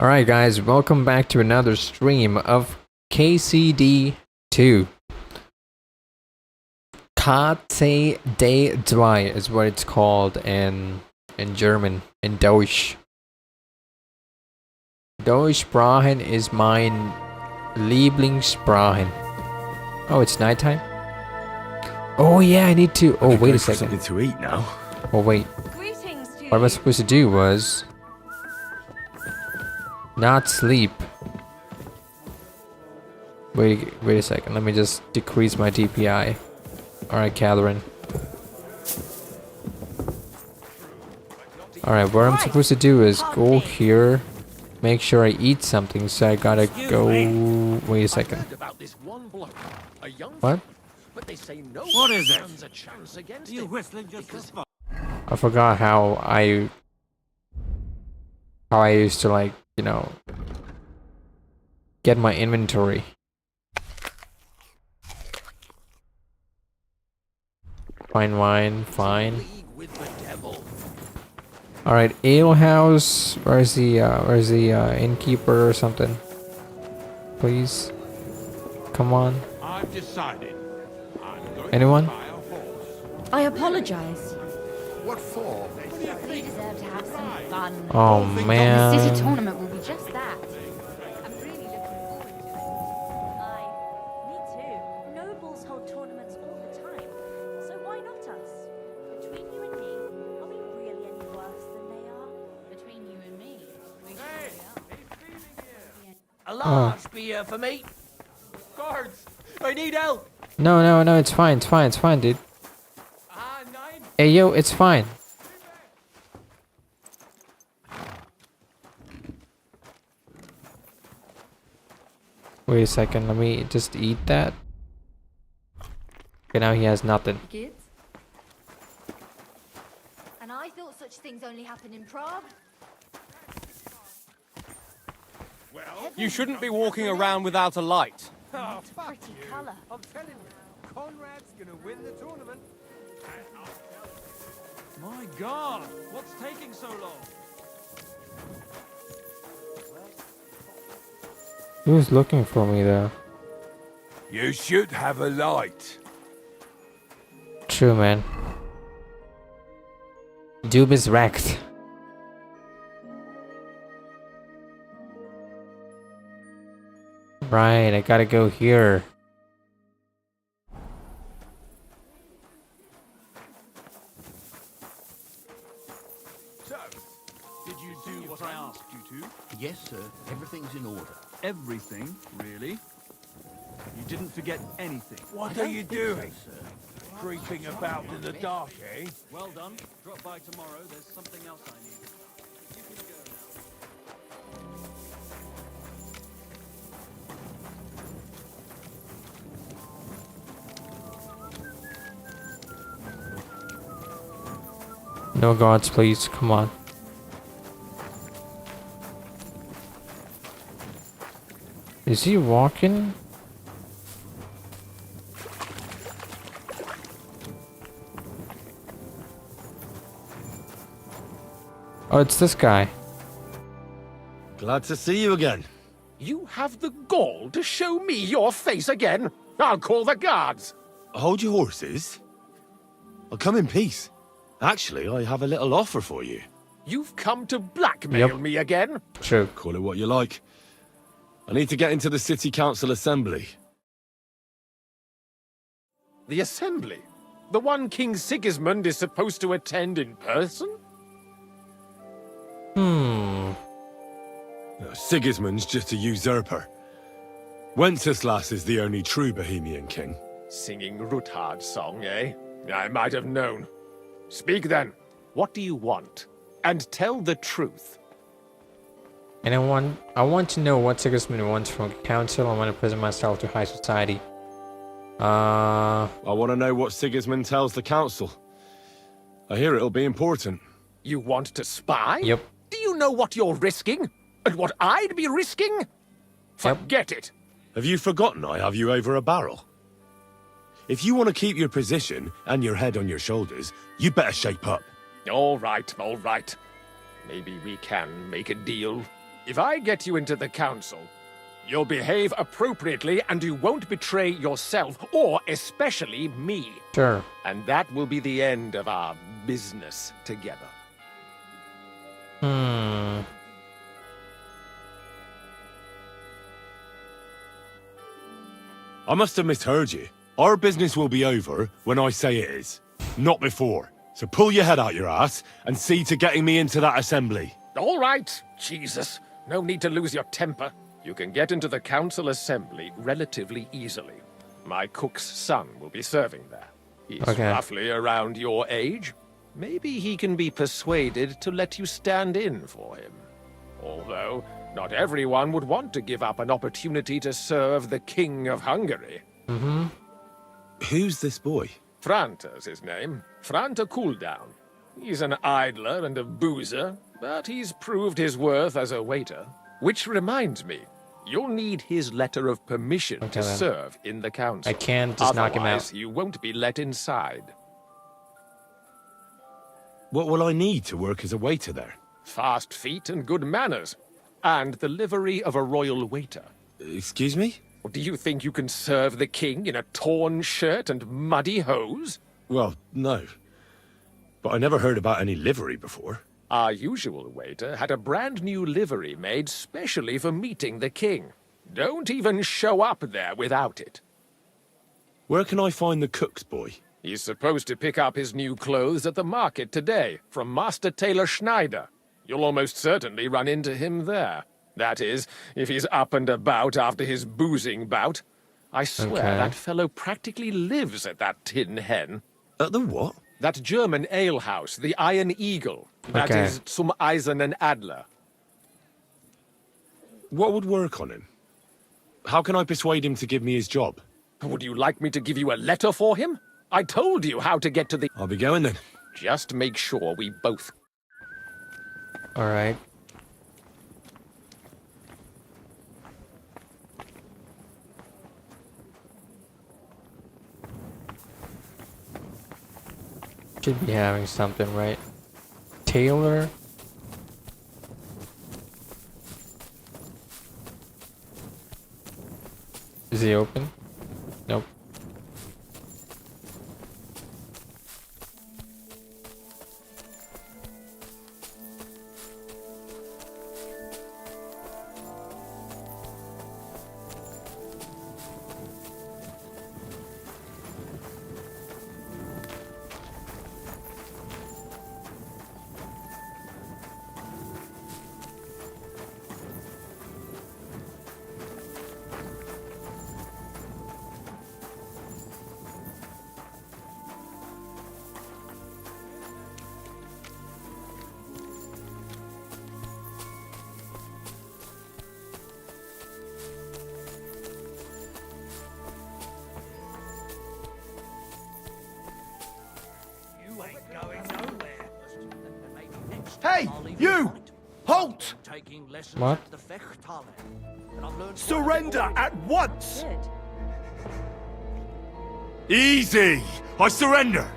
Alright guys, welcome back to another stream of KCD2. Karte de Zwei is what it's called in German, in Deutsch. Deutschsprachen is mein Lieblingssprachen. Oh, it's nighttime? Oh yeah, I need to... Oh, wait a second. Something to eat now. Oh wait. What I was supposed to do was... not sleep. Wait a second. Let me just decrease my DPI. Alright, Catherine. Alright, what I'm supposed to do is go here, make sure I eat something, so I gotta go... Wait a second. What? What is it? You whistling just for fun? I forgot how I used to, like, you know, get my inventory. Fine wine, fine. Alright, ale house. Where's the innkeeper or something? Please. Come on. I've decided. Anyone? I apologize. What for? We deserve to have some fun. Oh The city man. tournament will be just that. I'm really looking forward to it. Me too. Nobles hold tournaments all the time, so why not us? Between you and me, are we really any worse than they are? Between you and me, we A large beer for me. Guards, I need help. No, it's fine, dude. Hey yo, it's fine. Wait a second, let me just eat that. Okay, now he has nothing. Kids? And I thought such things only happen in Prague. You shouldn't be walking around without a light. Pretty colour. I'm telling you, Conrad's gonna win the tournament. My God, what's taking so long? Who's looking for me though? You should have a light. True, man. Doob is wrecked. Right, I gotta go here. So, did you do what I asked you to? Yes, sir. Everything's in order. Everything, really? You didn't forget anything. What are you doing? Creeping about in the dark, eh? Well done. Drop by tomorrow. There's something else I need. You can go now. No gods, please. Come on. Is he walking? Oh, it's this guy. Glad to see you again. You have the gall to show me your face again? I'll call the guards. Hold your horses. I'll come in peace. Actually, I have a little offer for you. You've come to blackmail Yep. me again? True. Call it what you like. I need to get into the city council assembly. The assembly? The one King Sigismund is supposed to attend in person? Sigismund's just a usurper. Wenceslas is the only true Bohemian king. Singing Ruthard's song, eh? I might have known. Speak then. What do you want? And tell the truth. And I want to know what Sigismund wants from the council. I want to present myself to high society. I want to know what Sigismund tells the council. I hear it'll be important. You want to spy? Yep. Do you know what you're risking? And what I'd be risking? Forget it. Have you forgotten I have you over a barrel? If you want to keep your position and your head on your shoulders, you better shape up. All right, all right. Maybe we can make a deal. If I get you into the council, you'll behave appropriately and you won't betray yourself, or especially me. Sure. And that will be the end of our business together. Hmm. I must have misheard you. Our business will be over when I say it is, not before. So pull your head out your ass and see to getting me into that assembly. All right, Jesus. No need to lose your temper. You can get into the council assembly relatively easily. My cook's son will be serving there. He's Okay. roughly around your age. Maybe he can be persuaded to let you stand in for him. Although, not everyone would want to give up an opportunity to serve the King of Hungary. Mm-hmm. Who's this boy? Franta's his name. Franta Cooldown. He's an idler and a boozer, but he's proved his worth as a waiter. Which reminds me, you'll need his letter of permission to then. serve in the council. I can't just knock him Otherwise, out. you won't be let inside. What will I need to work as a waiter there? Fast feet and good manners. And the livery of a royal waiter. Excuse me? Do you think you can serve the king in a torn shirt and muddy hose? Well, no. But I never heard about any livery before. Our usual waiter had a brand new livery made specially for meeting the king. Don't even show up there without it. Where can I find the cook's boy? He's supposed to pick up his new clothes at the market today from Master Tailor Schneider. You'll almost certainly run into him there. That is, if he's up and about after his boozing bout. I swear Okay. that fellow practically lives at that Tin Hen. At the what? That German alehouse, the Iron Eagle. That Okay. is zum Eisernen Adler. What would work on him? How can I persuade him to give me his job? Would you like me to give you a letter for him? I told you how to get to the... I'll be going then. Just make sure we both... All right. Should be having something, right? Taylor? Is he open? Nope. You ain't going nowhere. Hey, you! Halt! Taking lessons What? at the Fechthalle. And I've learned Surrender at once! Good. Easy! I surrender!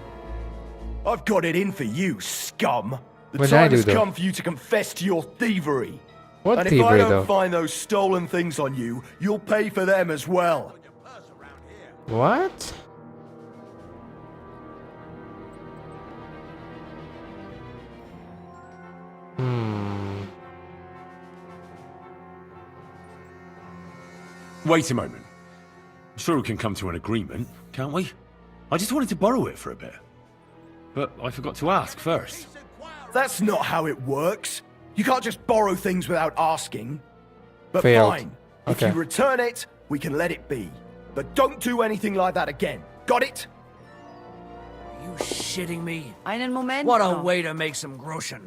I've got it in for you, scum. The What did I time do, has though? come for you to confess to your thievery. What And if I thievery, don't though? find those stolen things on you, you'll pay for them as well. What? Wait a moment. I'm sure we can come to an agreement, can't we? I just wanted to borrow it for a bit. But I forgot to ask first. That's not how it works. You can't just borrow things without asking. But Failed. fine. If Okay. you return it, we can let it be. But don't do anything like that again. Got it? You shitting me? Einen Moment. What a noch. way to make some groschen.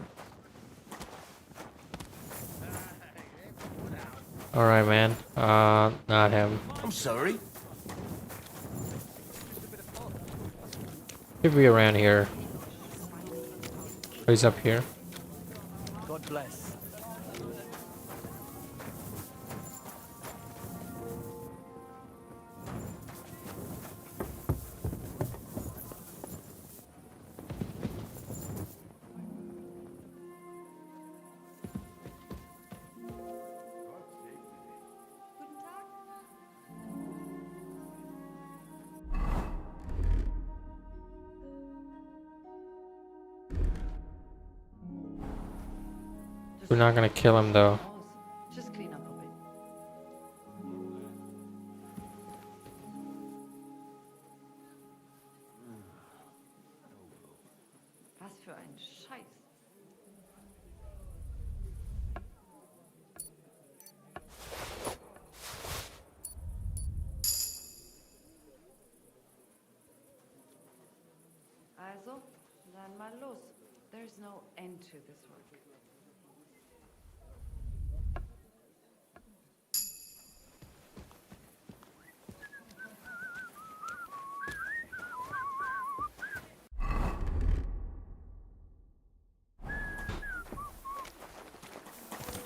All right, man. Not him. I'm sorry. Should be around here. Oh, he's up here. God bless. We're not gonna kill him though. Just clean up a bit. Was für ein Scheiß. Also, dann mal los. There's no end to this work.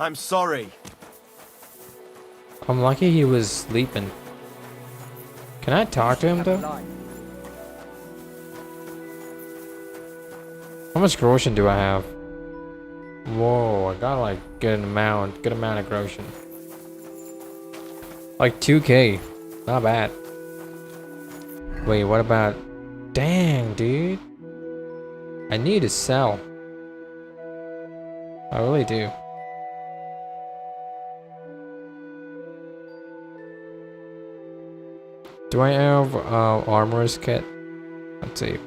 I'm sorry. I'm lucky he was sleeping. Can I talk to him though? How much groschen do I have? Whoa, I got like good amount of groschen. Like 2K. Not bad. Wait, what about... Dang, dude. I need to sell. I really do. Do I have armor's kit? Let's see.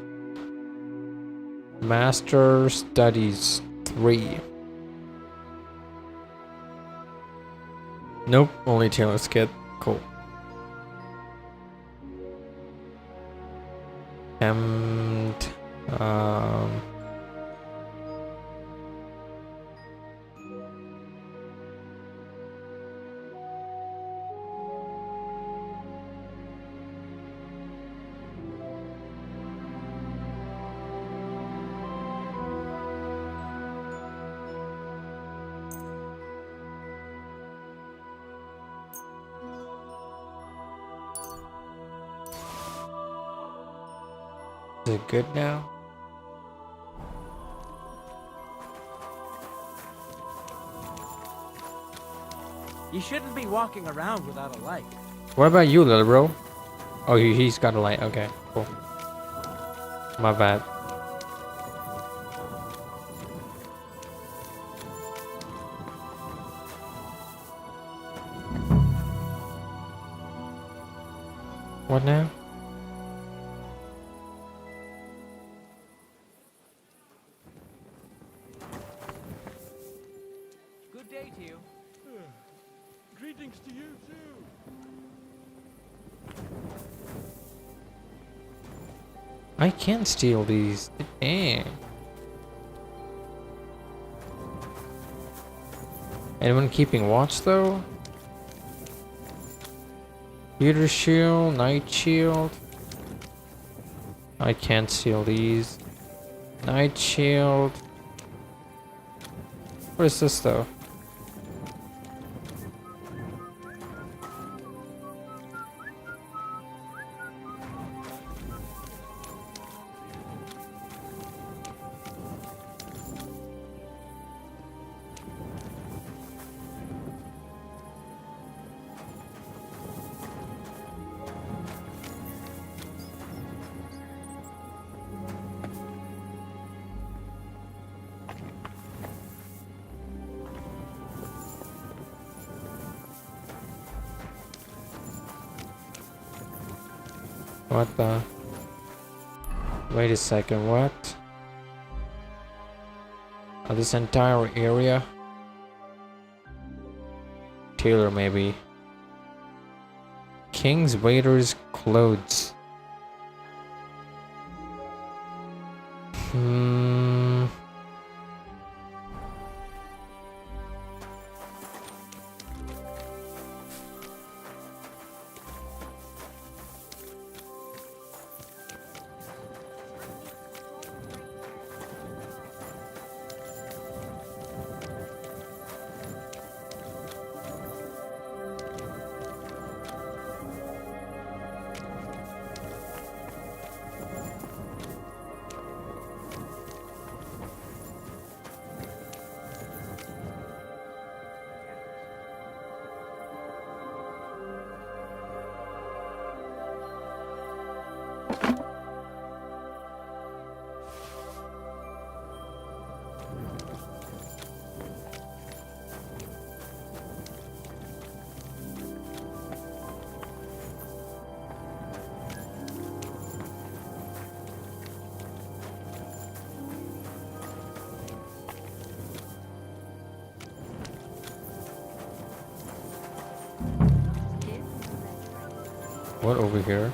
Master Studies 3. Nope, only Taylor's kit. Cool. And is it good now? You shouldn't be walking around without a light. What about you, little bro? Oh, he's got a light. Okay, cool. My bad. What now? Good day to you. Greetings to you too. I can steal these. Dang. Anyone keeping watch though? Computer shield, night shield. I can't steal these. Night shield. What is this though? What the? Wait a second, what? Oh, this entire area? Taylor, maybe. King's Waiter's clothes. What over here?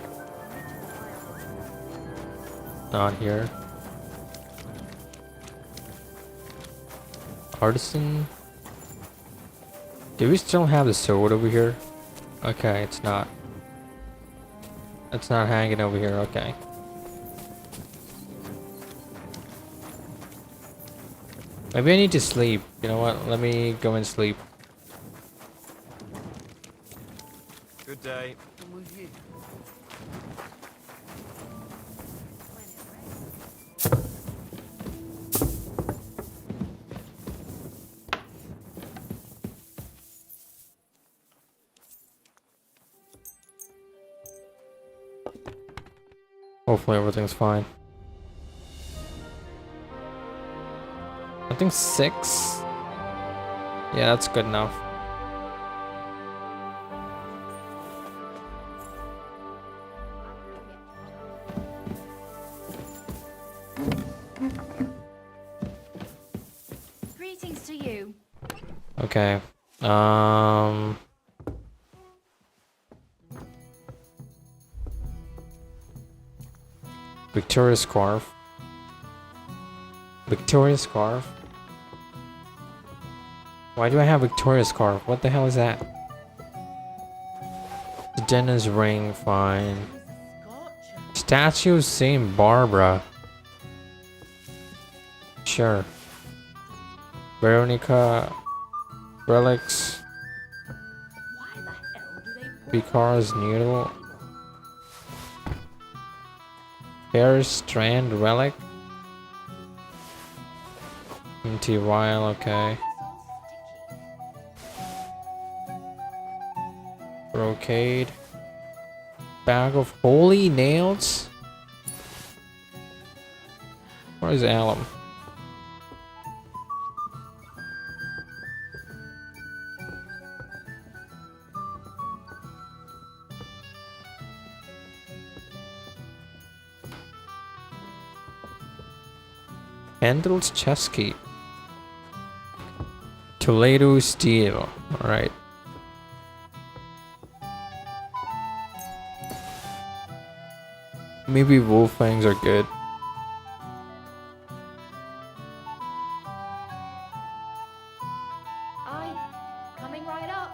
Not here. Artisan. Do we still have the sword over here? Okay, it's not. It's not hanging over here, okay. Maybe I need to sleep. You know what? Let me go and sleep. Good day. I'm with you. Hopefully everything's fine. I think 6. Yeah, that's good enough. Greetings to you. Okay. Victoria Scarf. Victoria Scarf? Why do I have Victoria Scarf? What the hell is that? The Dennis ring, fine. Statue of Saint Barbara. Sure. Veronica relics. Why the hell do they Picar's needle. Paris strand relic. Empty vial, okay. Brocade. Bag of holy nails. Where's alum? Handel's chest key. Toledo steel. Alright. Maybe wolf fangs are good. Aye, coming right up.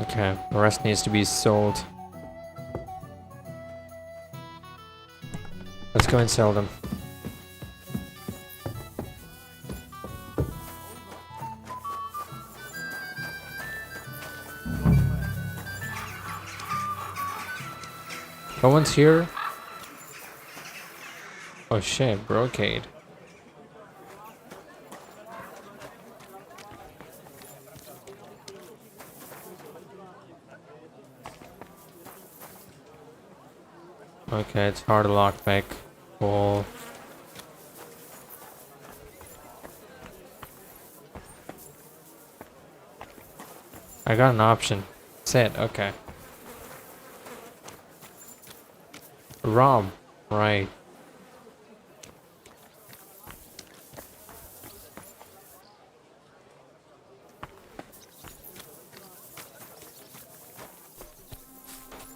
Okay, the rest needs to be sold. Let's go and sell them. No one's here? Oh shit, brocade. Okay, it's hard to lock back. Cool. I got an option. Set, okay. Rob, right.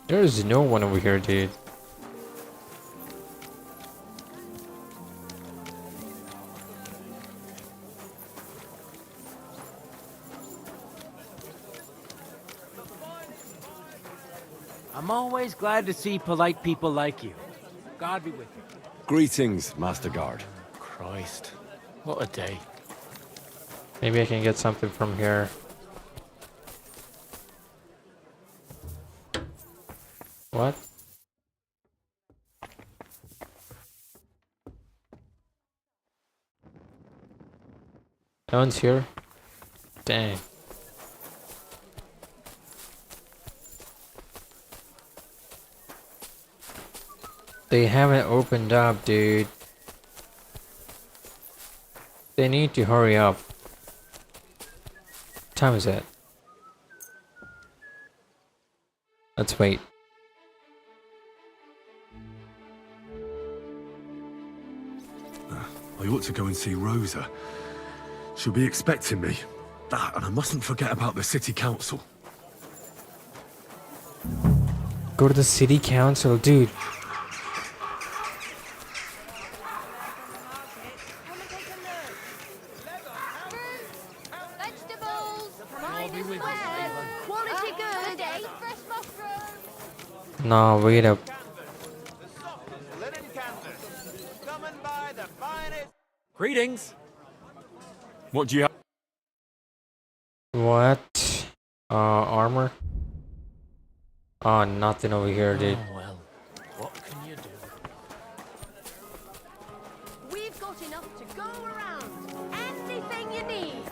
There's no one over here, dude. I'm always glad to see polite people like you. God be with you. Greetings, Master Guard. Christ, what a day. Maybe I can get something from here. What? No one's here? Dang. They haven't opened up, dude. They need to hurry up. What time is it? Let's wait. I ought to go and see Rosa. She'll be expecting me. That, and I mustn't forget about the city council. Go to the city council, dude. Vegetables! Minus square! Quality good, eh? Fresh mushrooms! No, wait up. Greetings. What do you have? What? Armor? Oh, nothing over here, dude. Oh, well, what can you do? We've got enough to go around. Anything you need.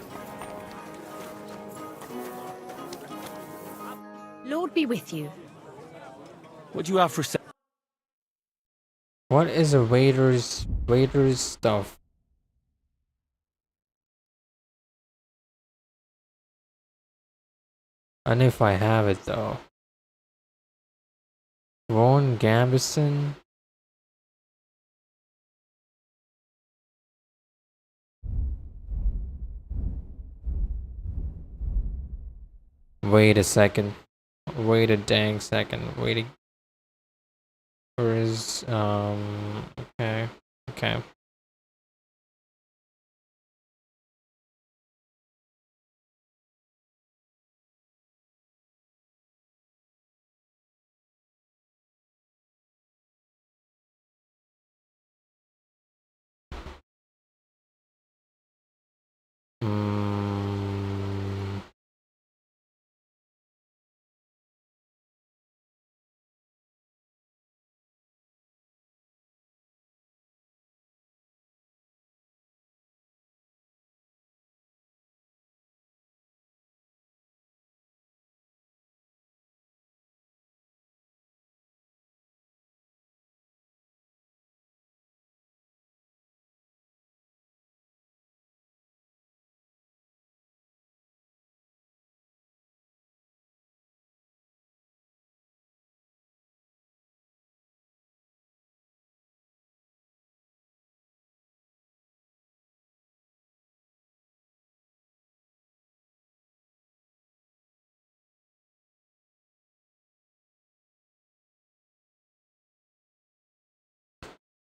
Lord be with you. What do you have for What is a waiter's stuff? I know if I have it though. Ron Gambison. Wait a second. Wait a dang second. Wait a... Where is okay. Okay.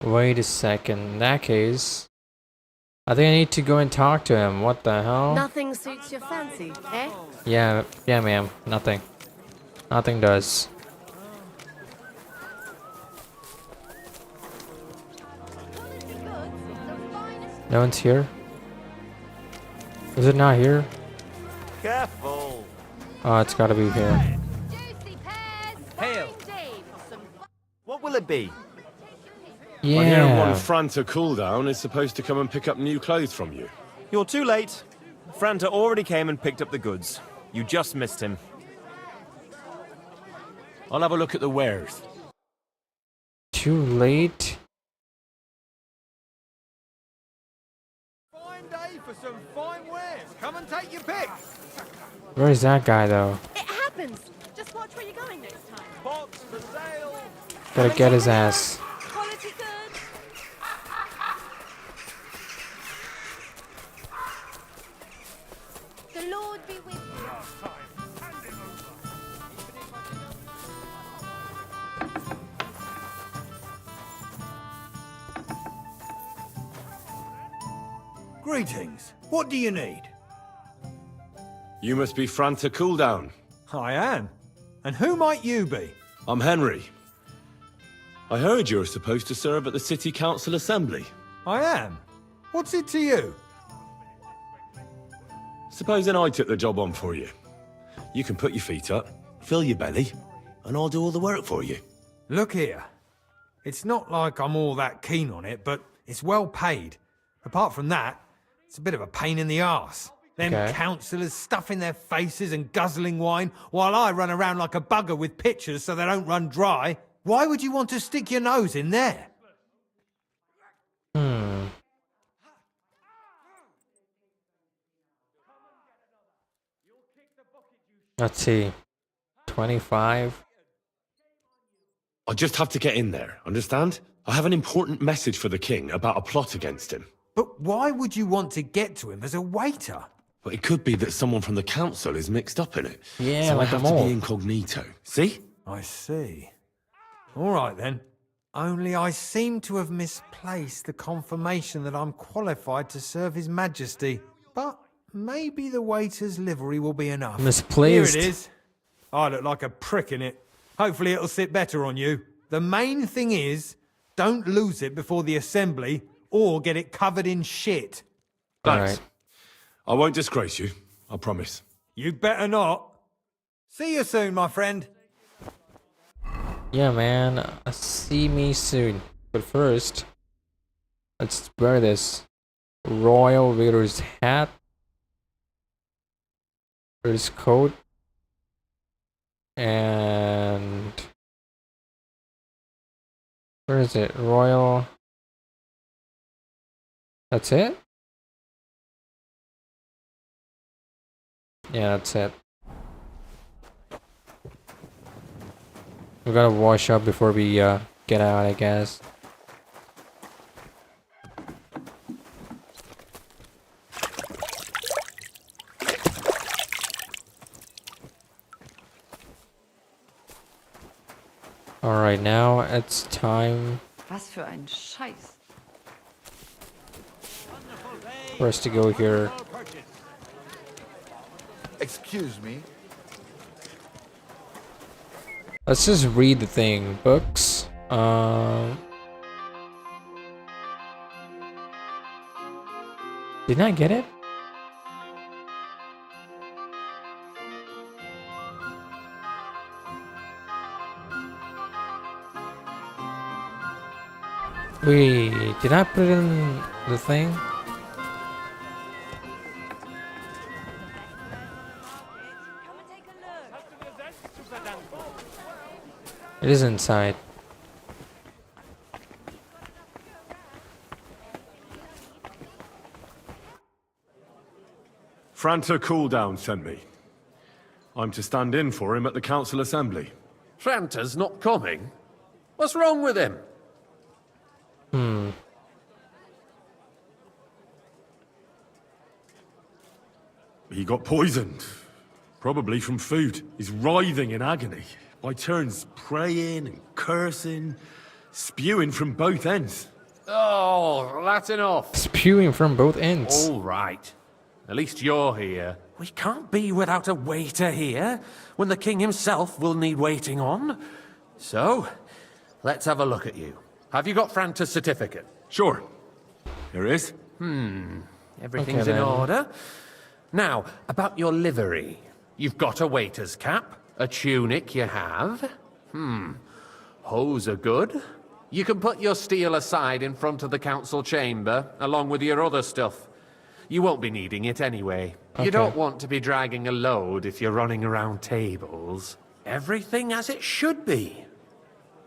Wait a second. In that case, I think I need to go and talk to him. What the hell? Nothing suits your fancy, eh? Yeah, ma'am. Nothing. Nothing does. No one's here? Is it not here? Careful. Oh, it's gotta be here. Juicy pears! Hail. Fine Dave, some What will it be? I hear one Yeah. Franta cooldown is supposed to come and pick up new clothes from you. You're too late. Franta already came and picked up the goods. You just missed him. I'll have a look at the wares. Too late? Fine day for some fine wares. Come and take your pick. Where is that guy though? It happens! Just watch where you're going next time. Box for sale. Gotta get his ass. Quality good! The Lord be with you. Greetings. What do you need? You must be Franta cooldown. I am. And who might you be? I'm Henry. I heard you're supposed to serve at the City Council Assembly. I am. What's it to you? Supposing I took the job on for you. You can put your feet up, fill your belly, and I'll do all the work for you. Look here. It's not like I'm all that keen on it, but it's well paid. Apart from that, it's a bit of a pain in the arse. Them Okay. councillors stuffing their faces and guzzling wine, while I run around like a bugger with pitchers so they don't run dry. Why would you want to stick your nose in there? Let's see. 25? I just have to get in there, understand? I have an important message for the king about a plot against him. But why would you want to get to him as a waiter? But it could be that someone from the council is mixed up in it. Yeah, so I like have a to mole. be incognito. See? I see. All right then. Only I seem to have misplaced the confirmation that I'm qualified to serve His Majesty. But maybe the waiter's livery will be enough. Misplaced. Here it is. I look like a prick in it. Hopefully it'll sit better on you. The main thing is, don't lose it before the assembly or get it covered in shit. Thanks. Alright. I won't disgrace you. I promise. You better not. See you soon, my friend. Yeah, man. See me soon. But first, let's wear this royal waiter's hat. Waiter's coat. And where is it? Royal. That's it? Yeah, that's it. We gotta wash up before we get out, I guess. Alright, now it's time Was für ein Scheiß. for us to go here. Excuse me. Let's just read the thing. Books. Didn't I get it? Wait, did I put it in the thing? It is inside. Franta Cooldown sent me. I'm to stand in for him at the council assembly. Franta's not coming? What's wrong with him? He got poisoned. Probably from food. He's writhing in agony. By turns praying and cursing, spewing from both ends. Oh, that's enough. Spewing from both ends. All right. At least you're here. We can't be without a waiter here, when the king himself will need waiting on. So, let's have a look at you. Have you got Franta's certificate? Sure. Here it is. Everything's Okay, in then. order. Now, about your livery. You've got a waiter's cap. A tunic you have. Hose are good. You can put your steel aside in front of the council chamber, along with your other stuff. You won't be needing it anyway. Okay. You don't want to be dragging a load if you're running around tables. Everything as it should be.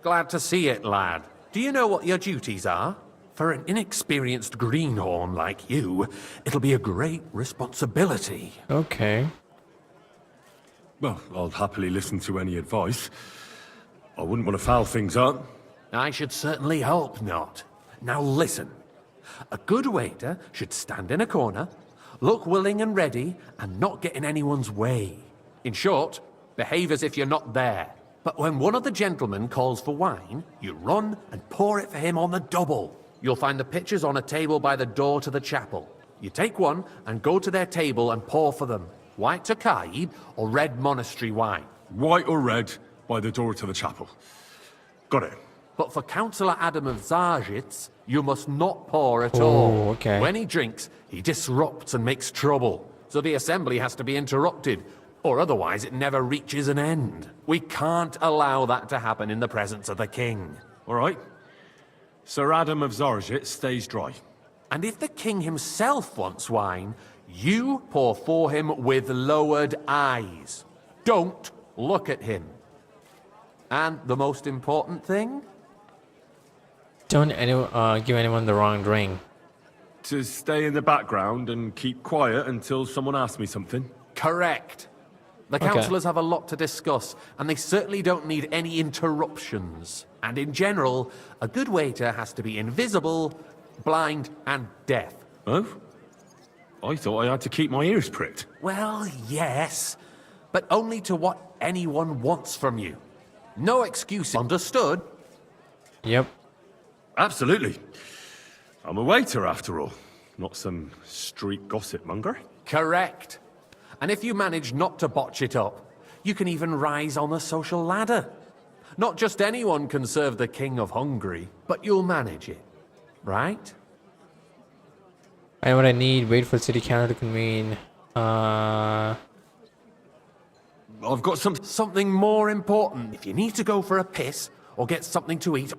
Glad to see it, lad. Do you know what your duties are? For an inexperienced greenhorn like you, it'll be a great responsibility. Okay. Well, I'll happily listen to any advice. I wouldn't want to foul things up. I should certainly hope not. Now listen. A good waiter should stand in a corner, look willing and ready, and not get in anyone's way. In short, behave as if you're not there. But when one of the gentlemen calls for wine, you run and pour it for him on the double. You'll find the pitchers on a table by the door to the chapel. You take one and go to their table and pour for them. White Tokaid or red monastery wine. White or red, by the door to the chapel. Got it. But for Councillor Adam of Zarzhitz, you must not pour at Oh, all. okay. When he drinks, he disrupts and makes trouble. So the assembly has to be interrupted, or otherwise it never reaches an end. We can't allow that to happen in the presence of the king. All right. Sir Adam of Zarzhit stays dry. And if the king himself wants wine, you pour for him with lowered eyes. Don't look at him. And the most important thing? Don't give anyone the wrong drink. To stay in the background and keep quiet until someone asks me something. Correct. The Okay. councillors have a lot to discuss, and they certainly don't need any interruptions. And in general, a good waiter has to be invisible blind, and deaf. Oh? I thought I had to keep my ears pricked. Well, yes, but only to what anyone wants from you. No excuse, understood? Yep. Absolutely. I'm a waiter, after all. Not some street gossip monger. Correct. And if you manage not to botch it up, you can even rise on the social ladder. Not just anyone can serve the King of Hungary, but you'll manage it. Right? I know what I need. Wait for the city council to convene. I've got some... Something more important. If you need to go for a piss or get something to eat.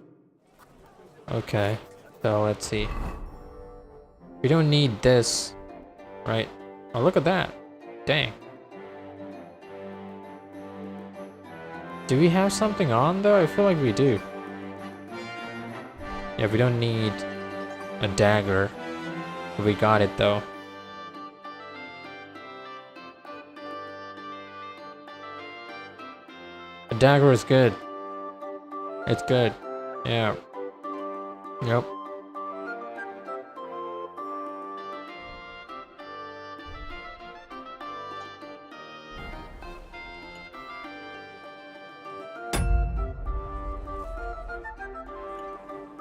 Okay. So let's see. We don't need this, right? Oh, look at that. Dang. Do we have something on though? I feel like we do. Yeah, we don't need a dagger. We got it though. A dagger is good. It's good. Yeah. Yep.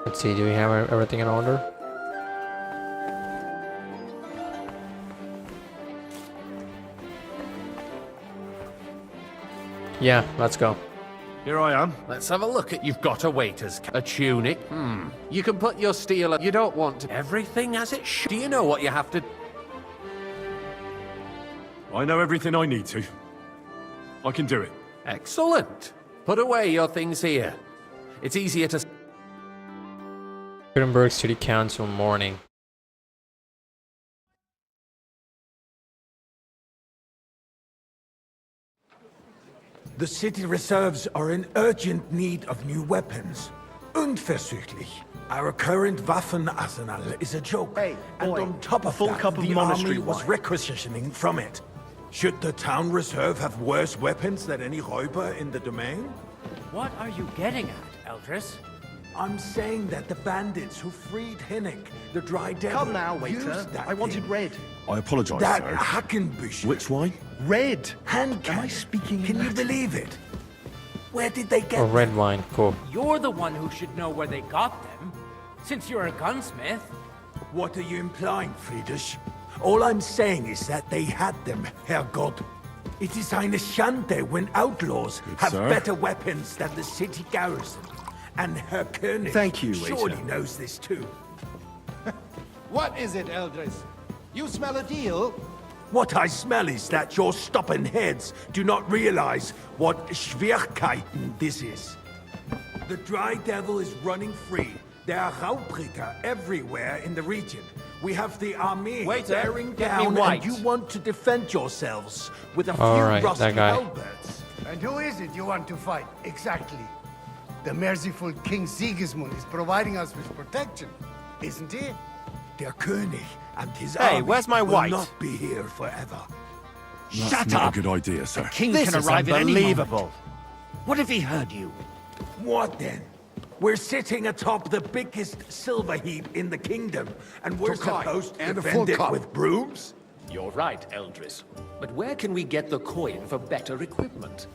Let's see, do we have everything in order? Yeah, let's go. Here I am. Let's have a look at you've got a waiter's a tunic. You can put your steel. You don't want to. Everything as it should. Do you know what you have to? I know everything I need to. I can do it. Excellent. Put away your things here. It's easier to. Kuttenberg City Council morning. The city reserves are in urgent need of new weapons. Unverzüglich. Our current Waffenarsenal is a joke. Hey, and boy, on top of full that, cup of the monastery army was wine. requisitioning from it. Should the town reserve have worse weapons than any Räuber in the domain? What are you getting at, Eldris? I'm saying that the bandits who freed Hinnick, the Dry Devil, Come now, waiter. used that I wanted thing. red. I apologise, That sir. Hackenbusch. Which wine? Red! Hand Am I cannon. speaking in Can you Latin? believe it? Where did they get Oh, red wine, cool. You're the one who should know where they got them, since you're a gunsmith. What are you implying, Friedrich? All I'm saying is that they had them, Herrgott. It is eine Schande when outlaws have sir. better weapons than the city garrison. And Herr König Thank you, waiter. surely knows this too. What is it, Eldris? You smell a deal? What I smell is that your stubborn heads do not realize what Schwierigkeiten this is. The Dry Devil is running free. There are Raubritter everywhere in the region. We have the army Waiter, bearing get me down, white. and you want to defend yourselves with a few Alright, rusty that guy. halberds. And who is it you want to fight, exactly? The merciful King Sigismund is providing us with protection, isn't he? Der König and his Hey, army where's my will white? not be here forever. That's Shut not up! a good idea, sir. King This can is arrive at any moment. unbelievable. What if he heard you? What then? We're sitting atop the biggest silver heap in the kingdom, and we're Tokai, supposed to and a defend full it cup. with brooms? You're right, Eldris. But where can we get the coin for better equipment?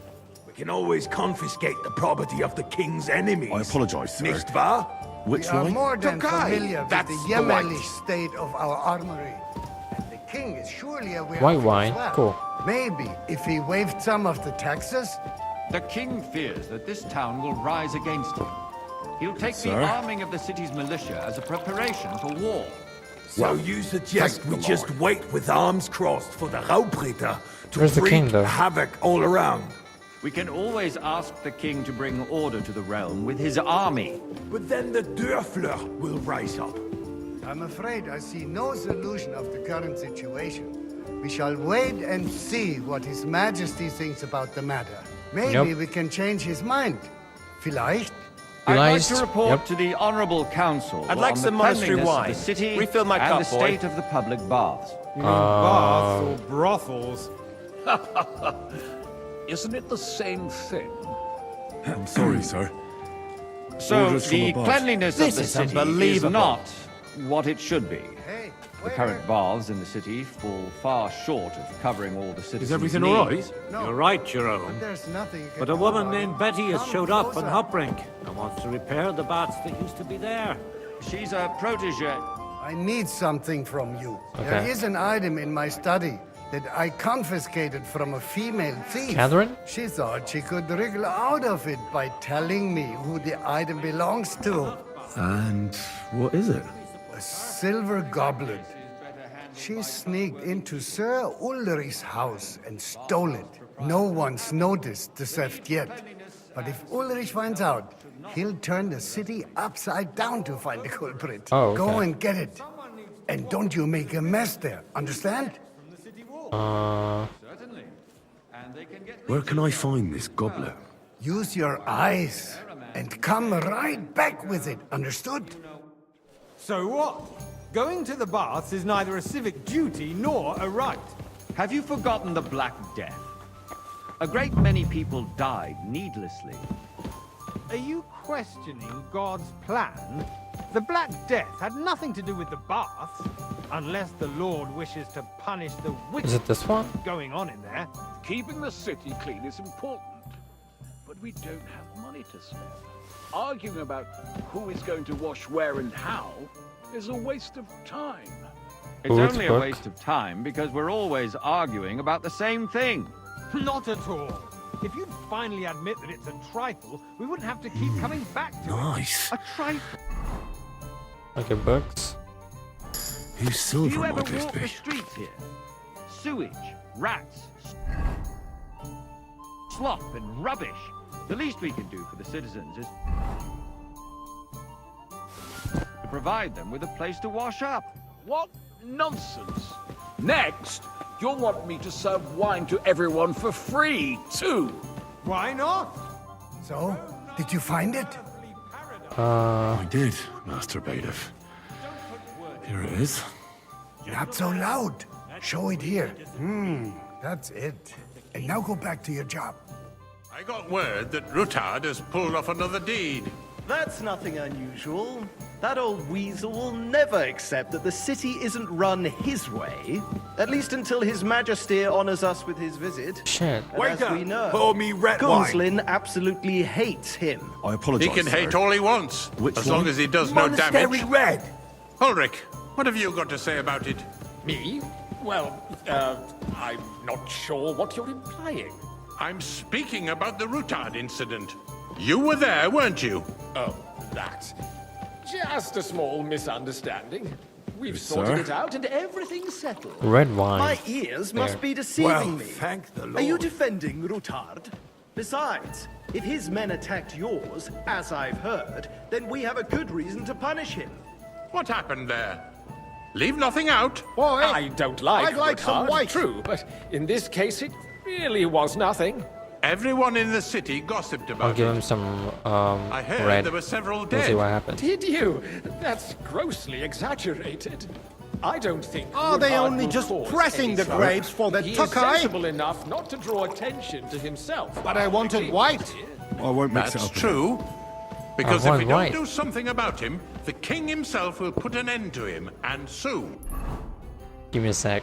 We can always confiscate the property of the king's enemies. I apologise, sir. Nicht wahr? Which We are wine? more than Tokai, familiar with that's the the yeomanly white. state of our armory. And the king is surely aware White of it wine, as well. cool. Maybe if he waived some of the taxes, The king fears that this town will rise against him. He'll take the sir. arming of the city's militia as a preparation for war. So you suggest we just wait with arms crossed for the Raubritter to Where's the king, wreak though? havoc all around? We can always ask the king to bring order to the realm with his army. But then the Dörfler will rise up. I'm afraid I see no solution of the current situation. We shall wait and see what His Majesty thinks about the matter. Maybe Nope. we can change his mind. Vielleicht? I'd like Realized- to report yep. to the honorable council I'd like on some the monastery cleanliness wine. of the city Refill my and cup, the boy. state of the public baths. Baths or brothels? Isn't it the same thing? I'm sorry, sir. So Orders from the above. cleanliness This of the is city is unbelievable. not what it should be. Hey, The current baths in the city fall far short of covering all the citizens' everything needs. all right? No. You're right, Jerome. There's nothing you can But a do woman about named it. Betty has Come showed up on closer. Hopbrink and wants to repair the baths that used to be there. She's a protege. I need something from you. Okay. There is an item in my study that I confiscated from a female thief. Catherine? She thought she could wriggle out of it by telling me who the item belongs to. And what is it? A silver goblet. She sneaked into Sir Ulrich's house and stole it. No one's noticed the theft yet. But if Ulrich finds out, he'll turn the city upside down to find the culprit. Oh, Go okay. and get it. And don't you make a mess there, understand? Where can I find this goblet? Use your eyes and come right back with it, understood? So what? Going to the baths is neither a civic duty nor a right. Have you forgotten the Black Death? A great many people died needlessly. Are you questioning God's plan? The Black Death had nothing to do with the baths, unless the Lord wishes to punish the Is it this one? going on in there. Keeping the city clean is important, but we don't have money to spend. Arguing about who is going to wash where and how is a waste of time. It's Ooh, it's only a book. waste of time because we're always arguing about the same thing. Not at all. If you'd finally admit that it's a trifle, we wouldn't have to keep coming back to Nice. it. A trifle. Okay, books. Whose Do silver you ever might this walk be? the streets here? Sewage, rats, slop and rubbish. The least we can do for the citizens is to provide them with a place to wash up. What nonsense! Next, you'll want me to serve wine to everyone for free, too. Why not? So, did you find it? I did, Master Bailiff. Here it is. Not so loud. Show it here. That's it. And now go back to your job. I got word that Rutard has pulled off another deed. That's nothing unusual. That old weasel will never accept that the city isn't run his way, at least until His Majesty honors us with his visit. Shit. And as we know, Pour me red wine. Gunslin absolutely hates him. I apologize. He can sir. hate all he wants, Which as one? long as he does no Monastery damage. Red! Ulrich, what have you got to say about it? Me? Well, I'm not sure what you're implying. I'm speaking about the Rutard incident. You were there, weren't you? Oh, that. Just a small misunderstanding. We've Yes, sorted sir. it out and everything's settled. Red wine. My ears must There. be deceiving Well, me. thank the Are you Lord. defending Rutard? Besides, if his men attacked yours, as I've heard, then we have a good reason to punish him. What happened there? Leave nothing out. I don't like I'd like some Rutard, white. true, but in this case it really was nothing. Everyone in the city gossiped I'll about give it. him some I heard red. there were several We'll dead. see what happens. Did you? That's grossly exaggerated. I don't think. Are they Rutard only will just cause pressing any the trouble. grapes for the He is Tokai? sensible enough not to draw attention to himself. But I wanted white. I won't mix That's it up. true. Because I if we want don't white. do something about him, the king himself will put an end to him, and soon. Give me a sec.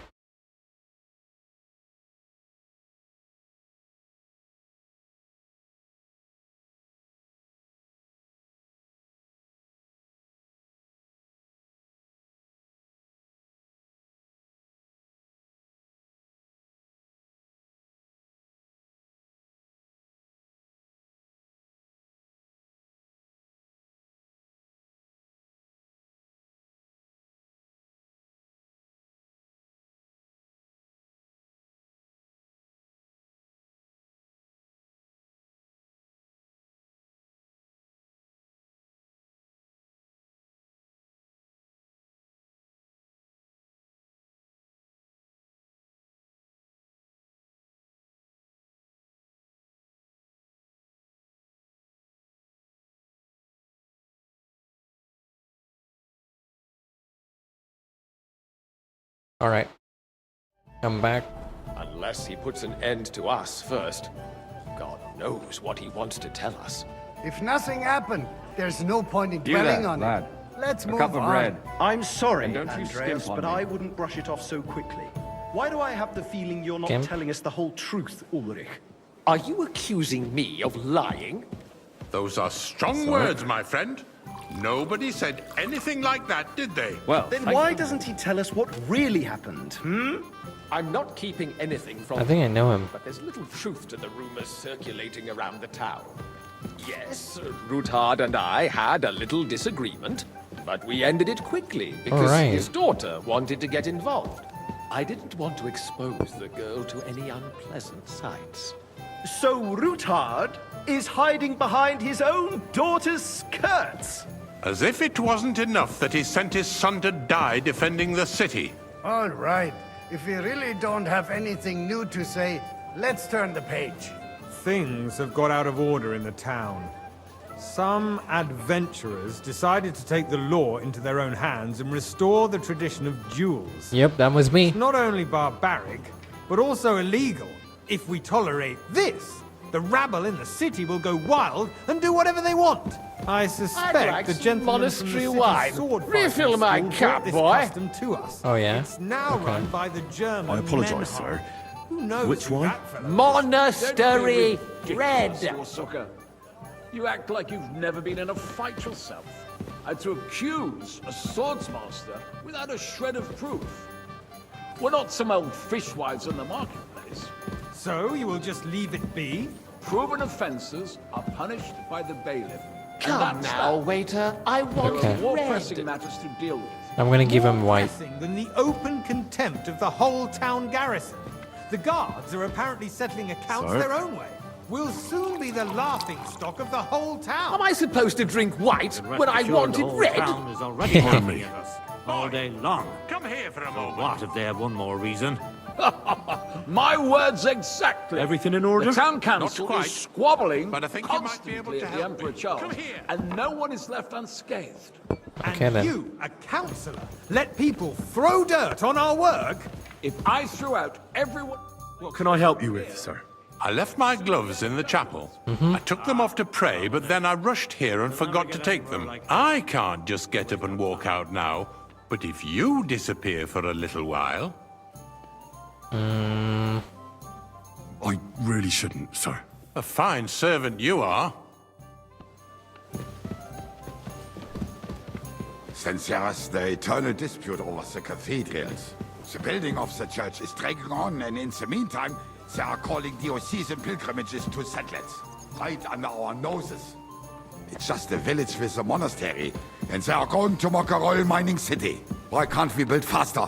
All right. Come back. Unless he puts an end to us first. God knows what he wants to tell us. If nothing happened, there's no point in You dwelling there, on lad. it. Let's A move cup of on. red. I'm sorry, And don't you Andreas, skimp on but me. I wouldn't brush it off so quickly. Why do I have the feeling you're not Skimp? telling us the whole truth, Ulrich? Are you accusing me of lying? Those are strong words, my friend. Nobody said anything like that, did they? Well, Then why doesn't he tell us what really happened, I'm not keeping anything from I think I know him. but there's little truth to the rumors circulating around the town. Yes, Ruthard and I had a little disagreement, but we ended it quickly because Alright. his daughter wanted to get involved. I didn't want to expose the girl to any unpleasant sights. So Ruthard is hiding behind his own daughter's skirts. As if it wasn't enough that he sent his son to die defending the city. All right. If we really don't have anything new to say, let's turn the page. Things have got out of order in the town. Some adventurers decided to take the law into their own hands and restore the tradition of duels. Yep, that was me. It's not only barbaric, but also illegal. If we tolerate this, the rabble in the city will go wild and do whatever they want. I suspect I'd like the some gentleman from the monastery city wine. sword Refill fighting my school cup, brought this boy. custom to us. Oh, yeah? It's now Okay. run by the German I apologise, Menhard. sir. Who knows Which who one? that fellow is? Monastery Red. Red. Sucker. You act like you've never been in a fight yourself. And to accuse a swordsmaster without a shred of proof. We're not some old fishwives in the marketplace. So you will just leave it be? Proven offences are punished by the bailiff. Come and that's now, that. waiter. I want There are more red. pressing matters to deal with. I'm gonna give him white. Pressing than the open contempt of the whole town garrison. The guards are apparently settling accounts Sir? their own way. We'll soon be the laughing stock of the whole town. Am I supposed to drink white And rest when I assured, wanted the whole red? town is already laughing at us all day long. Come here for a moment. What if they have one more reason? My words exactly. Everything in order? The town council Not quite, is squabbling but I think you might be able constantly to at the help Emperor me. Charles, Come here. and no one is left unscathed. And Okay, then. you, a councillor, let people throw dirt on our work? If I threw out everyone... What can I help you with, sir? I left my gloves in the chapel. I took them off to pray, but then I rushed here and forgot to take them. I can't just get up and walk out now. But if you disappear for a little while... I really shouldn't, sir. A fine servant you are. Since years, the eternal dispute over the cathedrals. The building of the church is dragging on, and in the meantime, they are calling diocesan pilgrimages to settlers, right under our noses. It's just a village with a monastery, and they are going to make a royal mining city. Why can't we build faster?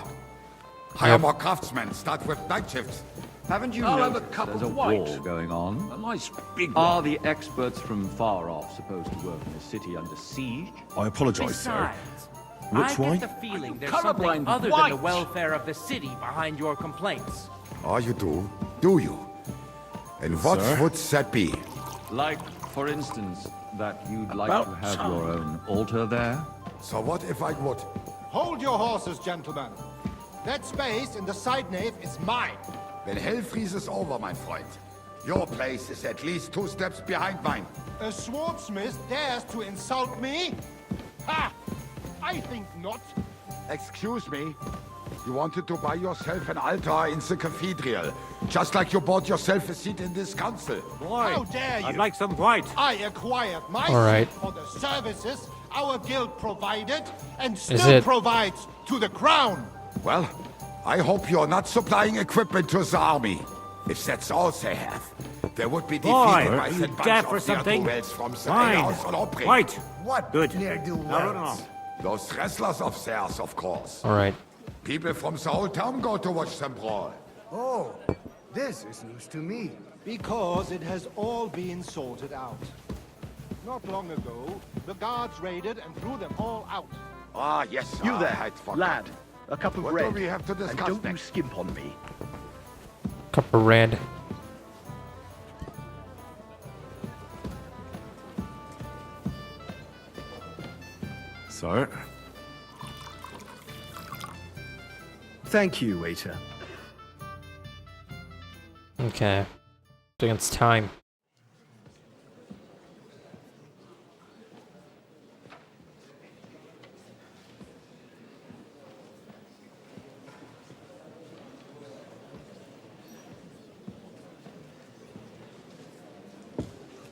Hire more craftsmen, start with night shifts. Haven't you I'll have a noticed cup there's of a white. war going on? A nice big Are one. the experts from far off supposed to work in a city under siege? I apologise, sir. Besides, Which I way? get the feeling there's colorblind something other than white. the welfare of the city behind your complaints. Oh, you do? Do you? And what Sir? would that be? Like, for instance, that you'd like About to have time. your own altar there? So what if I would? Hold your horses, gentlemen. That space in the side nave is mine. Then hell freezes over, my friend. Your place is at least 2 steps behind mine. A swordsmith dares to insult me? Ha! I think not. Excuse me? You wanted to buy yourself an altar in the cathedral, just like you bought yourself a seat in this council. Why? How dare you? I'd like some white. I acquired my All right. seat for the services our guild provided and Is still it- provides to the crown. Well, I hope you're not supplying equipment to the army. If that's all they have, they would be defeated Boy, by are you that bunch deaf of or something? ne'er-do-wells from the Fine. House of Opry. White. What? Good. Near do Now run wells? along. Those wrestlers of theirs, of course. Alright. People from the whole town go to watch them brawl. Oh, this is news to me. Because it has all been sorted out. Not long ago, the guards raided and threw them all out. Ah, yes, sir. You there, I'd forgot. lad. A cup of What red. do we have to And discuss don't you next? skimp on me. Cup of red. Sir? Thank you, waiter. Okay. I think it's time.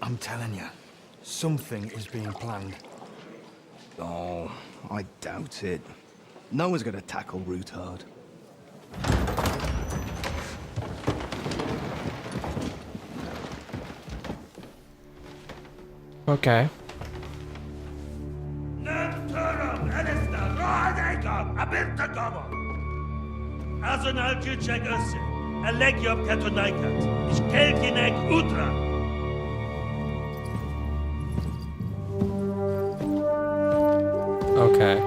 I'm telling you, something is being planned. Oh, I doubt it. No one's gonna tackle Rootard. Okay. Okay.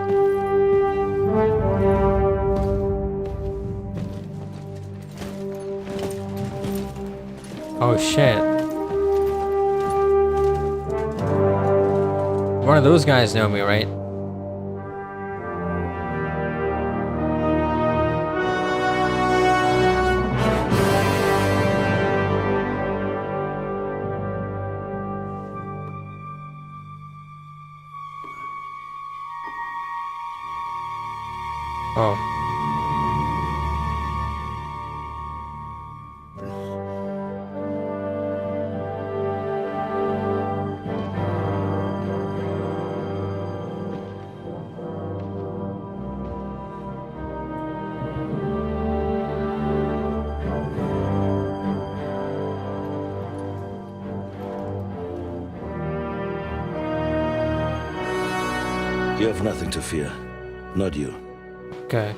Oh shit. One of those guys know me, right? Oh. You have nothing to fear. Not you. Okay.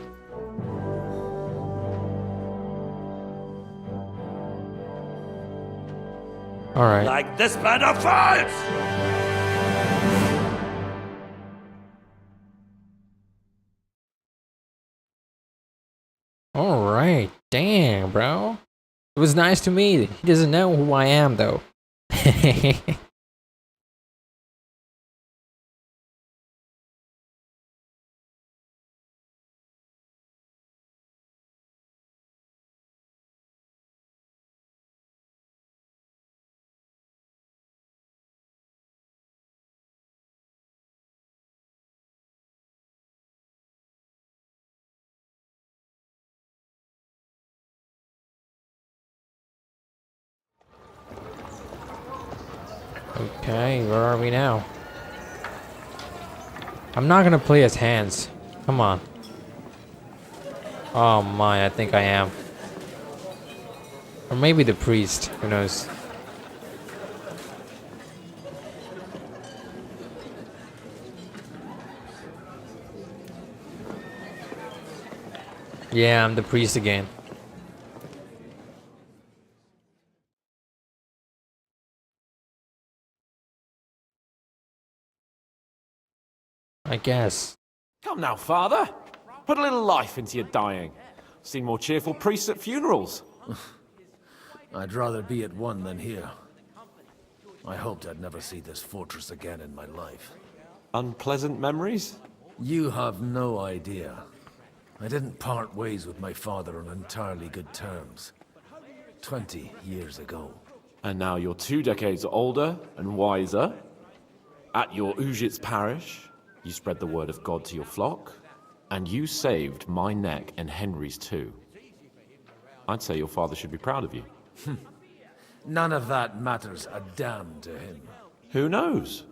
All right. Like this banner falls! All right. Damn, bro. It was nice to meet. He doesn't know who I am, though. Okay, where are we now? I'm not gonna play as Hans. Come on. Oh my, I think I am. Or maybe the priest, who knows. Yeah, I'm the priest again. I guess. Come now, father. Put a little life into your dying. Seen more cheerful priests at funerals. I'd rather be at one than here. I hoped I'd never see this fortress again in my life. Unpleasant memories? You have no idea. I didn't part ways with my father on entirely good terms. 20 years ago. And now you're 2 decades older and wiser. At your Ujit's parish, you spread the word of God to your flock, and you saved my neck and Henry's too. I'd say your father should be proud of you. None of that matters a damn to him. Who knows?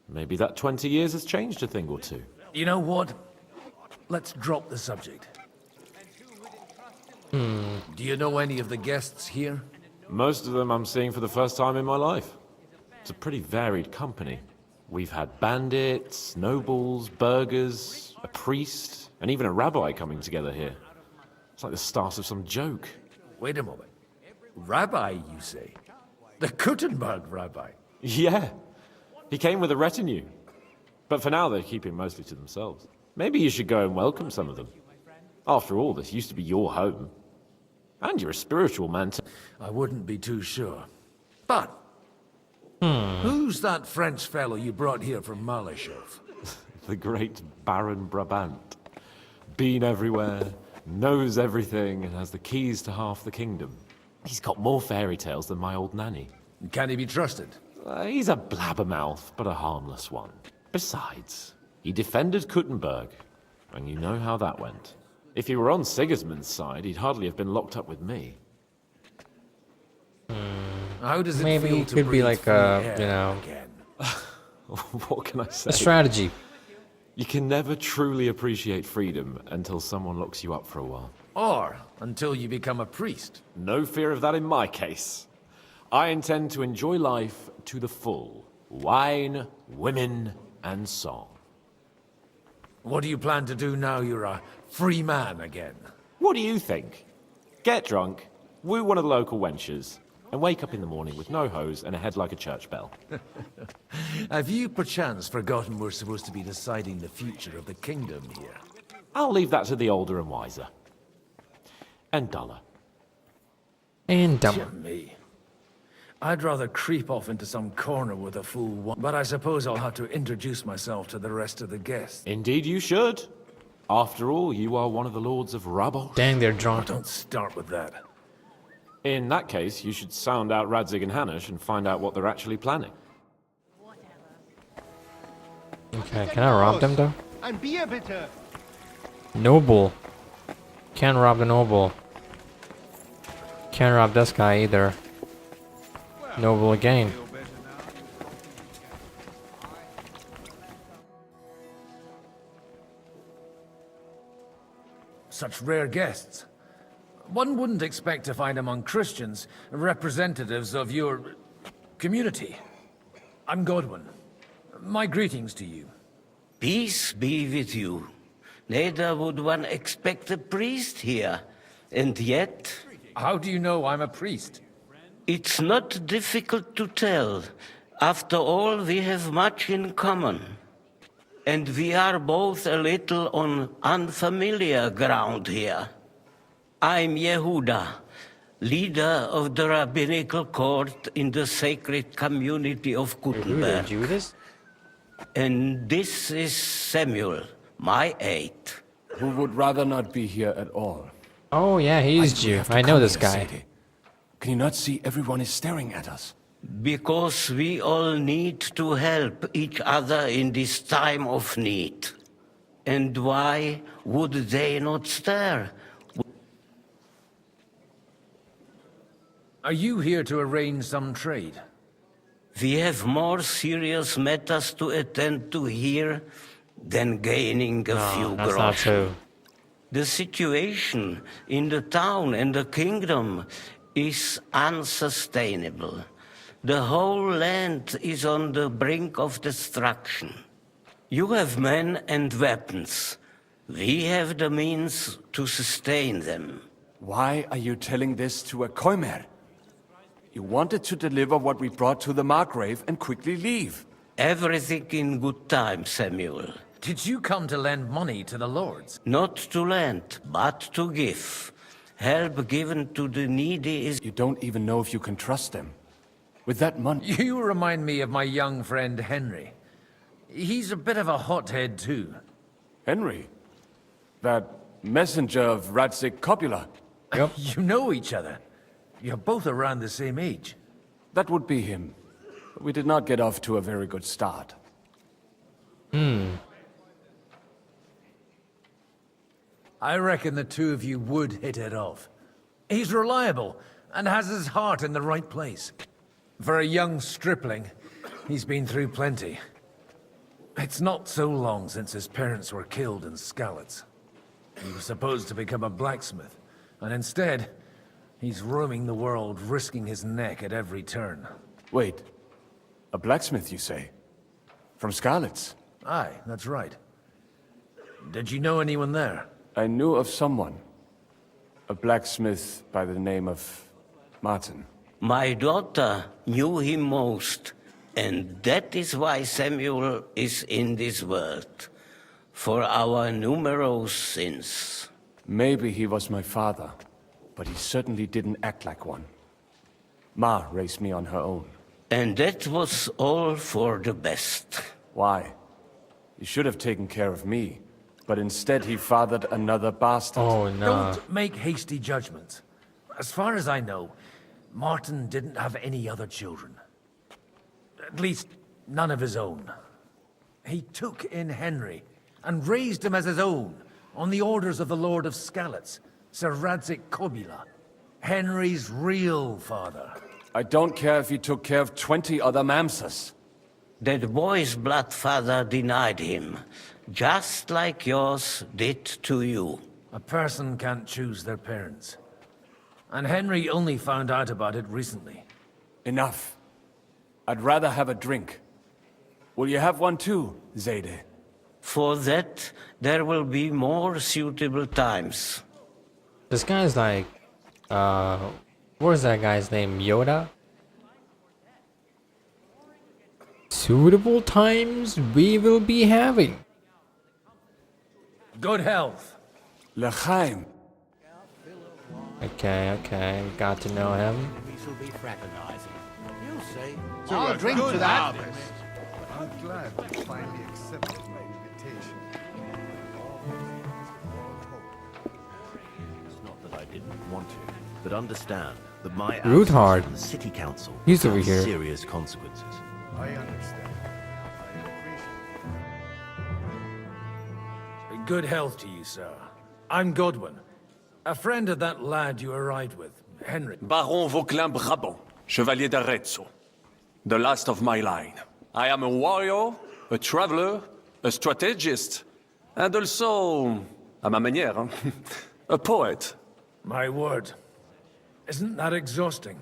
Maybe that 20 years has changed a thing or two. You know what? Let's drop the subject. Do you know any of the guests here? Most of them I'm seeing for the first time in my life. It's a pretty varied company. We've had bandits, nobles, burghers, a priest, and even a rabbi coming together here. It's like the start of some joke. Wait a moment. Rabbi, you say? The Kuttenberg rabbi? Yeah. He came with a retinue. But for now, they're keeping mostly to themselves. Maybe you should go and welcome some of them. After all, this used to be your home. And you're a spiritual man too. I wouldn't be too sure. But who's that French fellow you brought here from Malachov? The great Baron Brabant. Been everywhere, knows everything, and has the keys to half the kingdom. He's got more fairy tales than my old nanny. Can he be trusted? He's a blabbermouth, but a harmless one. Besides, he defended Kuttenberg, and you know how that went. If he were on Sigismund's side, he'd hardly have been locked up with me. How does it maybe feel it to could be breathe like free air you know, again? What can I say? a strategy. You can never truly appreciate freedom until someone locks you up for a while. Or until you become a priest. No fear of that in my case. I intend to enjoy life to the full. Wine, women, and song. What do you plan to do now you're a free man again? What do you think? Get drunk, woo one of the local wenches, and wake up in the morning with no hose and a head like a church bell. Have you perchance forgotten we're supposed to be deciding the future of the kingdom here? I'll leave that to the older and wiser. And duller. And dumber. Dear me. I'd rather creep off into some corner with a fool one, but I suppose I'll have to introduce myself to the rest of the guests. Indeed you should. After all, you are one of the lords of Rabosh. Dang, they're drunk. Don't start with that. In that case, you should sound out Radzig and Hanush and find out what they're actually planning. Okay, can I rob them though? And beer bitter. Noble. Can't rob the noble. Can't rob this guy either. Noble again. Such rare guests. One wouldn't expect to find among Christians representatives of your community. I'm Godwin. My greetings to you. Peace be with you. Neither would one expect a priest here. And yet... How do you know I'm a priest? It's not difficult to tell. After all, we have much in common. And we are both a little on unfamiliar ground here. I'm Yehuda, leader of the rabbinical court in the sacred community of Kuttenberg. Judas? And this is Samuel, my aide. Who would rather not be here at all. Oh yeah, he's Jew. I know this guy. Can you not see everyone is staring at us? Because we all need to help each other in this time of need. And why would they not stare? Are you here to arrange some trade? We have more serious matters to attend to here than gaining a few that's groschen. not true. The situation in the town and the kingdom is unsustainable. The whole land is on the brink of destruction. You have men and weapons. We have the means to sustain them. Why are you telling this to a Koimer? You wanted to deliver what we brought to the Margrave and quickly leave. Everything in good time, Samuel. Did you come to lend money to the lords? Not to lend, but to give. Help given to the needy is... You don't even know if you can trust them. With that money... You remind me of my young friend Henry. He's a bit of a hothead too. Henry? That messenger of Radzig Copula? Yep. You know each other. You're both around the same age. That would be him. But we did not get off to a very good start. I reckon the two of you would hit it off. He's reliable and has his heart in the right place. For a young stripling, he's been through plenty. It's not so long since his parents were killed in Skalitz. He was supposed to become a blacksmith, and instead, he's roaming the world, risking his neck at every turn. Wait. A blacksmith, you say? From Skalitz? Aye, that's right. Did you know anyone there? I knew of someone. A blacksmith by the name of Martin. My daughter knew him most, and that is why Samuel is in this world. For our numerous sins. Maybe he was my father, but he certainly didn't act like one. Ma raised me on her own. And that was all for the best. Why? He should have taken care of me, but instead he fathered another bastard. Oh no. Don't make hasty judgments. As far as I know, Martin didn't have any other children. At least, none of his own. He took in Henry and raised him as his own on the orders of the Lord of Skalitz, Sir Radzig Kobula, Henry's real father. I don't care if he took care of 20 other Mamsas. That boy's bloodfather denied him, just like yours did to you. A person can't choose their parents. And Henry only found out about it recently. Enough. I'd rather have a drink. Will you have one too, Zayde? For that, there will be more suitable times. This guy's like, what is that guy's name? Yoda? Suitable times we will be having. Good health. L'chaim. Okay, got to know him. I'll drink to that. I'm glad you finally accepted my invitation. It's not that I didn't want to, but understand that my Root absence hard. from the city council He's over has here. serious consequences. I understand. Good health to you, sir. I'm Godwin. A friend of that lad you arrived with, Henry. Baron Vauquelin Brabant, Chevalier d'Arezzo. The last of my line. I am a warrior, a traveler, a strategist, and also, à ma manière, a poet. My word. Isn't that exhausting?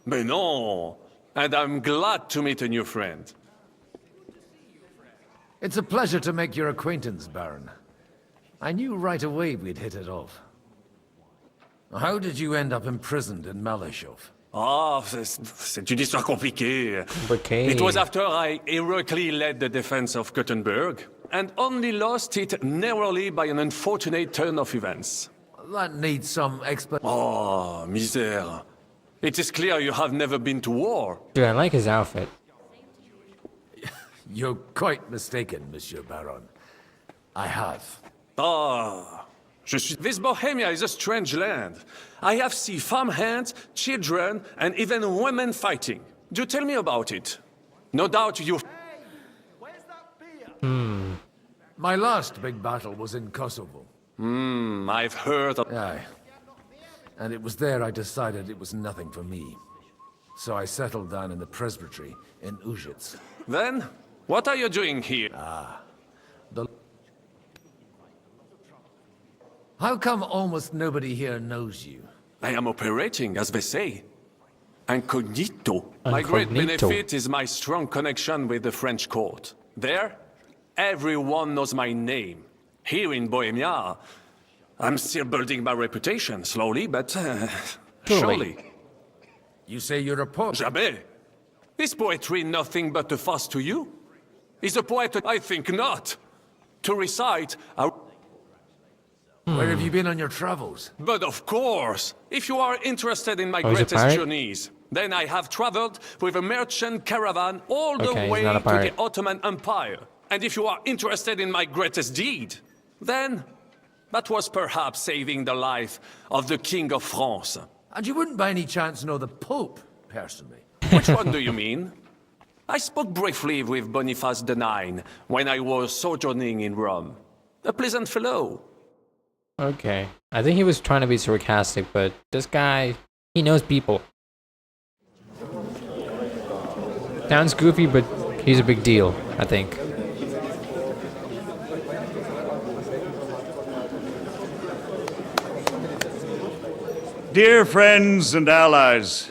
Mais non! And I'm glad to meet a new friend. It's a pleasure to make your acquaintance, Baron. I knew right away we'd hit it off. How did you end up imprisoned in Malashov? Ah, c'est une histoire compliquée. Okay. It was after I heroically led the defense of Kuttenberg, and only lost it narrowly by an unfortunate turn of events. That needs some explanation. Oh, misère. It is clear you have never been to war. Dude, I like his outfit. You're quite mistaken, Monsieur Baron. I have. Ah, This Bohemia is a strange land. I have seen farmhands, children, and even women fighting. Do tell me about it. No doubt you... My last big battle was in Kosovo. I've heard of... Aye. And it was there I decided it was nothing for me. So I settled down in the presbytery in Ujits. Then, what are you doing here? How come almost nobody here knows you? I am operating, as they say. Incognito. My great Incognito. benefit is my strong connection with the French court. There, everyone knows my name. Here in Bohemia, I'm still building my reputation, slowly, but surely. You say you're a poet? Jamais. Is poetry nothing but a farce to you? Is a poet? I think not. To recite a... Where have you been on your travels? But of course, if you are interested in my Oh, he's a greatest pirate? journeys, then I have traveled with a merchant caravan all the Okay, he's way not a to the pirate. Ottoman Empire. And if you are interested in my greatest deed, then that was perhaps saving the life of the King of France. And you wouldn't by any chance know the Pope, personally? Which one do you mean? I spoke briefly with Boniface IX when I was sojourning in Rome. A pleasant fellow. Okay. I think he was trying to be sarcastic, but this guy, he knows people. Sounds goofy, but he's a big deal, I think. Dear friends and allies,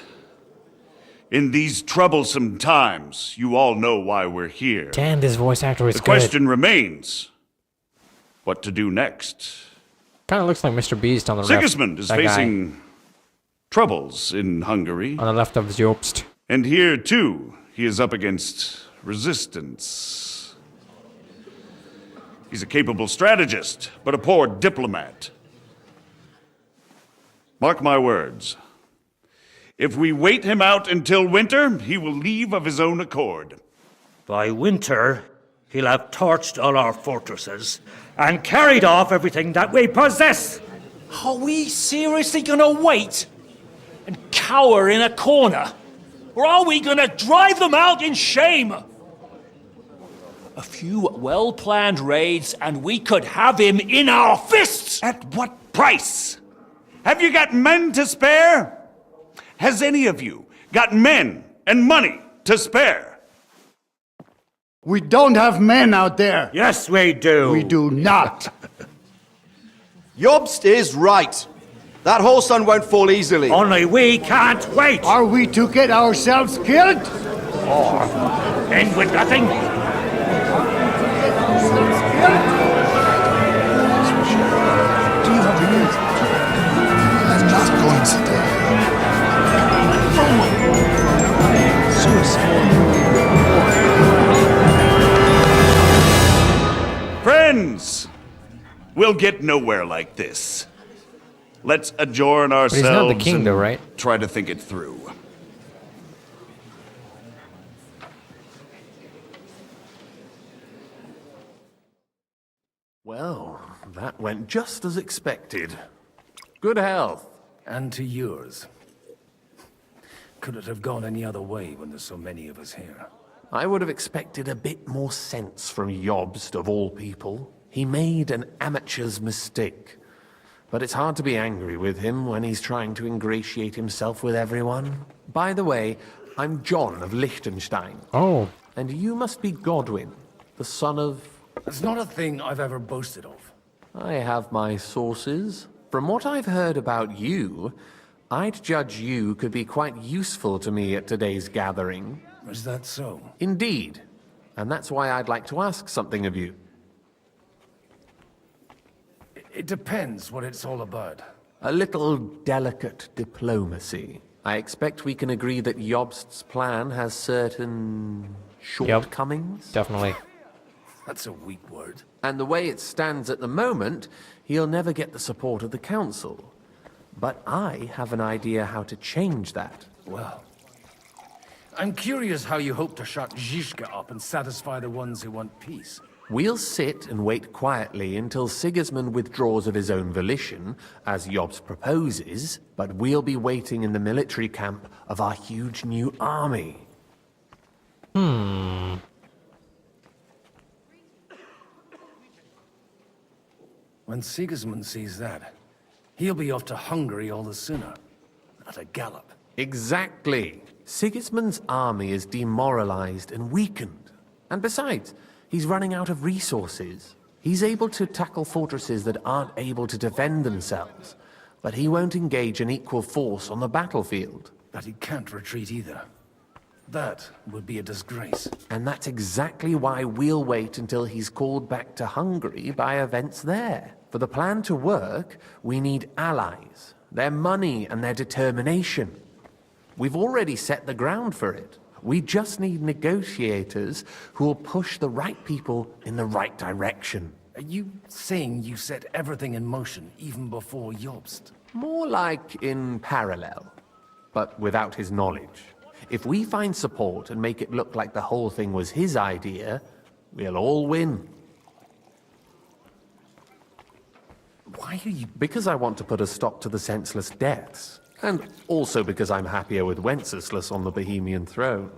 in these troublesome times, you all know why we're here. Damn, this voice actor is The good. question remains, what to do next? Kind of looks like Mr. Beast on the left. Sigismund is That guy. facing troubles in Hungary. On the left of Jobst. And here, too, he is up against resistance. He's a capable strategist, but a poor diplomat. Mark my words. If we wait him out until winter, he will leave of his own accord. By winter, he'll have torched all our fortresses and carried off everything that we possess. Are we seriously gonna wait and cower in a corner? Or are we gonna drive them out in shame? A few well-planned raids and we could have him in our fists! At what price? Have you got men to spare? Has any of you got men and money to spare. We don't have men out there. Yes, we do. We do not. Jobst is right. That whole sun won't fall easily. Only we can't wait. Are we to get ourselves killed? Or end with nothing? I'm not going to die. Friends, we'll get nowhere like this. Let's adjourn ourselves But he's not the king, and though, right? try to think it through. Well, that went just as expected. Good health. And to yours. Could it have gone any other way when there's so many of us here? I would have expected a bit more sense from Jobst, of all people. He made an amateur's mistake. But it's hard to be angry with him when he's trying to ingratiate himself with everyone. By the way, I'm John of Liechtenstein. Oh. And you must be Godwin, the son of... It's not a thing I've ever boasted of. I have my sources. From what I've heard about you, I'd judge you could be quite useful to me at today's gathering. Is that so? Indeed. And that's why I'd like to ask something of you. It depends what it's all about. A little delicate diplomacy. I expect we can agree that Jobst's plan has certain shortcomings? Definitely. That's a weak word. And the way it stands at the moment, he'll never get the support of the council. But I have an idea how to change that. Well, I'm curious how you hope to shut Zizka up and satisfy the ones who want peace. We'll sit and wait quietly until Sigismund withdraws of his own volition, as Jobst proposes, but we'll be waiting in the military camp of our huge new army. Hmm. When Sigismund sees that, he'll be off to Hungary all the sooner. At a gallop. Exactly. Sigismund's army is demoralized and weakened. And besides, he's running out of resources. He's able to tackle fortresses that aren't able to defend themselves, but he won't engage an equal force on the battlefield. But he can't retreat either. That would be a disgrace. And that's exactly why we'll wait until he's called back to Hungary by events there. For the plan to work, we need allies, their money and their determination. We've already set the ground for it. We just need negotiators who will push the right people in the right direction. Are you saying you set everything in motion even before Jobst? More like in parallel, but without his knowledge. If we find support and make it look like the whole thing was his idea, we'll all win. Why are you... Because I want to put a stop to the senseless deaths. And also because I'm happier with Wenceslas on the Bohemian throne.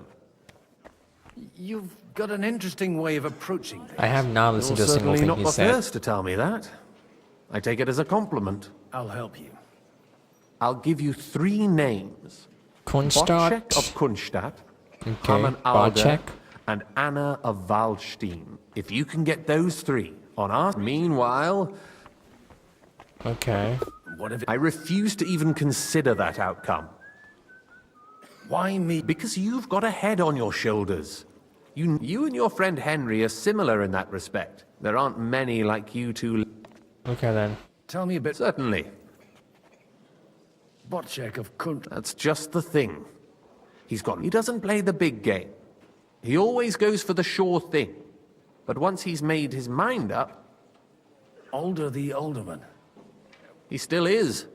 You've got an interesting way of approaching this. I have not listened to a You're single certainly thing not he the said. first to tell me that. I take it as a compliment. I'll help you. I'll give you 3 names. Kunstadt. Wojciech of Kunstadt, Okay. Hamann Alder, Wojciech. and Anna of Waldstein. If you can get those 3 on our... Meanwhile... Okay. What if I refuse to even consider that outcome. Why me? Because you've got a head on your shoulders. You and your friend Henry are similar in that respect. There aren't many like you two. Okay then. Tell me a bit... Certainly. Wojciech of Kunt... That's just the thing. He doesn't play the big game. He always goes for the sure thing. But once he's made his mind up... Alder the Alderman. He still is.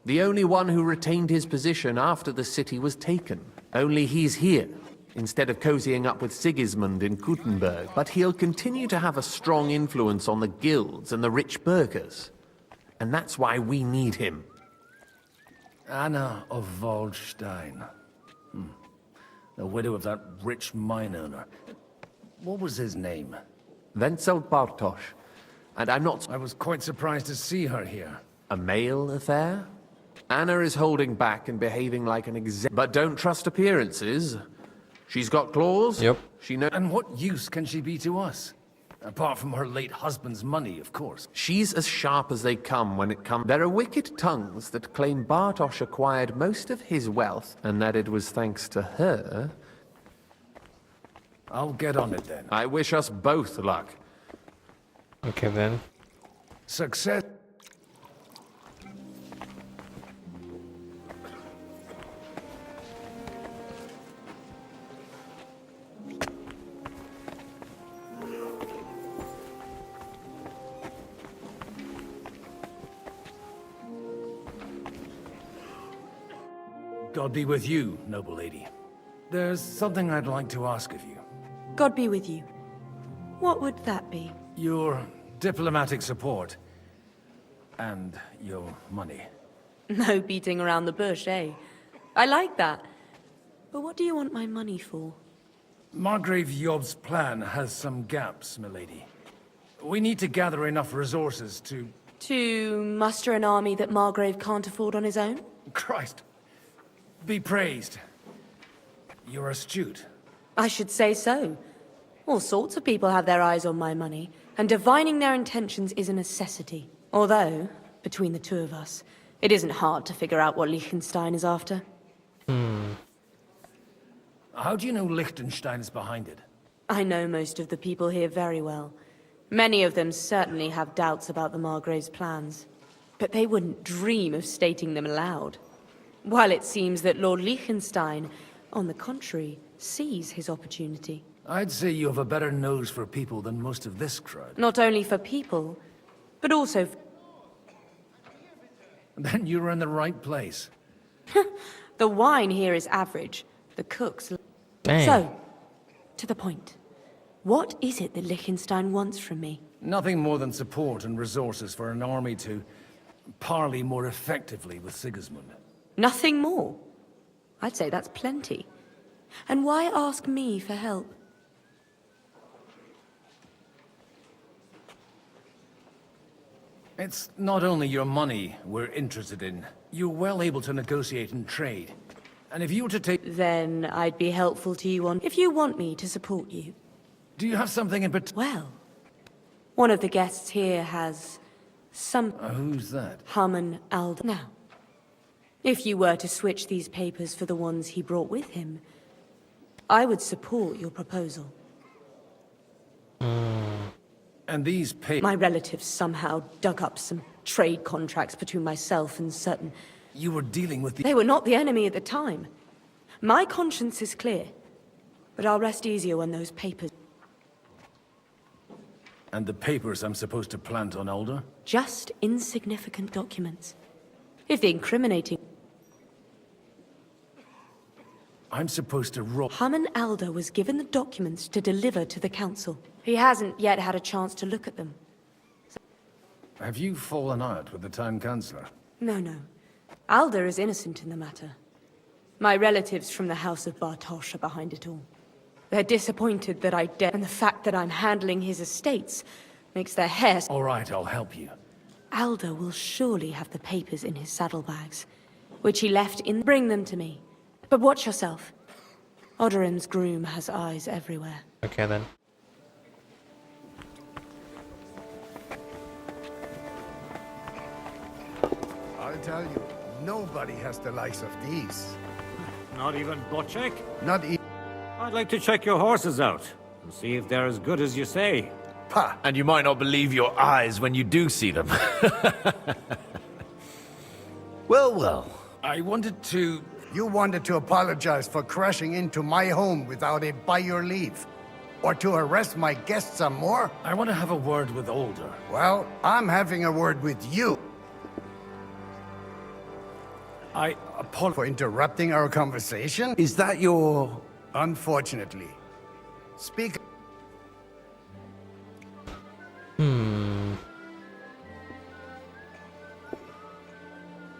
The only one who retained his position after the city was taken. Only he's here, instead of cozying up with Sigismund in Kuttenberg. But he'll continue to have a strong influence on the guilds and the rich burghers. And that's why we need him. Anna of Waldstein. The widow of that rich mine owner. What was his name? Wenzel Bartosz. And I'm not... I was quite surprised to see her here. A male affair? Anna is holding back and behaving like an but don't trust appearances. She's got claws. Yep. She knows. And what use can she be to us? Apart from her late husband's money, of course. She's as sharp as they come when it comes. There are wicked tongues that claim Bartosz acquired most of his wealth, and that it was thanks to her. I'll get on it then. I wish us both luck. Okay then. Success. God be with you, noble lady. There's something I'd like to ask of you. God be with you. What would that be? Your diplomatic support. And your money. No beating around the bush, eh? I like that. But what do you want my money for? Margrave Yob's plan has some gaps, milady. We need to gather enough resources to... To muster an army that Margrave can't afford on his own? Christ. Be praised. You're astute. I should say so. All sorts of people have their eyes on my money, and divining their intentions is a necessity. Although, between the two of us, it isn't hard to figure out what Liechtenstein is after. How do you know Liechtenstein's behind it? I know most of the people here very well. Many of them certainly have doubts about the Margrave's plans, but they wouldn't dream of stating them aloud. While it seems that Lord Liechtenstein, on the contrary, sees his opportunity. I'd say you have a better nose for people than most of this crowd. Not only for people, but also Then you're in the right place. the wine here is average. The cooks... Dang. So, to the point. What is it that Liechtenstein wants from me? Nothing more than support and resources for an army to parley more effectively with Sigismund. Nothing more? I'd say that's plenty. And why ask me for help? It's not only your money we're interested in. You're well able to negotiate and trade. And if you were to take... Then I'd be helpful to you on... If you want me to support you. Do you have something in particular? Well, one of the guests here has some... Who's that? Haman Alder. Now, if you were to switch these papers for the ones he brought with him, I would support your proposal. And these papers... My relatives somehow dug up some trade contracts between myself and certain... You were dealing with the... They were not the enemy at the time. My conscience is clear, but I'll rest easier when those papers... And the papers I'm supposed to plant on Alder? Just insignificant documents. If the incriminating... I'm supposed to roll... Haman Alder was given the documents to deliver to the council. He hasn't yet had a chance to look at them. Have you fallen out with the town councillor? No. Alder is innocent in the matter. My relatives from the House of Bartosz are behind it all. They're disappointed that I dare, and the fact that I'm handling his estates makes their hair... All right, I'll help you. Alder will surely have the papers in his saddlebags, which he left in... Bring them to me. But watch yourself. Odorim's groom has eyes everywhere. Okay then. I'll tell you, nobody has the likes of these. Not even Bocek? Not even... I'd like to check your horses out and see if they're as good as you say. Pah! And you might not believe your eyes when you do see them. Well. I wanted to... You wanted to apologize for crashing into my home without it by your leave. Or to arrest my guests some more? I want to have a word with Alder. Well, I'm having a word with you. I apologize for interrupting our conversation. Is that your... Unfortunately. Speak...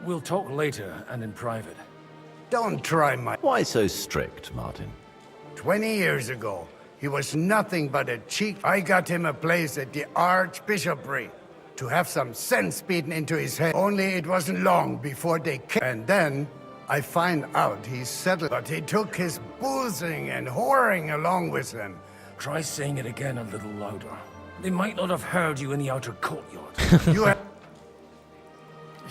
We'll talk later and in private. Don't try my... Why so strict, Martin? 20 years ago, he was nothing but a cheat. I got him a place at the Archbishopric. to have some sense beaten into his head. Only it wasn't long before they came. And then I find out he's settled, but he took his boozing and whoring along with him. Try saying it again a little louder. They might not have heard you in the outer courtyard.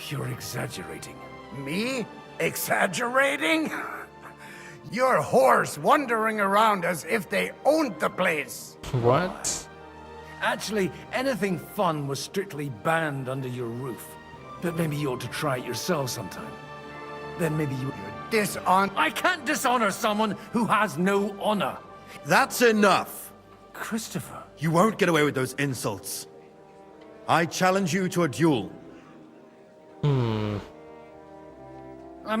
You're exaggerating. Me? Exaggerating? Your whores wandering around as if they owned the place. What? Actually, anything fun was strictly banned under your roof. But maybe you ought to try it yourself sometime. Then maybe you... Dishonor... I can't dishonor someone who has no honor. That's enough. Christopher. You won't get away with those insults. I challenge you to a duel. I'm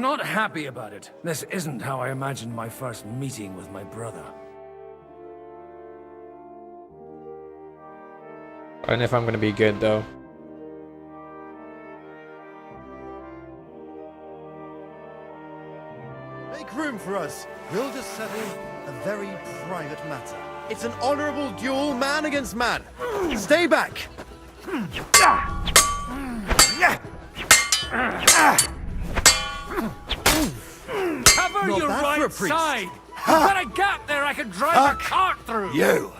not happy about it. This isn't how I imagined my first meeting with my brother. I don't know if I'm gonna be good though. Make room for us. We'll just settle a very private matter. It's an honorable duel, man against man. Stay back. Cover Not your bad for a right priest. side! I've got a gap there I can drive a cart through! You.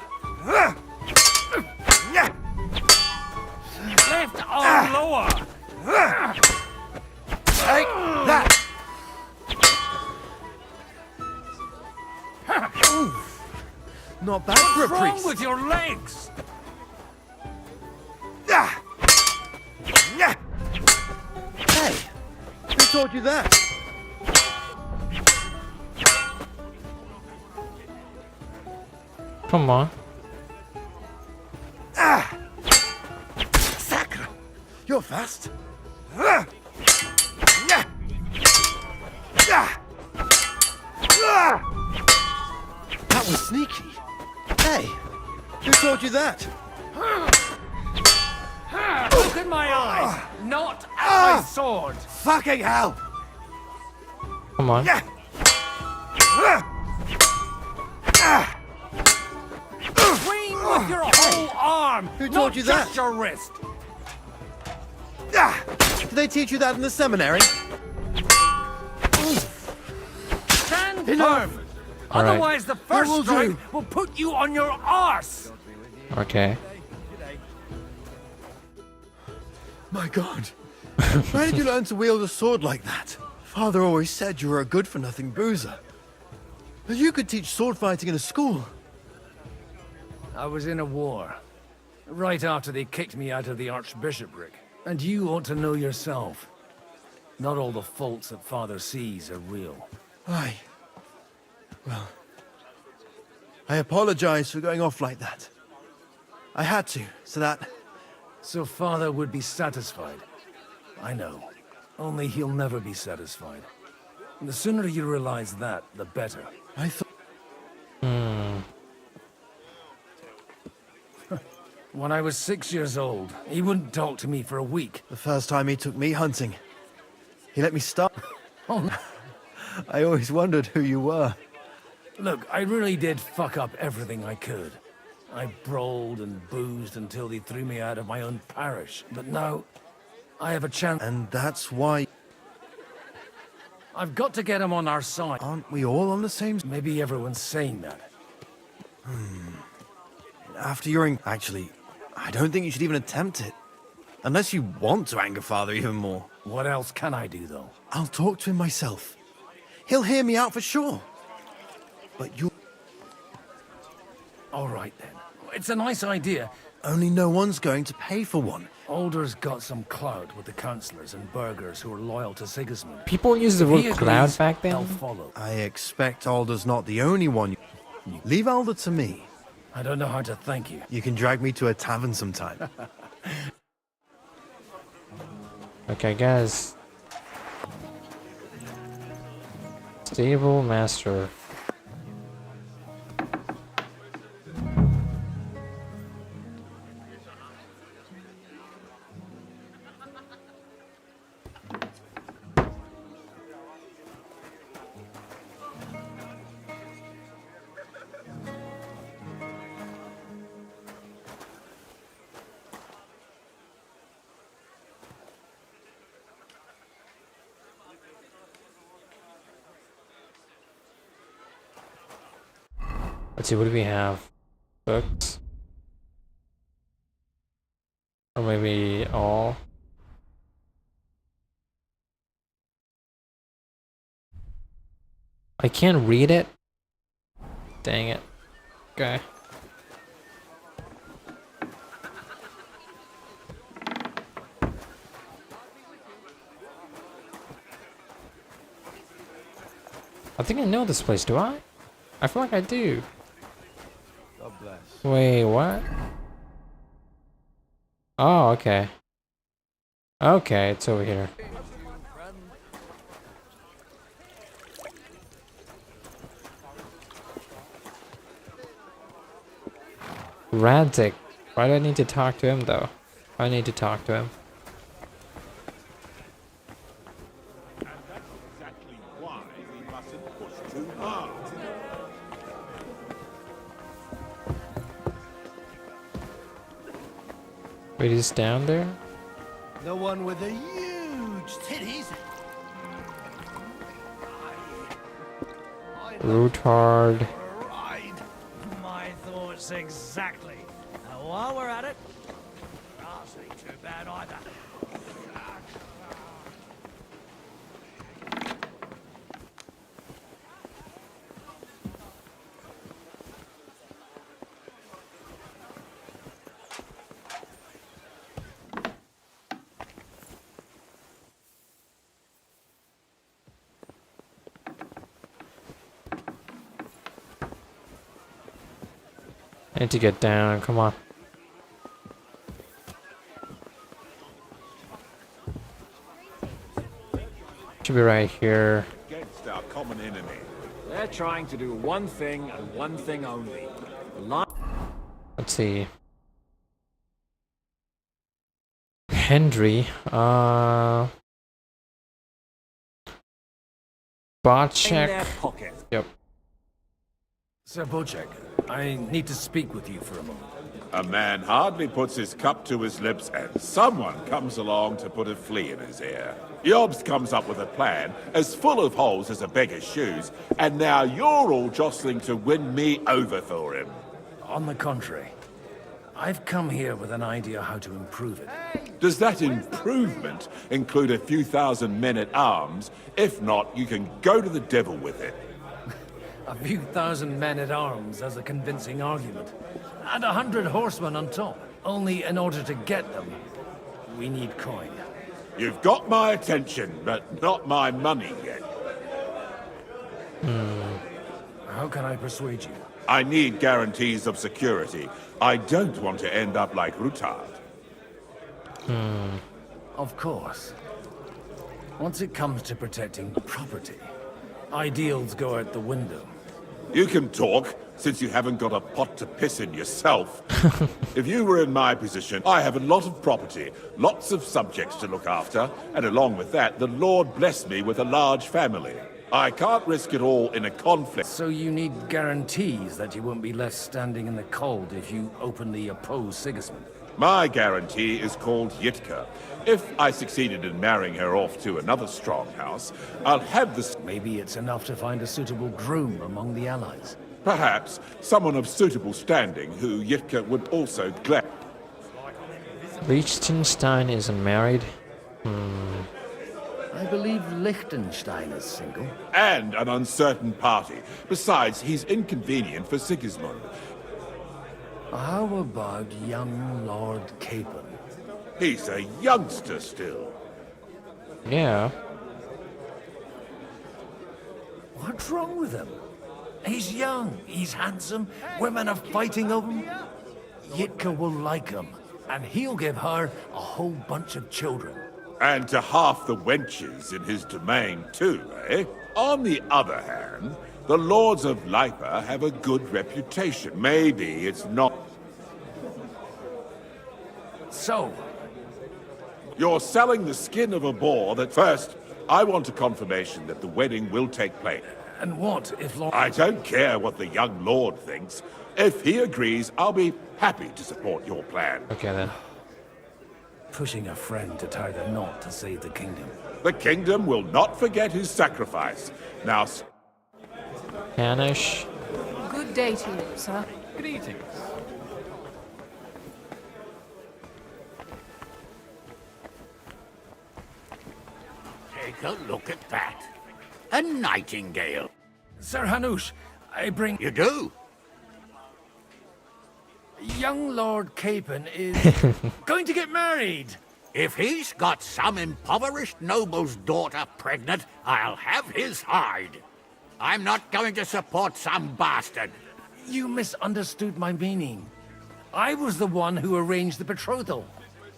Left arm lower! Take that. Not bad for a What's wrong priest. with your legs? Hey, who taught you that? Come on. Sacre! You're fast. That was sneaky. Hey, who taught you that? Look at my eyes, not at my sword! Fucking hell! Come on. Swing with your whole arm! Who not taught you just that? your wrist! Did they teach you that in the seminary? Stand Enough. firm! All right. Otherwise the first will strike do. will put you on your arse! Okay. My God. Where did you learn to wield a sword like that? Father always said you were a good-for-nothing boozer. But you could teach sword fighting in a school. I was in a war. Right after they kicked me out of the archbishopric. And you ought to know yourself. Not all the faults that Father sees are real. Aye. Well, I apologize for going off like that. I had to, so that... So Father would be satisfied. I know. Only he'll never be satisfied. And the sooner you realize that, the better. I thought... When I was 6 years old, he wouldn't talk to me for a week. The first time he took me hunting, he let me start. Oh, no. I always wondered who you were. Look, I really did fuck up everything I could. I brawled and boozed until they threw me out of my own parish. But now, I have a chance. And that's why... I've got to get him on our side. Aren't we all on the same... Maybe everyone's saying that. After your... Actually, I don't think you should even attempt it. Unless you want to anger Father even more. What else can I do, though? I'll talk to him myself. He'll hear me out for sure. But you... All right, then. It's a nice idea. Only no one's going to pay for one. Alder's got some clout with the councillors and burghers who are loyal to Sigismund. People used the If he word cloud agrees, back I'll then. follow. I expect Alder's not the only one. Leave Alder to me. I don't know how to thank you. You can drag me to a tavern sometime. Okay, guys. Stable master. Let's see, what do we have? Books? Or maybe all? I can't read it? Dang it. Okay. I think I know this place, do I? I feel like I do. God bless. Wait, what? Oh, okay. Okay, it's over here. Radzik. Why do I need to talk to him, though? I need to talk to him. Wait, he's down there? The one with the huge titties. Rootard. My thoughts exactly. Now, while we're at it, grass ain't too bad either. I need to get down, come on. Should be right here. Against our common enemy. They're trying to do one thing and one thing only. Let's see. Hendry, Bocek. Yep. Sir Bocek, I need to speak with you for a moment. A man hardly puts his cup to his lips and someone comes along to put a flea in his ear. Jobst comes up with a plan as full of holes as a beggar's shoes, and now you're all jostling to win me over for him. On the contrary, I've come here with an idea how to improve it. Does that improvement include a few thousand men-at-arms? If not, you can go to the devil with it. A few thousand men-at-arms as a convincing argument. And 100 horsemen on top. Only in order to get them, we need coin. You've got my attention, but not my money yet. How can I persuade you? I need guarantees of security. I don't want to end up like Rutard. Of course. Once it comes to protecting property, ideals go out the window. You can talk, since you haven't got a pot to piss in yourself. If you were in my position, I have a lot of property, lots of subjects to look after, and along with that, the Lord blessed me with a large family. I can't risk it all in a conflict. So you need guarantees that you won't be left standing in the cold if you openly oppose Sigismund. My guarantee is called Yitka. If I succeeded in marrying her off to another strong house, I'll have this... Maybe it's enough to find a suitable groom among the allies. Perhaps someone of suitable standing who Yitka would also glad. Liechtenstein isn't married. I believe Liechtenstein is single. And an uncertain party. Besides, he's inconvenient for Sigismund. How about young Lord Capon? He's a youngster still. Yeah. What's wrong with him? He's young, he's handsome, women are fighting over him. Yitka will like him, and he'll give her a whole bunch of children. And to half the wenches in his domain too, eh? On the other hand, the Lords of Lipa have a good reputation. Maybe it's not... So? You're selling the skin of a boar that... First, I want a confirmation that the wedding will take place. And what if Lord... I don't care what the young lord thinks. If he agrees, I'll be happy to support your plan. Okay, then. Pushing a friend to tie the knot to save the kingdom. The kingdom will not forget his sacrifice. Now... Hanish. Good day to you, sir. Greetings. Take a look at that. A nightingale. Sir Hanush, I bring... You do? Young Lord Capon is going to get married. If he's got some impoverished noble's daughter pregnant, I'll have his hide. I'm not going to support some bastard. You misunderstood my meaning. I was the one who arranged the betrothal.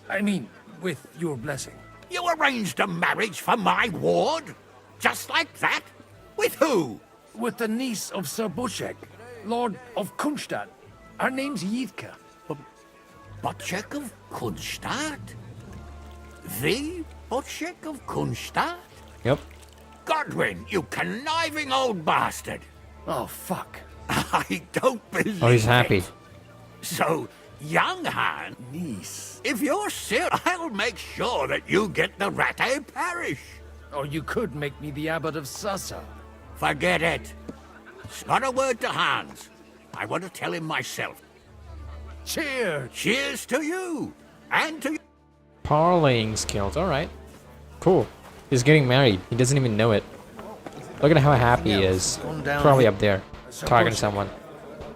I mean, with your blessing. You arranged a marriage for my ward? Just like that? With who? With the niece of Sir Butchek, Lord of Kunstadt. Her name's Yitka. Butchek of Kunstadt? The Butchek of Kunstadt? Yep. Godwin, you conniving old bastard! Oh, fuck. I don't believe Oh, he's happy. it. So, young Han, niece. If you're serious, I'll make sure that you get the Rattay parish. Or you could make me the abbot of Sassa. Forget it. It's not a word to Hans. I want to tell him myself. Cheers! Cheers to you! And to you! Parlaying skills, alright. Cool. He's getting married. He doesn't even know it. Look at how happy he is. Probably up there, talking to someone.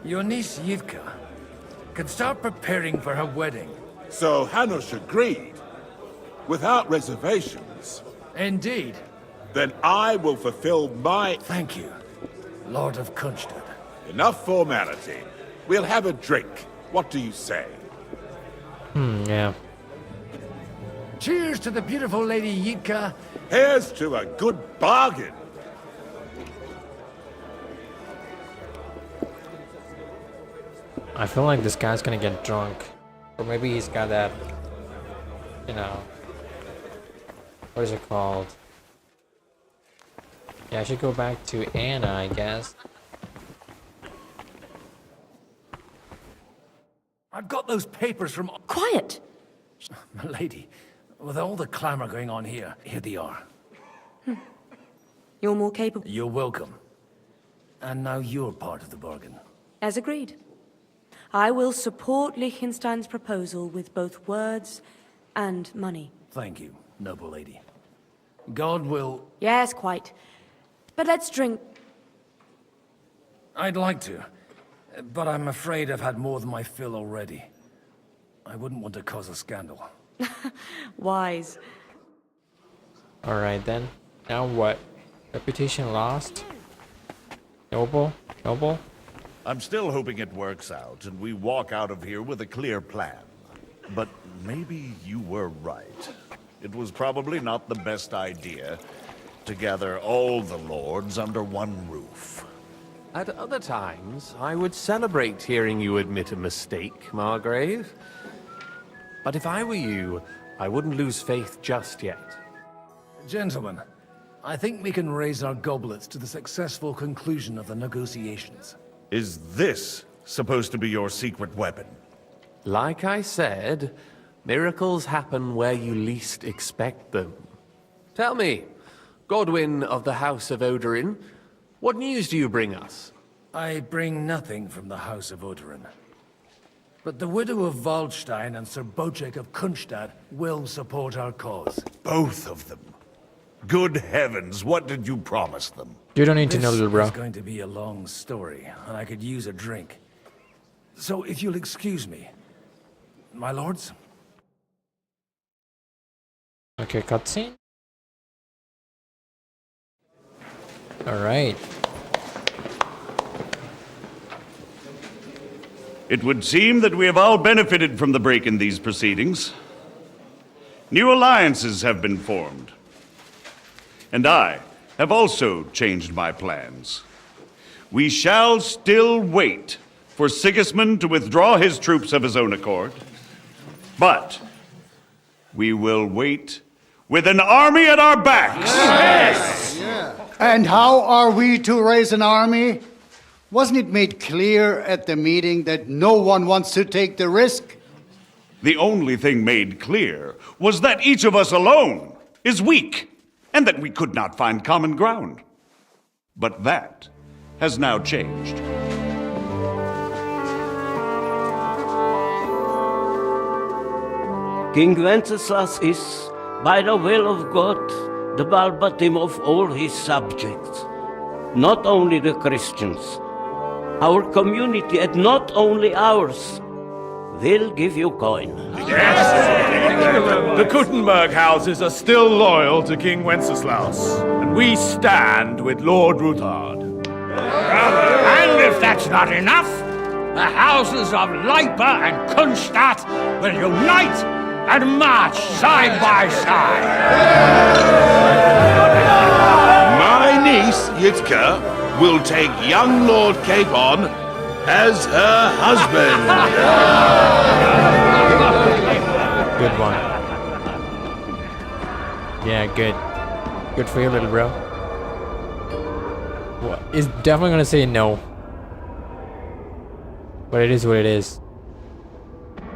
Your niece Yitka can start preparing for her wedding. So Hanush agreed, without reservations. Indeed. Then I will fulfill my... Thank you, Lord of Kunstadt. Enough formality. We'll have a drink. What do you say? Yeah. Cheers to the beautiful Lady Yitka. Here's to a good bargain. I feel like this guy's gonna get drunk. Or maybe he's got that, you know, what is it called? Yeah, I should go back to Anna, I guess. I've got those papers from... Quiet! My lady, with all the clamor going on here they are. You're more capable. You're welcome. And now you're part of the bargain. As agreed. I will support Liechtenstein's proposal with both words and money. Thank you, noble lady. God will... Yes, quite. But let's drink. I'd like to, but I'm afraid I've had more than my fill already. I wouldn't want to cause a scandal. Wise. Alright then. Now what? Reputation lost? Noble? Noble? I'm still hoping it works out and we walk out of here with a clear plan. But maybe you were right. It was probably not the best idea to gather all the lords under one roof. At other times, I would celebrate hearing you admit a mistake, Margrave. But if I were you, I wouldn't lose faith just yet. Gentlemen, I think we can raise our goblets to the successful conclusion of the negotiations. Is this supposed to be your secret weapon? Like I said, miracles happen where you least expect them. Tell me, Godwin of the House of Odorin, what news do you bring us? I bring nothing from the House of Odorin. But the widow of Waldstein and Sir Bocek of Kunstadt will support our cause. Both of them? Good heavens, what did you promise them? You don't need to know, little bro. This is going to be a long story, and I could use a drink. So if you'll excuse me, my lords? Okay, cutscene. Alright. It would seem that we have all benefited from the break in these proceedings. New alliances have been formed. And I have also changed my plans. We shall still wait for Sigismund to withdraw his troops of his own accord, but we will wait with an army at our backs. Yes! And how are we to raise an army? Wasn't it made clear at the meeting that no one wants to take the risk? The only thing made clear was that each of us alone is weak, and that we could not find common ground. But that has now changed. King Wenceslas is, by the will of God, the balbatim of all his subjects. Not only the Christians, our community, and not only ours, will give you coin. The Kuttenberg houses are still loyal to King Wenceslaus, and we stand with Lord Ruthard. And if that's not enough, the houses of Leipa and Kunstadt will unite and march side by side. My niece, Yitka, will take young Lord Capon as her husband. Good one. Yeah, good. Good for you, little bro. What? He's definitely gonna say no. But it is what it is.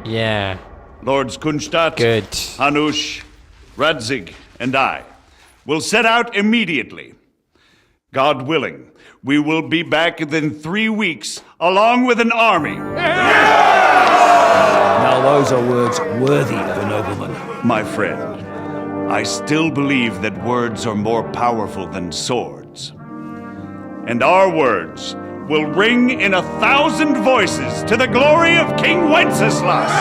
Yeah. Lords Kunstadt, good. Hanush, Radzig, and I will set out immediately. God willing, we will be back within 3 weeks, along with an army. Now those are words worthy of a nobleman. My friend, I still believe that words are more powerful than swords. And our words will ring in 1,000 voices to the glory of King Wenceslas.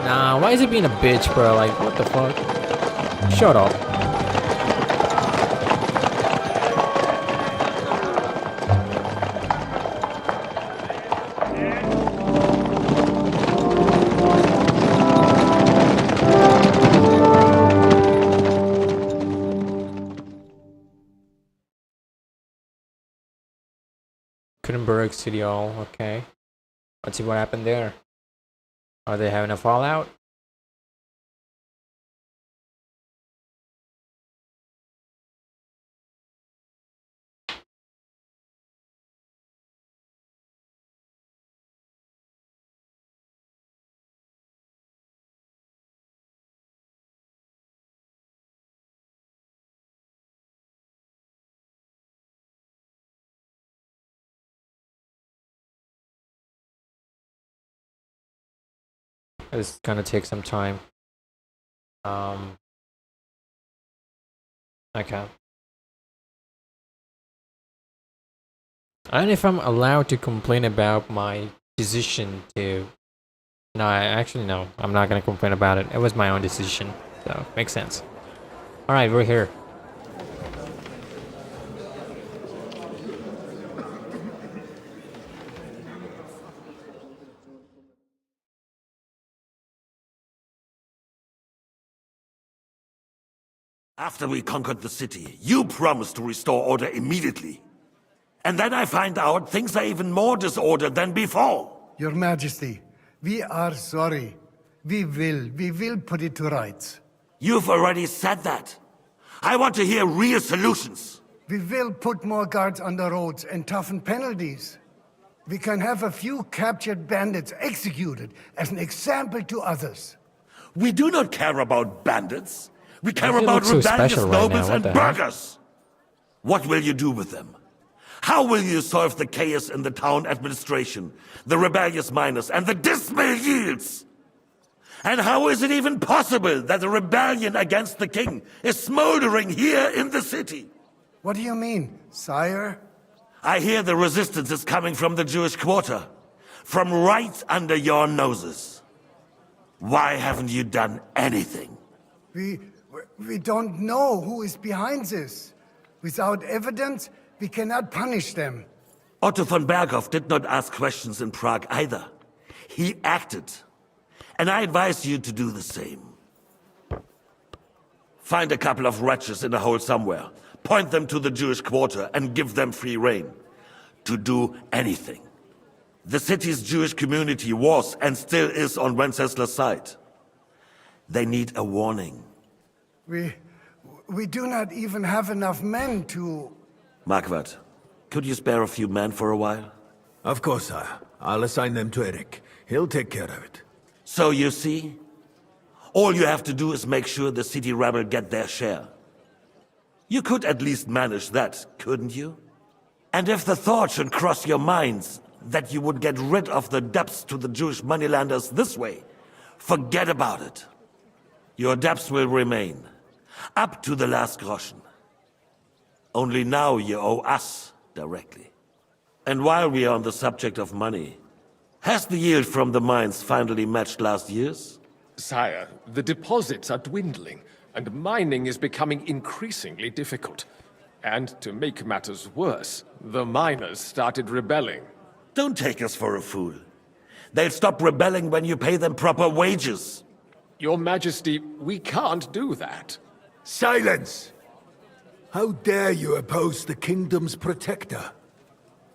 Nah, why is he being a bitch, bro? Like, what the fuck? Shut up. Kuttenberg City Hall, okay. Let's see what happened there. Are they having a fallout? It's gonna take some time. Okay. I don't know if I'm allowed to complain about my decision to... No, no. I'm not gonna complain about it. It was my own decision, so makes sense. Alright, we're here. After we conquered the city, you promised to restore order immediately. And then I find out things are even more disordered than before. Your Majesty, we are sorry. We will put it to rights. You've already said that. I want to hear real solutions. We will put more guards on the roads and toughen penalties. We can have a few captured bandits executed as an example to others. We do not care about bandits. We care about rebellious nobles and burghers. What will you do with them? How will you solve the chaos in the town administration, the rebellious miners, and the dismal yields? And how is it even possible that a rebellion against the king is smoldering here in the city? What do you mean, sire? I hear the resistance is coming from the Jewish quarter, from right under your noses. Why haven't you done anything? We don't know who is behind this. Without evidence, we cannot punish them. Otto von Berghoff did not ask questions in Prague either. He acted. And I advise you to do the same. Find a couple of wretches in a hole somewhere, point them to the Jewish quarter, and give them free rein to do anything. The city's Jewish community was and still is on Wenceslas' side. They need a warning. We do not even have enough men to... Marquardt, could you spare a few men for a while? Of course, sire. I'll assign them to Eric. He'll take care of it. So you see, All you have to do is make sure the city rabble get their share. You could at least manage that, couldn't you? And if the thought should cross your minds that you would get rid of the debts to the Jewish moneylenders this way, forget about it. Your debts will remain, up to the last groschen. Only now you owe us directly. And while we are on the subject of money, has the yield from the mines finally matched last year's? Sire, the deposits are dwindling, and mining is becoming increasingly difficult. And to make matters worse, the miners started rebelling. Don't take us for a fool. They'll stop rebelling when you pay them proper wages. Your Majesty, we can't do that. Silence! How dare you oppose the kingdom's protector?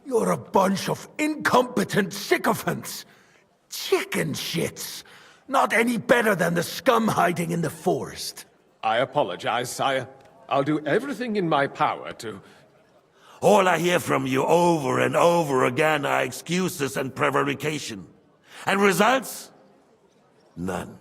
You're a bunch of incompetent sycophants! Chicken shits! Not any better than the scum hiding in the forest. I apologize, sire. I'll do everything in my power to... All I hear from you over and over again are excuses and prevarication. And results? None.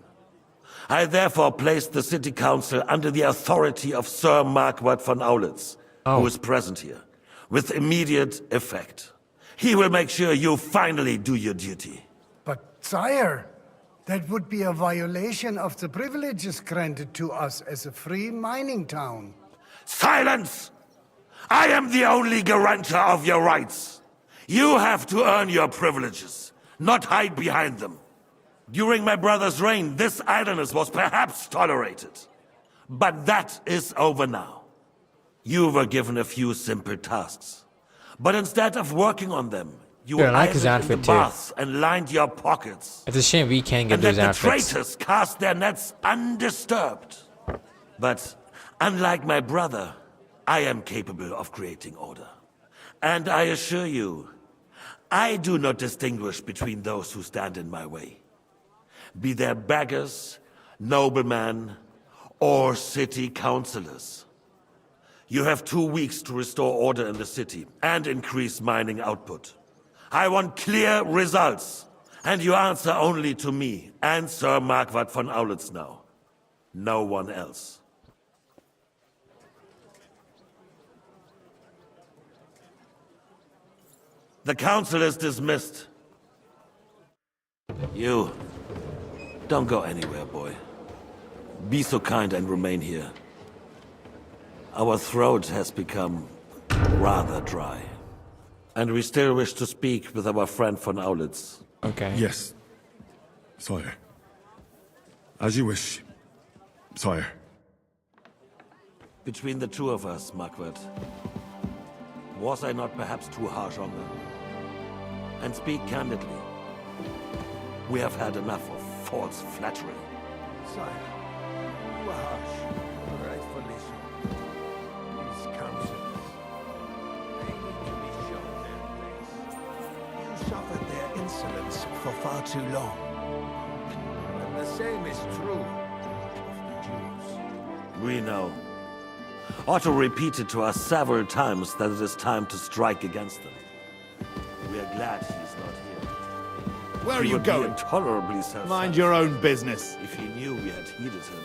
I therefore place the city council under the authority of Sir Marquardt von Aulitz, who is present here, with immediate effect. He will make sure you finally do your duty. But, sire, that would be a violation of the privileges granted to us as a free mining town. Silence! I am the only guarantor of your rights. You have to earn your privileges, not hide behind them. During my brother's reign, this idleness was perhaps tolerated. But that is over now. You were given a few simple tasks. But instead of working on them, you I like his idled in outfit the too. baths and lined your pockets. It's a shame we can't get And those let the outfits. traitors cast their nets undisturbed. But unlike my brother, I am capable of creating order. And I assure you, I do not distinguish between those who stand in my way. Be they beggars, noblemen, or city councillors. You have 2 weeks to restore order in the city and increase mining output. I want clear results, and you answer only to me and Sir Marquardt von Aulitz now. No one else. The council is dismissed. You, don't go anywhere, boy. Be so kind and remain here. Our throat has become rather dry. And we still wish to speak with our friend von Aulitz. Okay. Yes, sire. As you wish, sire. Between the two of us, Marquardt, was I not perhaps too harsh on them? And speak candidly. We have had enough of false flattery. Sire, you are harsh, rightfully so. These councillors, they need to be shown their place. You suffered their insolence for far too long. And the same is true of the Jews. We know. Otto repeated to us several times that it is time to strike against them. We are glad he's not here. Where are He you would be going? intolerably self-centered Mind your own business. if he knew we had heeded him.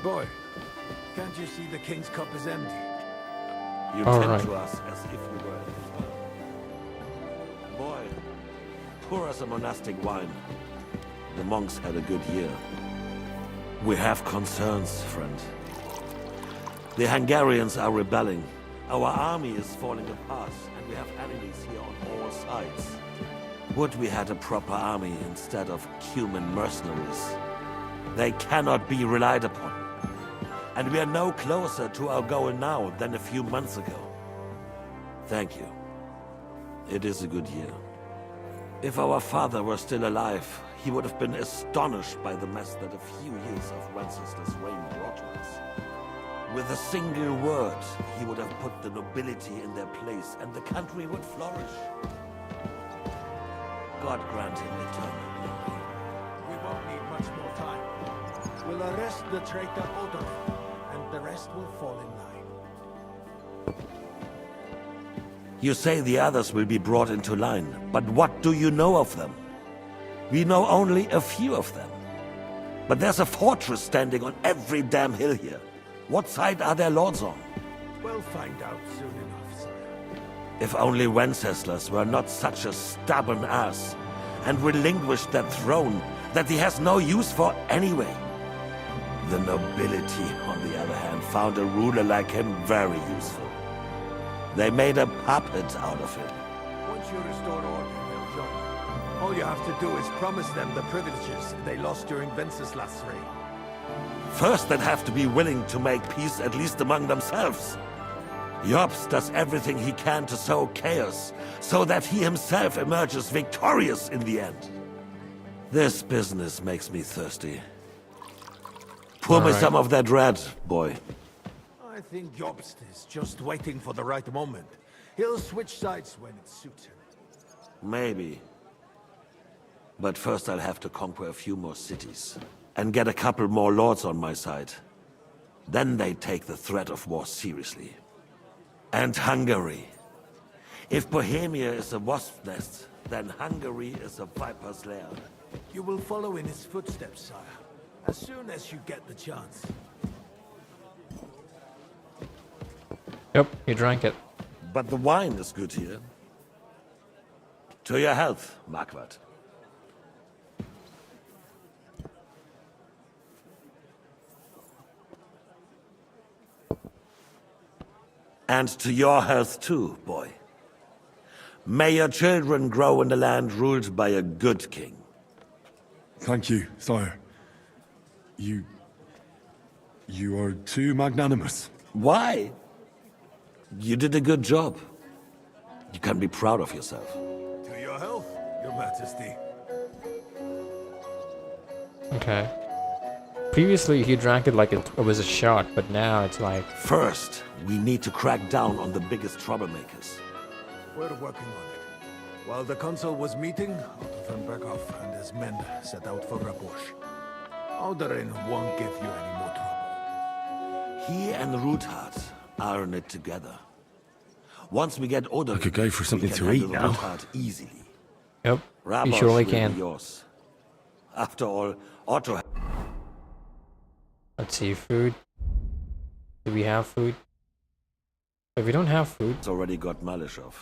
Boy, can't you see the king's cup is empty? You All tend right. to us as if we were. Boy, pour us a monastic wine. The monks had a good year. We have concerns, friend. The Hungarians are rebelling. Our army is falling apart, and we have enemies here on all sides. Would we had a proper army instead of human mercenaries? They cannot be relied upon. And we are no closer to our goal now than a few months ago. Thank you. It is a good year. If our father were still alive, he would have been astonished by the mess that a few years of Wenceslaus' reign brought to us. With a single word, he would have put the nobility in their place, and the country would flourish. God grant him eternal glory. We won't need much more time. We'll arrest the traitor Otto, and the rest will fall in line. You say the others will be brought into line, but what do you know of them? We know only a few of them. But there's a fortress standing on every damn hill here. What side are their lords on? We'll find out soon enough, sire. If only Wenceslas were not such a stubborn ass, and relinquished that throne that he has no use for anyway. The nobility, on the other hand, found a ruler like him very useful. They made a puppet out of him. Once you restore order, they'll join you. All you have to do is promise them the privileges they lost during Wenceslas' reign. First, they'd have to be willing to make peace at least among themselves. Jobst does everything he can to sow chaos, so that he himself emerges victorious in the end. This business makes me thirsty. Pour me some of that red, boy. I think Jobst is just waiting for the right moment. He'll switch sides when it suits him. Maybe. But first I'll have to conquer a few more cities. And get a couple more lords on my side. Then they take the threat of war seriously. And Hungary. If Bohemia is a wasp's nest, then Hungary is a viper's lair. You will follow in his footsteps, sire, as soon as you get the chance. Yep, he drank it. But the wine is good here. To your health, Marquardt. And to your health too, boy. May your children grow in a land ruled by a good king. Thank you, sire. You are too magnanimous. Why? You did a good job. You can be proud of yourself. To your health, your majesty. Okay. Previously, he drank it like it was a shot, but now it's like... First, we need to crack down on the biggest troublemakers. We're working on it. While the council was meeting, Kuttenberg and his men set out for Rabosh. Alderin won't give you any more trouble. He and Ruthard are in it together. Once we get Odin, I could go for something to eat now. Ruthard easily. Yep, Rabosh you surely will can. be yours. After all, Otto... Let's see, food. Do we have food? If we don't have food... It's already got Malishov.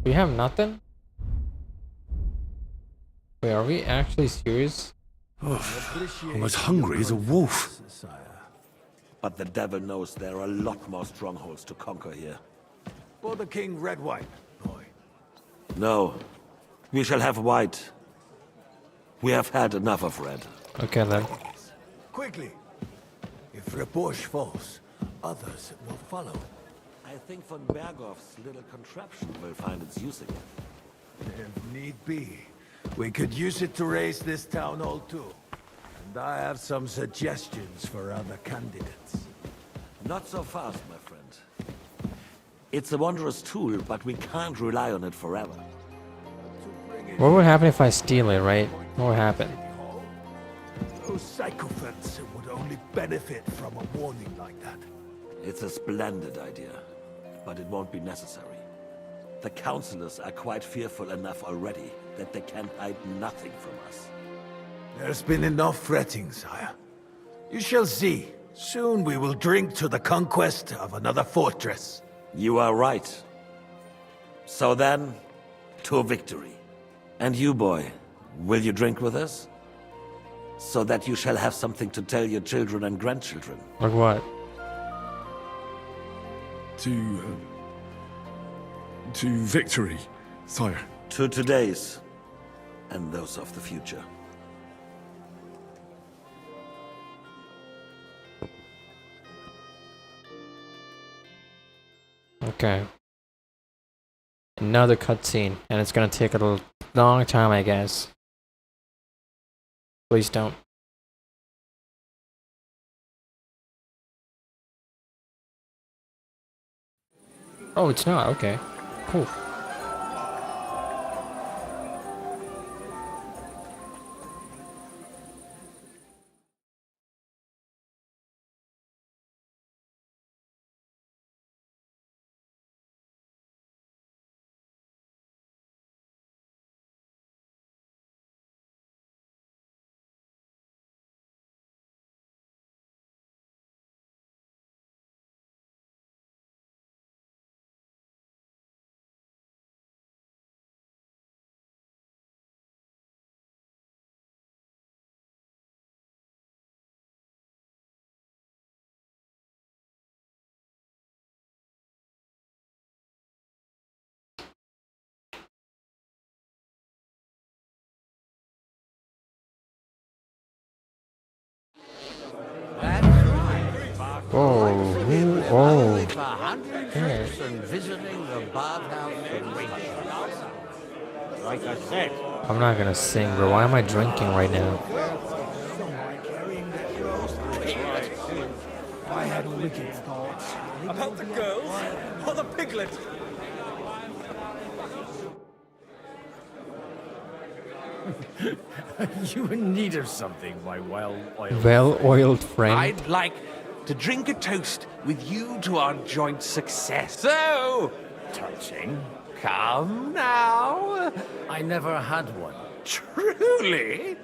We have nothing? Wait, are we actually serious? I'm as hungry as a wolf. But the devil knows there are a lot more strongholds to conquer here. For the king, red wine, boy. No. We shall have white. We have had enough of red. Okay then. Quickly! If Rabosh falls, others will follow. I think von Berghoff's little contraption will find its use again. If need be, we could use it to raise this town hall too. And I have some suggestions for other candidates. Not so fast, my friend. It's a wondrous tool, but we can't rely on it forever. What would happen if I steal it, right? What would happen? Those sycophants would only benefit from a warning like that. It's a splendid idea, but it won't be necessary. The councillors are quite fearful enough already that they can hide nothing from us. There's been enough fretting, sire. You shall see. Soon we will drink to the conquest of another fortress. You are right. So then, to victory. And you, boy, will you drink with us? So that you shall have something to tell your children and grandchildren. Like what? To victory, sire. To today's, and those of the future. Okay. Another cutscene, and it's gonna take a long time, I guess. Please don't. Oh, it's not. Okay. Cool. Oh. For hundreds and visiting the bathhouse and Rachel. Like I said, I'm not gonna sing, bro. Why am I drinking right now? I had wicked thoughts. About the girls? Or the piglet? You in need of something, my well-oiled Well-oiled friend. I'd like to drink a toast with you to our joint success. So, touching. Come now. I never had one. Truly?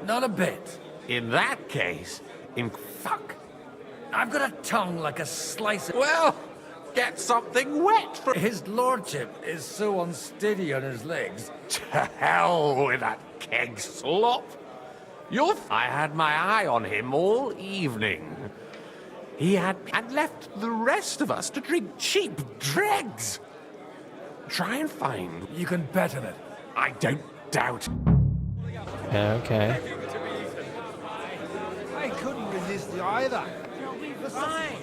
Not a bit. In that case, fuck. I've got a tongue like a slice of... Well, get something wet for... His lordship is so unsteady on his legs. To hell with that keg slop. I had my eye on him all evening. He had left the rest of us to drink cheap dregs. Try and find... You can bet on it. I don't doubt. Yeah, okay. I couldn't resist you either. fine.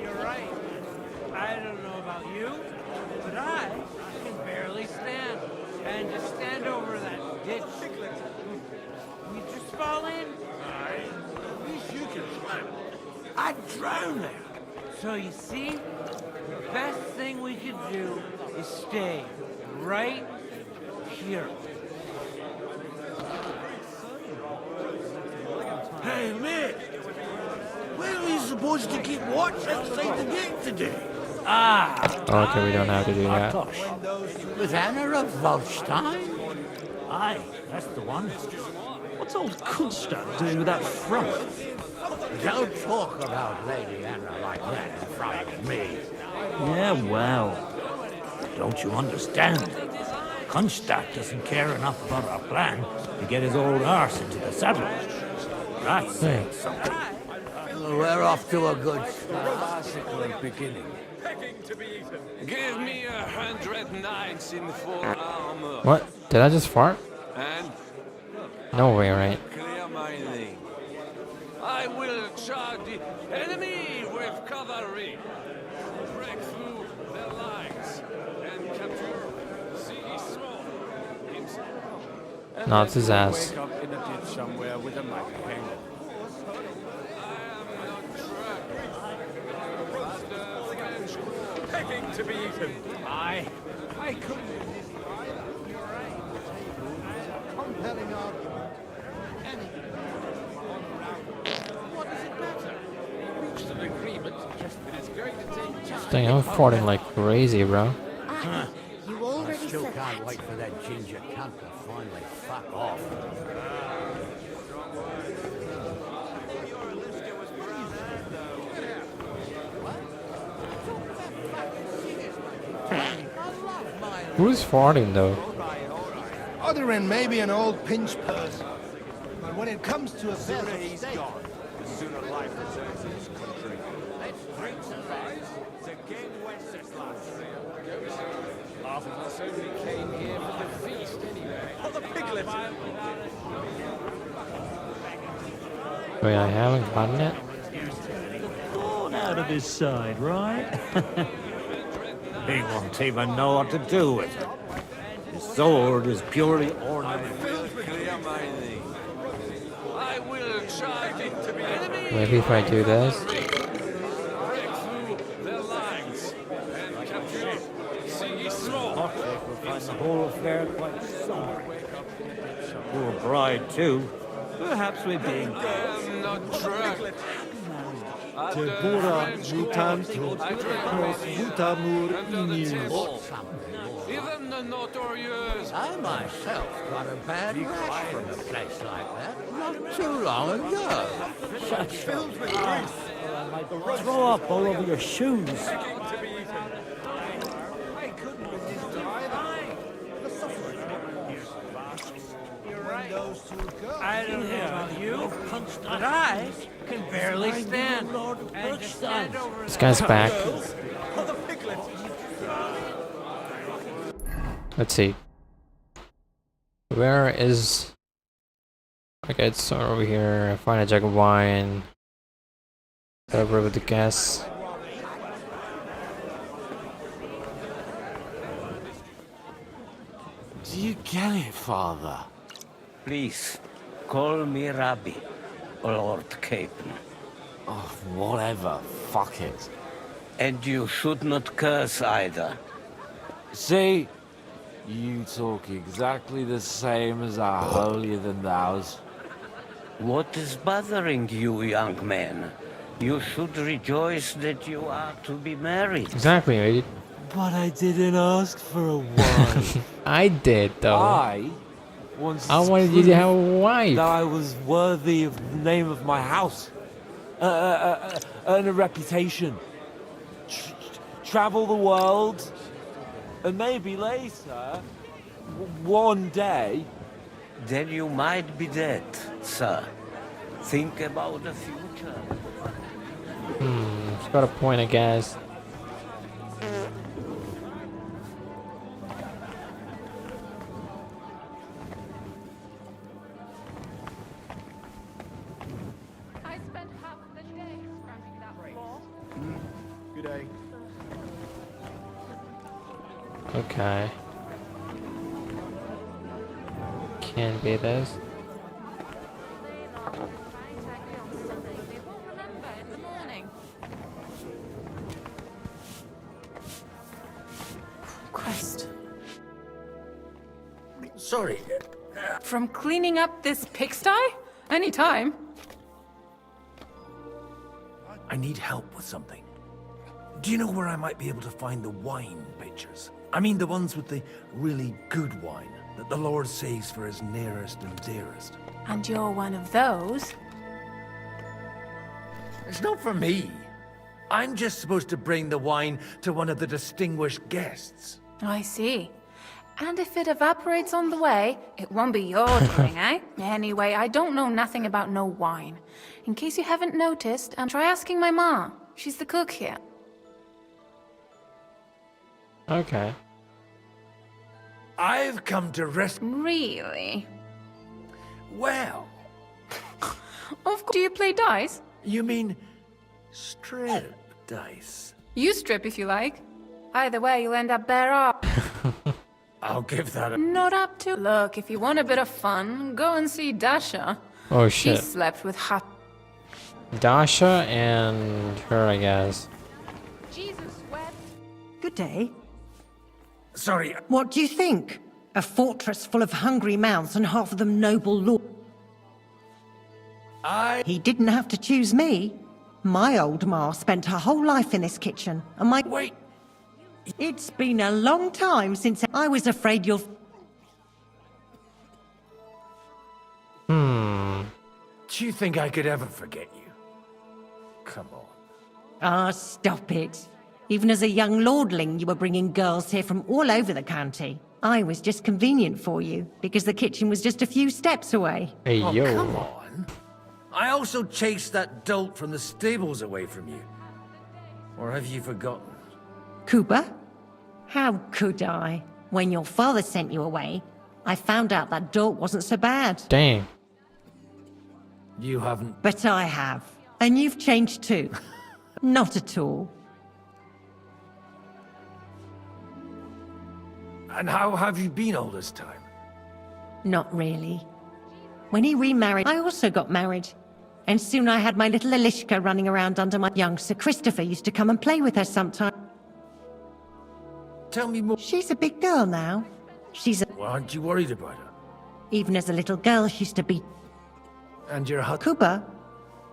You're right. I don't know about you, but I can barely stand. And just stand over that ditch. You just fall in. At least you can swim. I'd drown there. So you see, the best thing we could do is stay right here. Hey, Mick! Where are we supposed to keep watch outside the gate today? Okay, we don't have to do that. With Anna of Waldstein? Aye, that's the one. What's old Kuttenberg doing with that front? Don't talk about Lady Anna like that in front of me. Yeah, well, don't you understand? Kunstad doesn't care enough about our plan to get his old arse into the saddle. That's saying something. We're off to a good farcical beginning. Give me 100 knights in full armor. What? Did I just fart? And No way, right? clear my lane. I will charge the enemy with cavalry. Break through their lines and capture Sigismund. No, it's his ass. Wake up in a ditch somewhere with a knife hanging. Begging to be eaten. I couldn't resist either. You're right. Compelling argument. What does it matter? We reached an agreement, but it's going to take time. Dang, I'm farting like crazy, bro. You already I still can't wait for that ginger cunt to finally fuck off. Who's farting though? Other than maybe an old pinch person. But when it comes to affairs of He's state, gone. The sooner life returns to this country. Let's drink some rise to King Wenceslas. Half of us only came here for the feast anyway. Oh, the piglet! Wait, I haven't gotten it? Thorn out of his side, right? He won't even know what to do with it. His sword is purely ornamental. Clear my lane. I will charge it to be enemy. Maybe if I do this. Break through their lines and capture Sigismund. Logic will find the whole affair quite somber. Poor bride, too. Perhaps we're being... I'm not drunk. Tempora mutantur, nos mutamur inimus. Even the notorious. I myself got a bad rash from a place like that not too long ago. Such filled with grease. Throw up all over your shoes. I couldn't resist either. The suffering. You're right. Those two go. I don't know about you, but I can barely stand. And just stand over This guy's back. Let's see. Where is... Okay, it's over here. Find a jug of wine. Over with the guests. Do you get it, Father? Please, call me Rabbi, Lord Capon. Oh, whatever. Fuck it. And you should not curse either. See? You talk exactly the same as our holier-than-thous. What is bothering you, young man? You should rejoice that you are to be married. Exactly, mate. But I didn't ask for a wife. I did, though. I wanted you to have a wife. That I was worthy of the name of my house. Earn a reputation. Travel the world. And maybe later, one day... Then you might be dead, sir. Think about the future. It's got a point, I guess. I spent half the day scrubbing that floor. Good day. Okay. Can't be this. Quest. Sorry. From cleaning up this pigsty? Anytime. I need help with something. Do you know where I might be able to find the wine pitchers? I mean the ones with the really good wine that the Lord saves for his nearest and dearest. And you're one of those? It's not for me. I'm just supposed to bring the wine to one of the distinguished guests. I see. And if it evaporates on the way, it won't be your doing, eh? Anyway, I don't know nothing about no wine. In case you haven't noticed, try asking my ma. She's the cook here. Okay. I've come to rescue... Really? Well... Of course. Do you play dice? You mean... strip dice? You strip if you like. Either way, you'll end up bare up. I'll give that a... Not up to... Look, if you want a bit of fun, go and see Dasha. Oh She shit. slept with hot... Dasha and her, I guess. Jesus wept. Good day. Sorry. What do you think? A fortress full of hungry mouths and half of them noble lord. He didn't have to choose me. My old ma spent her whole life in this kitchen, and my... Wait! It's been a long time since I was afraid you'll... Do you think I could ever forget you? Come on. Ah, stop it. Even as a young lordling, you were bringing girls here from all over the county. I was just convenient for you, because the kitchen was just a few steps away. Hey, Oh, yo. come on. I also chased that dolt from the stables away from you. Or have you forgotten? Cooper? How could I? When your father sent you away, I found out that dolt wasn't so bad. Dang. You haven't... But I have. And you've changed too. Not at all. And how have you been all this time? Not really. When he remarried, I also got married. And soon I had my little Elishka running around under my... Young Sir Christopher used to come and play with her sometime. Tell me more. She's a big girl now. She's a... Well, aren't you worried about her? Even as a little girl, she used to be... And your husband? Cooper?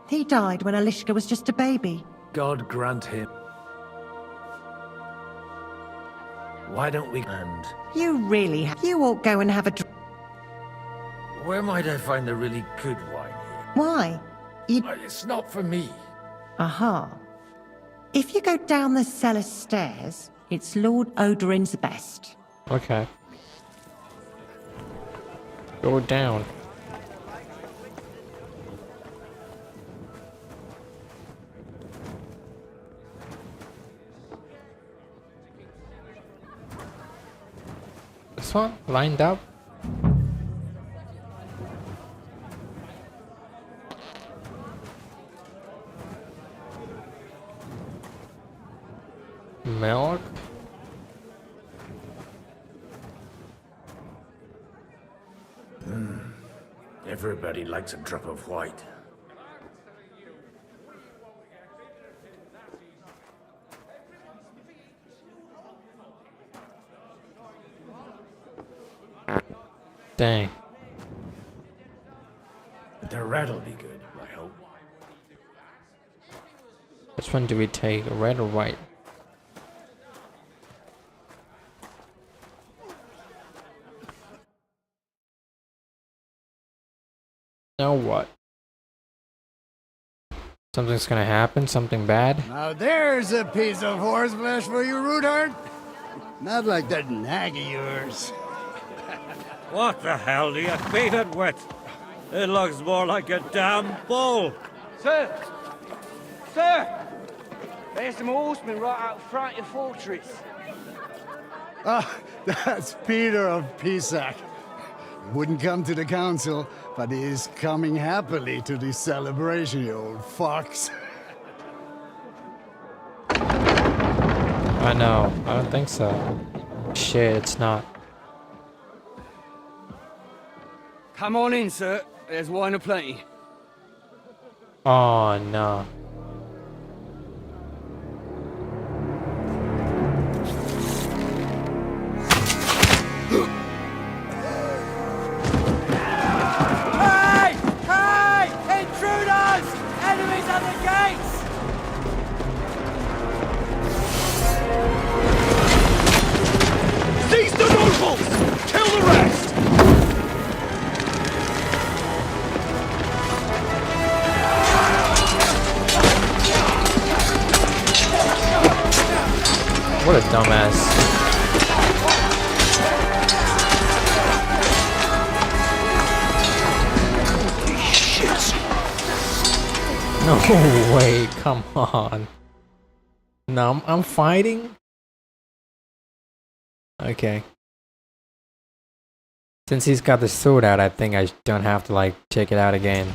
He died when Elishka was just a baby. God grant him. Why don't we... And... You really have... You ought go and have a drink. Where might I find the really good wine here? Why? It's not for me. Aha. If you go down the cellar stairs, it's Lord Odorin's best. Okay. Go down. This one? Lined up? Everybody likes a drop of white. Dang. The red'll be good, I hope. Which one do we take, red or white? Now what? Something's gonna happen, something bad? Now there's a piece of horseflesh for you, Rudart. Not like that nag of yours. What the hell do you feed it with? It looks more like a damn bull. Sir! Sir! There's some horsemen right out front of the fortress. Ah, that's Peter of Pisac. Wouldn't come to the council, but he is coming happily to the celebration, you old fox. I know, I don't think so. Shit, it's not. Come on in, sir. There's wine aplenty. Oh no. Hey! Hey! Intruders! Enemies at the gates! Seize the nobles! Kill the rest! What a dumbass. No way, come on. No, I'm fighting? Okay. Since he's got the sword out, I think I don't have to, like, check it out again.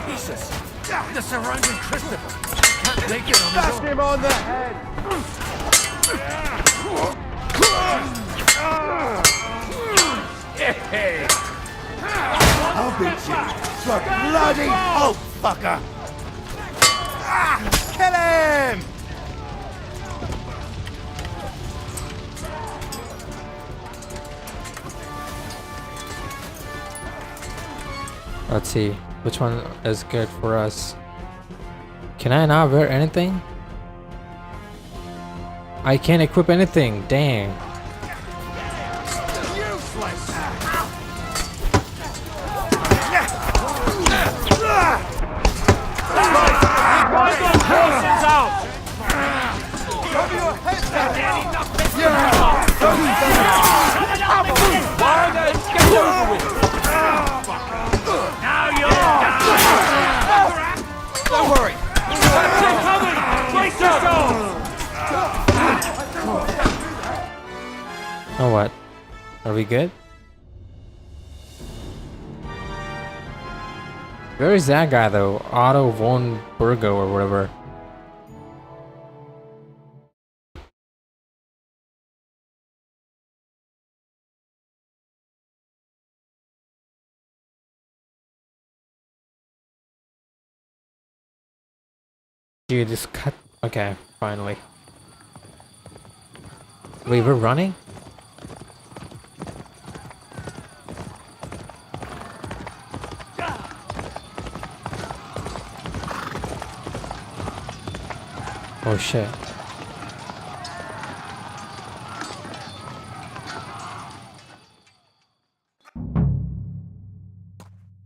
Jesus! The surrounding Christopher! Can't take it on Bash him on the head! Hey! I'll beat you! For bloody hope, fucker! Kill him! Let's see, which one is good for us? Can I not wear anything? I can't equip anything, dang. Don't worry! They're coming! Brace yourselves! Oh, what? Are we good? Where is that guy though? Otto von Burgo or whatever. Dude, this cut. Okay, finally. Wait, we're running? Oh shit.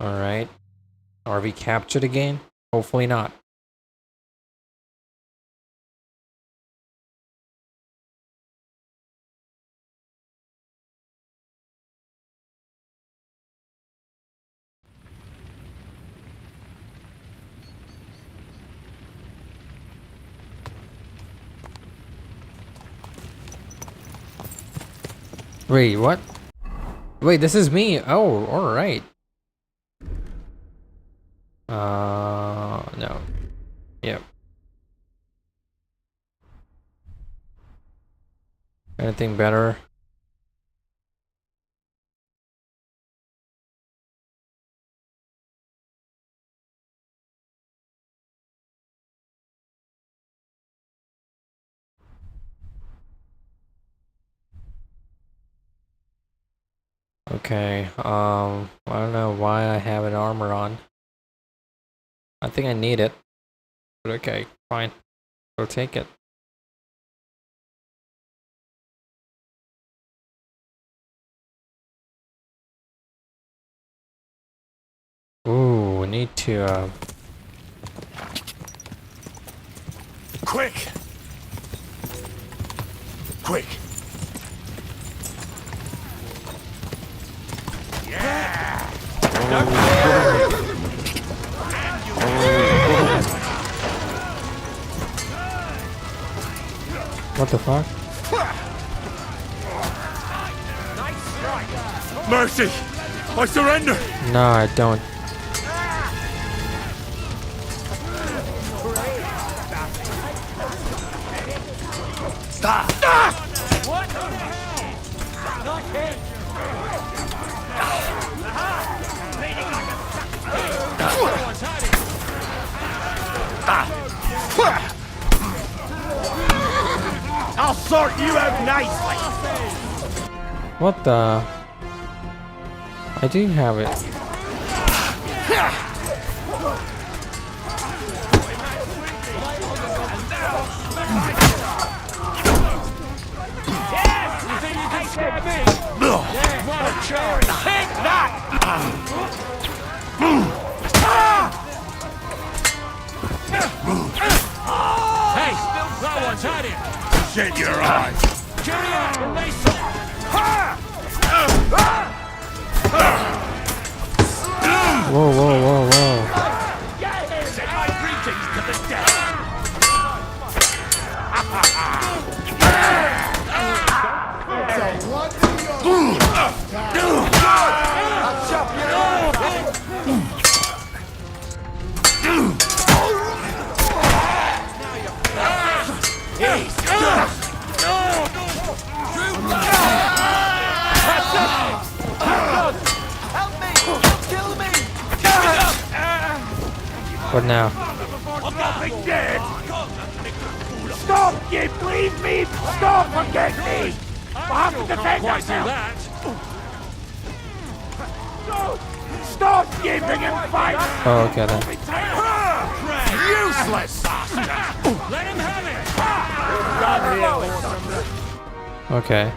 Alright. Are we captured again? Hopefully not. Wait, what? Wait, this is me. Oh, alright. No. Yep. Anything better? Okay, I don't know why I have an armor on. I think I need it. But okay, fine. We'll take it. Ooh, we need to, Quick! Quick! What the fuck? Mercy! I surrender! No, I don't. I'll sort you out nicely! What the? I do have it. Take that! Hey, that one's had it. Shut your eyes! Carry on, release Whoa, whoa, whoa, whoa. Send my greetings to the dead! What now? I'm not dead! Stop! You leave me! Stop! Forget me! I have to defend myself! Stop giving him fight! Oh, okay then. Useless bastard! Let him have it! Okay.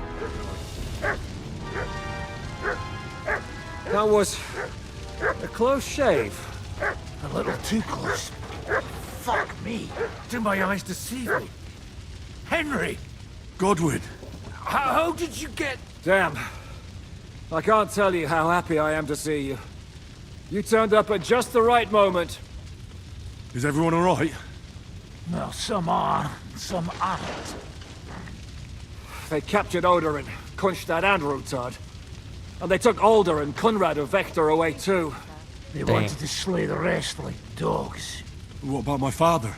That was a close shave. A little too close. Fuck me. Do my eyes deceive me? Henry! Godwin! How did you get... Damn. I can't tell you how happy I am to see you. You turned up at just the right moment. Is everyone alright? Well, some are, some aren't. They captured Odorin, Kunstad and Rutard. And they took Alder and Conrad of Vector away too. They wanted to slay the rest like dogs. What about my father?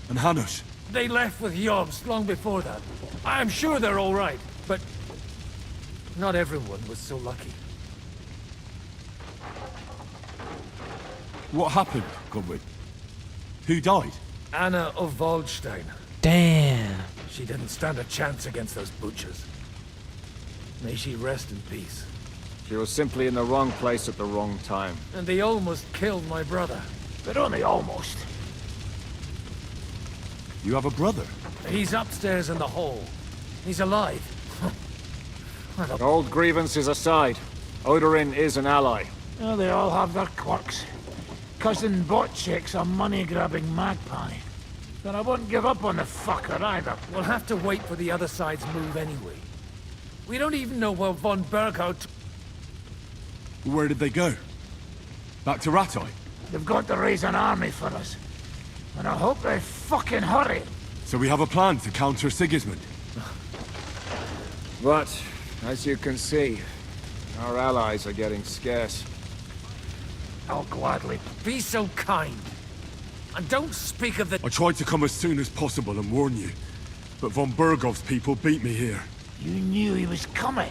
And Hanush? They left with Yobs long before that. I'm sure they're all right, but not everyone was so lucky. What happened, Godwin? Who died? Anna of Waldstein. Damn. She didn't stand a chance against those butchers. May she rest in peace. She was simply in the wrong place at the wrong time. And they almost killed my brother. But only almost. You have a brother? He's upstairs in the hall. He's alive. Old grievances aside, Odorin is an ally. Oh, they all have their quirks. Cousin Botchek's a money-grabbing magpie. But I wouldn't give up on the fucker either. We'll have to wait for the other side's move anyway. We don't even know where von Berghout... Where did they go? Back to Rattay? They've got to raise an army for us. And I hope they fucking hurry. So we have a plan to counter Sigismund. But, as you can see, our allies are getting scarce. I'll gladly. Be so kind. And don't speak of the... I tried to come as soon as possible and warn you, but von Bergov's people beat me here. You knew he was coming.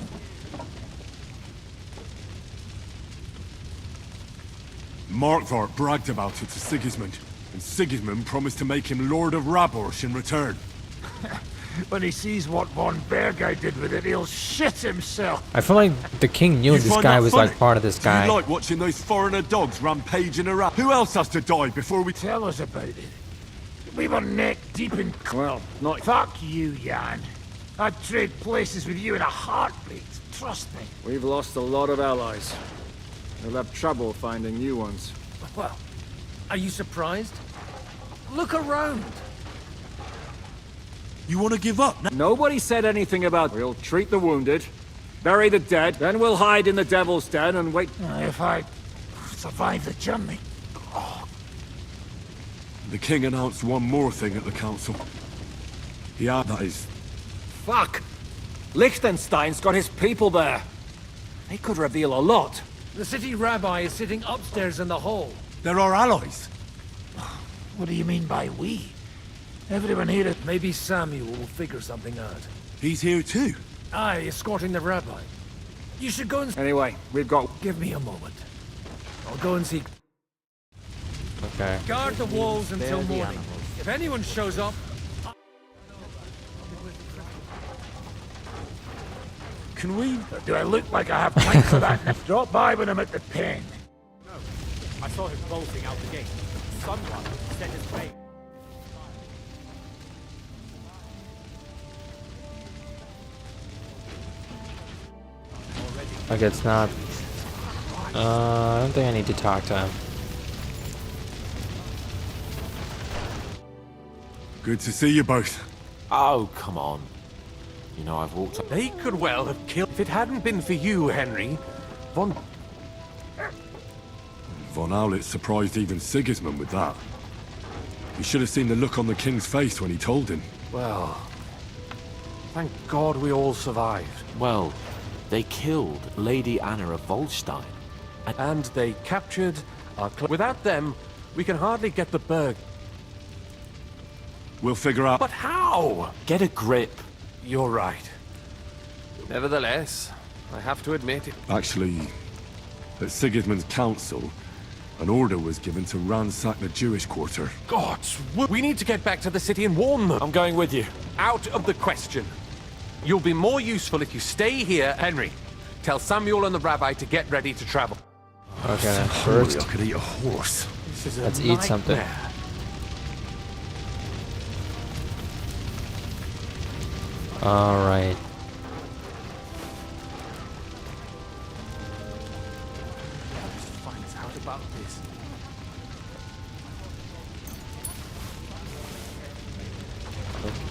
Markvart bragged about it to Sigismund, and Sigismund promised to make him Lord of Raborsh in return. When he sees what von Bergay did with it, he'll shit himself. I feel like the king knew this guy was like part of this Do guy. you like watching those foreigner dogs rampaging around? Who else has to die before we tell us about it? We were neck deep in... Well, not... Fuck you, Jan. I'd trade places with you in a heartbeat. Trust me. We've lost a lot of allies. We'll have trouble finding new ones. Well, are you surprised? Look around. You want to give up? Nobody said anything about... We'll treat the wounded, bury the dead, then we'll hide in the Devil's Den and wait... If I survive the journey... The king announced one more thing at the council. Yeah, that is... Fuck! Liechtenstein's got his people there. They could reveal a lot. The city rabbi is sitting upstairs in the hall. There are allies. What do you mean by we? Everyone here is... Maybe Samuel will figure something out. He's here too. Aye, escorting the rabbi. You should go and... Anyway, we've got... Give me a moment. I'll go and see... Okay. Guard the walls until morning. If anyone shows up... Can we... Do I look like I have time for that? Drop by when I'm at the pen. No. I saw him bolting out the gate. Someone sent his way. Okay, it's not... I don't think I need to talk to him. Good to see you both. Oh, come on. You know, I've walked... They could well have killed... If it hadn't been for you, Henry, Von Aulett surprised even Sigismund with that. You should have seen the look on the king's face when he told him. Well, thank God we all survived. Well, they killed Lady Anna of Volstein. And they captured our... Without them, we can hardly get the Berg. We'll figure out... But how? Get a grip. You're right. Nevertheless, I have to admit it. Actually, at Sigismund's council, an order was given to ransack the Jewish quarter. Gods, we need to get back to the city and warn them. I'm going with you. Out of the question. You'll be more useful if you stay here, Henry. Tell Samuel and the rabbi to get ready to travel. Okay, then first, I could eat a horse. let's eat something. Alright.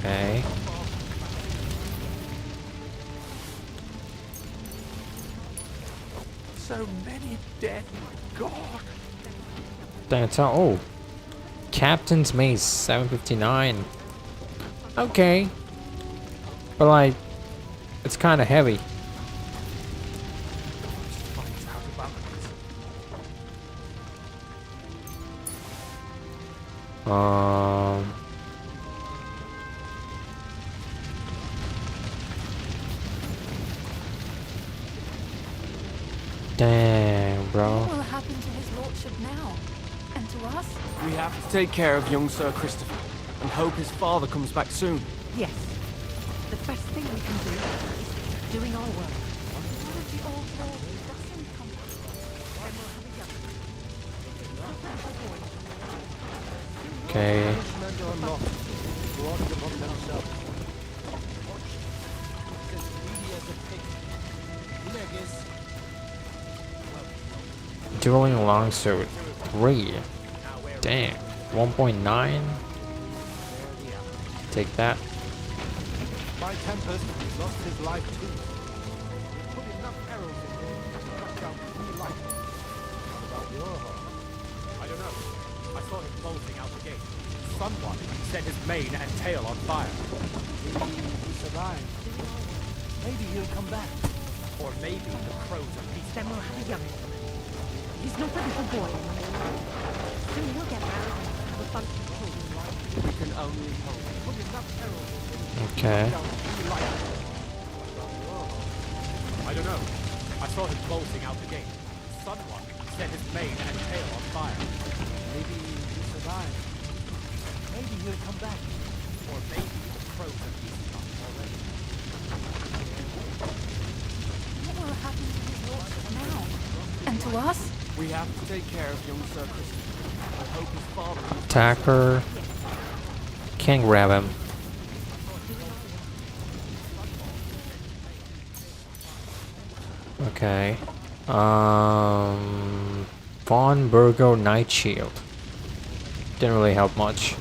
Okay. So many dead. God. Dang, it's all. Oh. Captain's Mace, 759. Okay. But like, it's kind of heavy. Damn, bro. What will happen to his lordship now? And to us? We have to take care of young Sir Christopher and hope his father comes back soon. Yes. The best thing we can do is doing our work. Okay. Dueling longsword 3. Damn. 1.9. Take that. By Tempest, he's lost his life too. Put enough arrows in him to cut down 3 life. What about your heart? I don't know. I saw him bolting out the gate. Someone set his mane and tail on fire. Maybe he survived. Maybe he'll come back. Or maybe the crows are peace. Then we'll have a young one. He's not a little boy. Soon he'll get married and have a bunch of children. We can only hope. Put enough arrows in him. Okay. I don't know. I saw him bolting out the gate. Someone set his mane and tail on fire. Maybe he survived. Maybe he'll come back. Or maybe the crows are peace. to us? We have to take care of young Sir Christopher. I hope his father... Attacker. Can't grab him. Okay. Von Burgo Night Shield. Didn't really help much.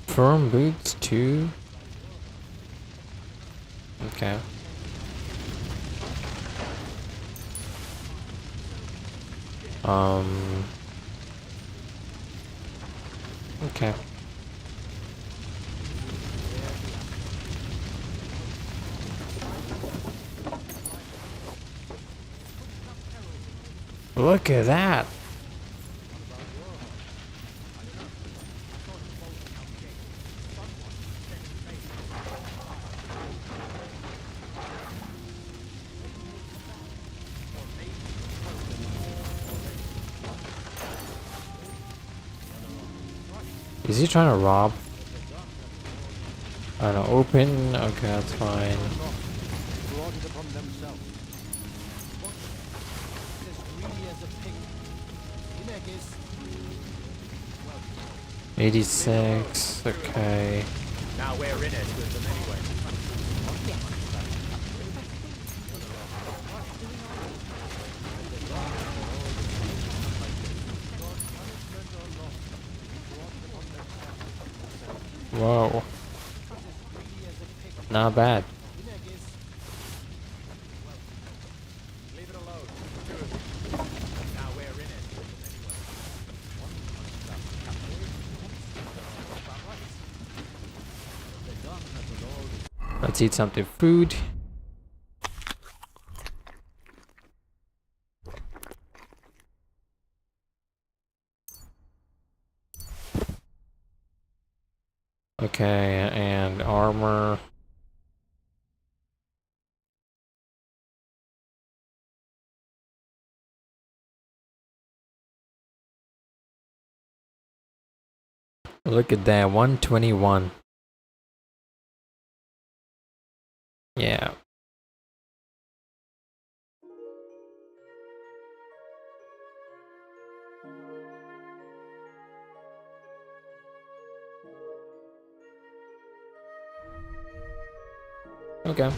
Firm boots too. Okay. Okay. Look at that. Is he trying to rob? I don't know, open? Okay, that's fine. 86, okay. Now we're in it with them anyway. Whoa. Not bad. Leave it alone. Now we're in it with them anyway. Let's eat something food. Okay, and armor. Look at that, 121. Yeah. Okay.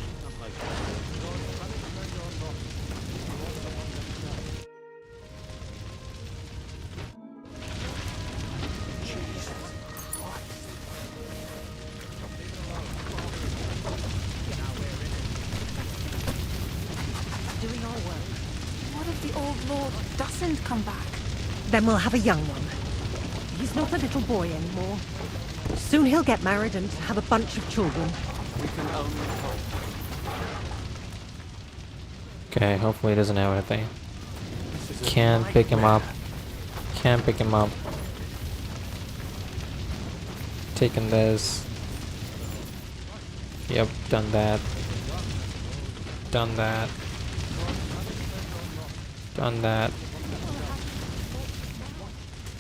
Doing our work. What if the old lord doesn't come back? Then we'll have a young one. He's not a little boy anymore. Soon he'll get married and have a bunch of children. We can only hope. Okay, hopefully he doesn't have anything. Can't pick him up. Can't pick him up. Taking this. Yep, done that. Done that. Done that.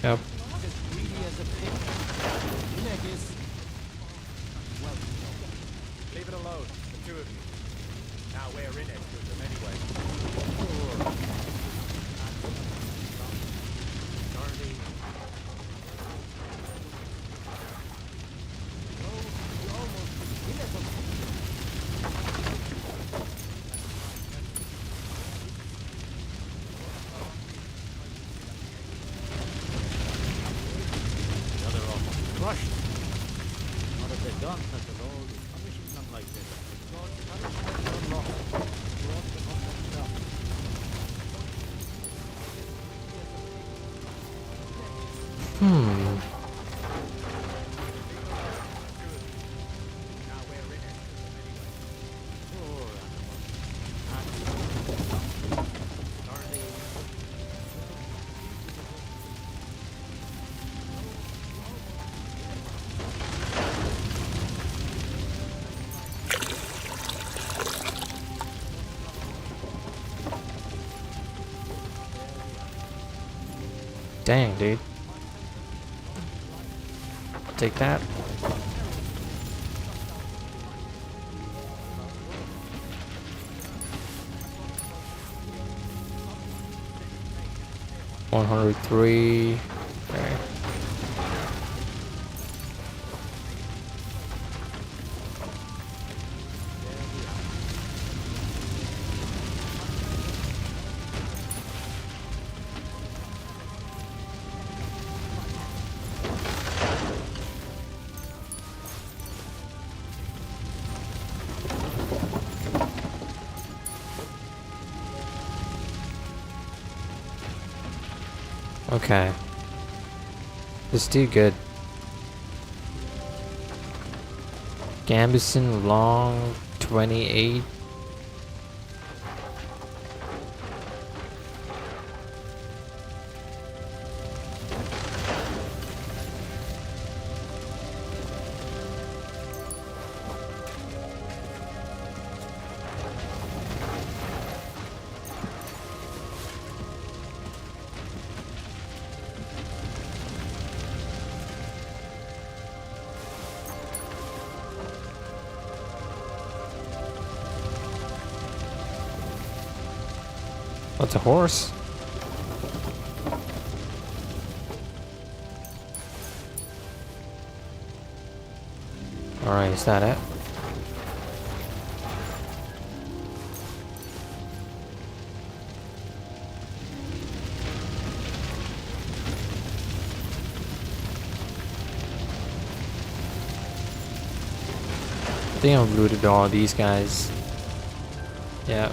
Yep. Leave it alone, the two of you. Now we're in it with them anyway. Crushed. What have they done that the Lord is punishing them like this? God's punishment or not brought them on themselves. Dang, dude. Take that. 103. Okay. Okay. Let's do good. Gambison long 28. What's a horse? Alright, is that it? I think I've looted all these guys. Yeah.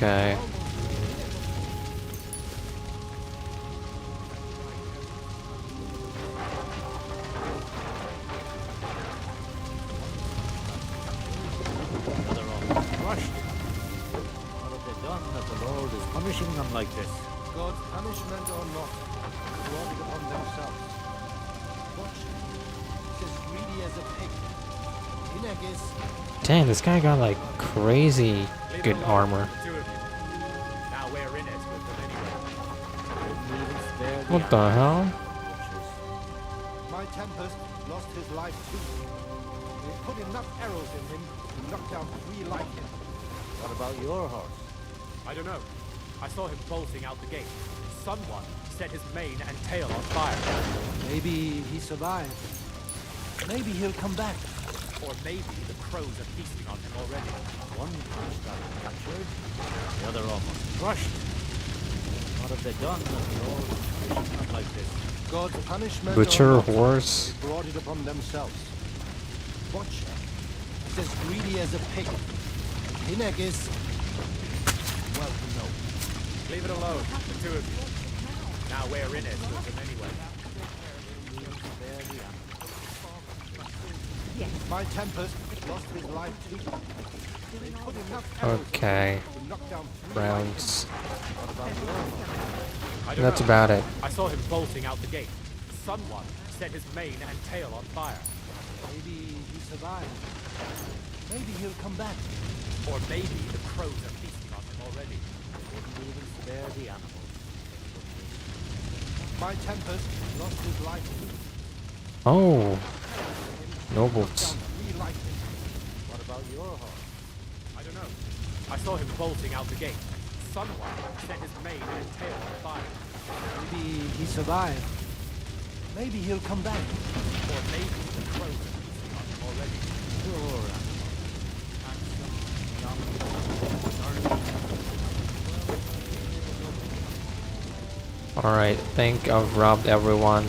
Okay. Crushed. What have they done that the Lord is punishing them like this? God's punishment or not, brought it upon themselves. Watch. It's as greedy as a pig. Dang, this guy got like crazy good armor. Now we're in it with them anyway. What the hell? My Tempest lost his life too. They put enough arrows in him to knock down 3 like him. What about your horse? I don't know. I saw him bolting out the gate. Someone set his mane and tail on fire. Maybe he survived. Maybe he'll come back. Or maybe the crows are feasting on him already. One horse got captured, the other almost crushed. What have they done that the Lord is punishing them like this? God's punishment Butcher or not, horse. they brought it upon themselves. Watch. It's as greedy as a pig. Hineg is... well, no. Leave it alone, the two of you. Now we're in it with them anyway. My Tempest lost his life too. They put enough arrows Okay. to knock down 3 Rounds. What about your horse? I don't That's know. about it. I saw him bolting out the gate. Someone set his mane and tail on fire. Maybe he survived. Maybe he'll come back. Or maybe the crows are feasting on him already. They didn't even spare the animals. My Tempest lost his life too. Oh. Nobles. What about your horse? I don't know. I saw him bolting out the gate. Someone set his mane and tail on fire. Maybe he survived. Maybe he'll come back. Or maybe the crows are feasting on him already. Sure. Alright, think I've robbed everyone.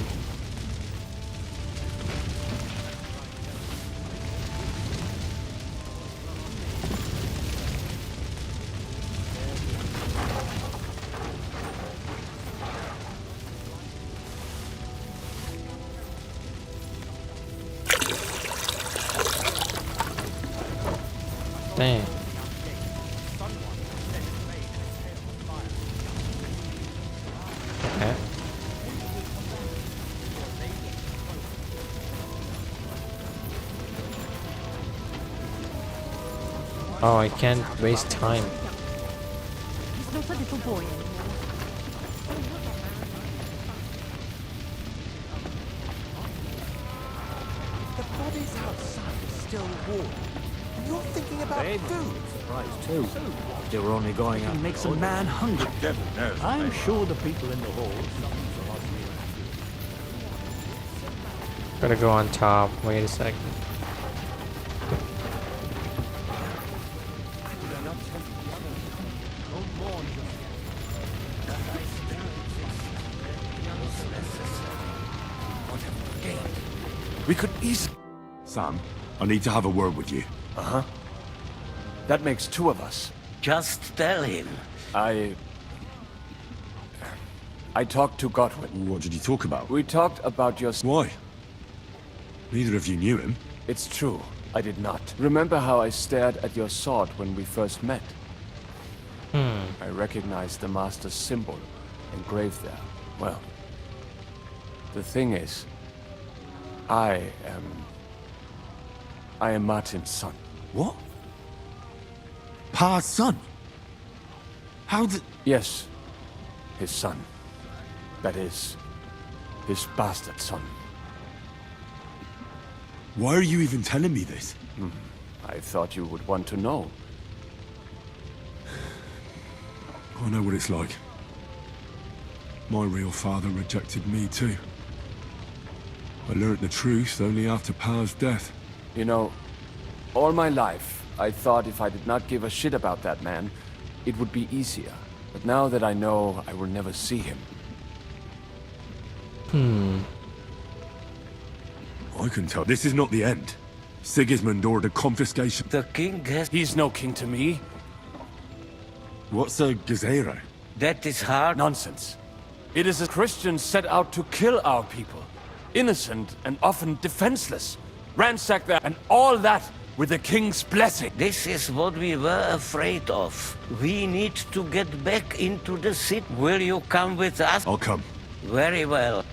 Dang. Oh, I can't waste time. He's not a little boy anymore. The bodies outside are still warm. And you're thinking about food. Surprised too. If they were only going out. It makes a man hungry. I'm sure the people in the hall. Gotta go on top. Wait a second. We could easily... Sam, I need to have a word with you. Uh-huh. That makes two of us. Just tell him. I talked to Godwin. What did you talk about? We talked about your... Why? Neither of you knew him. It's true. I did not. Remember how I stared at your sword when we first met? I recognized the Master's symbol engraved there. Well, the thing is, I am Martin's son. What? Pa's son? How did... Yes, his son. That is, his bastard son. Why are you even telling me this? I thought you would want to know. I know what it's like. My real father rejected me too. I learned the truth only after Pa's death. You know, all my life, I thought if I did not give a shit about that man, it would be easier. But now that I know I will never see him. I can tell. This is not the end. Sigismund ordered confiscation. The king has... He's no king to me. What's a gazera? That is hard. Nonsense. It is a Christian set out to kill our people. Innocent and often defenseless. Ransack there and all that with the king's blessing. This is what we were afraid of. We need to get back into the city. Will you come with us? I'll come. Very well.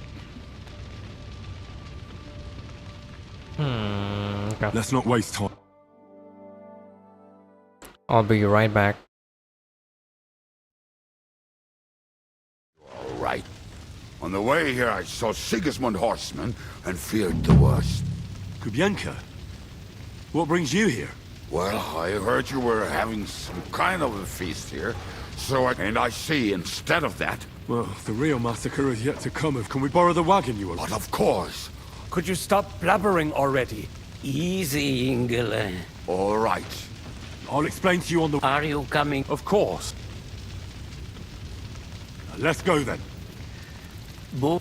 Okay. Let's not waste time. I'll be right back. All right. On the way here, I saw Sigismund horsemen and feared the worst. Kubienka? What brings you here? Well, I heard you were having some kind of a feast here, so I see instead of that... Well, the real massacre is yet to come. Can we borrow the wagon you were... But of course. Could you stop blabbering already? Easy, Ingele. All right. I'll explain to you on the... Are you coming? Of course. Let's go then. Bo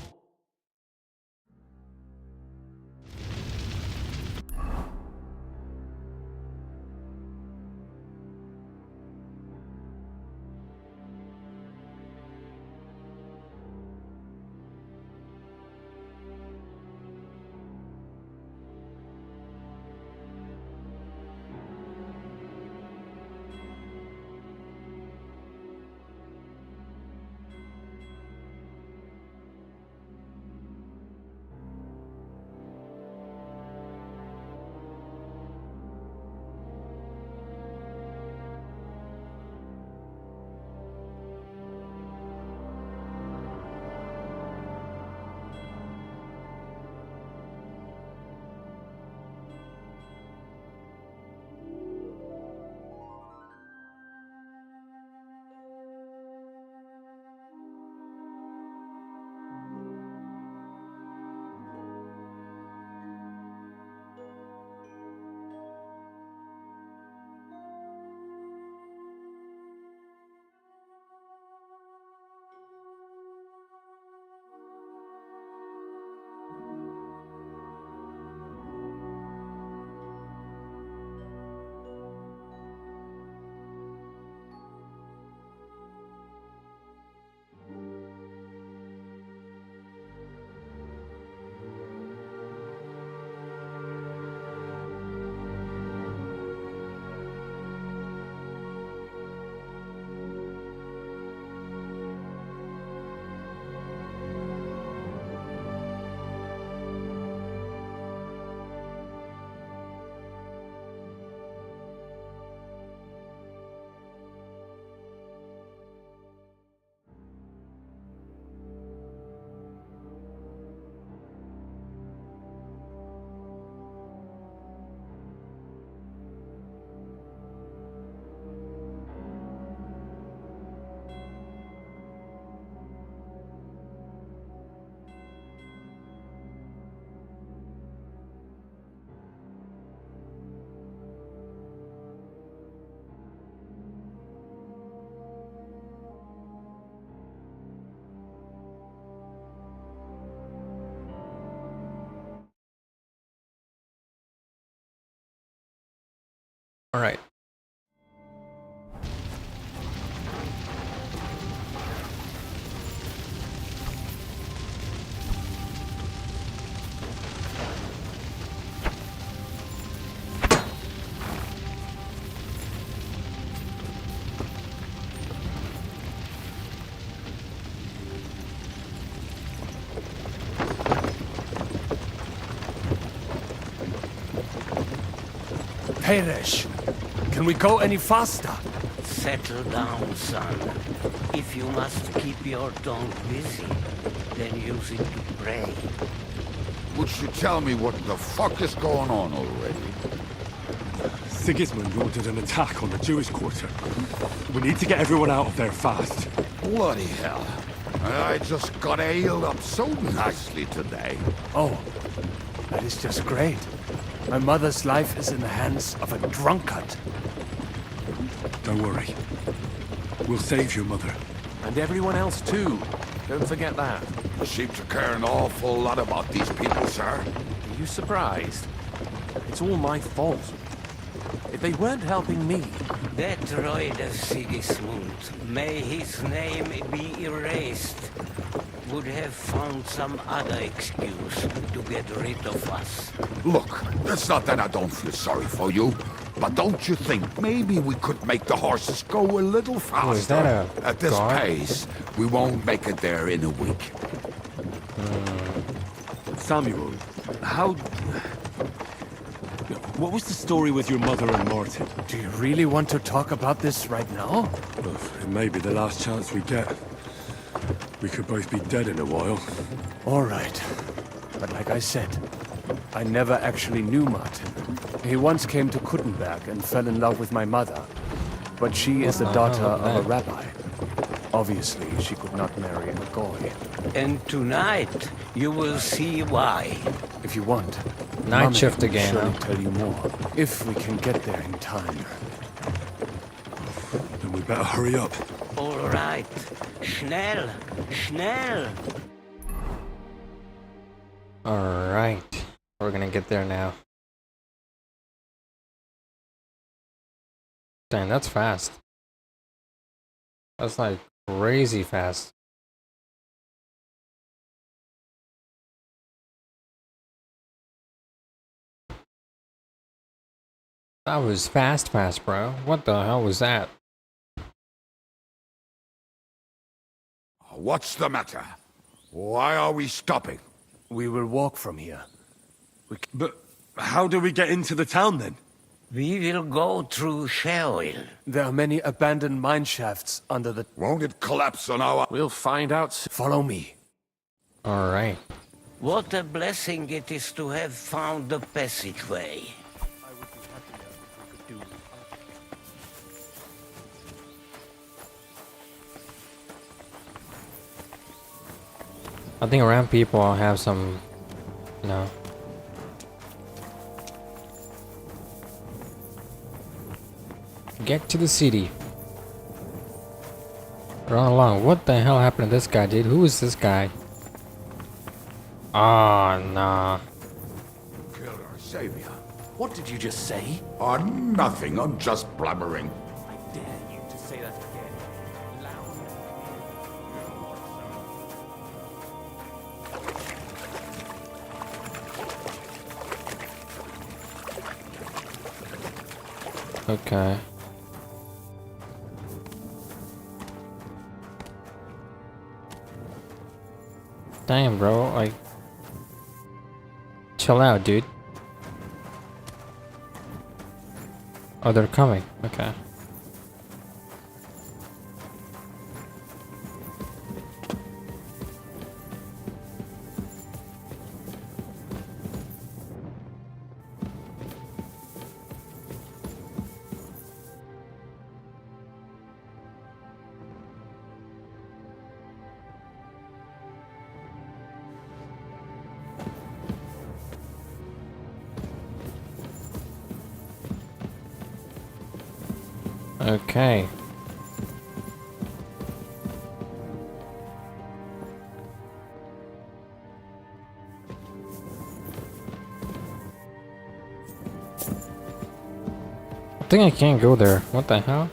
Alright. Peresh, can we go any faster? Settle down, son. If you must keep your tongue busy, then use it to pray. Would you tell me what the fuck is going on already? Sigismund ordered an attack on the Jewish quarter. We need to get everyone out of there fast. Bloody hell. I just got ailed up so nicely today. Oh, that is just great. My mother's life is in the hands of a drunkard. Don't worry. We'll save your mother. And everyone else too. Don't forget that. You seem to care an awful lot about these people, sir. Are you surprised? It's all my fault. If they weren't helping me... That droid of Sigismund, may his name be erased, would have found some other excuse to get rid of us. Look, it's not that I don't feel sorry for you, but don't you think maybe we could make the horses go a little faster? Oh, is that a At this guard? pace, we won't make it there in a week. Samuel, how... What was the story with your mother and Martin? Do you really want to talk about this right now? Well, it may be the last chance we get. We could both be dead in a while. All right. But like I said, I never actually knew Martin. He once came to Kuttenberg and fell in love with my mother. But she is the daughter of a rabbi. Obviously, she could not marry a goy. And tonight, you will see why. If you want. Night Mummy shift will again, surely huh? tell you more. If we can get there in time. Then we better hurry up. All right. Schnell! Schnell! Alright. We're gonna get there now. Dang, that's fast. That's like crazy fast. That was fast, bro. What the hell was that? What's the matter? Why are we stopping? We will walk from here. But how do we get into the town then? We will go through Sheol. There are many abandoned mine shafts under the... Won't it collapse on our... We'll find out. Follow me. Alright. What a blessing it is to have found the passageway. I think around people I'll have some, you know. Get to the city. Run along. What the hell happened to this guy, dude? Who is this guy? Ah, nah. Kill our savior. What did you just say? Oh, nothing. I'm just blabbering. I dare you to say that again. Loud. Okay. Damn, bro. Like, chill out, dude. Oh, they're coming. Okay. Okay. I think I can't go there. What the hell?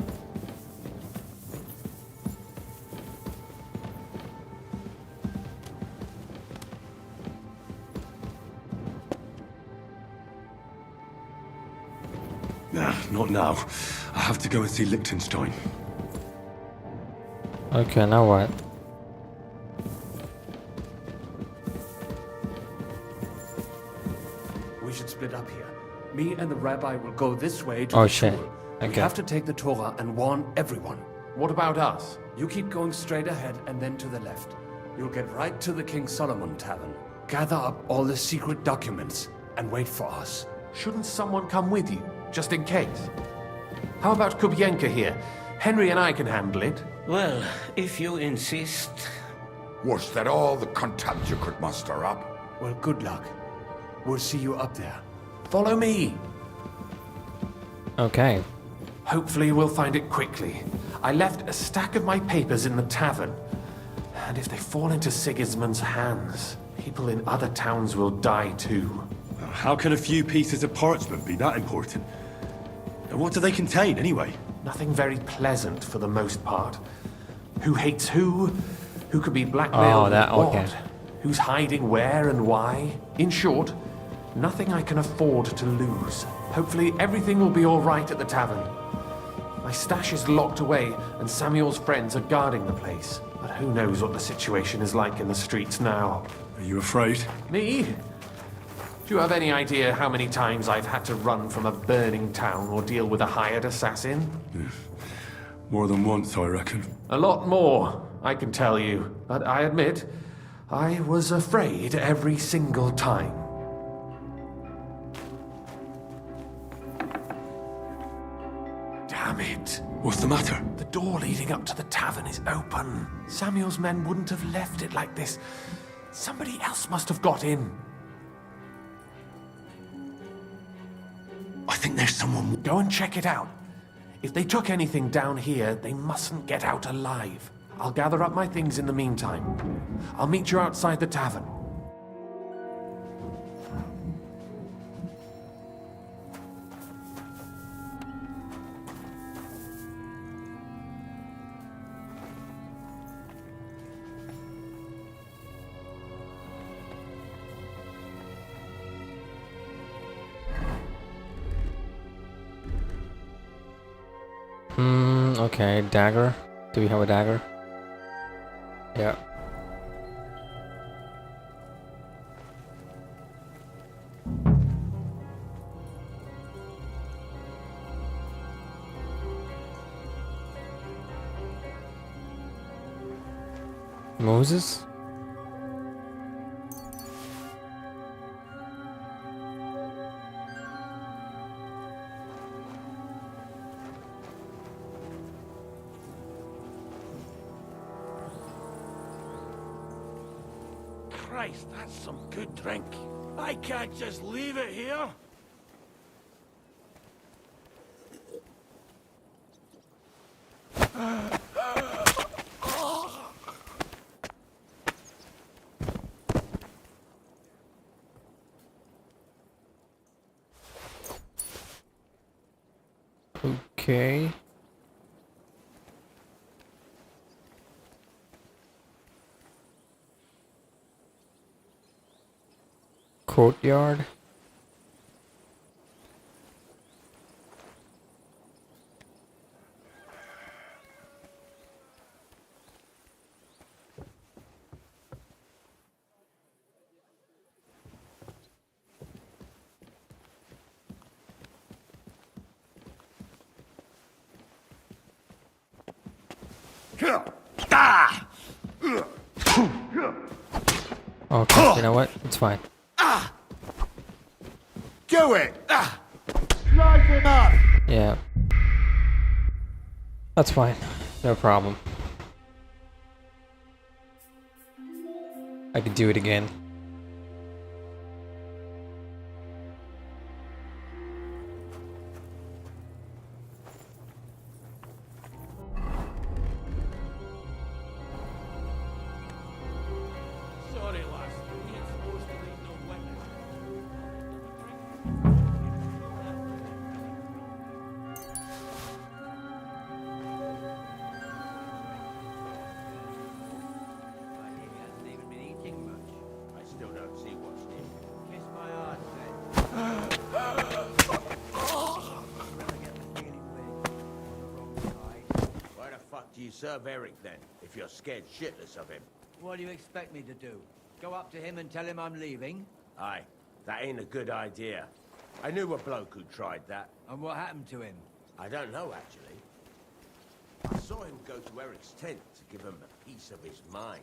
Nah, not now. I have to go and see Liechtenstein. Okay, now what? We should split up here. Me and the rabbi will go this way to Oh the shit. shul. Okay. We have to take the Torah and warn everyone. What about us? You keep going straight ahead and then to the left. You'll get right to the King Solomon Tavern. Gather up all the secret documents and wait for us. Shouldn't someone come with you, just in case? How about Kubienka here? Henry and I can handle it. Well, if you insist. Was that all the contempt you could muster up? Well, good luck. We'll see you up there. Follow me. Okay. Hopefully we'll find it quickly. I left a stack of my papers in the tavern. And if they fall into Sigismund's hands, people in other towns will die too. How can a few pieces of parchment be that important? And what do they contain, anyway? Nothing very pleasant for the most part. Who hates who? Who could be blackmailed that and what? okay. Who's hiding where and why? In short, nothing I can afford to lose. Hopefully everything will be all right at the tavern. My stash is locked away and Samuel's friends are guarding the place. But who knows what the situation is like in the streets now. Are you afraid? Me? Do you have any idea how many times I've had to run from a burning town or deal with a hired assassin? More than once, I reckon. A lot more, I can tell you. But I admit, I was afraid every single time. Damn it. What's the matter? The door leading up to the tavern is open. Samuel's men wouldn't have left it like this. Somebody else must have got in. I think there's someone... Go and check it out. If they took anything down here, they mustn't get out alive. I'll gather up my things in the meantime. I'll meet you outside the tavern. Okay, dagger. Do we have a dagger? Yeah. Moses? Christ, that's some good drink. I can't just leave it here. Okay. Courtyard. Okay, you know what? It's fine. Do it! Slice him up! Yeah. That's fine. No problem. I could do it again. Sorry, lass. We ain't supposed to leave no witness. fuck do you serve Eric then, if you're scared shitless of him? What do you expect me to do? Go up to him and tell him I'm leaving? Aye, that ain't a good idea. I knew a bloke who tried that. And what happened to him? I don't know, actually. I saw him go to Eric's tent to give him a piece of his mind,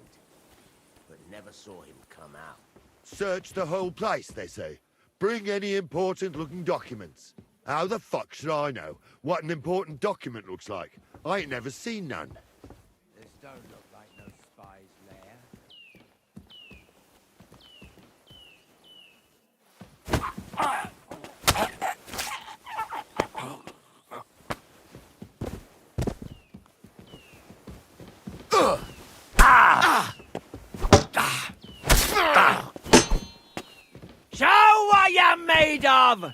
but never saw him come out. Search the whole place, they say. Bring any important-looking documents. How the fuck should I know what an important document looks like? I ain't never seen none. This don't look like no spy's lair. Show what you're made of!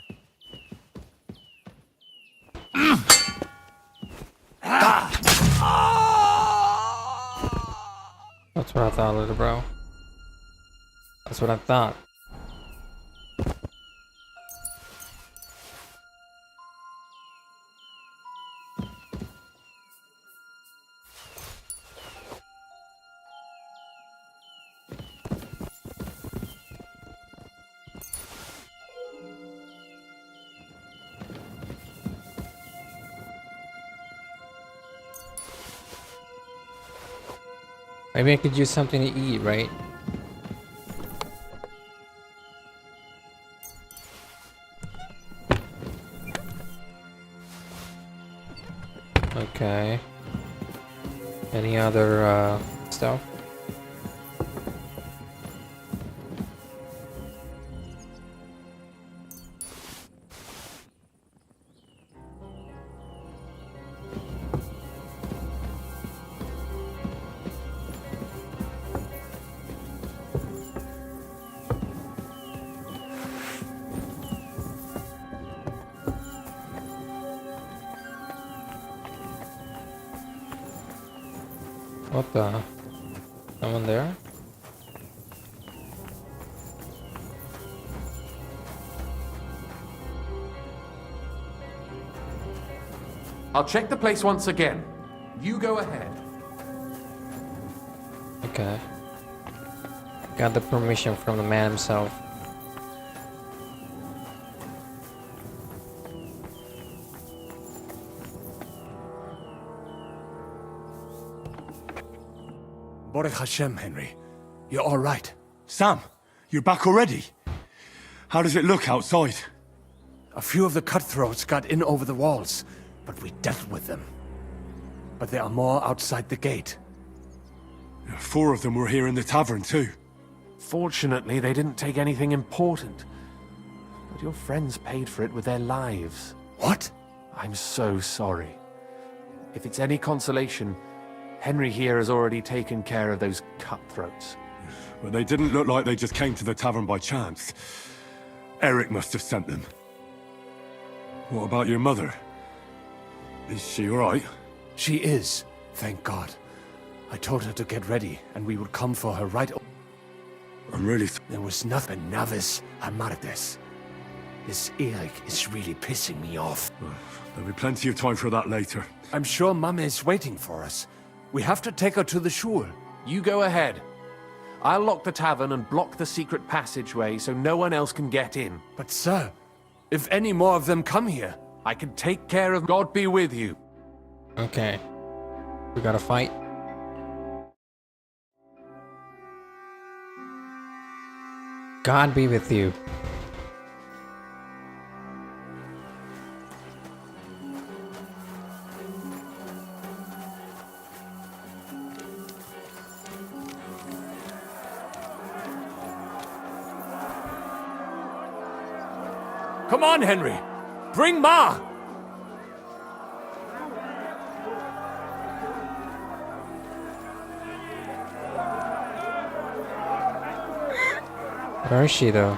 That's what I thought, little bro. That's what I thought. Maybe I could use something to eat, right? Okay. Any other stuff? What the? Someone there? I'll check the place once again. You go ahead. Okay. Got the permission from the man himself. Baruch Hashem, Henry. You're all right. Sam, you're back already? How does it look outside? A few of the cutthroats got in over the walls, but we dealt with them. But there are more outside the gate. 4 of them were here in the tavern too. Fortunately, they didn't take anything important. But your friends paid for it with their lives. What? I'm so sorry. If it's any consolation, Henry here has already taken care of those cutthroats. But they didn't look like they just came to the tavern by chance. Eric must have sent them. What about your mother? Is she alright? She is, thank God. I told her to get ready, and we would come for her right. I'm really. There was nothing, Navis Amardes. This Eric is really pissing me off. There'll be plenty of time for that later. I'm sure Mum is waiting for us. We have to take her to the shul. You go ahead. I'll lock the tavern and block the secret passageway so no one else can get in. But sir, if any more of them come here, I can take care of. God be with you. Okay. We gotta fight. God be with you. Come on, Henry. Bring Ma. Where is she though?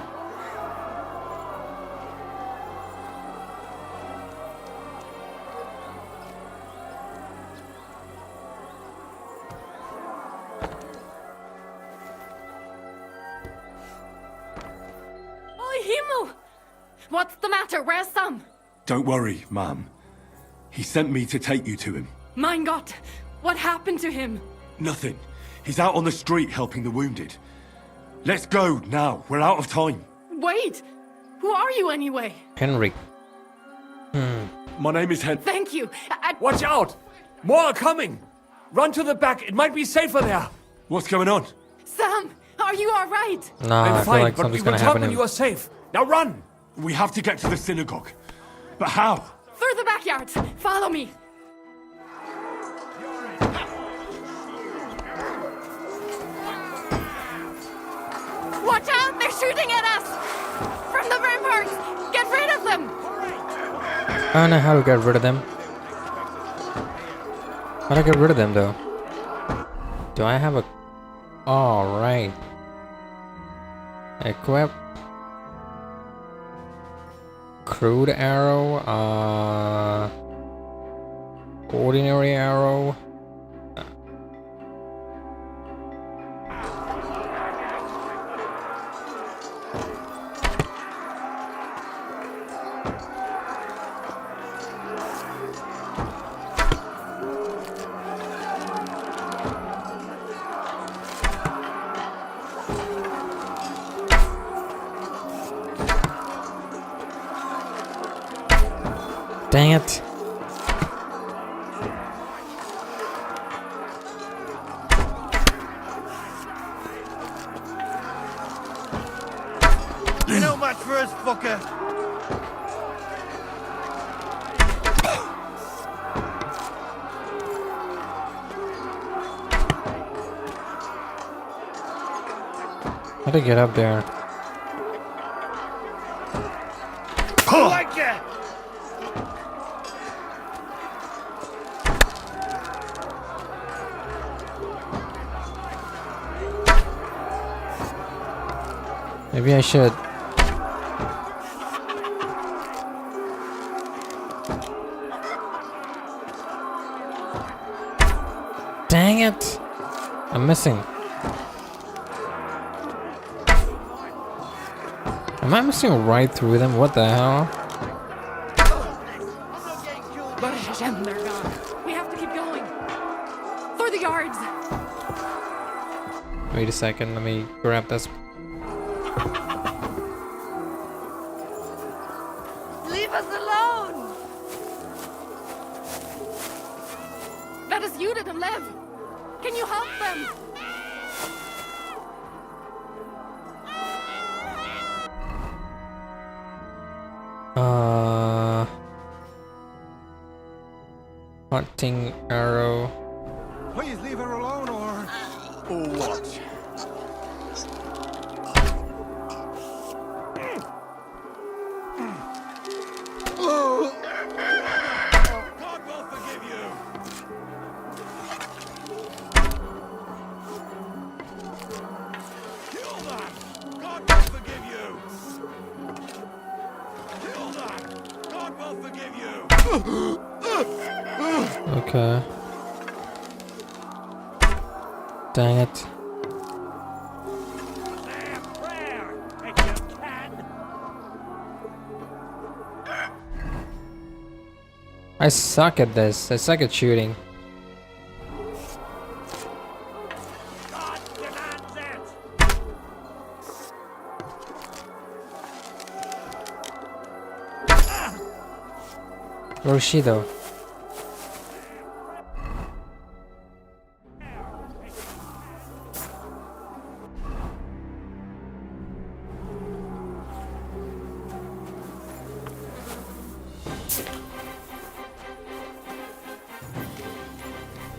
Oh, Himmel! What's the matter? Where's Sam? Don't worry, Ma'am. He sent me to take you to him. Mein Gott! What happened to him? Nothing. He's out on the street helping the wounded. Let's go now. We're out of time. Wait! Who are you anyway? Henry. My name is Henry. Thank you. Watch out! More are coming! Run to the back, it might be safer there! What's going on? Sam, are you alright? Nah, I'm I feel fine, like but we something's will gonna talk happen. when you are safe. Now run! We have to get to the synagogue. But how? Through the backyards. Follow me. Watch out! They're shooting at us! From the ramparts! Get rid of them! I don't know how to get rid of them. How do I get rid of them though? Do I have a... Oh, right. Equip. Crude arrow. Ordinary arrow. Dang it. You know much for us, fucker. How to get up there? Like ya! Maybe I should. Dang it! I'm missing. Am I missing right through them? What the hell? They're gone. We have to keep going. Through the yards. Wait a second, let me grab this. Leave us alone! That is you didn't live. Can you help them? Hunting arrow. Please leave her alone, or what? God will forgive you! Kill that! God will forgive you! Kill that! God will forgive you! Okay. Dang it. I suck at this. I suck at shooting. Where is she though?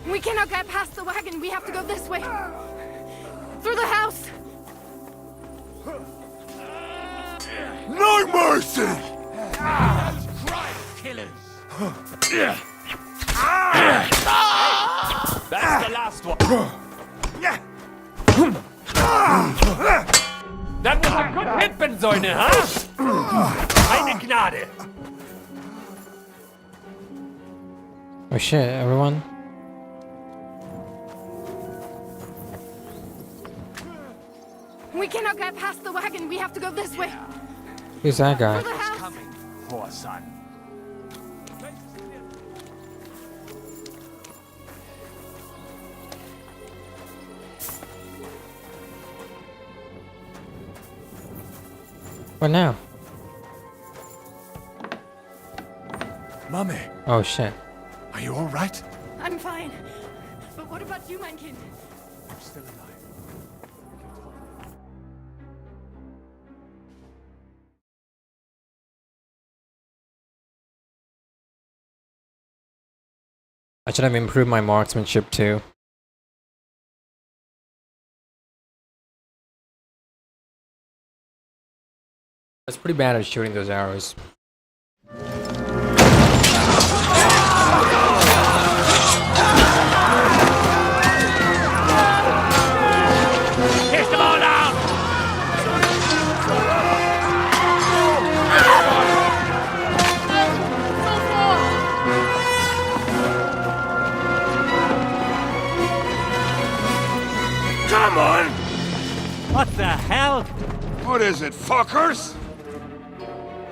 We cannot get past the wagon. We have to go this way. Through the house. No mercy! That's the last one. That was a good hit, Benzoine, huh? Keine Gnade. Oh shit, everyone. We cannot get past the wagon. We have to go this way. Who's that guy? Through the house. Poor son. What now? Mummy, Oh shit. are you all right? I'm fine. But what about you, mein Kind? I'm still alive. I should have improved my marksmanship too. That's pretty bad at shooting those arrows. Kiss them all down! Come on! What the hell? What is it, fuckers?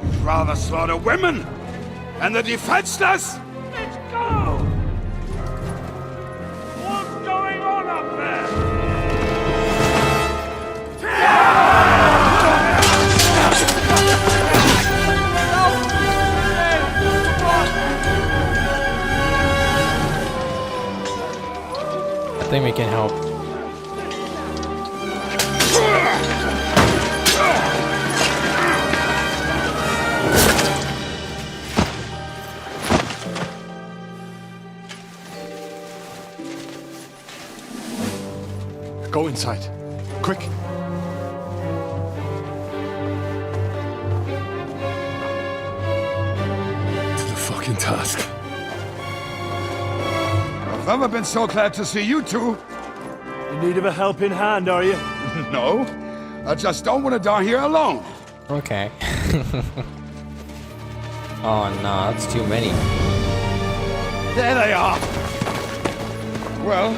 You'd rather slaughter women and the defenseless? Let's go! What's going on up there? I think we can help. Go inside. Quick. To the fucking task. I've never been so glad to see you two. In need of a helping hand, are you? No, I just don't want to die here alone. Okay. Oh no, that's too many. There they are. Well,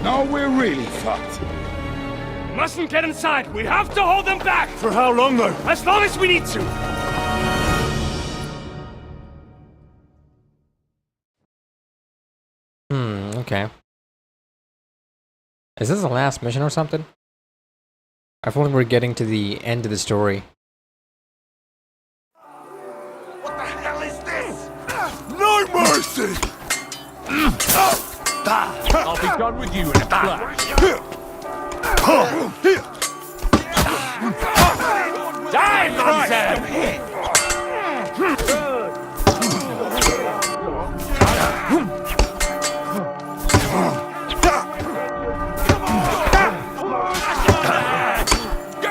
now we're really fucked. Mustn't get inside. We have to hold them back. For how long, though? As long as we need to. Okay. Is this the last mission or something? I feel like we're getting to the end of the story. What the hell is this? No mercy! I'll be done with you in a flash. Die, Monster!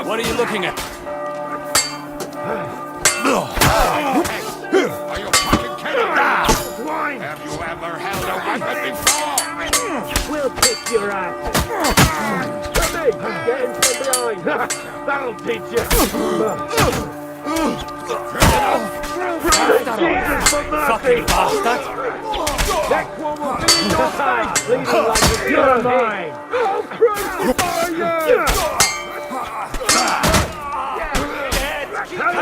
What are you looking at? Are you fucking kidding me? Have you ever held a weapon before? We'll kick your ass. Come in, get in from behind. That'll teach you. Fucking bastard! Next one will be in your face, bleeding like you're mine. I'll crucify you!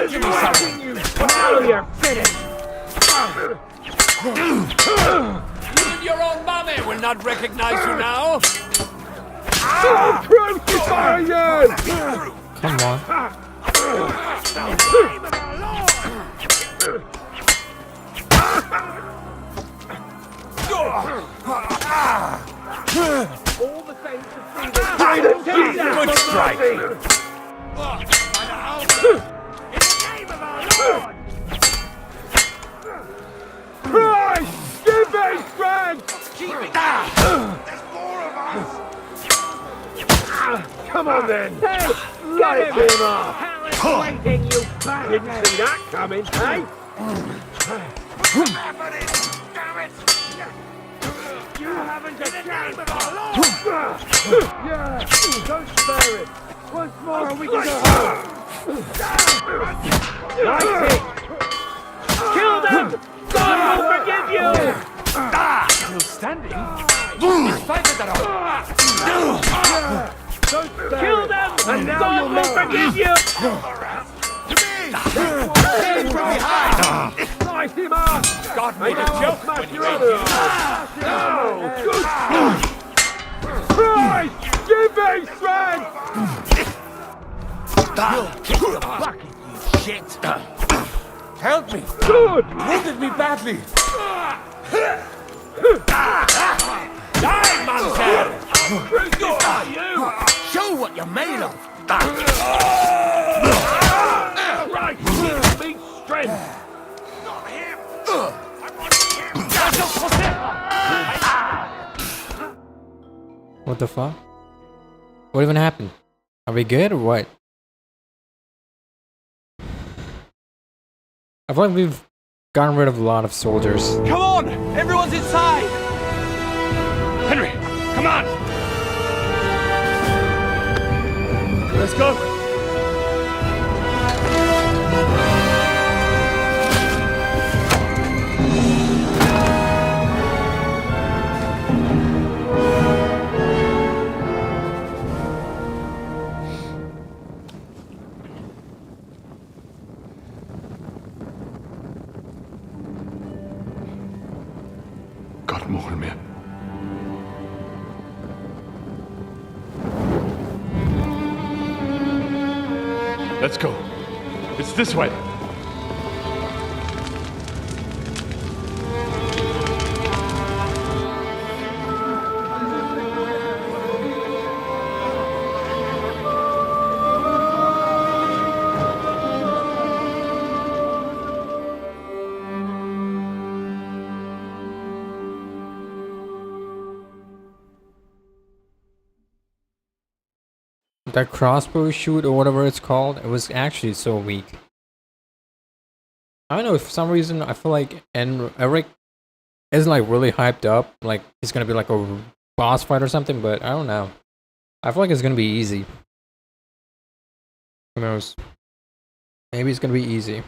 Give me something. Now you're finished. Even your own mummy will not recognize you now. I'll crucify you! Come on. All the same to see the good strike. In the name of our Lord! Christ! Give me strength! Keep it down! There's more of us! Come on then! Hey! Get him off! Hell is waiting, you bastard! Didn't see that coming, hey? What's happening? Damn it! You haven't a chance! Yeah! Don't spare it! Once more and we can go home! That's it! Kill them! God will forgive you! Still standing? He's fighting that Kill them! And God will forgive you! Slice him up! God made a joke when he made you. Christ! Give me strength! shit! Help me! Good! Wounded me badly! Die, Manzel! Show what you're made of! Right! Big strength! Not him! What the fuck? What even happened? Are we good or what? I feel like we've gotten rid of a lot of soldiers. Come on! Everyone's inside! Henry, come on! Let's go! God more me. Let's go. It's this way. That crossbow shoot or whatever it's called, it was actually so weak. I don't know, for some reason I feel like Eric isn't like really hyped up, like he's gonna be like a boss fight or something, but I don't know. I feel like it's gonna be easy. Who knows? Maybe it's gonna be easy.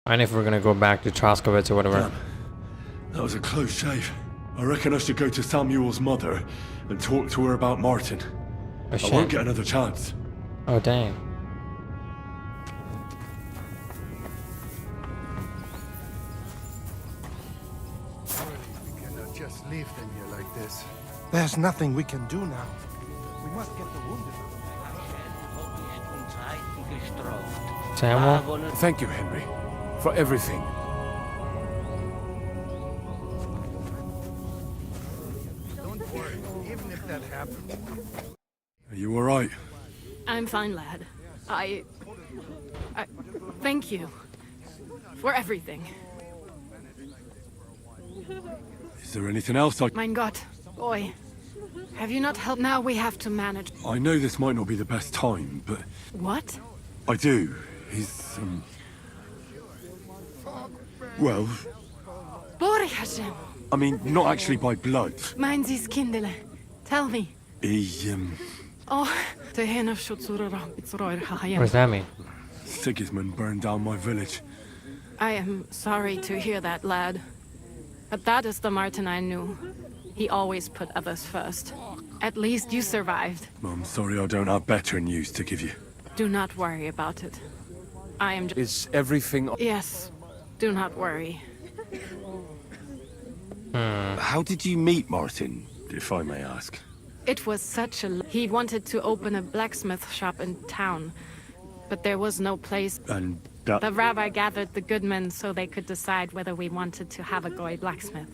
And if we're gonna go back to Troskovitz or whatever. Damn. That was a close shave. I reckon I should go to Samuel's mother and talk to her about Martin. Oh, I won't get another chance. Oh dang. We cannot just leave them here like this. There's nothing we can do now. We must get the wounded out. Samuel? Thank you, Henry, for everything. Don't worry, even if that happens. Are you alright? I'm fine, lad. I thank you for everything. Is there anything else Mein Gott, boy. Have you not helped? Now we have to manage. I know this might not be the best time, but What? I do. He's, well, Borich Hashem. I mean, not actually by blood. Mein Sie's Kindele. Tell me. He, Oh, the hen of Schutzurara. What does that mean? Sigismund burned down my village. I am sorry to hear that, lad. But that is the Martin I knew. He always put others first. At least you survived. I'm sorry I don't have better news to give you. Do not worry about it. I am Is everything... Yes. Do not worry. How did you meet Martin, if I may ask? It was such a... He wanted to open a blacksmith shop in town, but there was no place. And that... The rabbi gathered the good men so they could decide whether we wanted to have a goy blacksmith.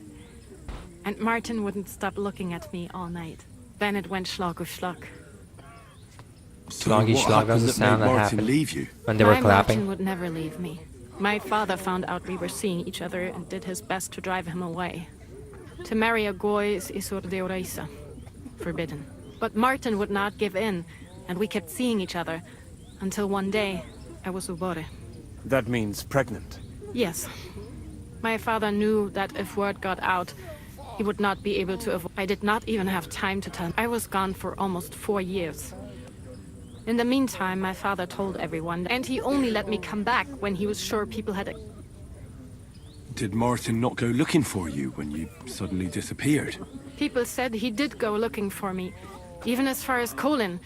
And Martin wouldn't stop looking at me all night. Then it went schlag auf schlag. Sloggy schlag, that's the sound that happened leave you? when they were My clapping. Martin would never leave me. My father found out we were seeing each other and did his best to drive him away. To marry a goy is isur deoraisa, forbidden. But Martin would not give in, and we kept seeing each other, until one day I was ubore. That means pregnant. Yes. My father knew that if word got out, he would not be able to avoid. I did not even have time to tell. I was gone for almost 4 years. In the meantime, my father told everyone, and he only let me come back when he was sure people had... Did Martin not go looking for you when you suddenly disappeared? People said he did go looking for me, even as far as Kolin,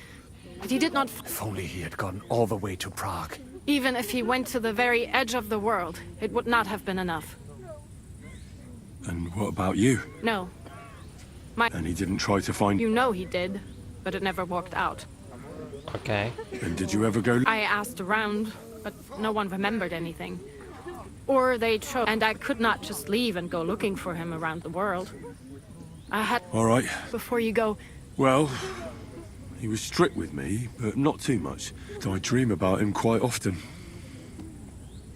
but he did not... If only he had gone all the way to Prague. Even if he went to the very edge of the world, it would not have been enough. And what about you? No. And he didn't try to find... You know he did, but it never worked out. Okay. And did you ever go... I asked around, but no one remembered anything. Or they chose, and I could not just leave and go looking for him around the world. I had... All right. Before you go... Well, he was strict with me, but not too much. I dream about him quite often.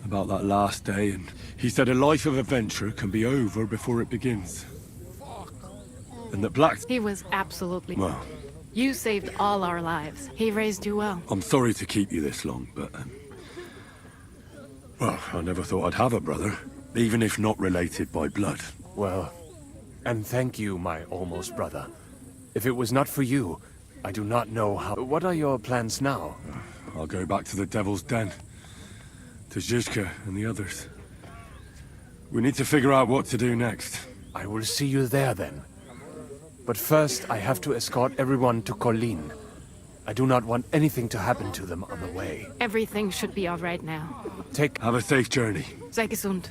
About that last day, and he said a life of adventure can be over before it begins. And that Black... He was absolutely... Well... You saved all our lives. He raised you well. I'm sorry to keep you this long, but... well, I never thought I'd have a brother, even if not related by blood. Well, and thank you, my almost brother. If it was not for you, I do not know how... What are your plans now? I'll go back to the Devil's Den. To Zizka and the others. We need to figure out what to do next. I will see you there then. But first, I have to escort everyone to Colleen. I do not want anything to happen to them on the way. Everything should be all right now. Have a safe journey. Sei gesund.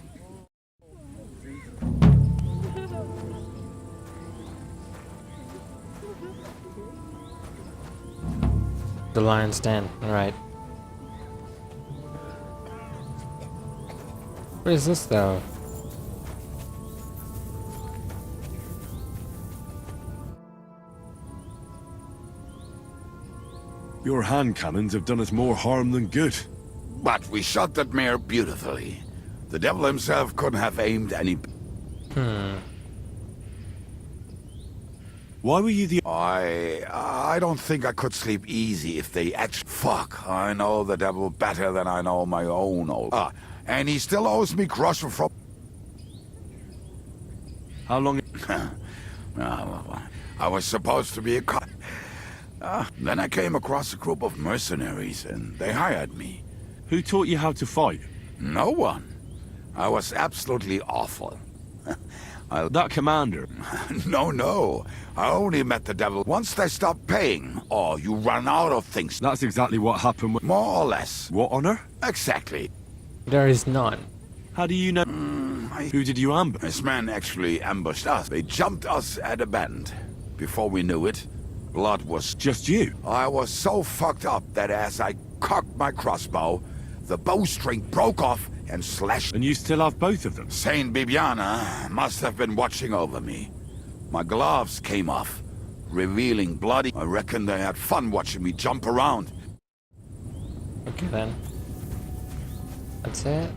The lion's den. Alright. What is this though? Your hand cannons have done us more harm than good. But we shot that mare beautifully. The devil himself couldn't have aimed any... Why were you the... I don't think I could sleep easy if they actually... Fuck, I know the devil better than I know my own old... and he still owes me groschen from... How long... I was supposed to be a cop. Then I came across a group of mercenaries, and they hired me. Who taught you how to fight? No one. I was absolutely awful. That commander? No. I only met the devil once they stopped paying, or you run out of things. That's exactly what happened with... More or less. What honor? Exactly. There is none. How do you know... Who did you ambush? This man actually ambushed us. They jumped us at a bend. Before we knew it, blood was... Just you? I was so fucked up that as I cocked my crossbow, the bowstring broke off and slashed... And you still have both of them? Saint Bibiana must have been watching over me. My gloves came off, revealing bloody... I reckon they had fun watching me jump around. Okay then. That's it.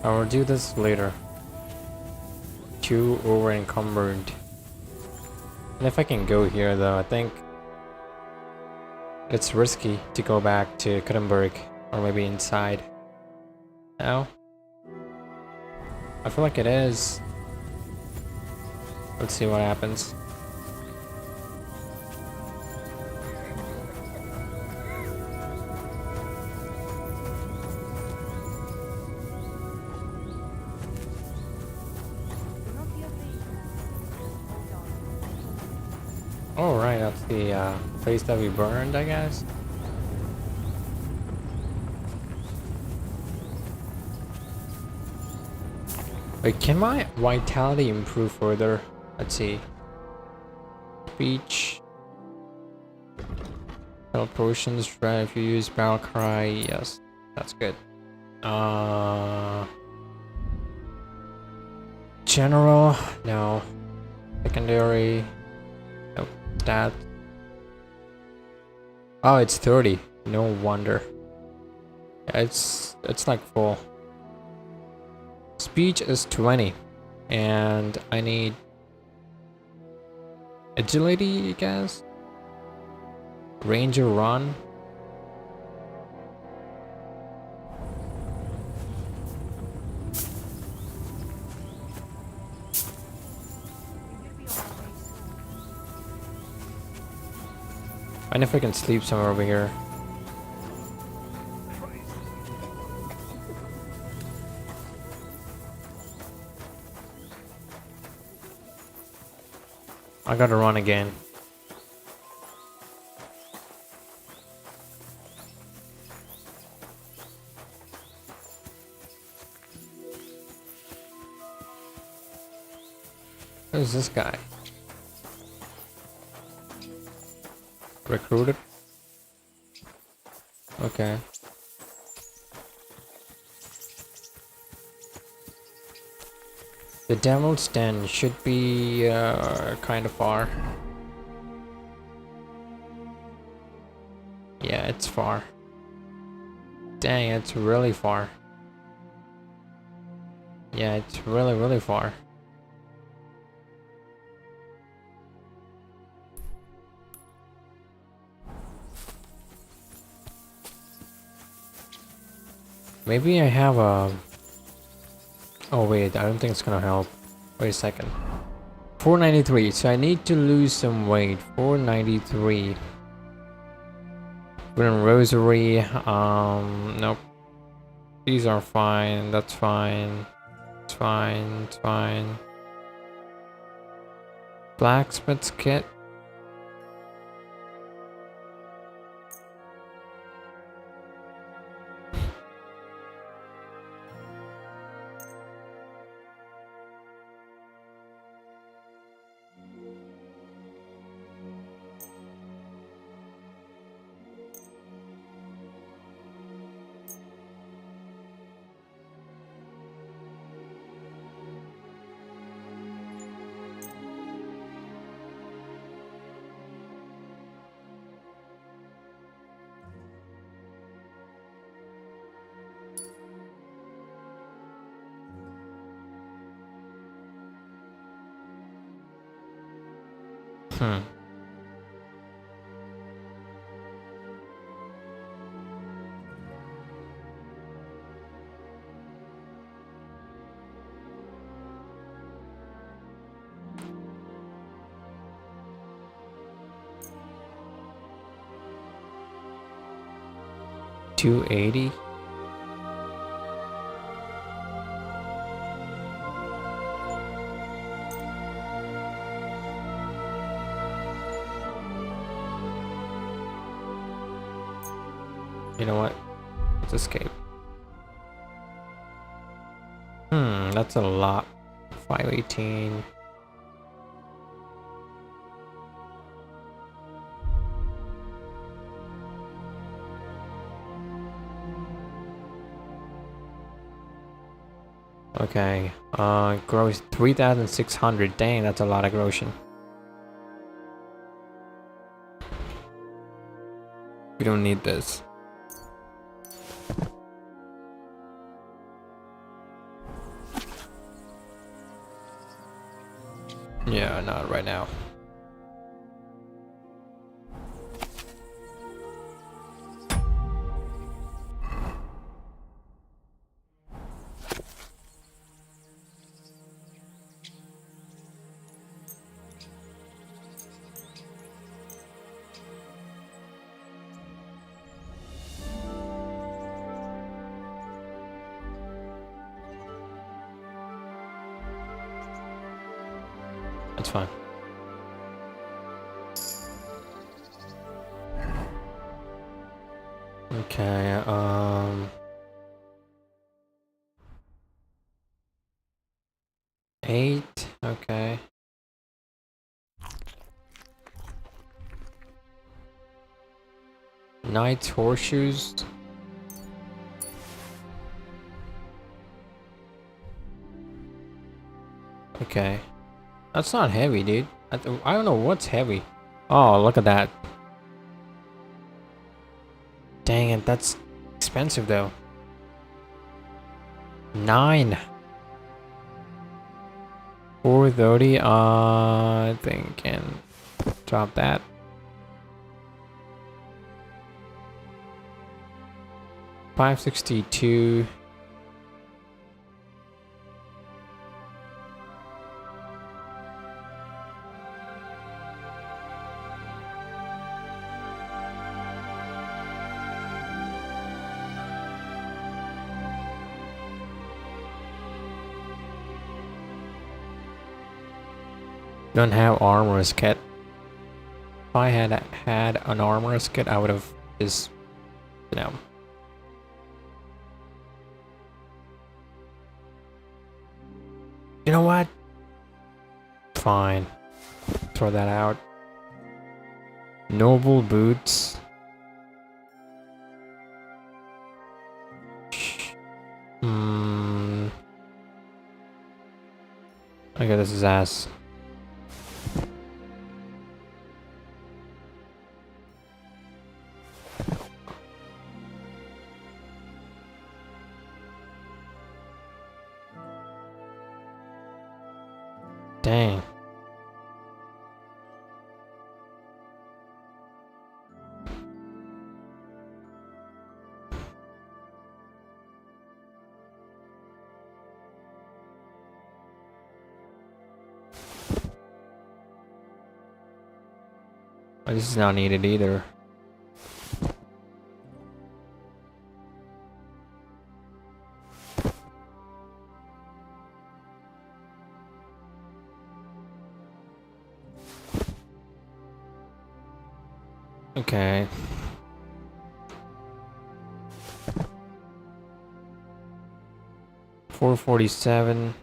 I will do this later. Too over encumbered. And if I can go here though, I think it's risky to go back to Kuttenberg or maybe inside. No? I feel like it is. Let's see what happens. Oh right, that's the place that we burned, I guess. Wait, can my vitality improve further? Let's see. Speech. Battle potions, right? If you use battle cry, yes, that's good. General, no. Secondary. Nope. Stat. Oh, it's 30. No wonder. Yeah, it's like full. Speech is 20, and I need agility, I guess. Ranger run. And if I can sleep somewhere over here. I gotta run again. Who's this guy? Recruited? Okay. The Devil's Den should be kind of far. Yeah, it's far. Dang, it's really far. Yeah, it's really far. Maybe I have a... Oh wait, I don't think it's gonna help. Wait a second. 493, so I need to lose some weight. 493. Wooden rosary, nope. These are fine, that's fine. It's fine, it's fine. Blacksmith's kit. Hmm. $280. You know what? Let's escape. That's a lot. 518. Okay, gross 3,600. Dang, that's a lot of groschen. We don't need this. Yeah, not right now. That's fine. Okay, 8, okay. Knight's horseshoes. Okay. That's not heavy, dude. I don't know what's heavy. Oh, look at that. Dang it, that's expensive though. 9. 430, I think can drop that. $562. Don't have armorer's kit. If I had an armorer's kit, I would have just, you know. You know what? fine. Throw that out. Noble boots. Okay, this is ass. Dang. This is not needed either. Okay. $447.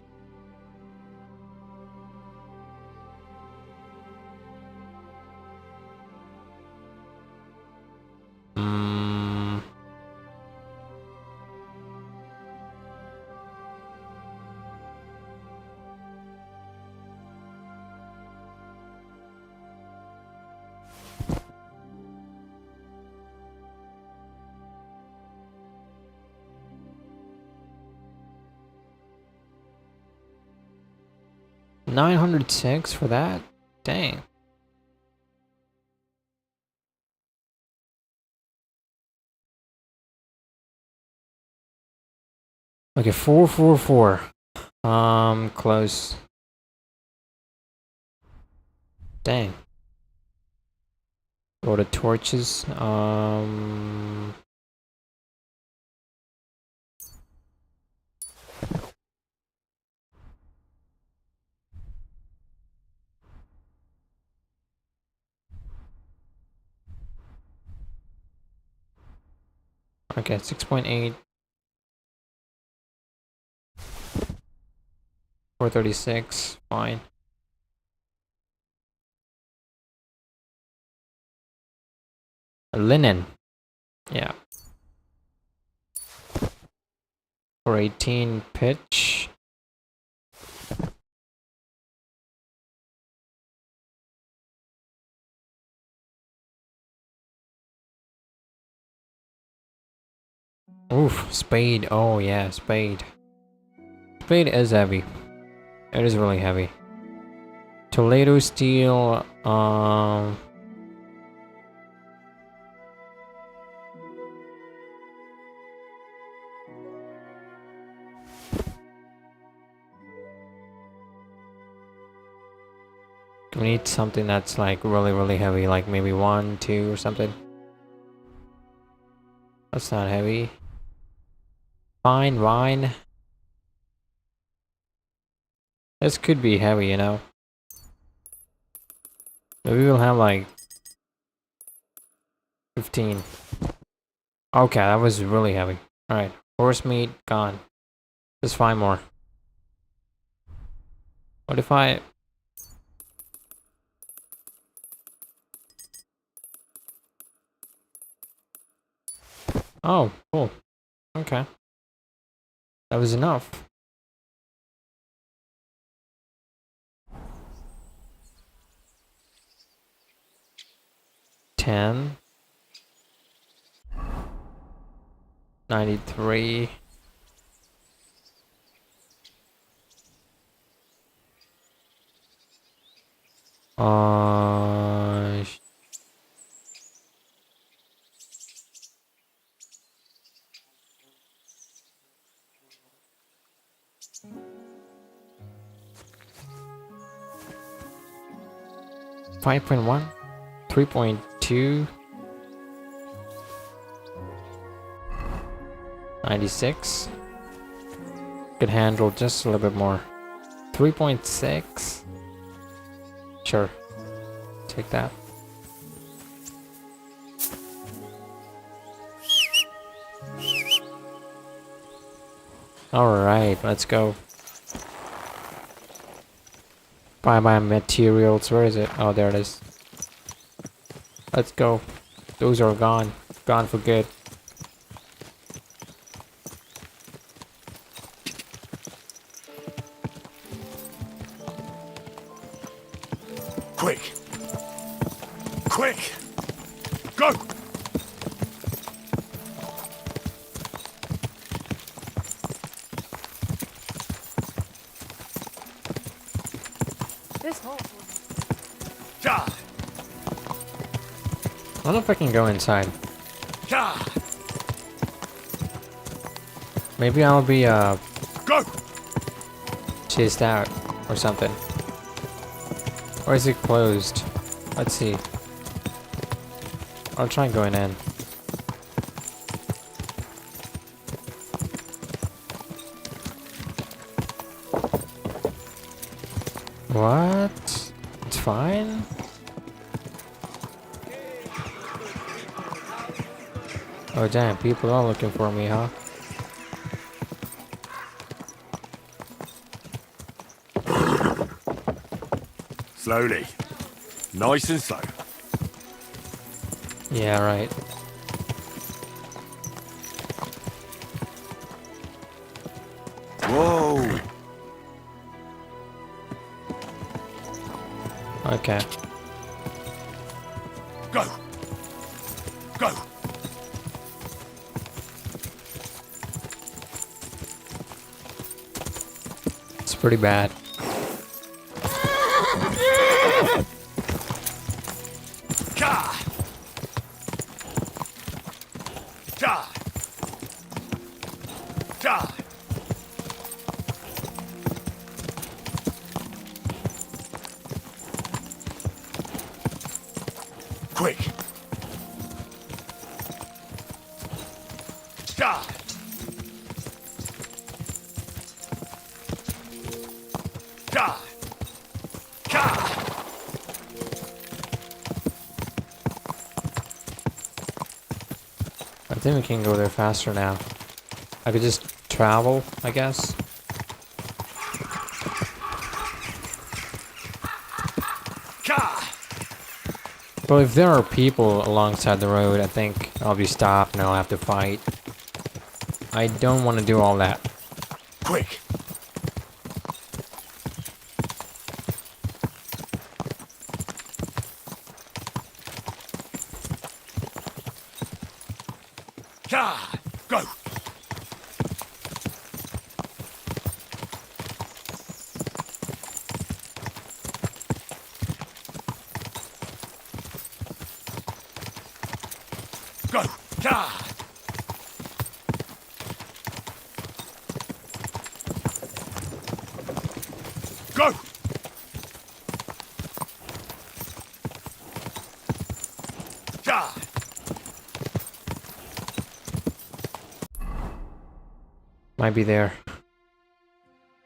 $906 for that? Dang. Okay, 444. Close. Dang. Go to torches. Okay, 6.8. 436. Fine. Linen. Yeah. 418 pitch. Oof, spade. Oh yeah, spade. Spade is heavy. It is really heavy. Toledo steel. We need something that's like really heavy, like maybe 1, 2 or something. That's not heavy. Fine, wine. This could be heavy, you know. Maybe we'll have like 15. Okay, that was really heavy. Alright, horse meat, gone. Just 5 more. What if I... Oh, cool. Okay. That was enough. $10. 93. Uh... 5.1, 3.2, 96. Could handle just a little bit more. 3.6. Sure. Take that. Alright, let's go. Buy my materials. Where is it? Oh, there it is. Let's go. Those are gone. Gone for good. Quick! Quick! Go! This hole. Ja! I don't know if I can go inside. Ja! Maybe I'll be Go! chased out or something. Or is it closed? Let's see. I'll try going in. What? It's fine? Oh damn, people are looking for me, huh? Slowly. Nice and slow. Yeah, right. Whoa! Okay. Go! Go! It's pretty bad. Ja! Ja! Ja! Quick! Ja! Ja! Ja! I think we can go there faster now. I could just travel, I guess. Well, if there are people alongside the road, I think I'll be stopped and I'll have to fight. I don't want to do all that. Quick! Ja! Go! Go! Ja! Go! Ja! Might be there.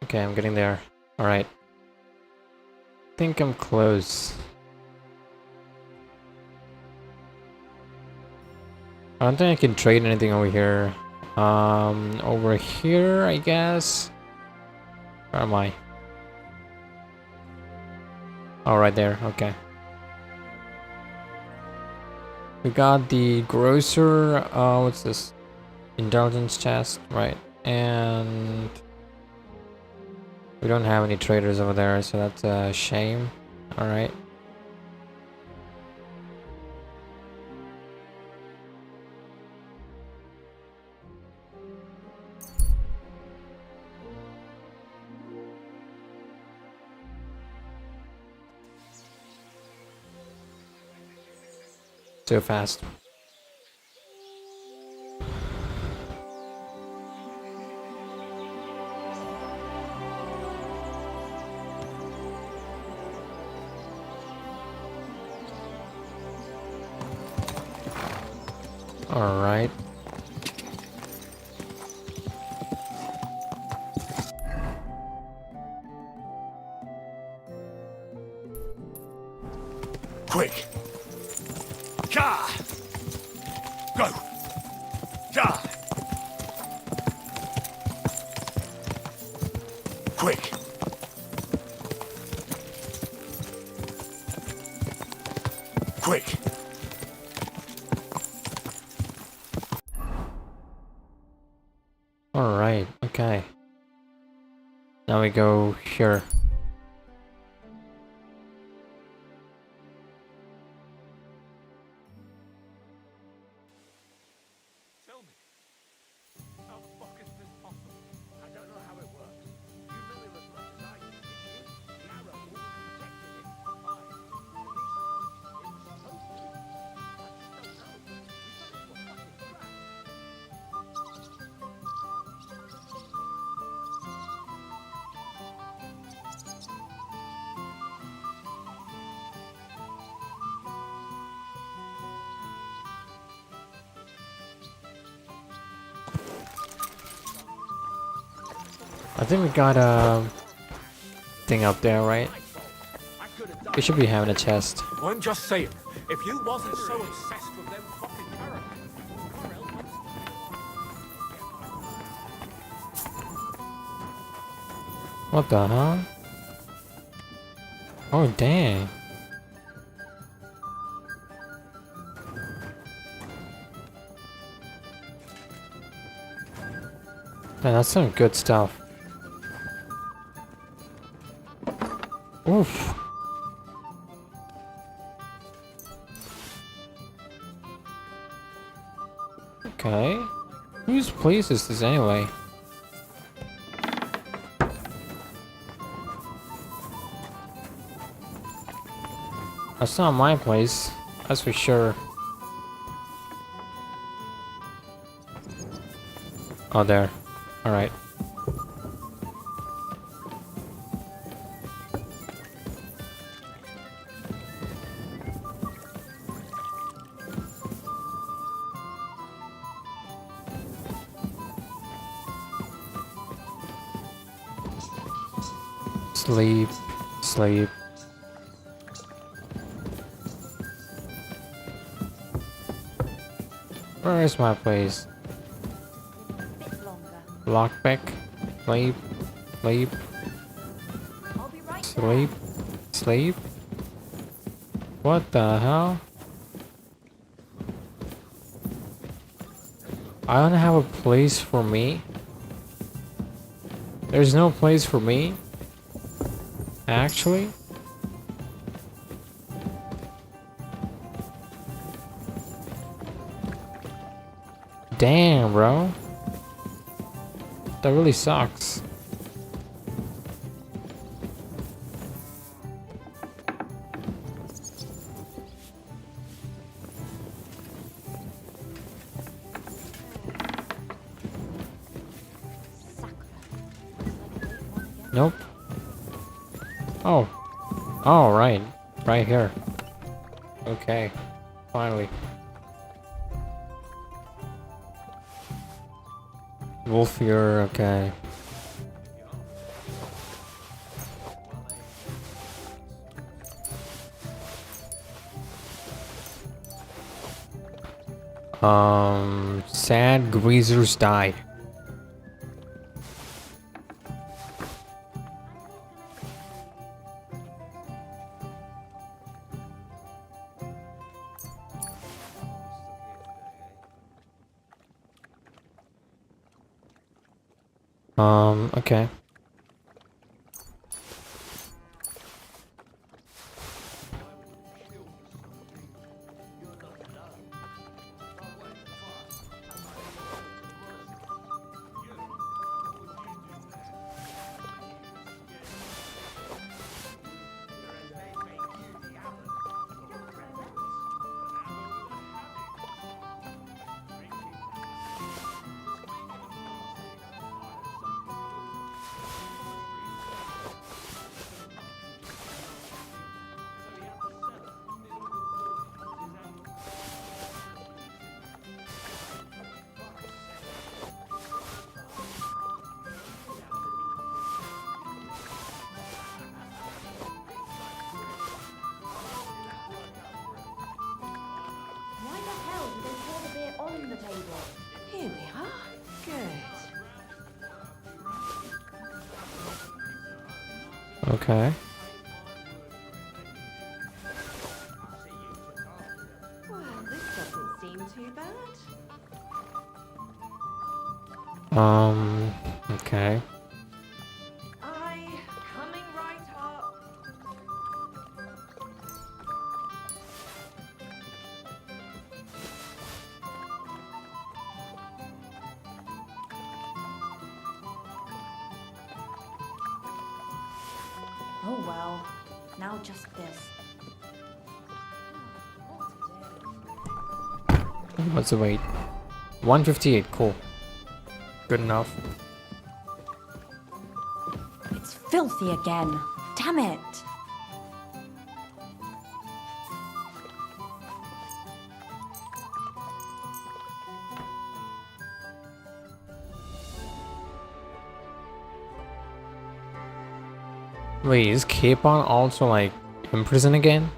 Okay, I'm getting there. Alright. Think I'm close. I don't think I can trade anything over here. Over here, I guess. Where am I? Oh, right there. Okay. We got the grocer. What's this? Indulgence chest, right? And we don't have any traders over there, so that's a shame. All right. So fast. All right. Quick! Ja! Go! Ja! Quick! quick. Alright, okay. Now we go here. Tell me, how the fuck is this possible? I don't know how it works. You know him as much as I do, didn't you? The arrow always protected him. Fine. At least it was supposed to. I just don't know. We fell into a fucking trap. I think we got a thing up there, right? We should be having a chest. I'm just saying, if you wasn't so obsessed with them fucking characters, What the hell? Oh dang. Man, that's some good stuff. Oof. Okay. Whose place is this anyway? That's not my place. That's for sure. Oh, there. Alright. Sleep. Sleep. Where is my place? Lockpick. Sleep. Sleep. Sleep. Sleep. What the hell? I don't have a place for me. There's no place for me. Actually. Damn, bro. That really sucks. Nope. Oh. Oh, right. Right here. Okay. Finally. Wolfier, okay. Sad greasers die. Okay. Why the hell did they pour the beer on the table? Here we are. Good. Okay. too bad. Okay. Coming right up. Oh well. Now just this. What's the weight? 158. Cool. Good enough. It's filthy again. Damn it. Wait, is Capon also like in prison again?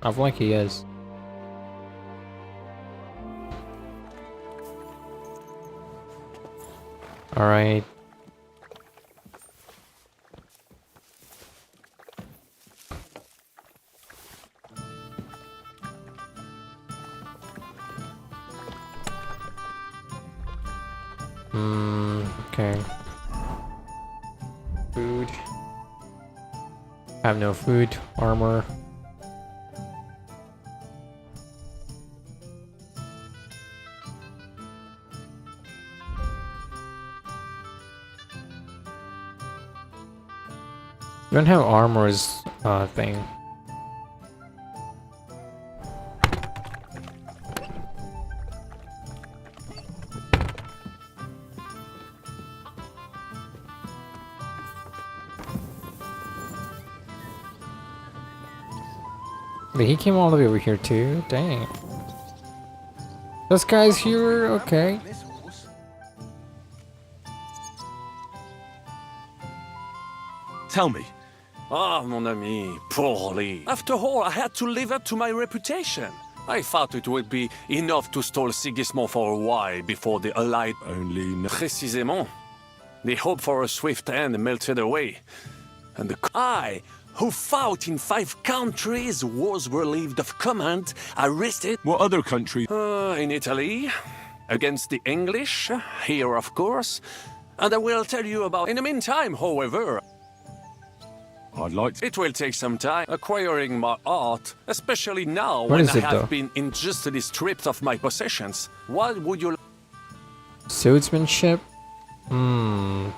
I feel like he is. Alright. Okay. Food. Have no food, armor. You don't have armor's thing. Wait, he came all the way over here too? Dang. This guy's here? Okay. Tell me. Ah, mon ami, poorly. After all, I had to live up to my reputation. I thought it would be enough to stall Sigismund for a while before the Allied... Only... Précisément. The hope for a swift end melted away. And the... I, who fought in 5 countries, was relieved of command, arrested... What other country? In Italy. Against the English. Here, of course. And I will tell you about... In the meantime, however... I'd like to... It will take some time acquiring my art, especially now What when is I it, have though? been injustly stripped of my possessions. What would you... Swordsmanship? Hmm.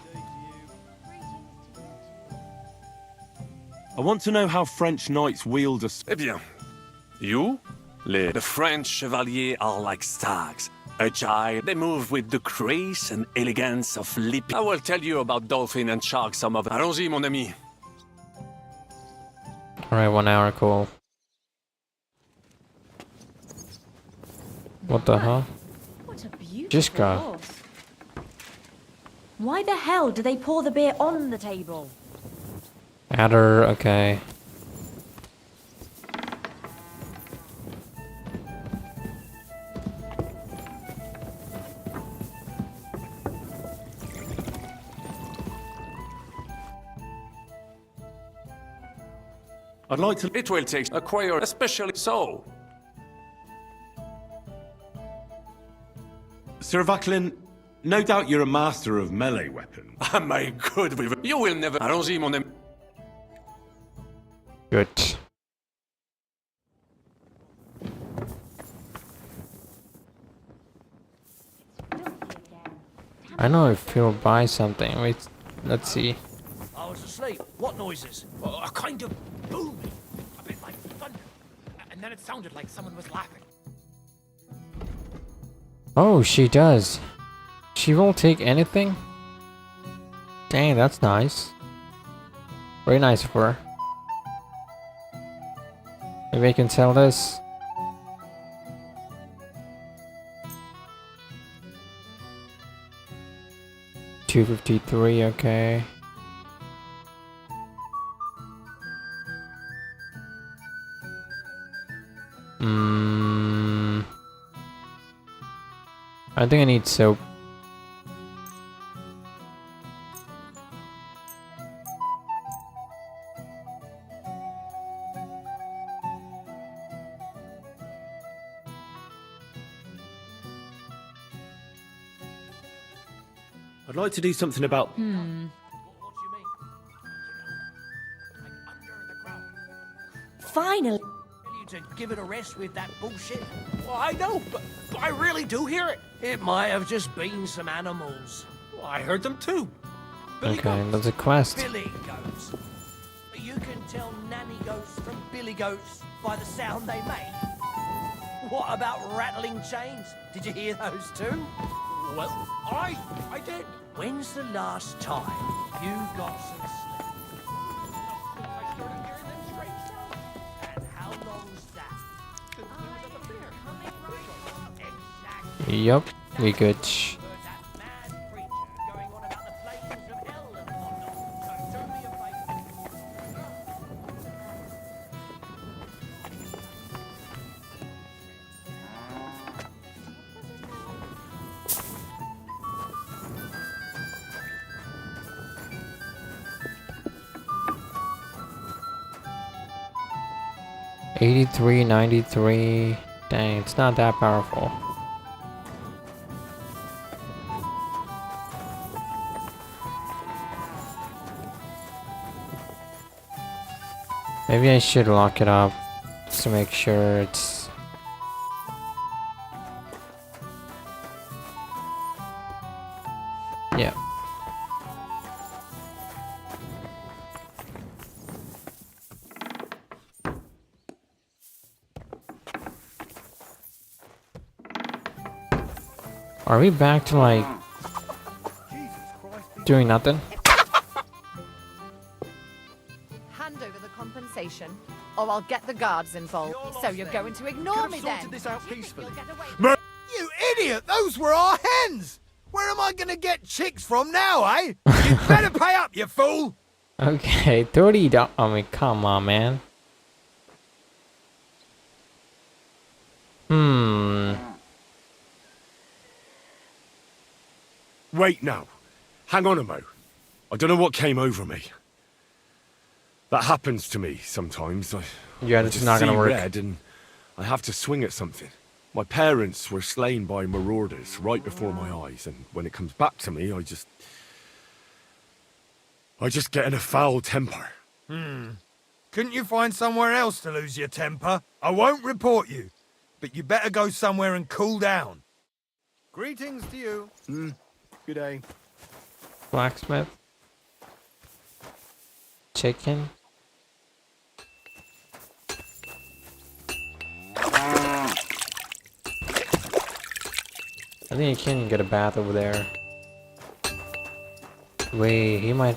I want to know how French knights wield a... Eh bien, you? The French chevaliers are like stags. Agile, they move with the grace and elegance of leaping. I will tell you about dolphin and shark some of... Allons-y, mon ami. Alright, 1 hour, cool. What the hell? What a beautiful Jiska. horse. Why the hell do they pour the beer on the table? Adder, okay. I'd like to... It will take acquire, especially so. Sir Vaclin, no doubt you're a master of melee weapons. Am I good with... You will never... Allons-y, mon ami. Good. I know if he'll buy something. Wait, let's see. I was asleep. What noises? A kind of booming. A bit like thunder. And then it sounded like someone was laughing. Oh, she does. She won't take anything? Dang, that's nice. Very nice of her. Maybe I can sell this. $253, okay. I think I need soap. I'd like to do something about... Finally. To give it a rest with that bullshit. Well, I know, but I really do hear it. It might have just been some animals. Well, I heard them too. Billy Okay, goats. that's a quest. Billy goats. You can tell nanny goats from billy goats by the sound they make. What about rattling chains? Did you hear those too? Well, I did. When's the last time you got some sleep? I started hearing them straight sounds. And how long's that? Since we was at the fair. Exactly. Yup, we good. Mad creature going on about the flames of hell and whatnot. So do me a favor. 83, 93. Dang, it's not that powerful. Maybe I should lock it up just to make sure it's... Yeah. Are we back to like doing nothing? Hand over the compensation, or I'll get the guards involved. So you're going to ignore me then? this out peacefully. You idiot! Those were our hens! Where am I gonna get chicks from now, eh? You better pay up, you fool! Okay, $30. I mean, come on, man. Wait, no. Hang on a mo. I don't know what came over me. That happens to me sometimes. Yeah, I this is just not gonna see work. red and I have to swing at something. My parents were slain by marauders right before my eyes, and when it comes back to me, I just get in a foul temper. Couldn't you find somewhere else to lose your temper? I won't report you, but you better go somewhere and cool down. Greetings to you. Good day. Blacksmith. Chicken. I think you can get a bath over there. Wait, he might...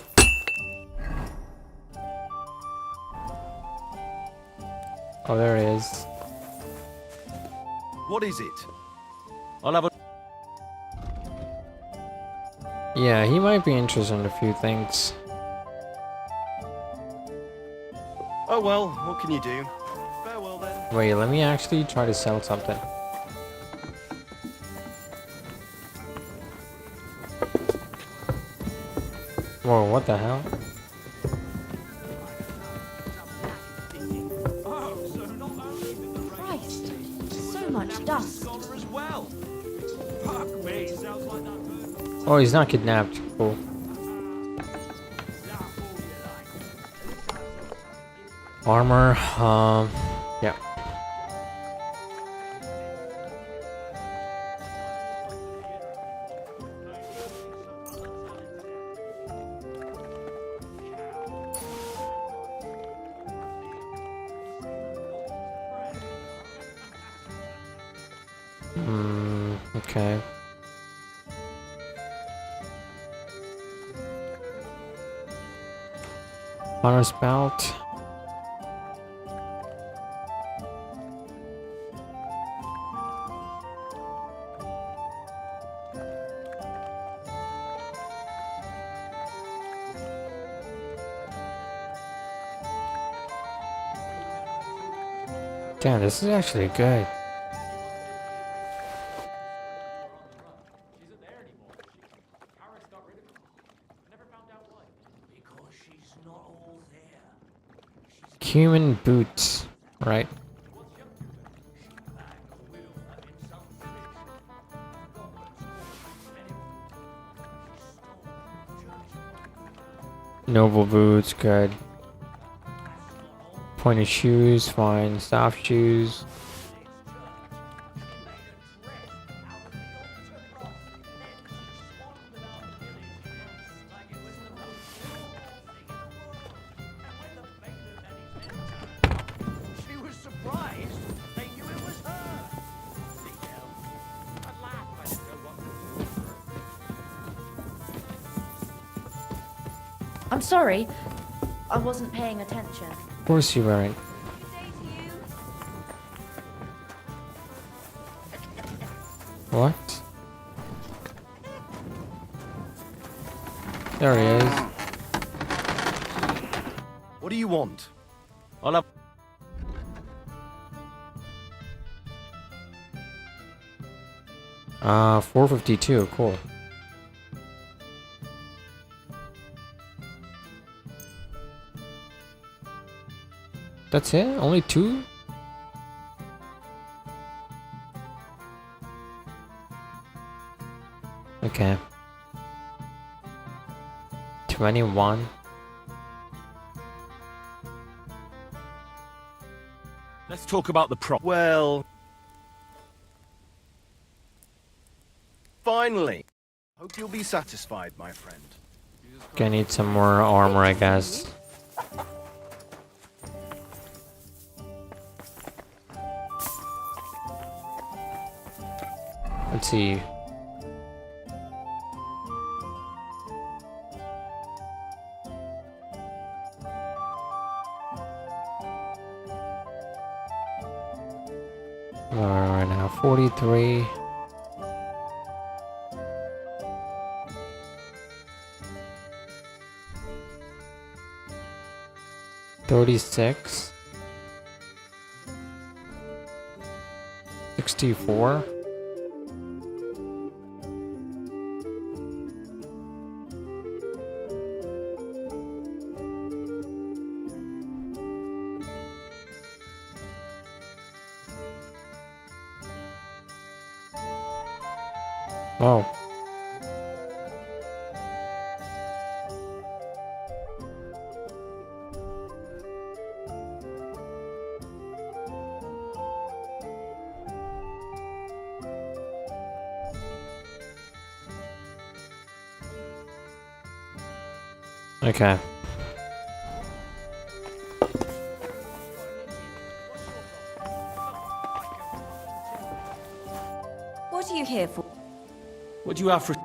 Oh, there it is. What is it? I'll have a... Yeah, he might be interested in a few things. Oh well, what can you do? Farewell then. Wait, let me actually try to sell something. Whoa, what the hell? Christ, so much dust. Oh, he's not kidnapped. Cool. Armor, yeah. Okay. Hunter's belt. Damn, this is actually good. Human boots, right? Noble boots, good. Pointed shoes, fine. Soft shoes. She was surprised. They knew it was her. At last, I didn't know what. I'm sorry. I wasn't paying attention. Of course you weren't. What? There he is. What do you want? I'll have... 452, cool. That's it? Only 2? Okay. 21. Let's talk about the Well... Finally! Hope you'll be satisfied, my friend. Gonna need some more armor, I guess. Let's see. Right now, 43. $36. 64. Oh. Okay. What are you here for? What do you have for...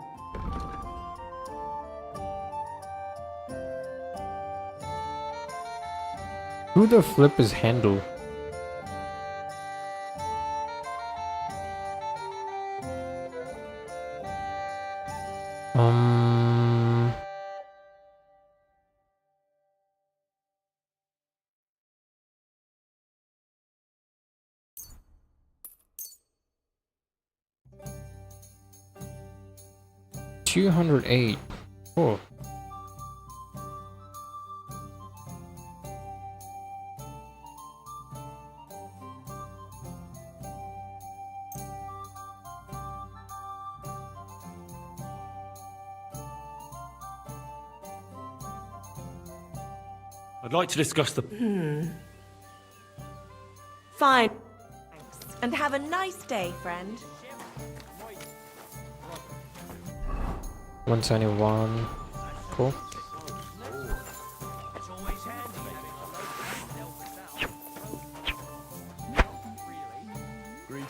Who the flip is Handel? $208. Oh. I'd like to discuss the... Fine. And have a nice day, friend. 171. Cool.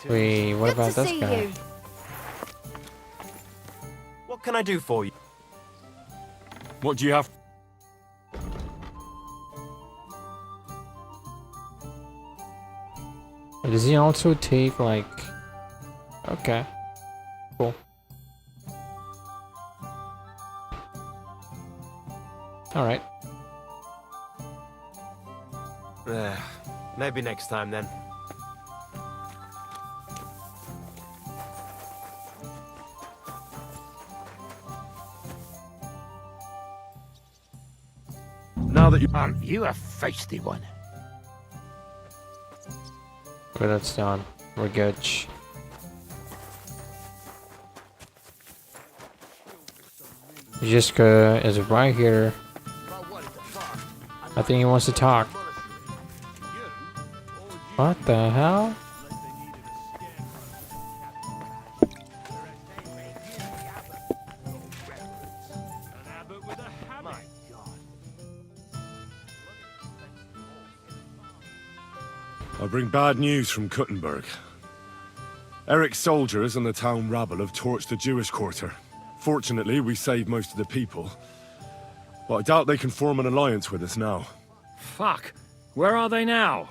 Wait, what about this guy? What can I do for you? What do you have? Does he also take like... Okay. Cool. Alright. Maybe next time then. Now that you... Aren't you a feisty one? Okay, that's done. We're good. Jiska is right here. I think he wants to talk. What the hell? I bring bad news from Kuttenberg. Eric's soldiers and the town rabble have torched the Jewish quarter. Fortunately, we saved most of the people. But I doubt they can form an alliance with us now. Fuck! Where are they now?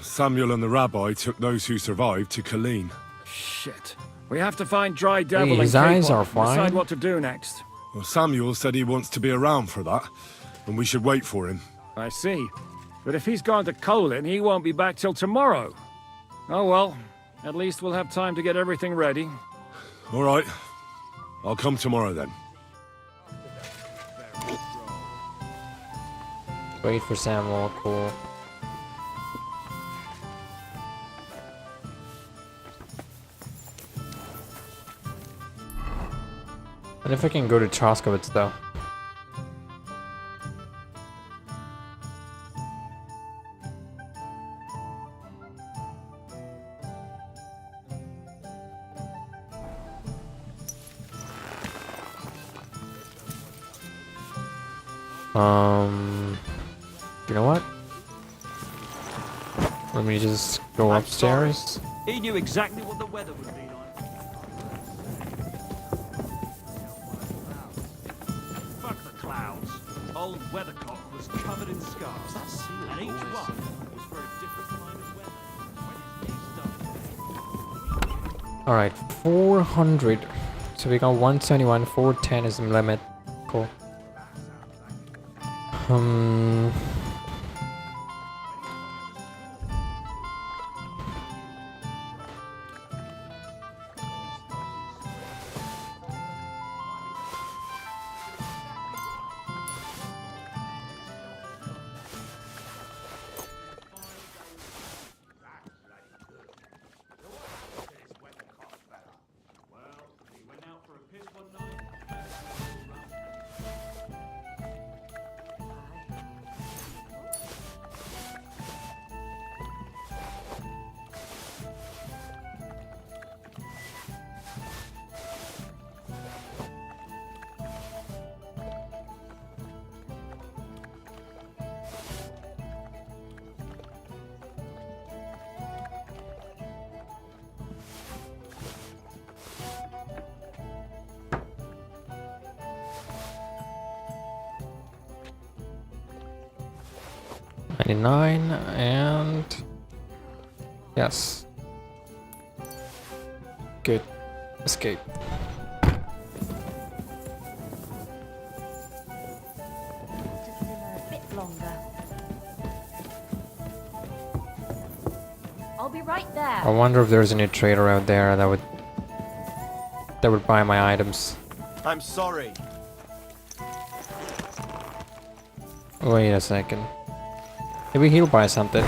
Samuel and the rabbi took those who survived to Colleen. Shit. We have to find Dry Devil Hey, his and eyes Capon are and decide fine. what to do next. Well, Samuel said he wants to be around for that, and we should wait for him. I see. But if he's gone to Colin, he won't be back till tomorrow. Oh well. At least we'll have time to get everything ready. All right. I'll come tomorrow then. Wait for Samuel, cool. And if I can go to Troskowitz though. You know what? Let me just go upstairs. He knew exactly what the weather would be like. Fuck the clouds. Old Weathercock was covered in scars. And each one was for a different kind of weather. Alright, 400. So we got 171, 410 is the limit. Cool. $99 and yes. Good. Escape. A bit longer. I'll be right there. I wonder if there's any trader out there that would buy my items. I'm sorry. Wait a second. Maybe he'll buy something.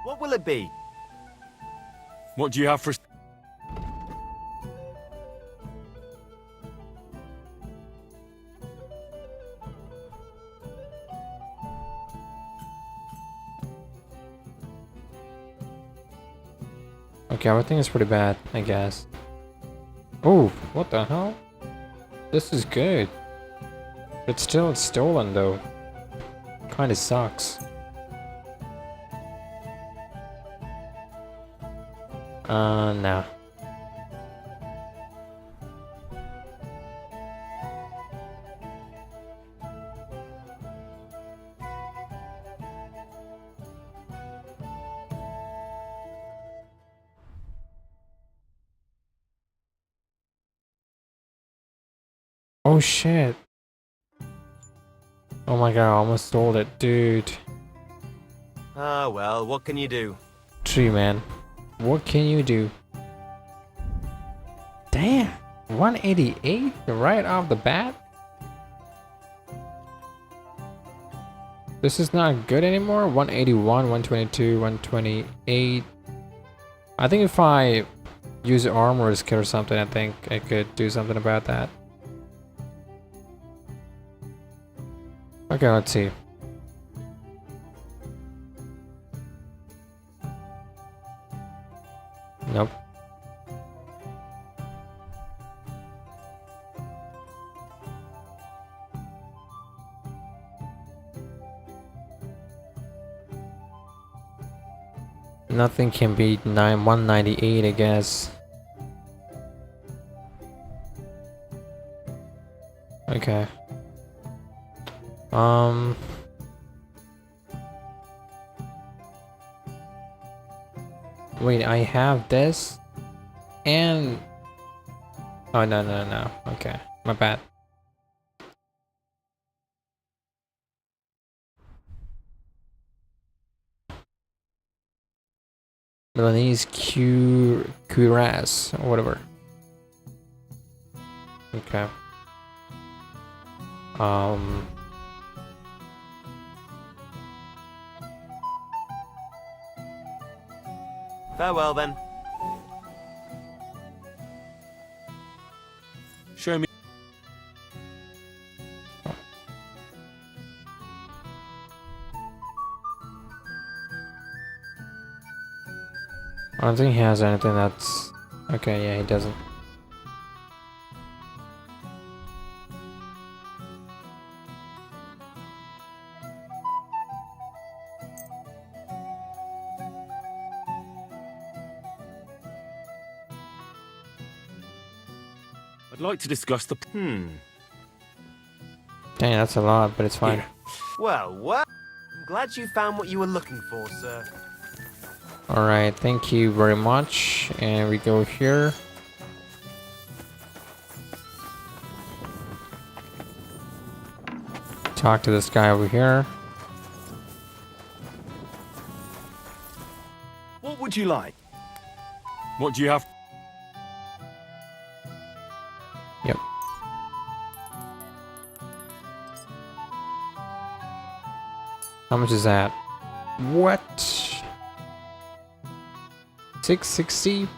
What will it be? What do you have for... Okay, everything is pretty bad, I guess. Oh, what the hell? This is good. But still, it's stolen though. Kinda sucks. Nah. Oh shit. Oh my god, I almost stole it, dude. Ah, well, what can you do? Tree man. What can you do? Damn! 188 right off the bat? This is not good anymore? 181, 122, 128. I think if I use armor's kit or something, I think I could do something about that. Okay, let's see. Nope. Nothing can beat 198, I guess. Okay. Wait, I have this and oh no. Okay, my bad. Milanese cuirass or whatever. Okay. Farewell then. Show me. I don't think he has anything that's okay. Yeah, he doesn't. I'd like to discuss the. Dang, that's a lot, but it's fine. Well, I'm glad you found what you were looking for, sir. Alright, thank you very much. And we go here. Talk to this guy over here. What would you like? What do you have? Yep. How much is that? What? 660?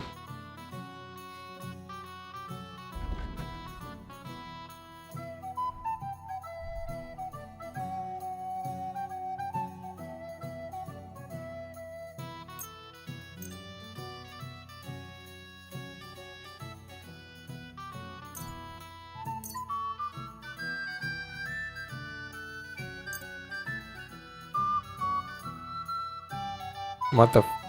What the f-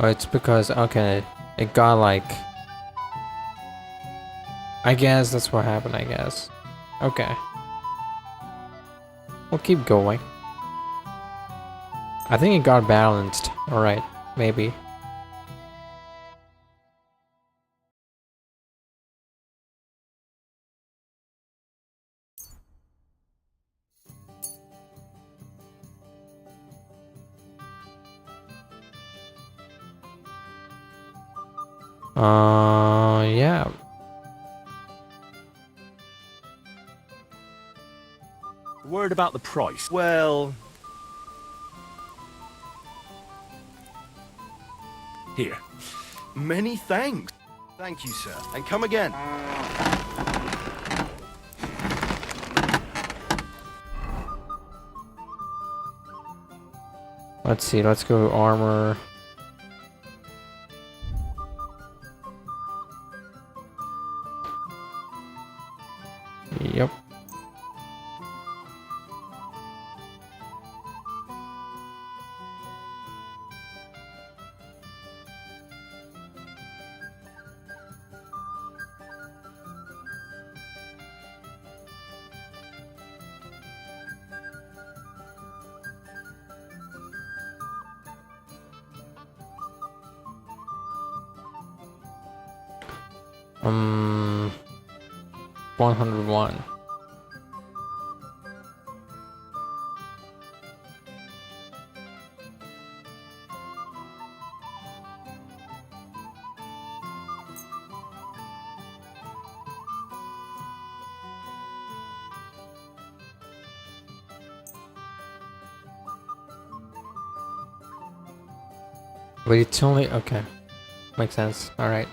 Oh, it's because, okay, it got like... I guess that's what happened, I guess. Okay. We'll keep going. I think it got balanced. Alright, maybe. Yeah. Worried about the price. Well, Here. many thanks. Thank you, sir. And come again. Let's see, let's go armor. Yep. Um, 101. But it's only okay. Makes sense. All right.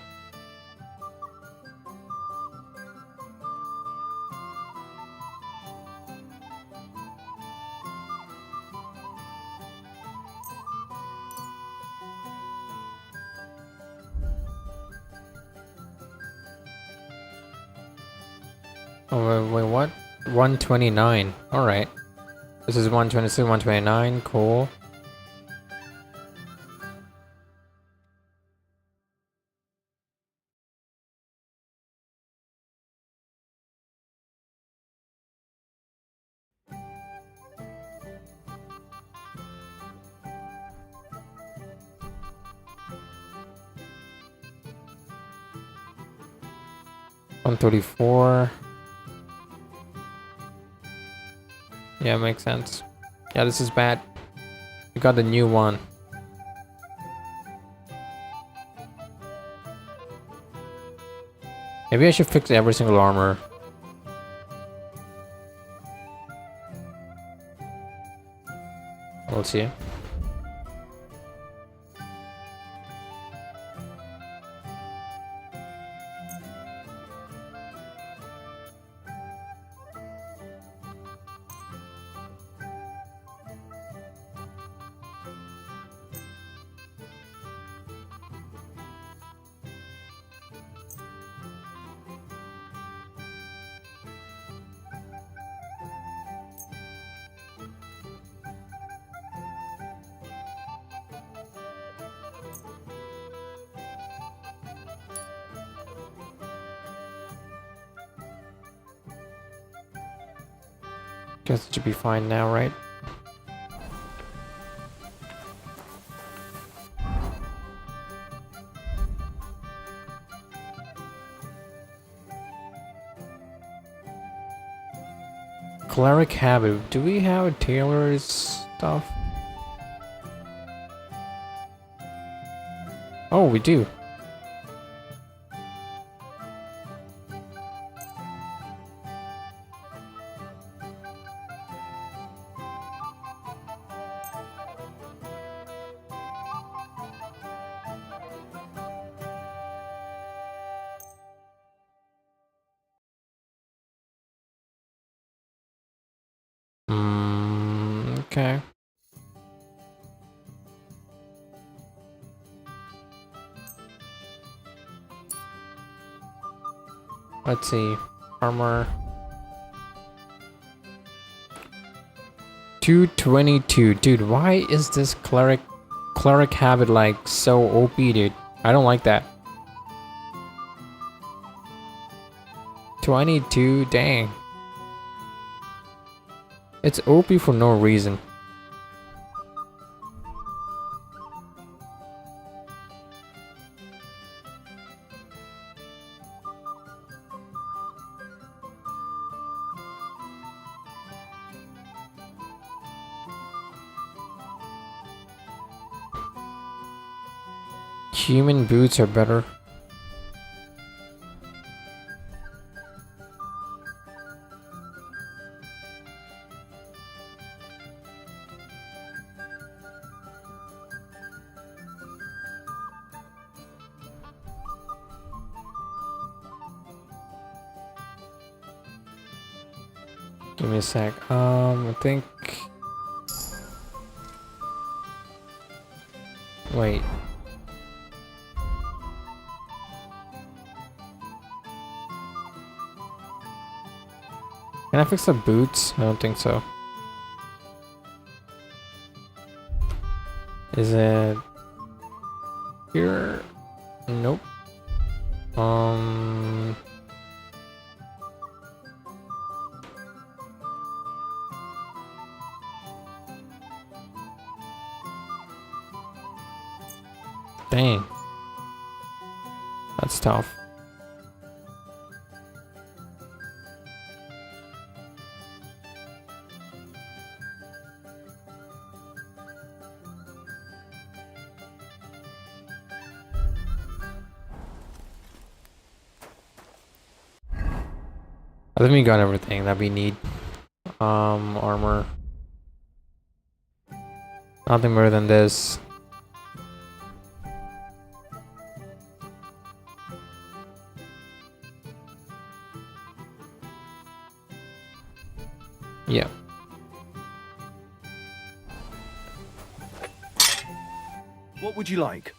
Oh wait, what? 129. All right. This is 126, 129. Cool. $134. Yeah, makes sense. Yeah, this is bad. We got the new one. Maybe I should fix every single armor. We'll see. Guess it should be fine now, right? Cleric habit. Do we have a tailor's stuff? Oh, we do. Okay. Let's see. Armor. 222. Dude, why is this cleric habit like so OP, dude? I don't like that. 22, dang. It's OP for no reason. Human boots are better. Give me a sec. I think. Wait. Can I fix the boots? I don't think so. Is it here? Nope. Dang. That's tough. I think we got everything that we need. Armor. Nothing more than this. Yeah. What would you like?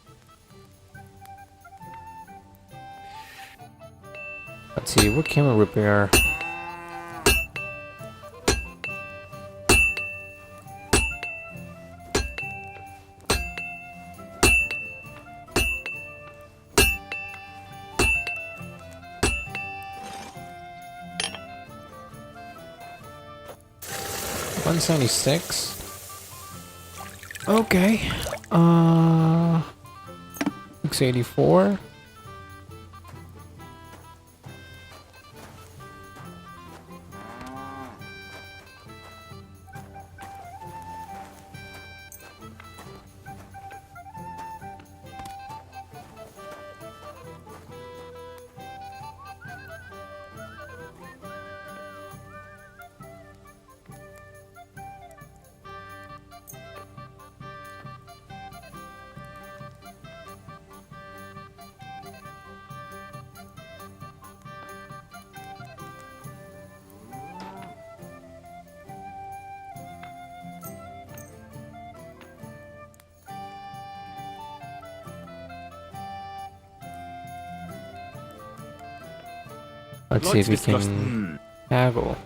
Let's see, what can we repair? $176. Okay. 684. Let's see if we can haggle.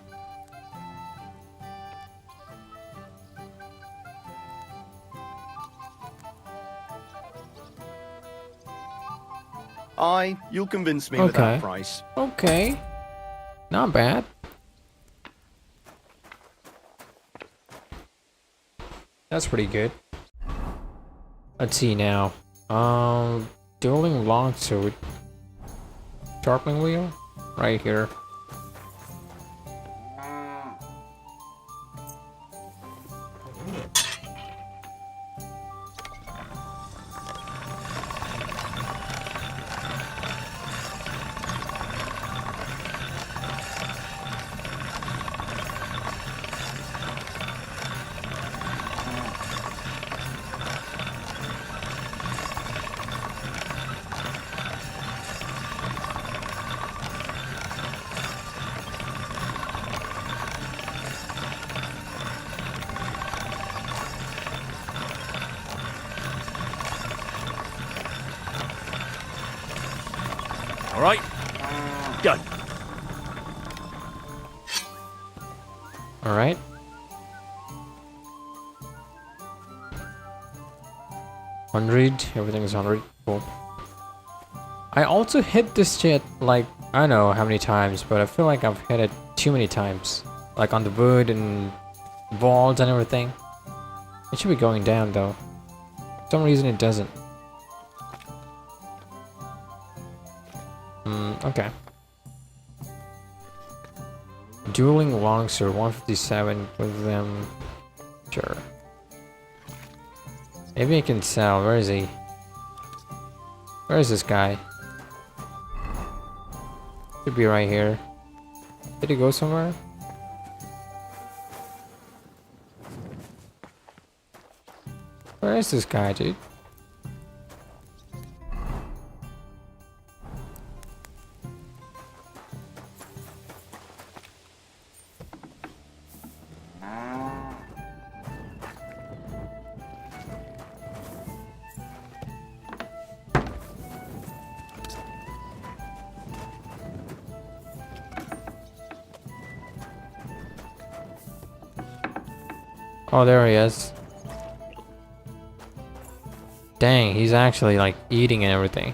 Aye, you'll convince me with that Okay. price. Okay. Not bad. That's pretty good. Let's see now. Dueling longsword. Sharpening wheel? Right here. All right, go. All right. Everything is 100. Cool. I also hit this shit like I don't know how many times, but I feel like I've hit it too many times, like on the wood and walls and everything. It should be going down though. For some reason it doesn't. Okay. Dueling longsword 157 with them. Sure. Maybe I can sell. Where is he? Where is this guy? Should be right here. Did he go somewhere? Where is this guy, dude? Oh, there he is. Dang, he's actually like eating and everything.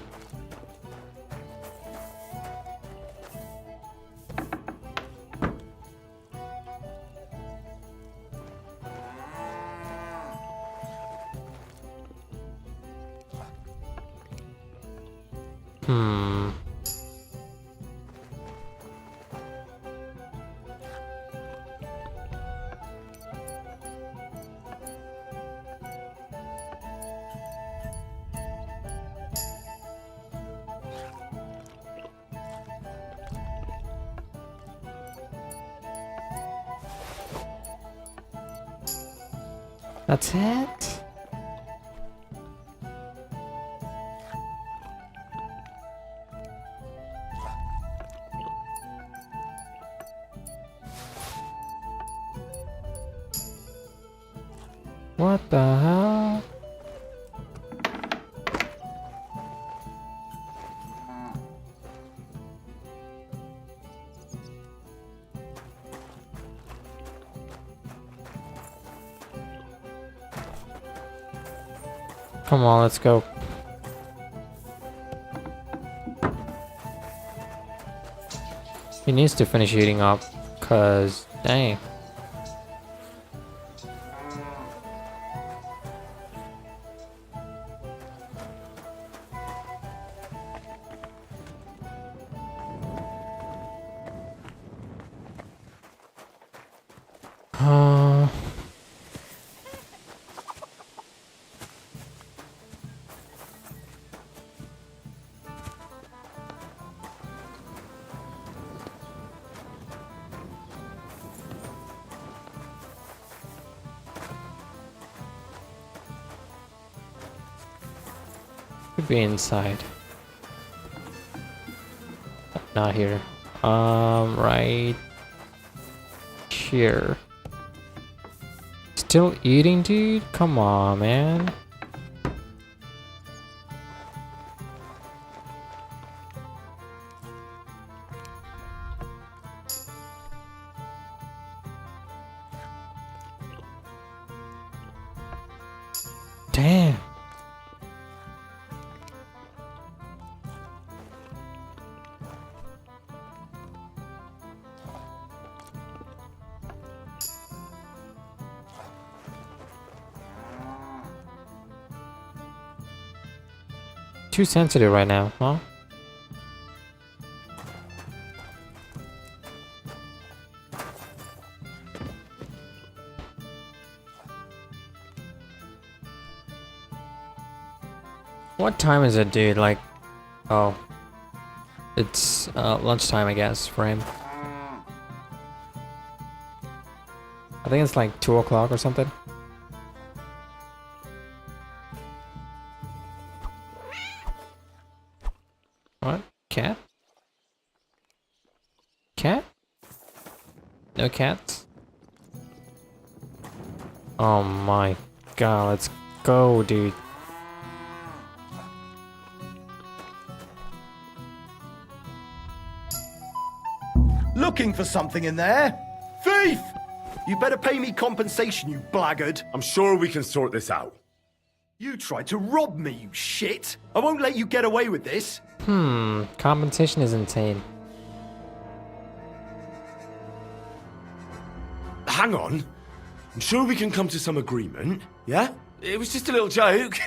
That's it? What the hell? Come on, let's go. He needs to finish eating up, cause dang. Could be inside. Not here. Right here. Still eating, dude? Come on, man. Damn. Too sensitive right now, huh? What time is it, dude? Like, oh, it's lunchtime, I guess, for him. I think it's like 2 o'clock or something. What? Cat? Cat? No cats? Oh my god, let's go, dude. Looking for something in there? Thief! You better pay me compensation, you blackguard. I'm sure we can sort this out. You tried to rob me, you shit. I won't let you get away with this. Compensation is insane. Hang on. I'm sure we can come to some agreement, yeah? It was just a little joke.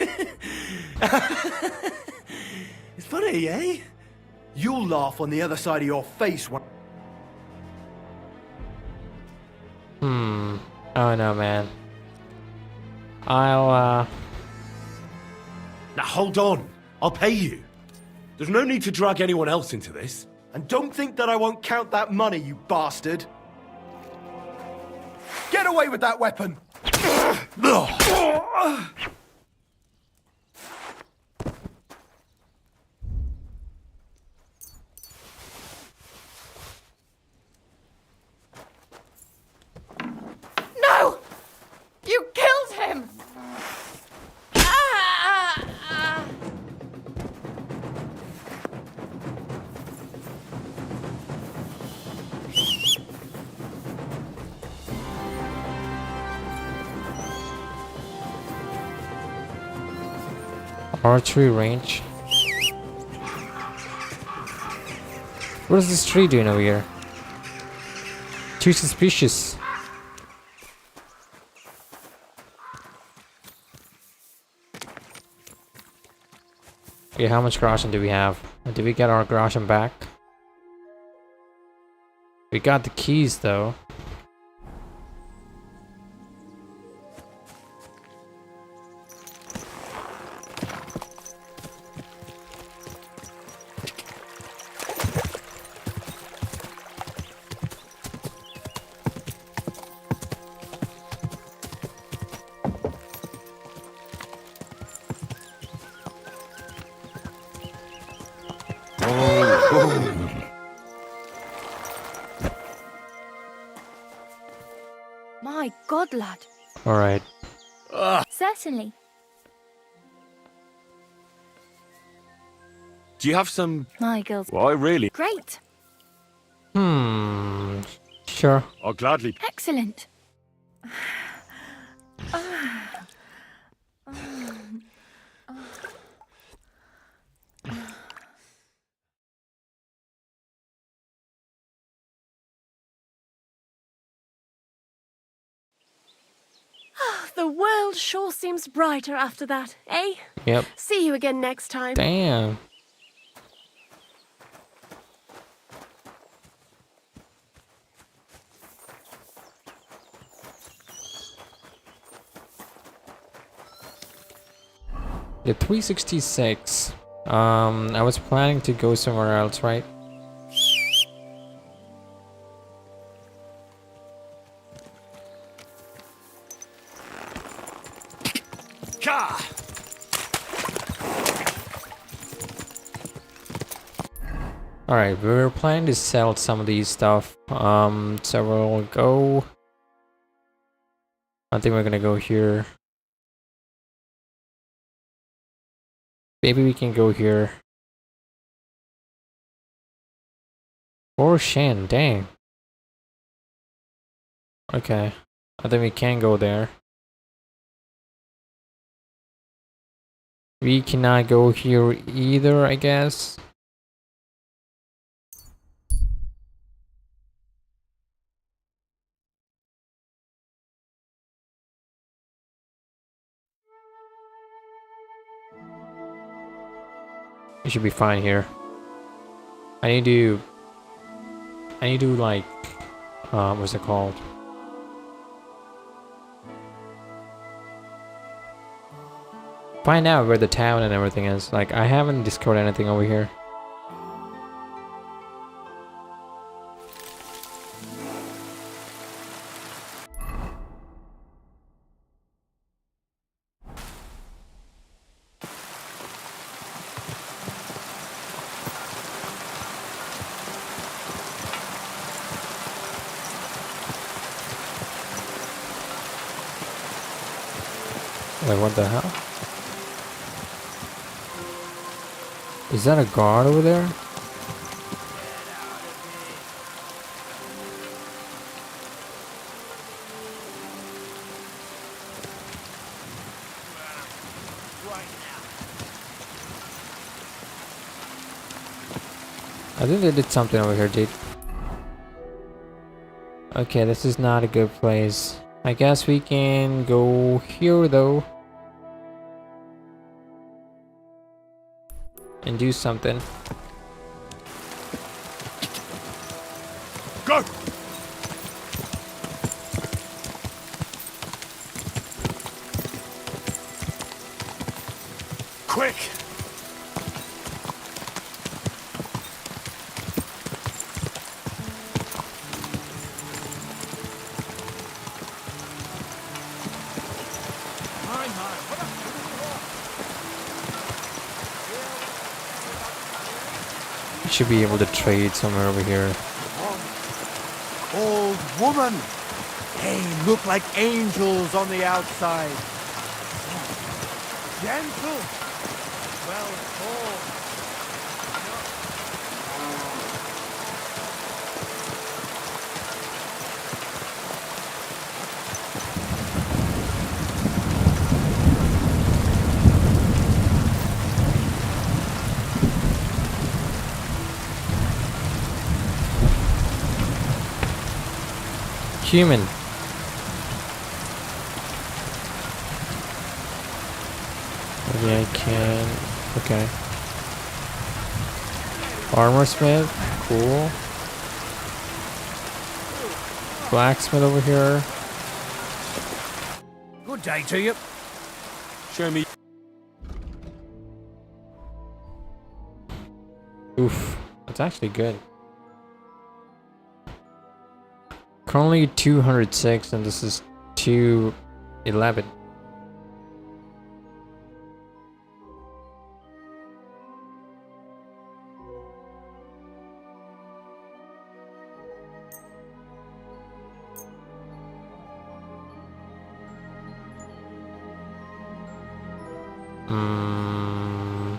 It's funny, eh? You'll laugh on the other side of your face when... Oh no, man. I'll, Now hold on. I'll pay you. There's no need to drag anyone else into this. And don't think that I won't count that money, you bastard. Get away with that weapon! No! You killed him! archery range. What is this tree doing over here? Too suspicious. Okay, how much groschen do we have? Did we get our groschen back? We got the keys though. My God, lad. All right. Certainly. Do you have some... My girls. Why, really? Great. Sure. I'll gladly... Excellent. The world sure seems brighter after that, eh? Yep. See you again next time. Damn. The 366. I was planning to go somewhere else, right? Alright, we were planning to sell some of these stuff. So we'll go. I think we're gonna go here. Maybe we can go here. Or Shan, dang. Okay. I think we can go there. We cannot go here either, I guess. We should be fine here. I need to like, what's it called? Find out where the town and everything is. Like, I haven't discovered anything over here. Wait, what the hell? Is that a guard over there? I think they did something over here, dude. Okay, this is not a good place. I guess we can go here, though. And do something. Go! Quick! Should be able to trade somewhere over here. Old woman! They look like angels on the outside. Gentle. Well formed. Human. Maybe I can. Okay. Armor smith. Cool. Blacksmith over here. Good day to you. Show me. Oof. That's actually good. Currently 206 and this is 211. Hmm.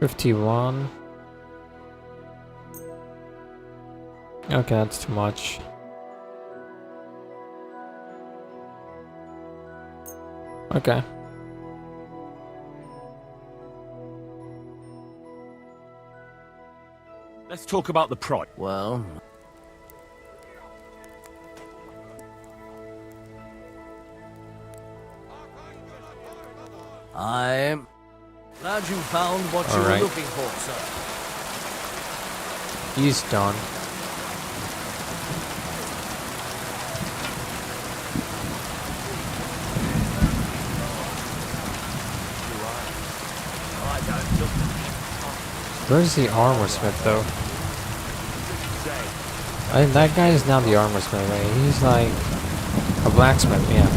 $51. Okay, that's too much. Okay. Let's talk about the price. Well, I'm glad you found what you were looking for, sir. He's done. Where's the armor smith though? That guy is not the armor smith, right? He's like a blacksmith, yeah.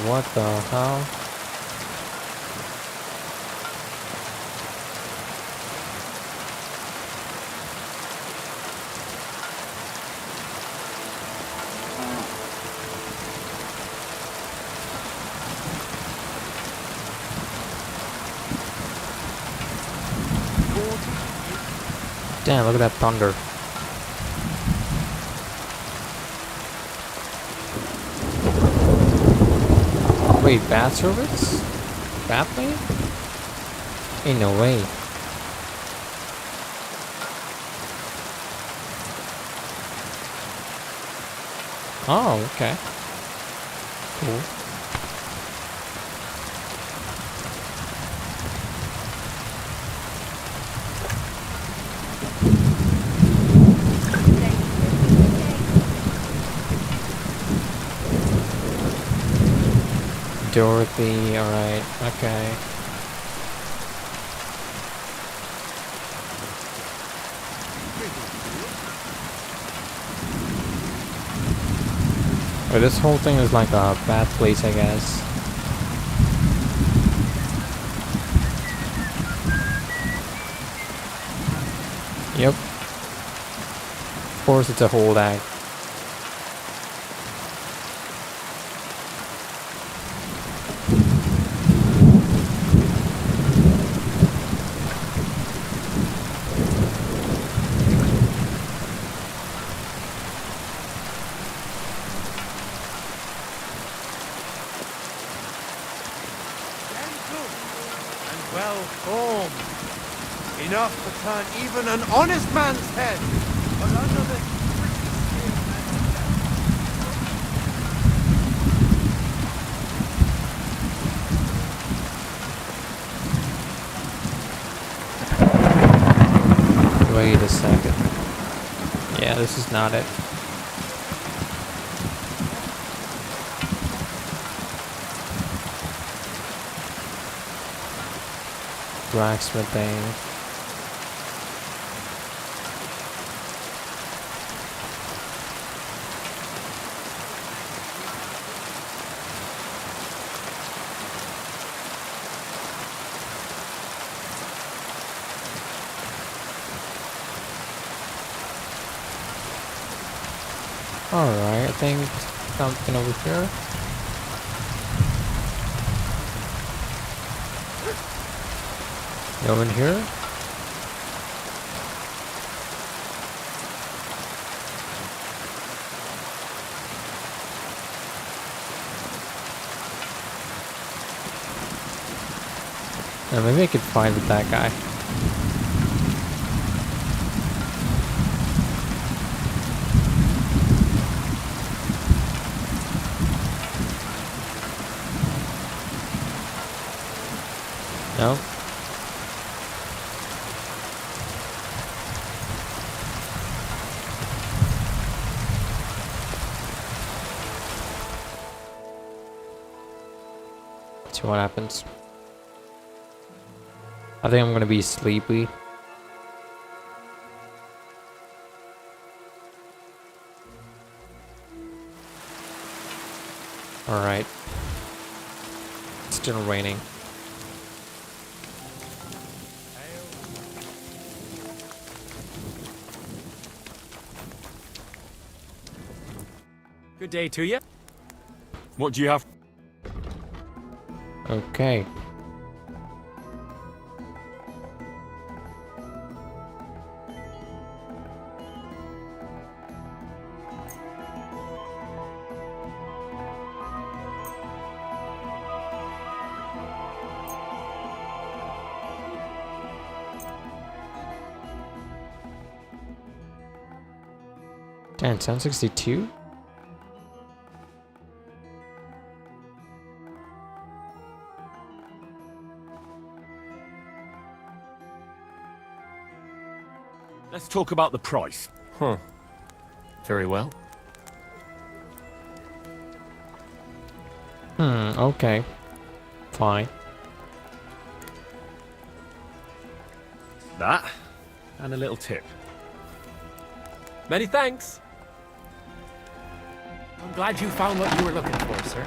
What the hell? Damn, look at that thunder. Wait, bat service? Bat plane? Ain't no way. Oh, okay. Cool. Dorothy, alright, okay. Oh, this whole thing is like a bad place, I guess. Yep. Of course it's a hold act. Well formed. Enough to turn even an honest man's head. But under the Wait a second. Yeah, this is not it. Blacksmithing. Alright, I think something over here. No one here? Maybe I could fight with that guy. No? See what happens. I think I'm gonna be sleepy. Alright. It's still raining. Good day to you. What do you have? Okay. Damn, 1062? Let's talk about the price. Huh. Very well. Okay. Fine. That, and a little tip. Many thanks. I'm glad you found what you were looking for, sir.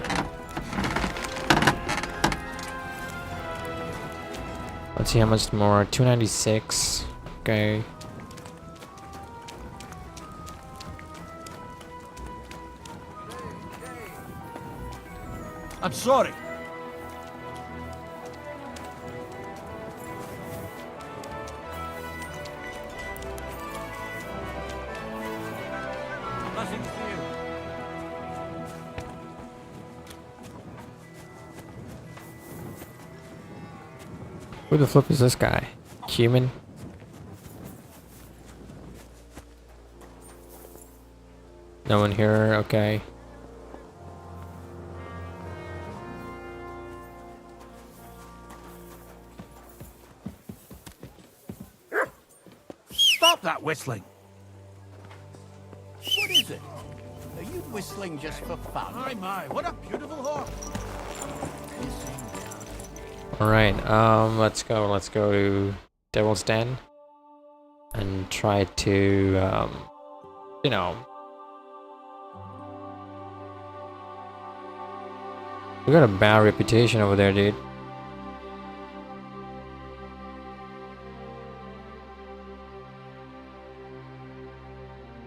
Let's see how much more. 296. Okay. I'm sorry. Blessings to you. Who the flip is this guy? Human? No one here, okay. Stop that whistling. What is it? Are you whistling just for fun? My, what a beautiful horse. Alright, let's go to Devil's Den and try to, you know, we got a bad reputation over there, dude.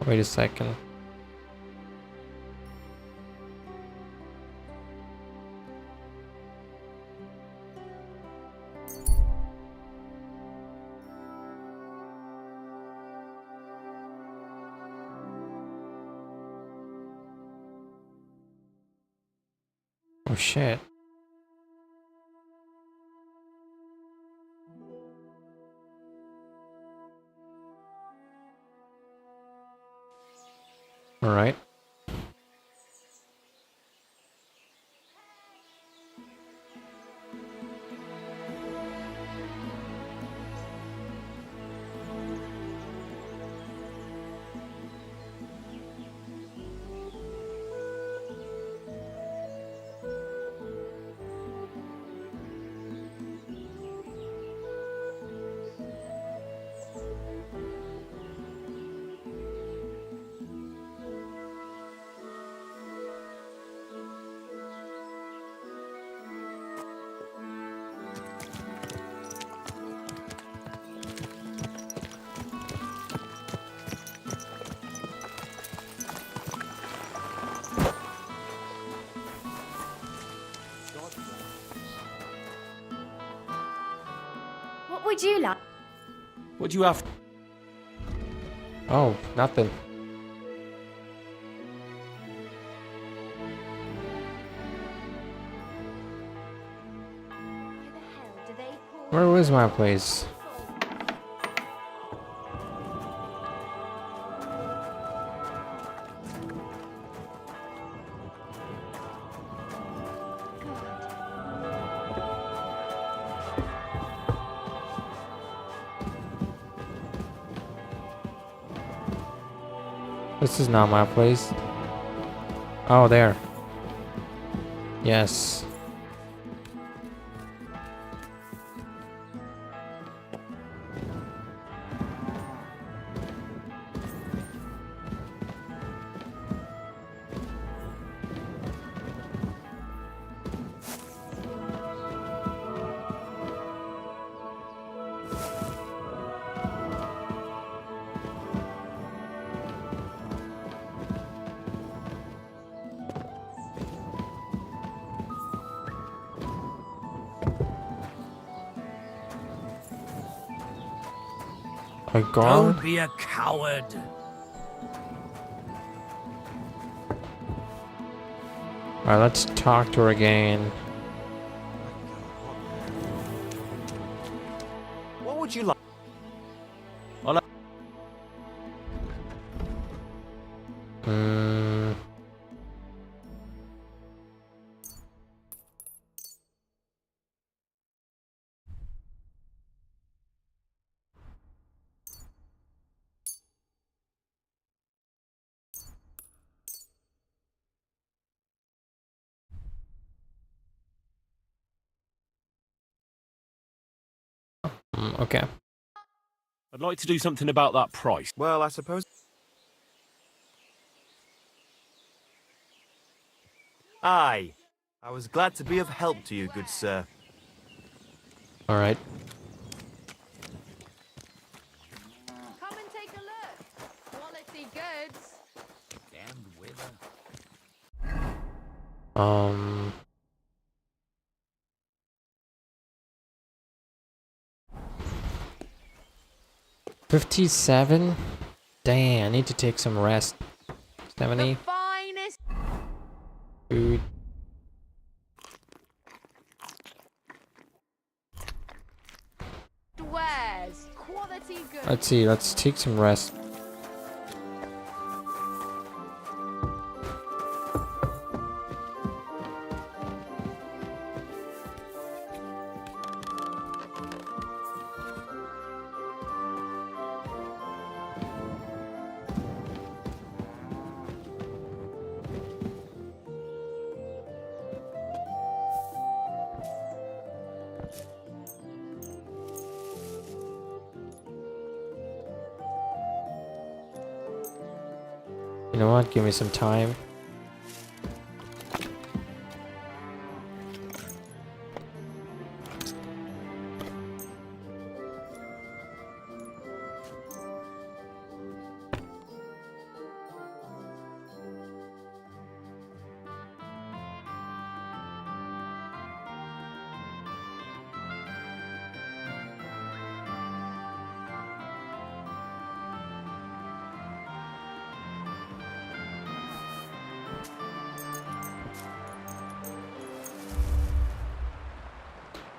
Wait a second. Oh shit. All right. What would you like? What do you have? Oh, nothing. Where was my place? This is not my place. Oh, there. Yes. A guard? Don't be a coward. Alright, let's talk to her again. What would you like? Hmm. Okay. I'd like to do something about that price. Well, I suppose. Aye. I was glad to be of help to you, good sir. Alright. Come and take a look. Quality goods. Damned wither. 57? Dang, I need to take some rest. 70? Finest. Food. Wares. Quality goods. Let's see, let's take some rest. You know what? Give me some time.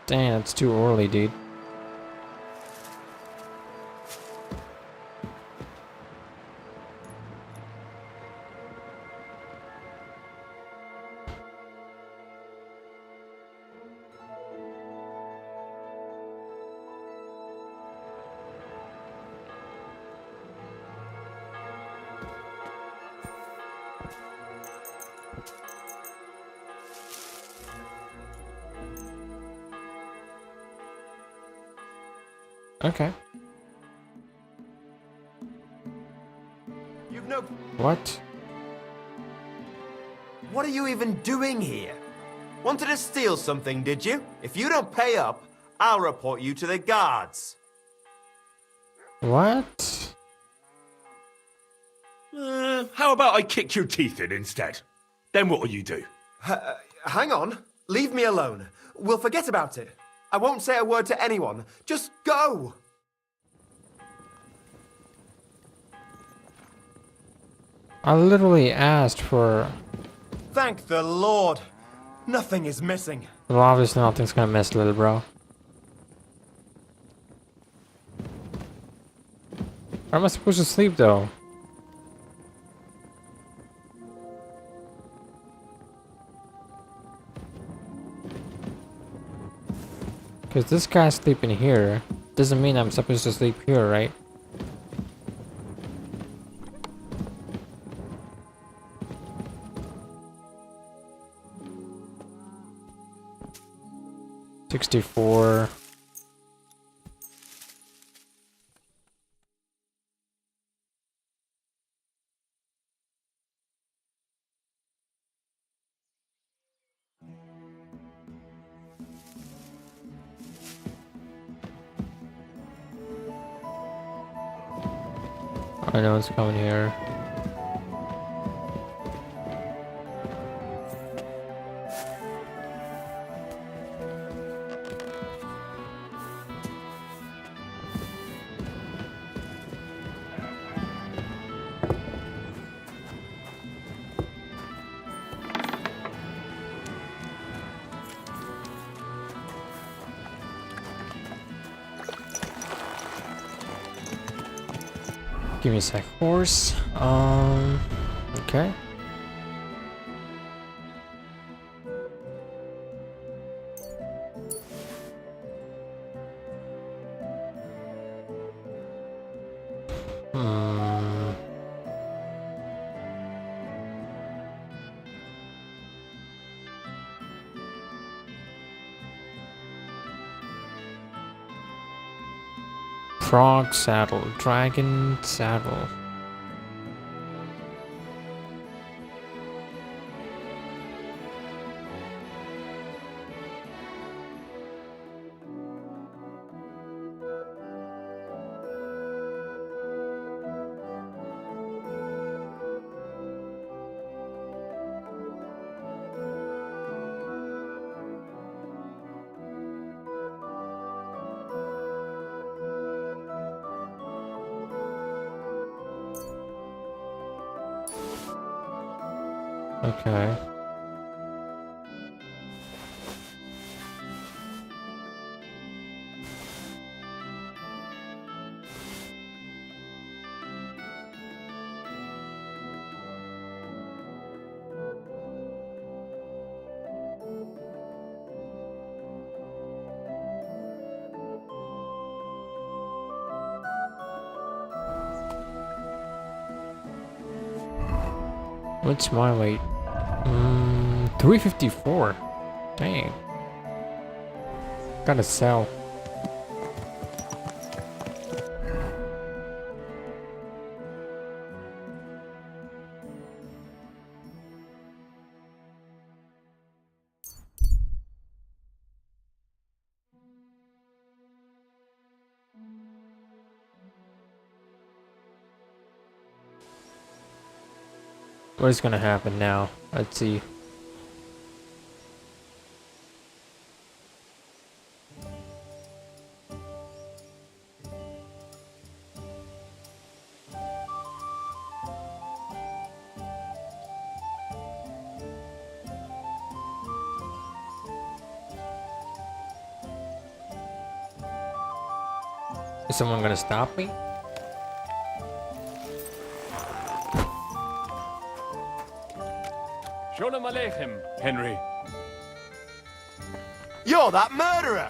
Damn, it's too early, dude. Okay. You've no. What? What are you even doing here? Wanted to steal something, did you? If you don't pay up, I'll report you to the guards. What? How about I kick your teeth in instead? Then what'll you do? Hang on. Leave me alone. We'll forget about it. I won't say a word to anyone. Just go! I literally asked for... Thank the Lord. Nothing is missing. Well, obviously nothing's gonna miss, little bro. Where am I supposed to sleep, though? Because this guy's sleeping here. Doesn't mean I'm supposed to sleep here, right? $64. I know it's coming here. Give me a sec. Horse. Okay. Frog saddle, dragon saddle. Okay. What's my weight? 354. Dang. Gotta sell. What is gonna happen now? Let's see. Is someone gonna stop me? Shalom Aleichem, Henry. You're that murderer!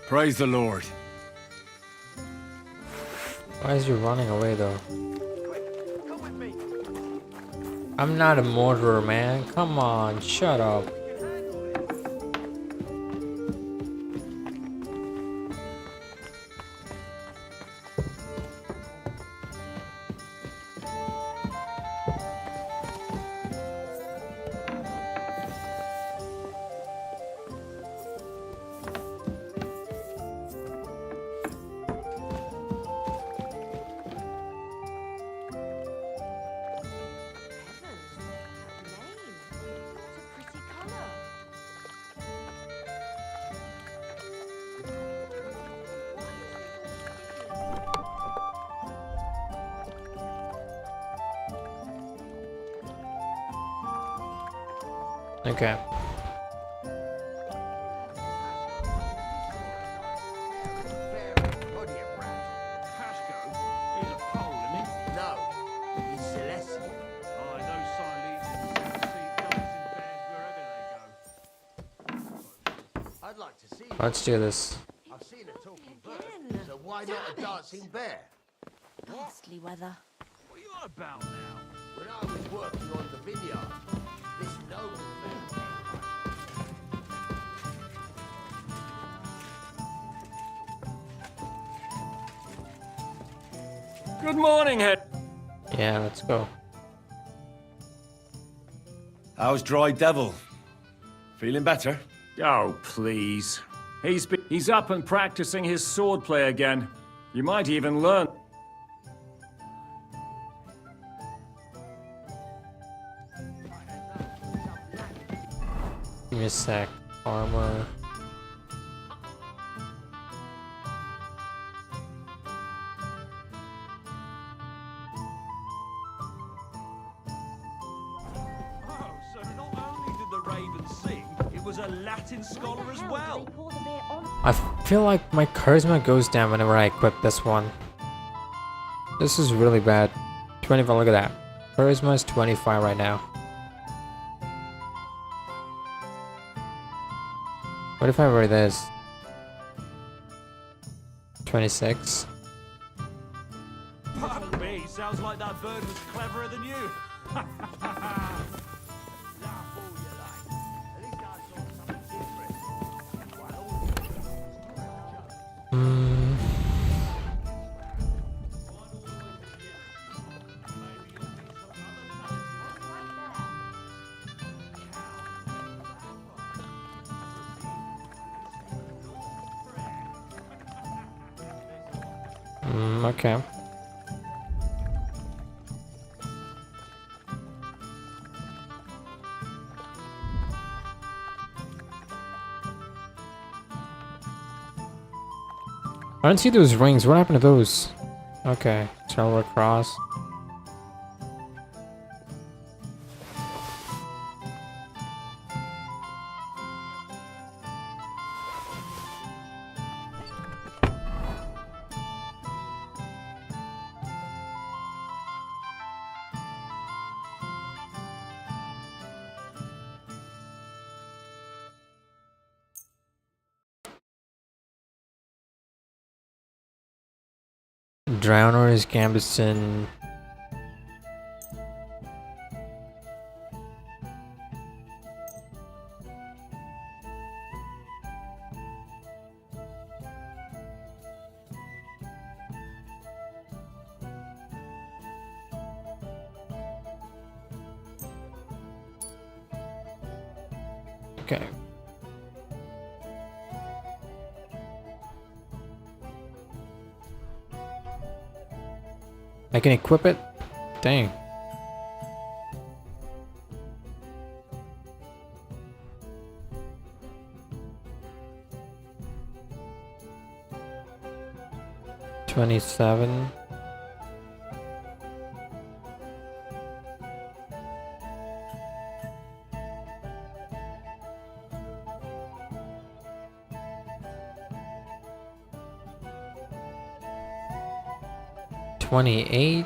Praise the Lord. Why is you running away though? I'm not a murderer, man. Come on, shut up. Okay. Let's do this. I've seen a talking bird, so why not a dancing bear? Ghastly weather. What are you on about now? When I was working on the vineyard, this noble Good morning, Head. Yeah, let's go. How's Dry Devil? Feeling better? Oh, please. He's up and practicing his swordplay again. You might even learn. Give me a sec. Armor. was a Latin scholar as well. I feel like my charisma goes down whenever I equip this one. This is really bad. 25, look at that. Charisma is 25 right now. What if I were this? 26. Fuck me, sounds like that bird was cleverer than you. Okay. I don't see those rings. What happened to those? Okay, travel across. Drowners, Gambison. Okay. I can equip it? Dang. $27. $28.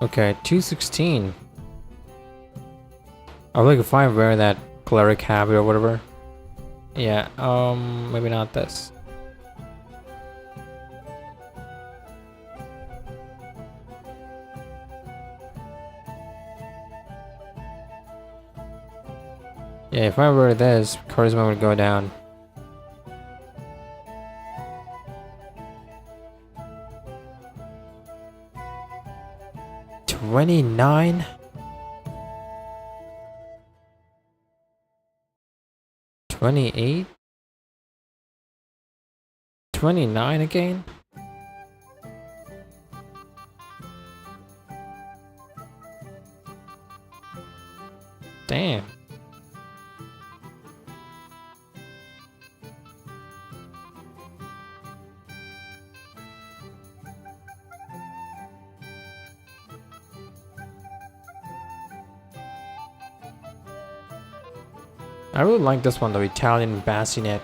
Okay, 216. I would like if I wear that cleric habit or whatever. Yeah, maybe not this. Yeah, if I wear this, charisma would go down. $29? 28? 29 again? Damn. I really like this one, the Italian bassinet.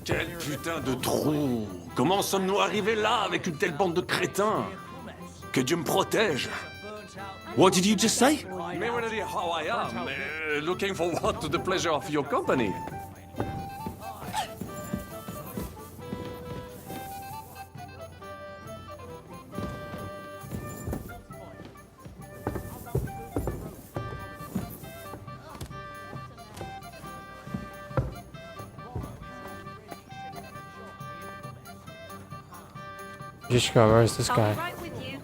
Quel putain de trou! Comment sommes-nous arrivés là avec une telle bande de crétins? Que Dieu me protège! What did you just say? Merely how I am, looking forward to the pleasure of your company. Jishka, where is this guy? Right with you.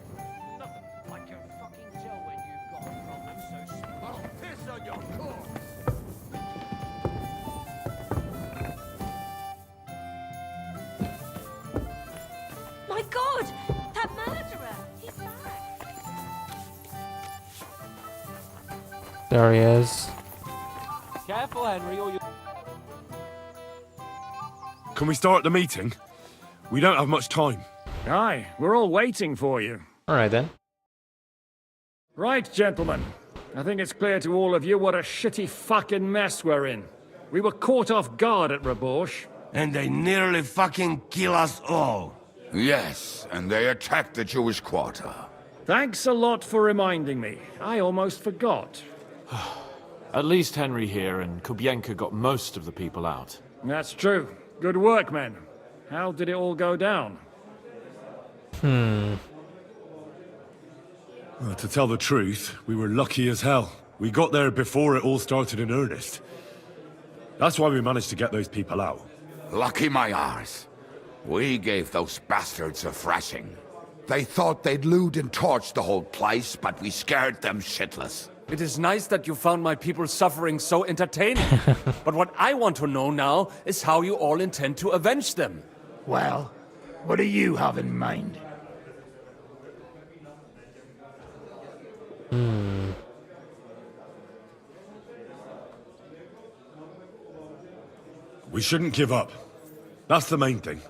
I can fucking tell when you've got a problem, so I'll piss on your corpse. My God! That murderer! He's back! There he is. Careful, Henry, or you... Can we start the meeting? We don't have much time. Aye, we're all waiting for you. Alright then. Right, gentlemen. I think it's clear to all of you what a shitty fucking mess we're in. We were caught off guard at Rabosh. And they nearly fucking kill us all. Yes, and they attacked the Jewish quarter. Thanks a lot for reminding me. I almost forgot. At least Henry here and Kubienka got most of the people out. That's true. Good work, men. How did it all go down? Well, to tell the truth, we were lucky as hell. We got there before it all started in earnest. That's why we managed to get those people out. Lucky my arse. We gave those bastards a thrashing. They thought they'd loot and torch the whole place, but we scared them shitless. It is nice that you found my people's suffering so entertaining. But what I want to know now is how you all intend to avenge them. Well, what do you have in mind? We shouldn't give up. That's the main thing.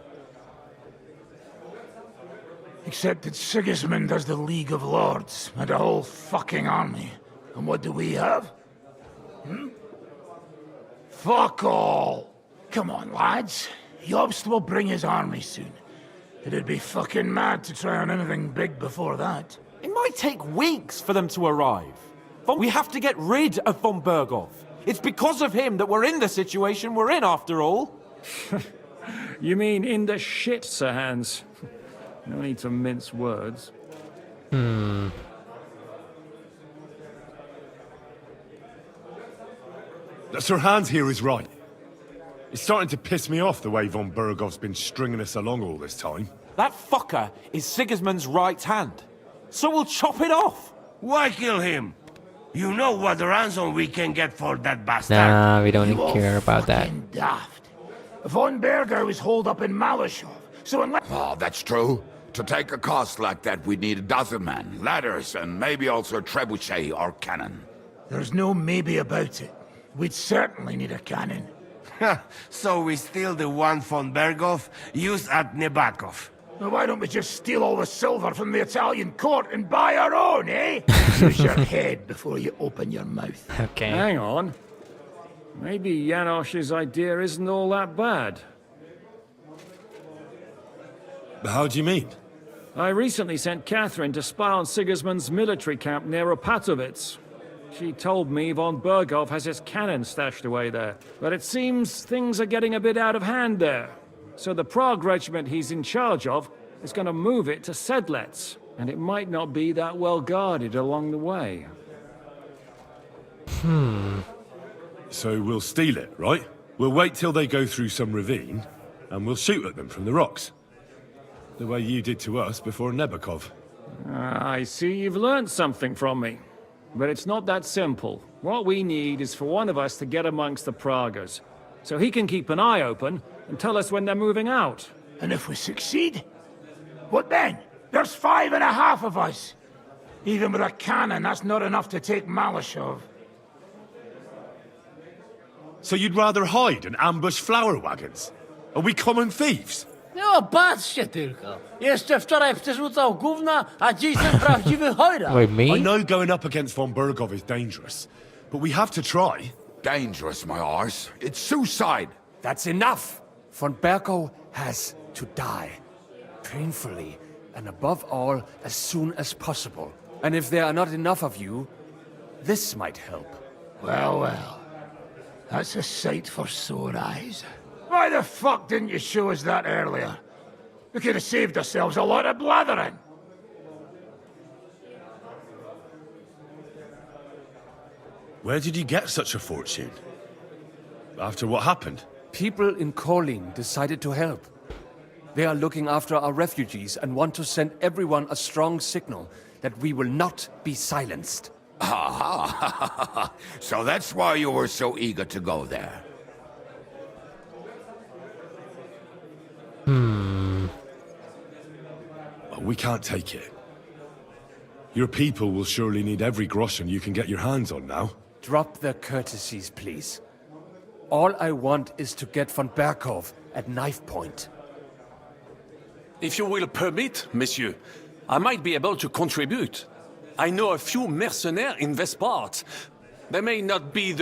Except that Sigismund has the League of Lords and a whole fucking army. And what do we have? Fuck all! Come on, lads. Jobst will bring his army soon. It'd be fucking mad to try on anything big before that. It might take weeks for them to arrive. We have to get rid of von Berghoff. It's because of him that we're in the situation we're in, after all. You mean in the shit, Sir Hans? No need to mince words. Sir Hans here is right. It's starting to piss me off the way von Berghoff's been stringing us along all this time. That fucker is Sigismund's right hand. So we'll chop it off. Why kill him? You know what ransom we can get for that bastard. Nah, we don't care about that. Daft. Von Berger is holed up in Malashov, so unless... Oh, that's true. To take a cost like that, we'd need a dozen men, ladders, and maybe also a trebuchet or cannon. There's no maybe about it. We'd certainly need a cannon. So we steal the one von Berghoff, use at Nebakov. Now why don't we just steal all the silver from the Italian court and buy our own, eh? Use your head before you open your mouth. Okay. Hang on. Maybe Janosch's idea isn't all that bad. How do you mean? I recently sent Catherine to spy on Sigismund's military camp near Opatovitz. She told me von Berghoff has his cannon stashed away there. But it seems things are getting a bit out of hand there. So the Prague regiment he's in charge of is going to move it to Sedlets. And it might not be that well guarded along the way. So we'll steal it, right? We'll wait till they go through some ravine, and we'll shoot at them from the rocks. The way you did to us before Nebakov. I see you've learned something from me. But it's not that simple. What we need is for one of us to get amongst the Pragas, so he can keep an eye open and tell us when they're moving out. And if we succeed? What then? There's 5.5 of us. Even with a cannon, that's not enough to take Malashov. So you'd rather hide and ambush flower wagons? Are we common thieves? No, patrzcie tylko. Jeszcze wczoraj przerzucał gówna, a dziś ten prawdziwy chojrak. Wait, me? I know going up against von Berghoff is dangerous, but we have to try. Dangerous, my arse. It's suicide. That's enough. Von Berghoff has to die. Painfully, and above all, as soon as possible. And if there are not enough of you, this might help. Well, well. That's a sight for sore eyes. Why the fuck didn't you show us that earlier? We could have saved ourselves a lot of blathering. Where did you get such a fortune? After what happened? People in Kolin decided to help. They are looking after our refugees and want to send everyone a strong signal that we will not be silenced. So that's why you were so eager to go there. We can't take it. Your people will surely need every groschen you can get your hands on now. Drop the courtesies, please. All I want is to get von Berkov at knife point. If you will permit, monsieur, I might be able to contribute. I know a few mercenaires in this part. They may not be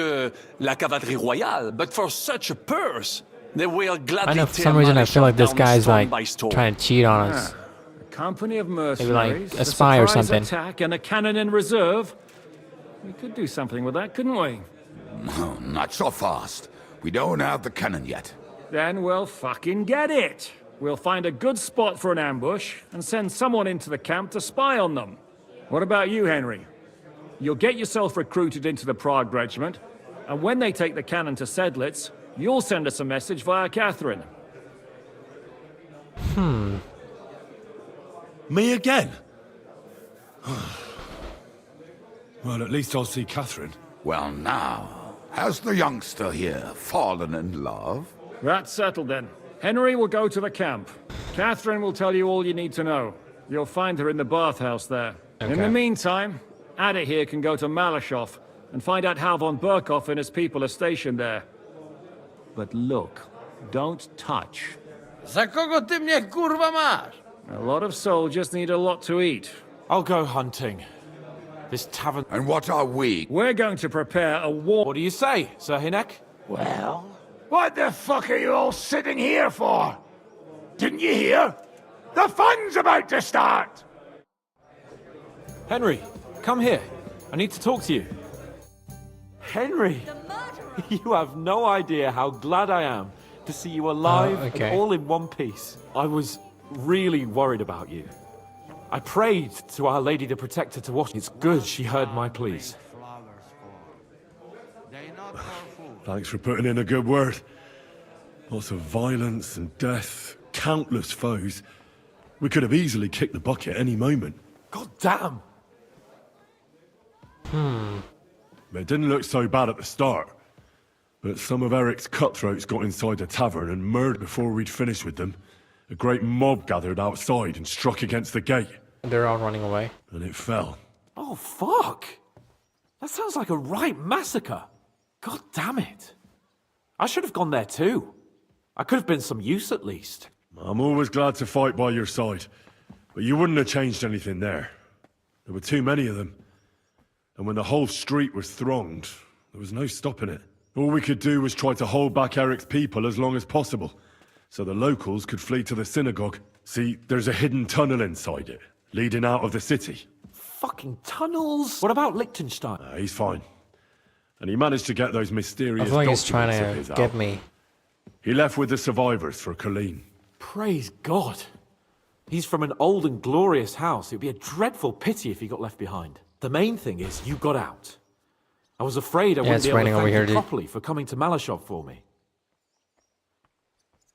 la cavalerie royale, but for such a purse, they will gladly I know for some reason I feel like this guy's like trying to cheat on us. A company of mercenaries, Maybe like a spy or something. Attack and a cannon in reserve. We could do something with that, couldn't we? No, not so fast. We don't have the cannon yet. Then we'll fucking get it. We'll find a good spot for an ambush and send someone into the camp to spy on them. What about you, Henry? You'll get yourself recruited into the Prague regiment, and when they take the cannon to Sedlitz, you'll send us a message via Catherine. Me again? Well, at least I'll see Catherine. Well now, has the youngster here fallen in love? That's settled then. Henry will go to the camp. Catherine will tell you all you need to know. You'll find her in the bathhouse there. Okay. In the meantime, Ada here can go to Malashov and find out how von Berkov and his people are stationed there. But look, don't touch. Za kogo ty mnie kurwa masz? A lot of soldiers need a lot to eat. I'll go hunting. This tavern... And what are we? We're going to prepare a war... What do you say, Sir Hinek? Well, what the fuck are you all sitting here for? Didn't you hear? The fun's about to start! Henry, come here. I need to talk to you. Henry! You have no idea how glad I am to see you alive okay. and all in one piece. I was really worried about you. I prayed to Our Lady to protect her to watch. It's good she heard my pleas. Thanks for putting in a good word. Lots of violence and death, countless foes. We could have easily kicked the bucket any moment. God damn! It didn't look so bad at the start. But some of Eric's cutthroats got inside the tavern and murdered before we'd finished with them. A great mob gathered outside and struck against the gate. They're all running away. And it fell. Oh, fuck! That sounds like a right massacre. God damn it. I should have gone there too. I could have been some use at least. I'm always glad to fight by your side. But you wouldn't have changed anything there. There were too many of them. And when the whole street was thronged, there was no stopping it. All we could do was try to hold back Eric's people as long as possible, so the locals could flee to the synagogue. See, there's a hidden tunnel inside it, leading out of the city. Fucking tunnels! What about Liechtenstein? He's fine. And he managed to get those mysterious I feel like he's documents of trying his to get out. me. He left with the survivors for Colleen. Praise God. He's from an old and glorious house. It would be a dreadful pity if he got left behind. The main thing is you got out. I was afraid I wouldn't be able to thank you properly for coming to Malashov for me.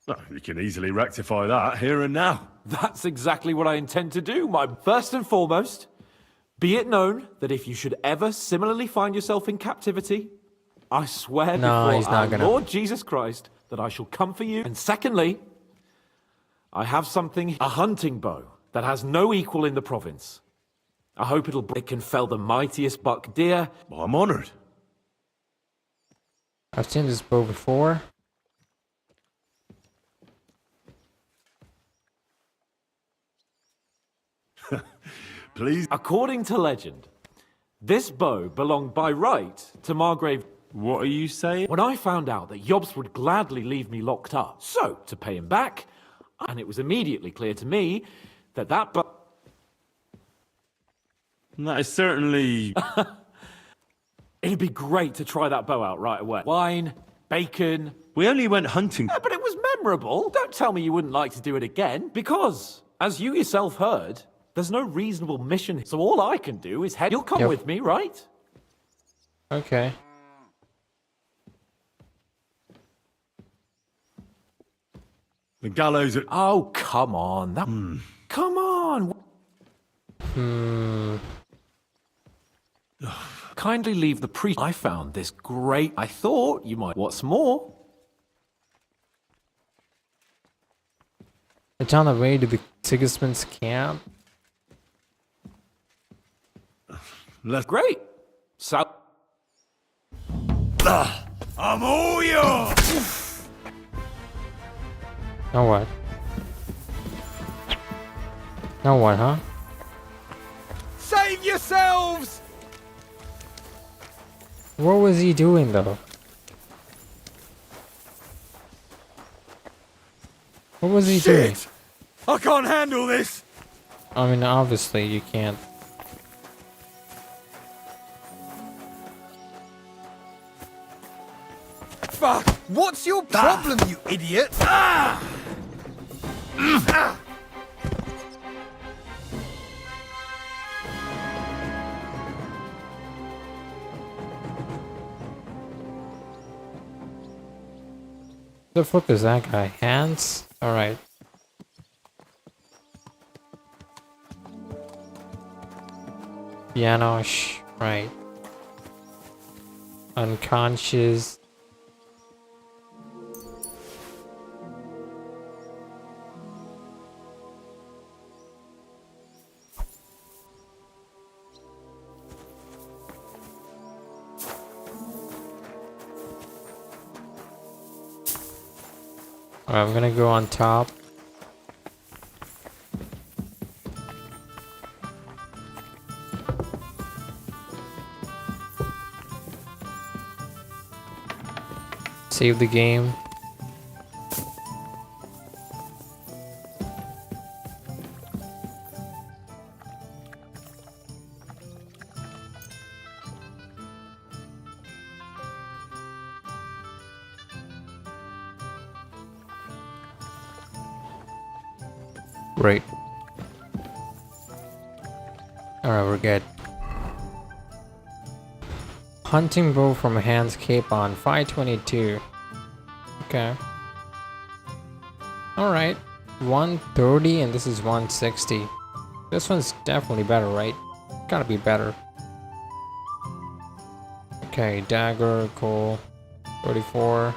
Oh, you can easily rectify that here and now. That's exactly what I intend to do. First and foremost, be it known that if you should ever similarly find yourself in captivity, I swear before our Lord Jesus Christ that I shall come for you. And secondly, I have something, a hunting bow that has no equal in the province. I hope it can fell the mightiest buck deer. Well, I'm honored. I've seen this bow before. Please. According to legend, this bow belonged by right to Margrave. What are you saying? When I found out that Jobs would gladly leave me locked up, so to pay him back, and it was immediately clear to me that that bow... That is certainly... It'd be great to try that bow out right away. Wine, bacon... We only went hunting... Yeah, but it was memorable. Don't tell me you wouldn't like to do it again, because, as you yourself heard, there's no reasonable mission, so all I can do is head... You'll come with me, right? Okay. The gallows at... Oh, come on. Come on. Kindly leave the priest. I found this great. I thought you might. What's more? It's on the way to the Sigismund's camp. Great. So. I'm all yours! Now what? Now what, huh? Save yourselves! What was he doing though? What was he doing? I can't handle this! I mean, obviously you can't. Fuck! What's your problem, you idiot? Ah! Ah! The fuck is that guy? Hands? Alright. Janosch, right. Unconscious. Alright, I'm gonna go on top. Save the game. Great. Alright, we're good. Hunting bow from Hans Cape on 522. Okay. Alright. 130 and this is 160. This one's definitely better, right? Gotta be better. Okay, dagger, cool. 34.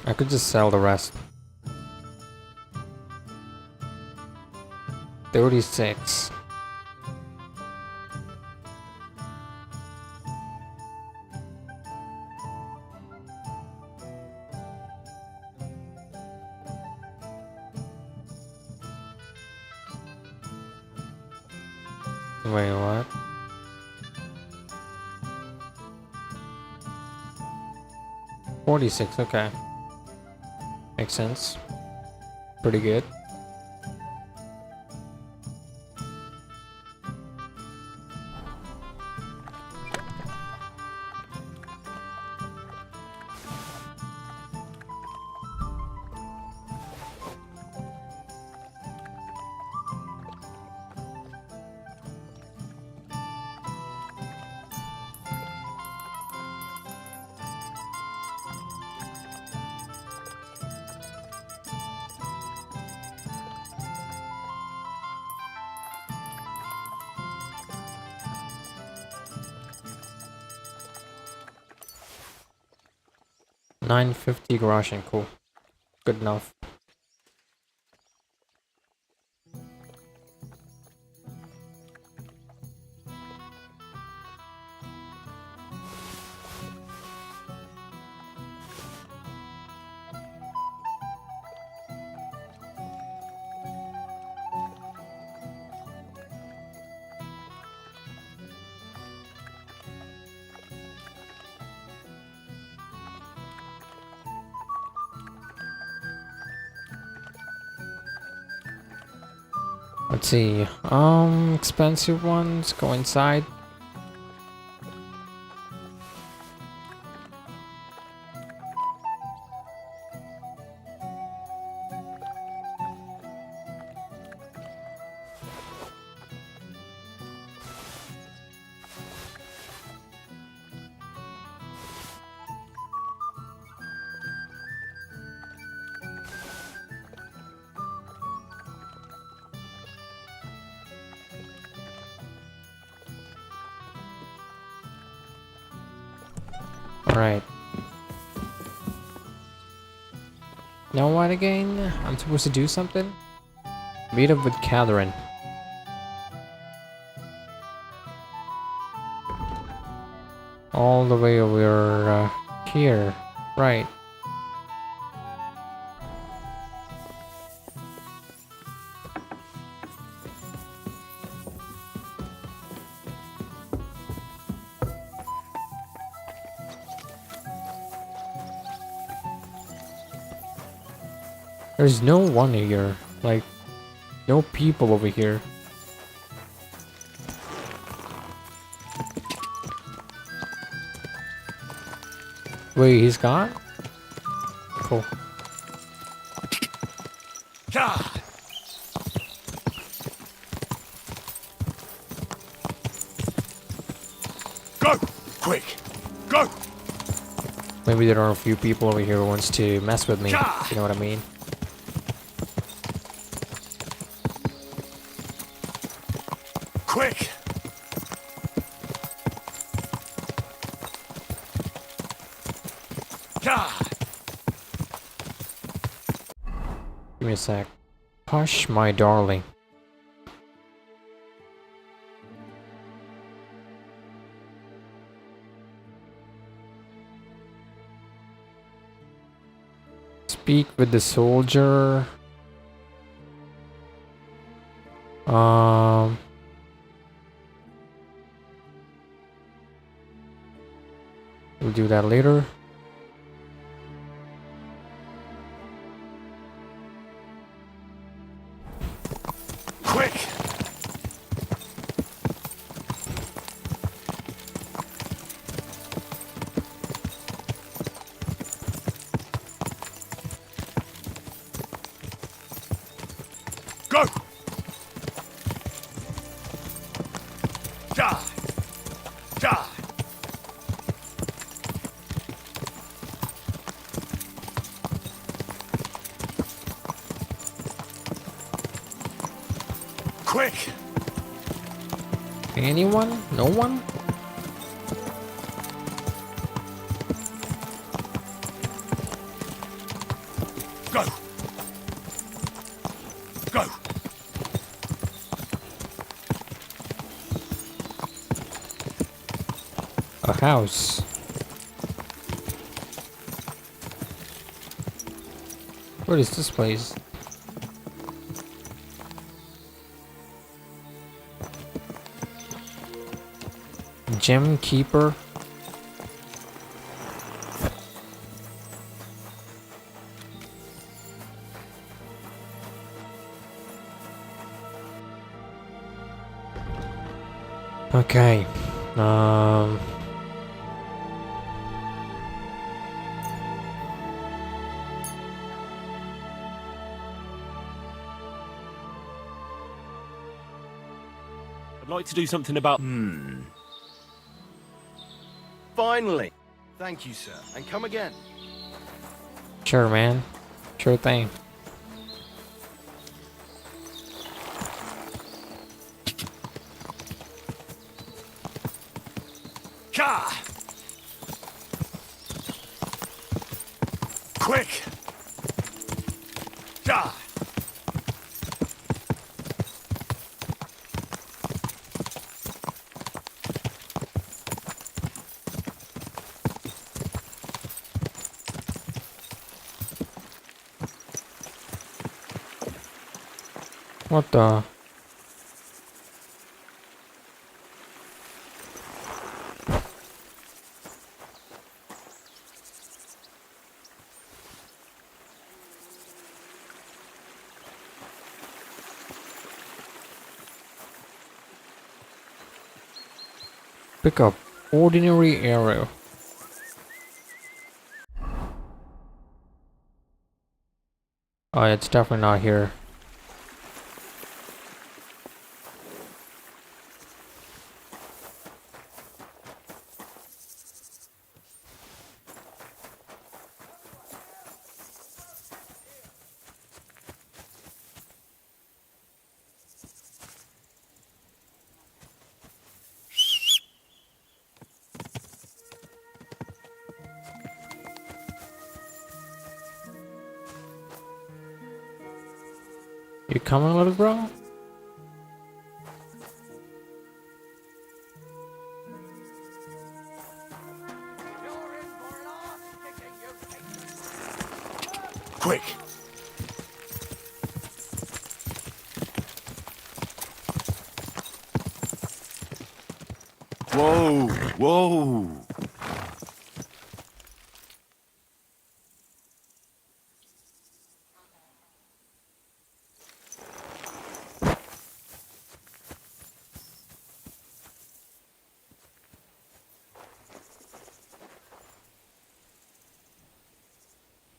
I could just sell the rest. 36. Wait, what? $46, okay. Makes sense. Pretty good. $950 Groschen, cool. Good enough. Let's see. Expensive ones go inside. Alright. Now what again? I'm supposed to do something? Meet up with Catherine. All the way over here. Right. There's no one here. Like, no people over here. Wait, he's gone? Cool. Go! Quick! Go! Maybe there are a few people over here who wants to mess with me. You know what I mean? Quick! Give me a sec. Hush, my darling. Speak with the soldier. We'll do that later. Quick! Go! Die! Die! Quick! Anyone? No one? Go! Go! A house. What is this place? Gem keeper. Okay. I'd like to do something about... Finally. Thank you, sir. And come again. Sure, man. Sure thing. Ka! Quick! Die! What the? Pick up ordinary arrow. Oh, it's definitely not here. You coming, little bro? Quick! Whoa! Whoa!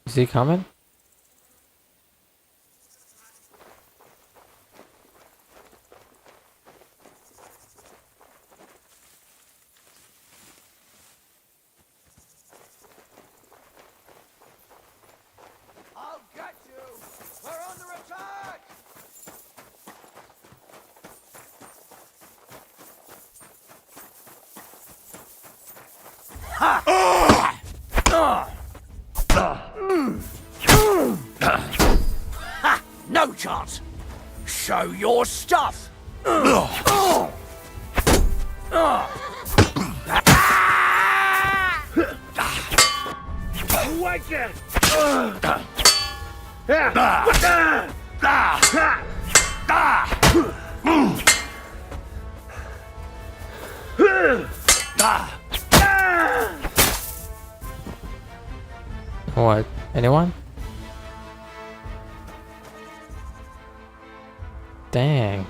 Is he coming? I'll get you! We're under attack! Ha! No chance! Show your stuff! Wedge! What? Anyone? Dang.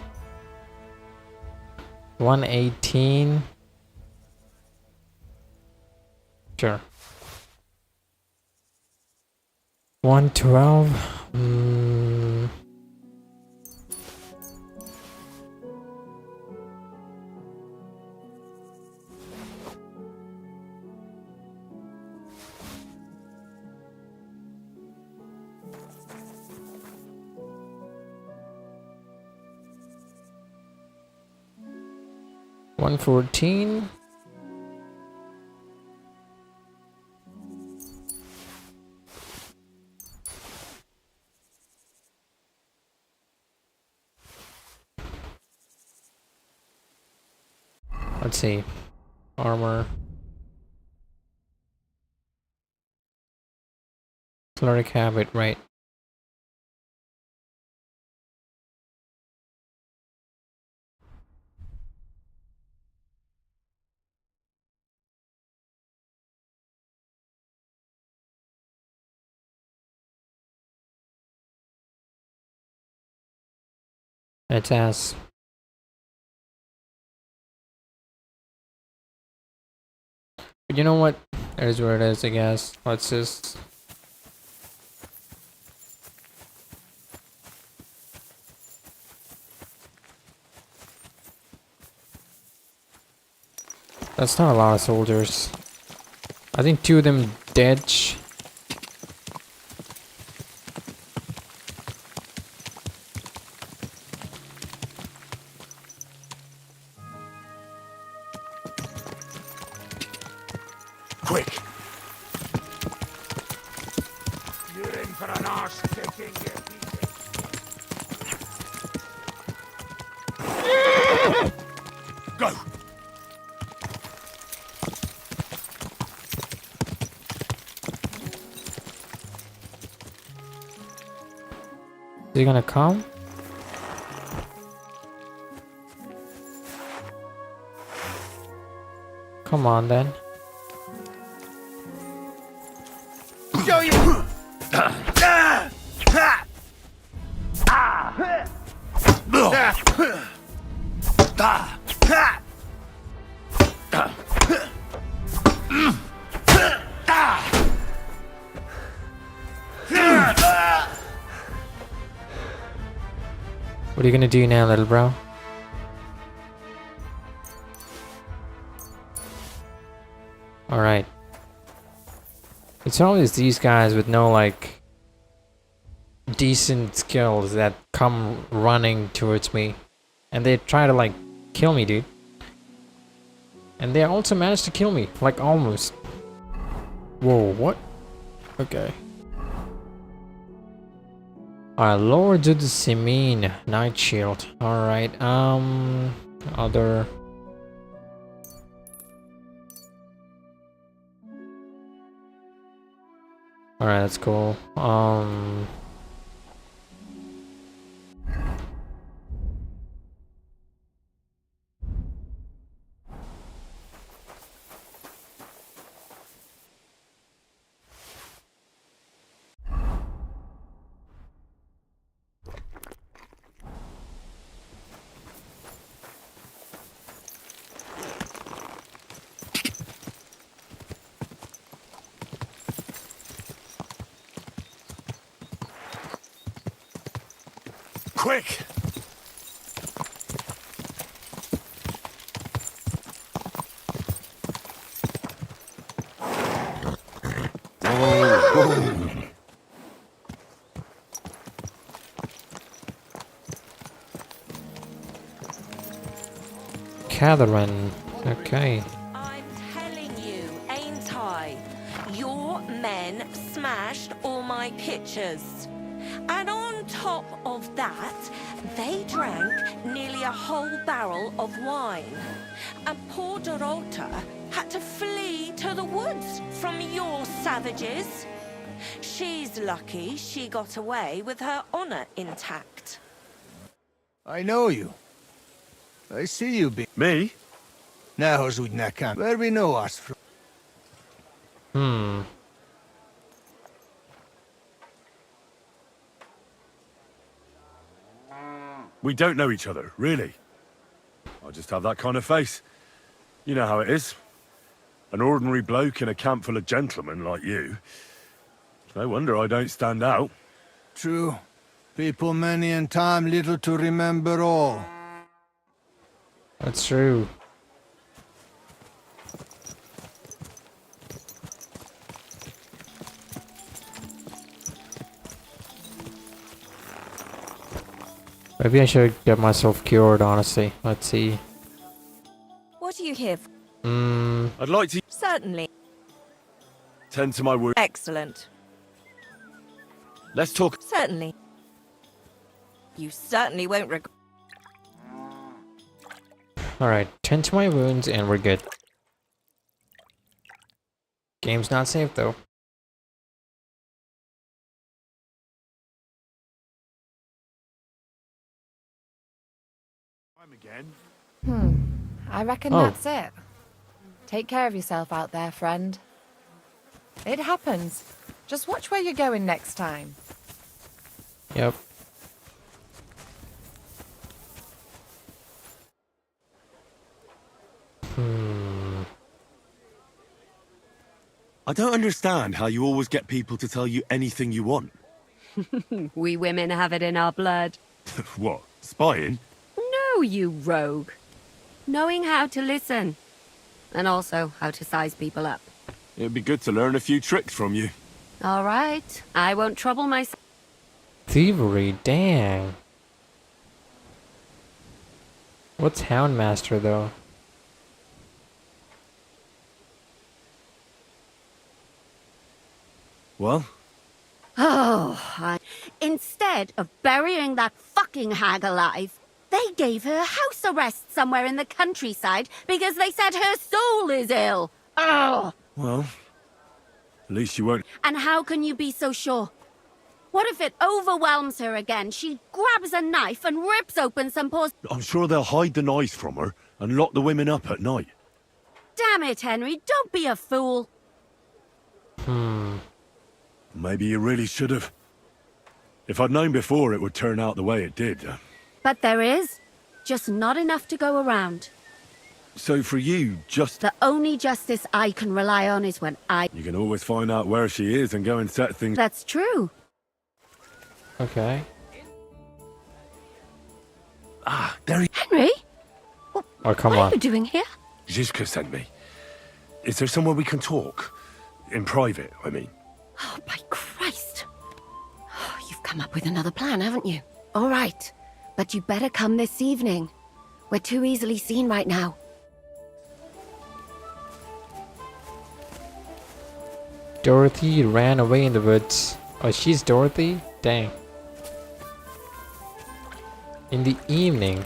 118. Sure. 112. Hmm. $114. Let's see. Armor. Cleric habit, right. It's ass. But you know what? It is what it is, I guess. Let's just... That's not a lot of soldiers. I think 2 of them dead. Quick! You're in for an arse kicking, Go! Is he gonna come? Come on then. Show you! What are you gonna do now, little bro? Alright. It's always these guys with no, like, decent skills that come running towards me. And they try to, like, kill me, dude. And they also managed to kill me. Like, almost. Whoa, what? Okay. Alright, Lords of the Simine, Night Shield. Alright, other... Alright, that's cool. Quick! Catherine. Okay. I'm telling you, ain't I? Your men smashed all my pictures. And on top of that, they drank nearly a whole barrel of wine. And poor Dorota had to flee to the woods from your savages. She's lucky she got away with her honor intact. I know you. I see you be... Me? Now, Zudnakan, where we know us from. We don't know each other, really. I just have that kind of face. You know how it is. An ordinary bloke in a camp full of gentlemen like you. It's no wonder I don't stand out. True. People many in time, little to remember all. That's true. Maybe I should get myself cured, honestly. Let's see. What are you here for? I'd like to Certainly. tend to my wound. Excellent. Let's talk. Certainly. You certainly won't regret. Alright, tend to my wounds and we're good. Game's not safe though. I reckon Oh. that's it. Take care of yourself out there, friend. It happens. Just watch where you're going next time. Yep. I don't understand how you always get people to tell you anything you want. We women have it in our blood. What? Spying? No, you rogue. Knowing how to listen. And also how to size people up. It'd be good to learn a few tricks from you. All right. I won't trouble myself. Thievery, dang. What's Houndmaster though? Well? Oh, instead of burying that fucking hag alive, they gave her house arrest somewhere in the countryside because they said her soul is ill. Oh! Well, at least you won't. And how can you be so sure? What if it overwhelms her again? She grabs a knife and rips open some poor... I'm sure they'll hide the knives from her and lock the women up at night. Damn it, Henry, don't be a fool. Maybe you really should have. If I'd known before it would turn out the way it did. But there is. Just not enough to go around. So for you, just... The only justice I can rely on is when I... You can always find out where she is and go and set things... That's true. Okay. Ah, there he... Henry? Oh, come What are on. you doing here? Zizka sent me. Is there somewhere we can talk? In private, I mean. Oh, by Christ. You've come up with another plan, haven't you? All right. But you better come this evening. We're too easily seen right now. Dorothy ran away in the woods. Oh, she's Dorothy? Dang. In the evening.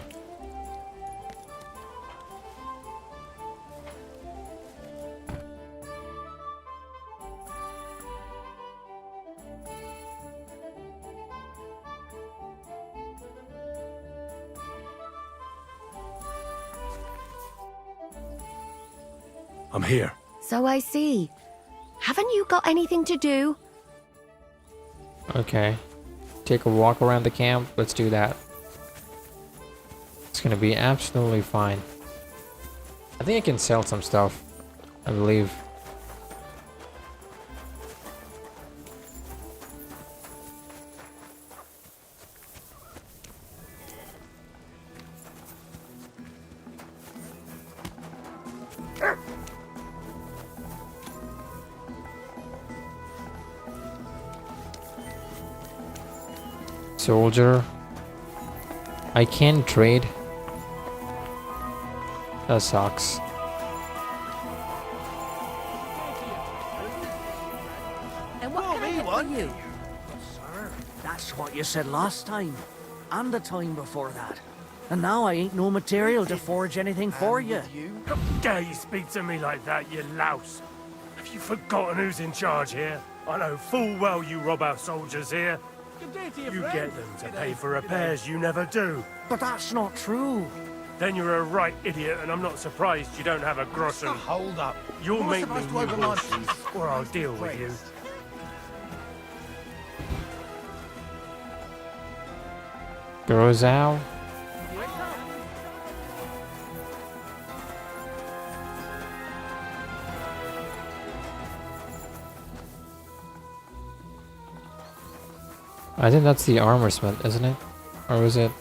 I'm here. So I see. Haven't you got anything to do? Okay. Take a walk around the camp. Let's do that. It's gonna be absolutely fine. I think I can sell some stuff, I believe. Soldier. I can trade. That sucks. And what can I get for you? Sir, that's what you said last time. And the time before that. And now I ain't no material to forge anything for you. How dare you speak to me like that, you louse? Have you forgotten who's in charge here? I know full well you rob our soldiers here. You get them to pay for repairs you never do. But that's not true. Then you're a right idiot, and I'm not surprised you don't have a groschen. Hold up. You'll You're make me supposed to open my- or I'll deal with you. Goes out. I think that's the armor smith, isn't it? Or was it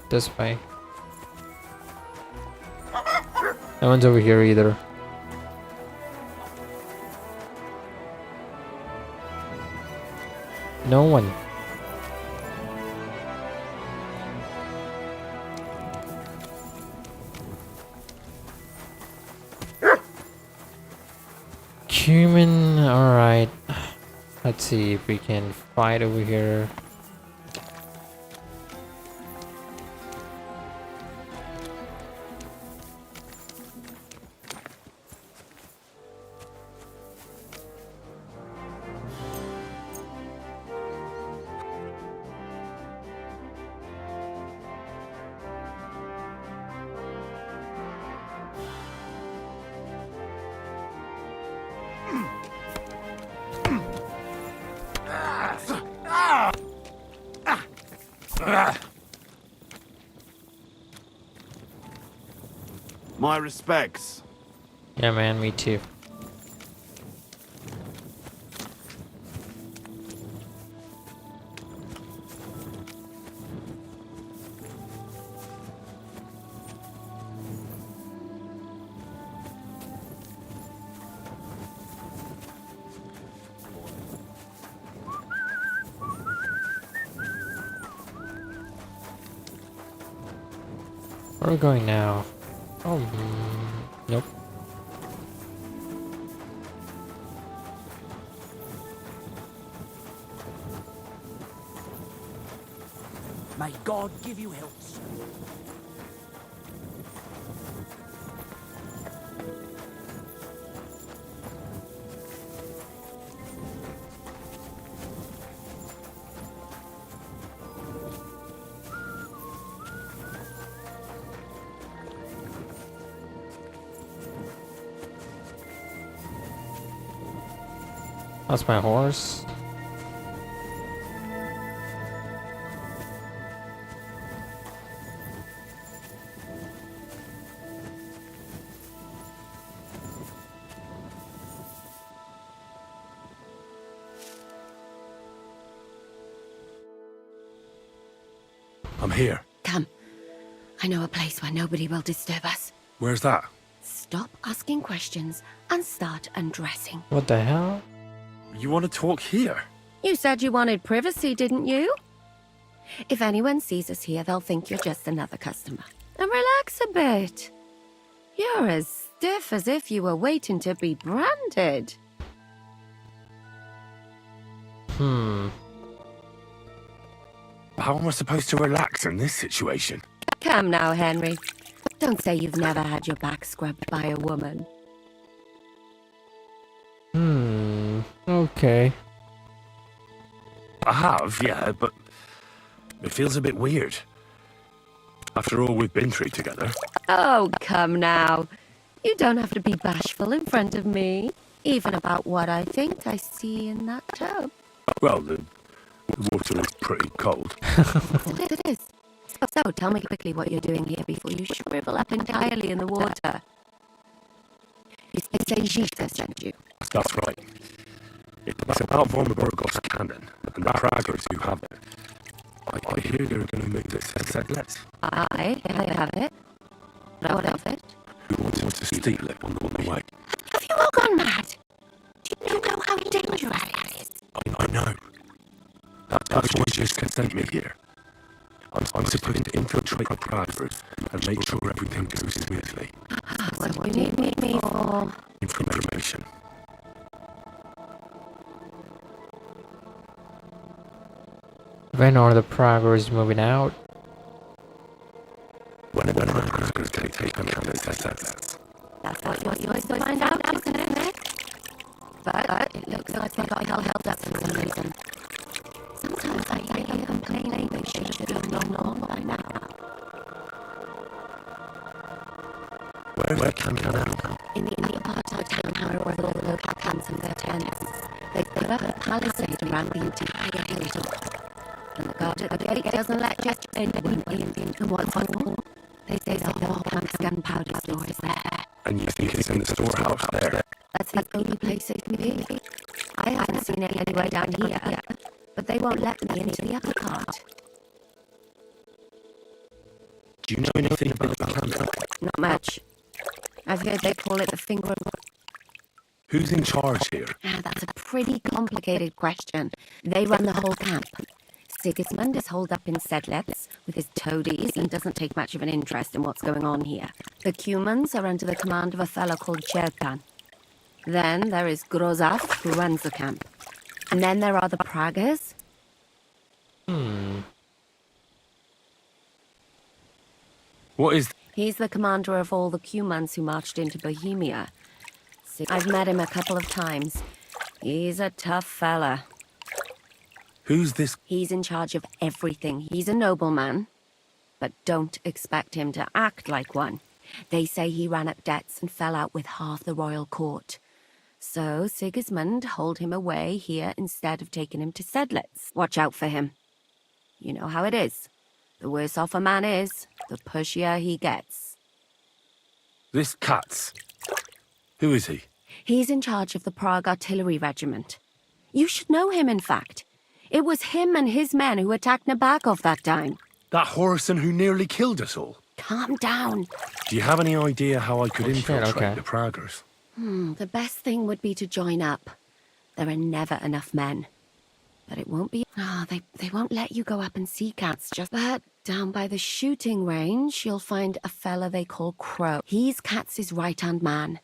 this way? No one's over here either. No one. Cumin, alright. Let's see if we can fight over here. My respects. Yeah, man, me too. Where are we going now? Oh, nope. May God give you health, sir. That's my horse. I'm here. Come. I know a place where nobody will disturb us. Where's that? Stop asking questions and start undressing. What the hell? You want to talk here? You said you wanted privacy, didn't you? If anyone sees us here, they'll think you're just another customer. And relax a bit. You're as stiff as if you were waiting to be branded. How am I supposed to relax in this situation? Come now, Henry. Don't say you've never had your back scrubbed by a woman. Okay. I have, yeah, but it feels a bit weird. After all we've been through together. Oh, come now. You don't have to be bashful in front of me, even about what I think I see in that tub. Well, the water is pretty cold. It is. So, tell me quickly what you're doing here before you shrivel up entirely in the water. You say Zhika sent you. That's right. It's about von Burgos cannon, and the Praggers who have it. I hear they're going to make this Sedlets. I have it. What of it? Who wants to steal it on the way? Have you all gone mad? Do you know how dangerous it is? I know. That's why Zhika sent me here. I'm supposed to infiltrate the Praggers and make sure everything goes smoothly. What do you need me for? Information. When are the Praggers moving out? When the Praggers going to take on the Sedlets. That's what you're supposed to find out, isn't it? But it looks like they got held up for some reason. Sometimes I hear them complaining they should have known all by now. Where can you now? In the apartheid town where all the local camps and their tents. They put up a palisade around the entire hilltop. And the guard at the gate doesn't let just anyone in. And what's more, they say the whole camp's gunpowder store is there. And you think it's in the storehouse there? That's the only place it can be. I haven't seen it anywhere down here, but they won't let me into the upper part. Do you know anything about the camp? Not much. I've heard they call it the finger of... Who's in charge here? That's a pretty complicated question. They run the whole camp. Sigismund is holed up in Sedlets with his toadies and doesn't take much of an interest in what's going on here. The Cumans are under the command of a fellow called Cherkan. Then there is Grozaf, who runs the camp. And then there are the Praggers. What is... He's the commander of all the Cumans who marched into Bohemia. I've met him a couple of times. He's a tough fella. Who's this? He's in charge of everything. He's a nobleman. But don't expect him to act like one. They say he ran up debts and fell out with half the royal court. So Sigismund holed him away here instead of taking him to Sedlets. Watch out for him. You know how it is. The worse off a man is, the pushier he gets. This Katz. Who is he? He's in charge of the Prague Artillery Regiment. You should know him, in fact. It was him and his men who attacked Nabokov that time. That Horison who nearly killed us all. Calm down. Do you have any idea how I could infiltrate the Praggers? The best thing would be to join up. There are never enough men. But it won't be... they won't let you go up and see Katz just... But down by the shooting range, you'll find a fella they call Crow. He's Katz's right-hand man.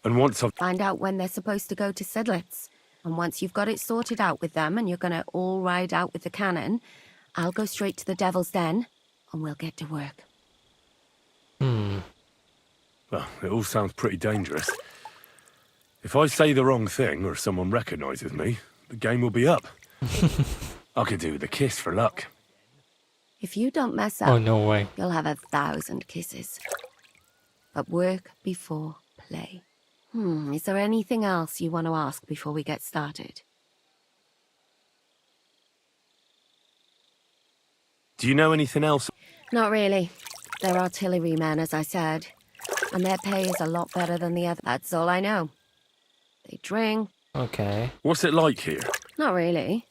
And once I've... Find out when they're supposed to go to Sedlets. And once you've got it sorted out with them and you're going to all ride out with the cannon, I'll go straight to the Devil's Den and we'll get to work. Well, it all sounds pretty dangerous. If I say the wrong thing or someone recognizes me, the game will be up. I could do with a kiss for luck. If you don't mess up, oh, no way. You'll have 1,000 kisses. But work before play. Is there anything else you want to ask before we get started? Do you know anything else? Not really. They're artillerymen, as I said. And their pay is a lot better than the other. That's all I know. They drink. Okay. What's it like here? Not really.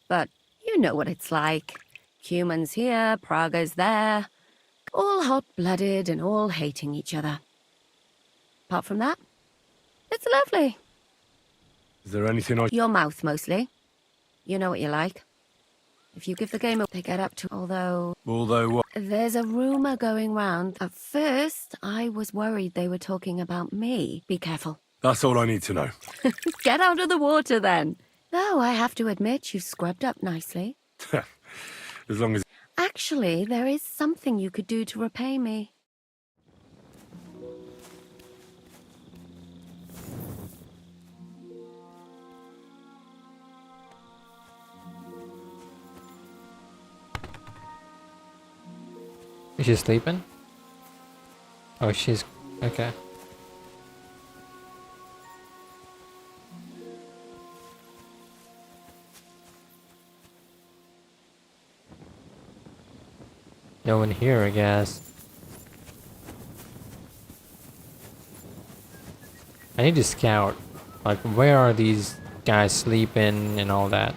But you know what it's like. Cumans here, Praggers there. All hot-blooded and all hating each other. Apart from that, it's lovely. Is there anything I... Your mouth, mostly. You know what you like. If you give the game up, they get up to... Although what? There's a rumor going round. At first, I was worried they were talking about me. Be careful. That's all I need to know. Get out of the water, then. Though I have to admit you've scrubbed up nicely. As long as... Actually, there is something you could do to repay me. Is she sleeping? Oh, she's... okay. No one here, I guess. I need to scout. Like, where are these guys sleeping and all that?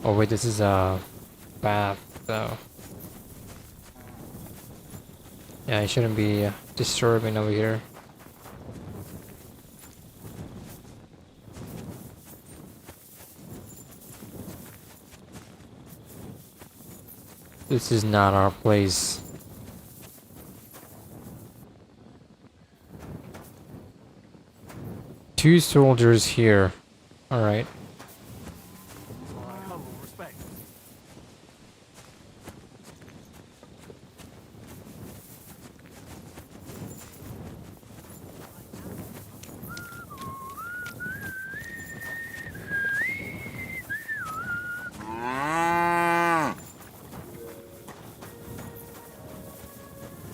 Oh wait, this is a bath, so... yeah, I shouldn't be disturbing over here. This is not our place. Two soldiers here. Alright.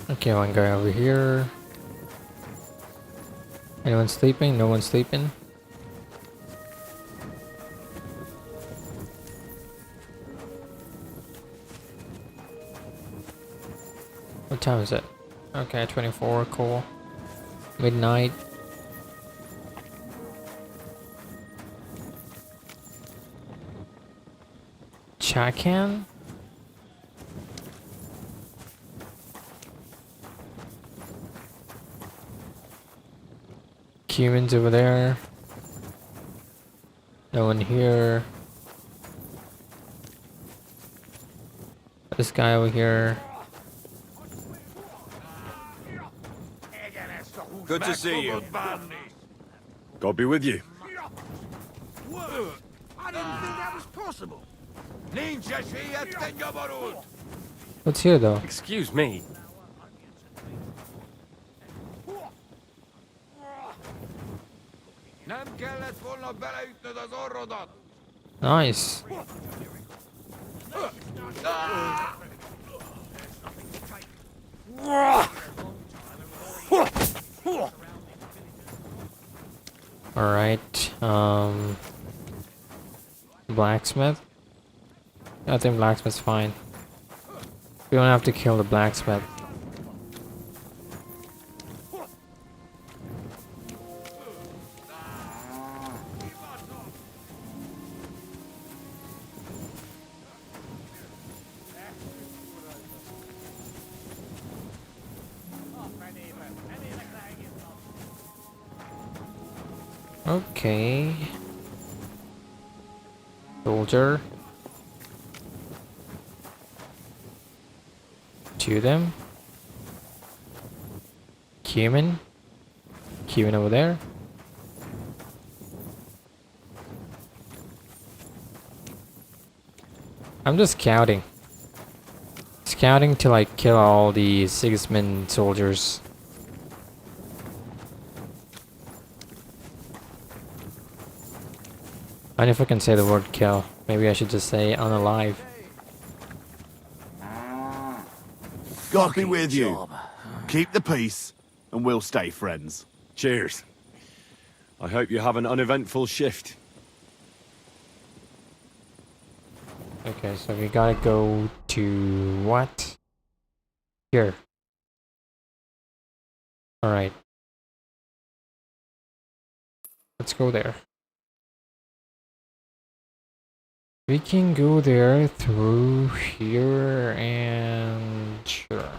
Okay, one guy over here. Anyone sleeping? No one sleeping? What time is it? Okay, 24, cool. Midnight. Chakan? Humans over there. No one here. This guy over here. Good to see you. God be with you. I didn't think that was possible. What's here though? Excuse me. Nice. Alright, blacksmith? I think blacksmith's fine. We don't have to kill the blacksmith. Okay. Soldier. To them. Cumin. Cumin over there. I'm just scouting. Scouting to like kill all the Sigismund soldiers. I don't know if I can say the word kill. Maybe I should just say unalive. God be with you. Keep the peace, and we'll stay friends. Cheers. I hope you have an uneventful shift. Okay, so we gotta go to what? Here. Alright. Let's go there. We can go there through here and sure.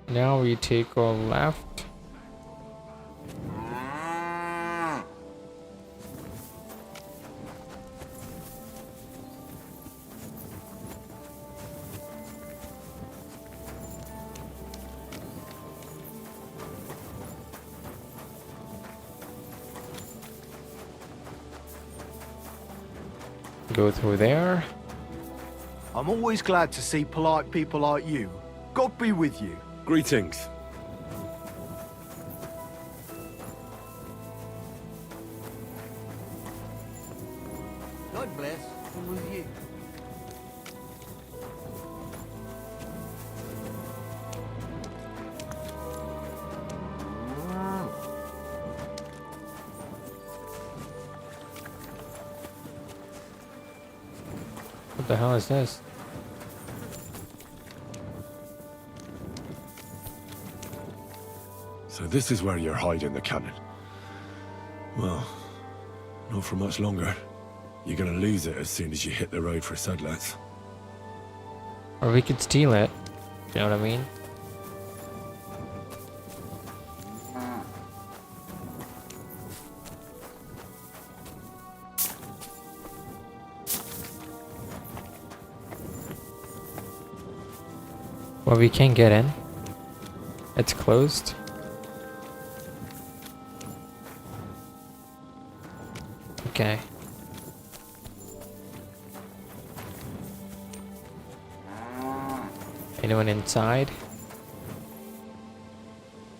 Now we take a left. Go through there. I'm always glad to see polite people like you. God be with you. Greetings. God bless. I'm with you. What the hell is this? So this is where you're hiding the cannon. Well, not for much longer. You're gonna lose it as soon as you hit the road for Sedlets. Or we could steal it. You know what I mean? Well, we can't get in. It's closed. Okay. Anyone inside?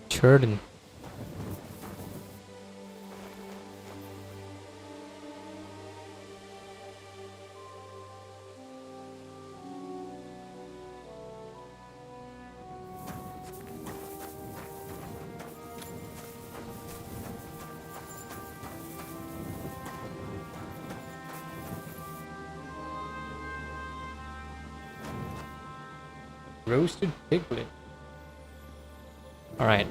Jordan. Roasted piglet. All right.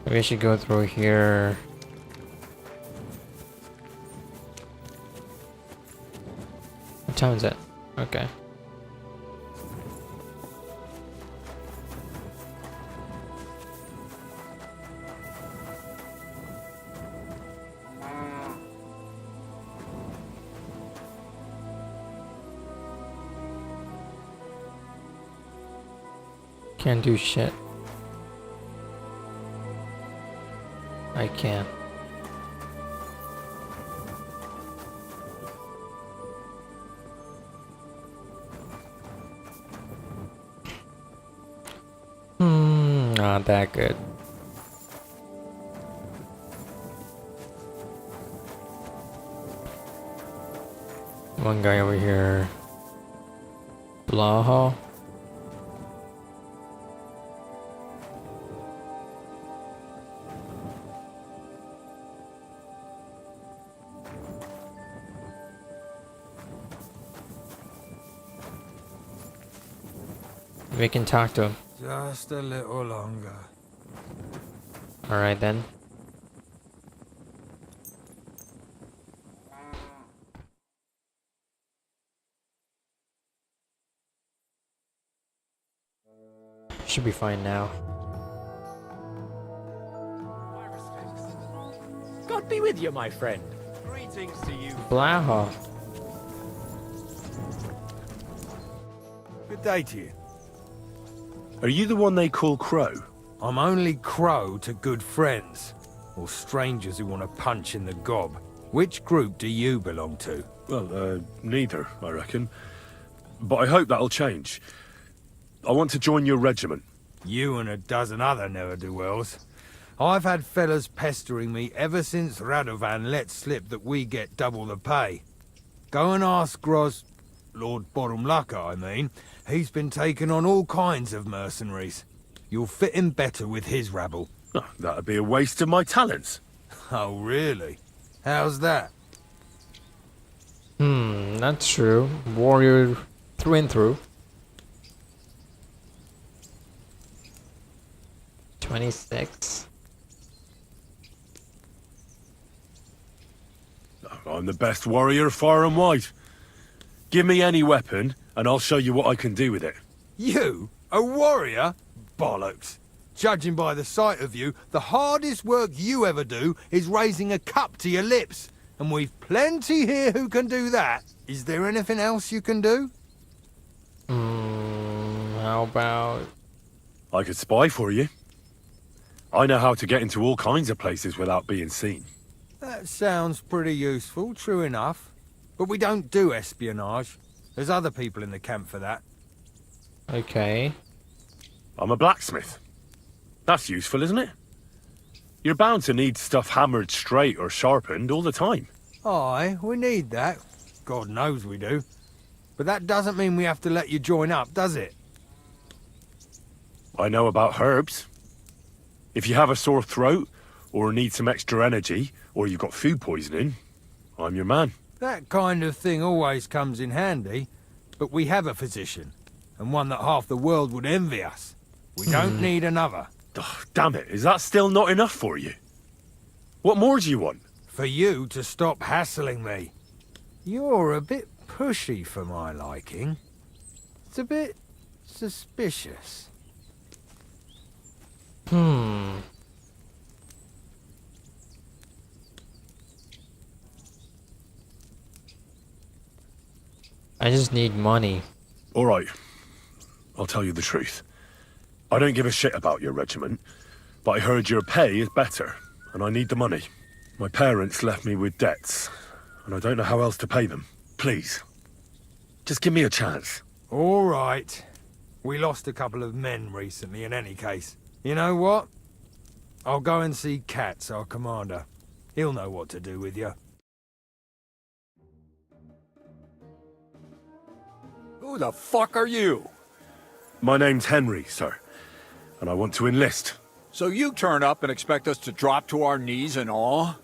Maybe I should go through here. What time is it? Okay. Can't do shit. I can. Not that good. One guy over here. Blaha. We can talk to him. Just a little longer. Alright then. Should be fine now. God be with you, my friend. Greetings to you. Blaha. Good day to you. Are you the one they call Crow? I'm only Crow to good friends, or strangers who want to punch in the gob. Which group do you belong to? Well, neither, I reckon. But I hope that'll change. I want to join your regiment. You and a dozen other ne'er-do-wells. I've had fellas pestering me ever since Radovan let slip that we get double the pay. Go and ask Lord Borumlaka, I mean. He's been taking on all kinds of mercenaries. You'll fit in better with his rabble. Oh, that'd be a waste of my talents. Oh, really? How's that? That's true. Warrior through and through. 26. I'm the best warrior far and wide. Give me any weapon, and I'll show you what I can do with it. You? A warrior? Bollocks. Judging by the sight of you, the hardest work you ever do is raising a cup to your lips. And we've plenty here who can do that. Is there anything else you can do? How about... I could spy for you. I know how to get into all kinds of places without being seen. That sounds pretty useful, true enough. But we don't do espionage. There's other people in the camp for that. Okay. I'm a blacksmith. That's useful, isn't it? You're bound to need stuff hammered straight or sharpened all the time. Aye, we need that. God knows we do. But that doesn't mean we have to let you join up, does it? I know about herbs. If you have a sore throat, or need some extra energy, or you've got food poisoning, I'm your man. That kind of thing always comes in handy. But we have a physician, and one that half the world would envy us. We don't need another. Oh, damn it, is that still not enough for you? What more do you want? For you to stop hassling me. You're a bit pushy for my liking. It's a bit suspicious. I just need money. All right, I'll tell you the truth. I don't give a shit about your regiment, but I heard your pay is better, and I need the money. My parents left me with debts, and I don't know how else to pay them. Please, just give me a chance. All right. We lost a couple of men recently in any case. You know what? I'll go and see Katz, our commander. He'll know what to do with you. Who the fuck are you? My name's Henry, sir, and I want to enlist. So you turn up and expect us to drop to our knees in awe?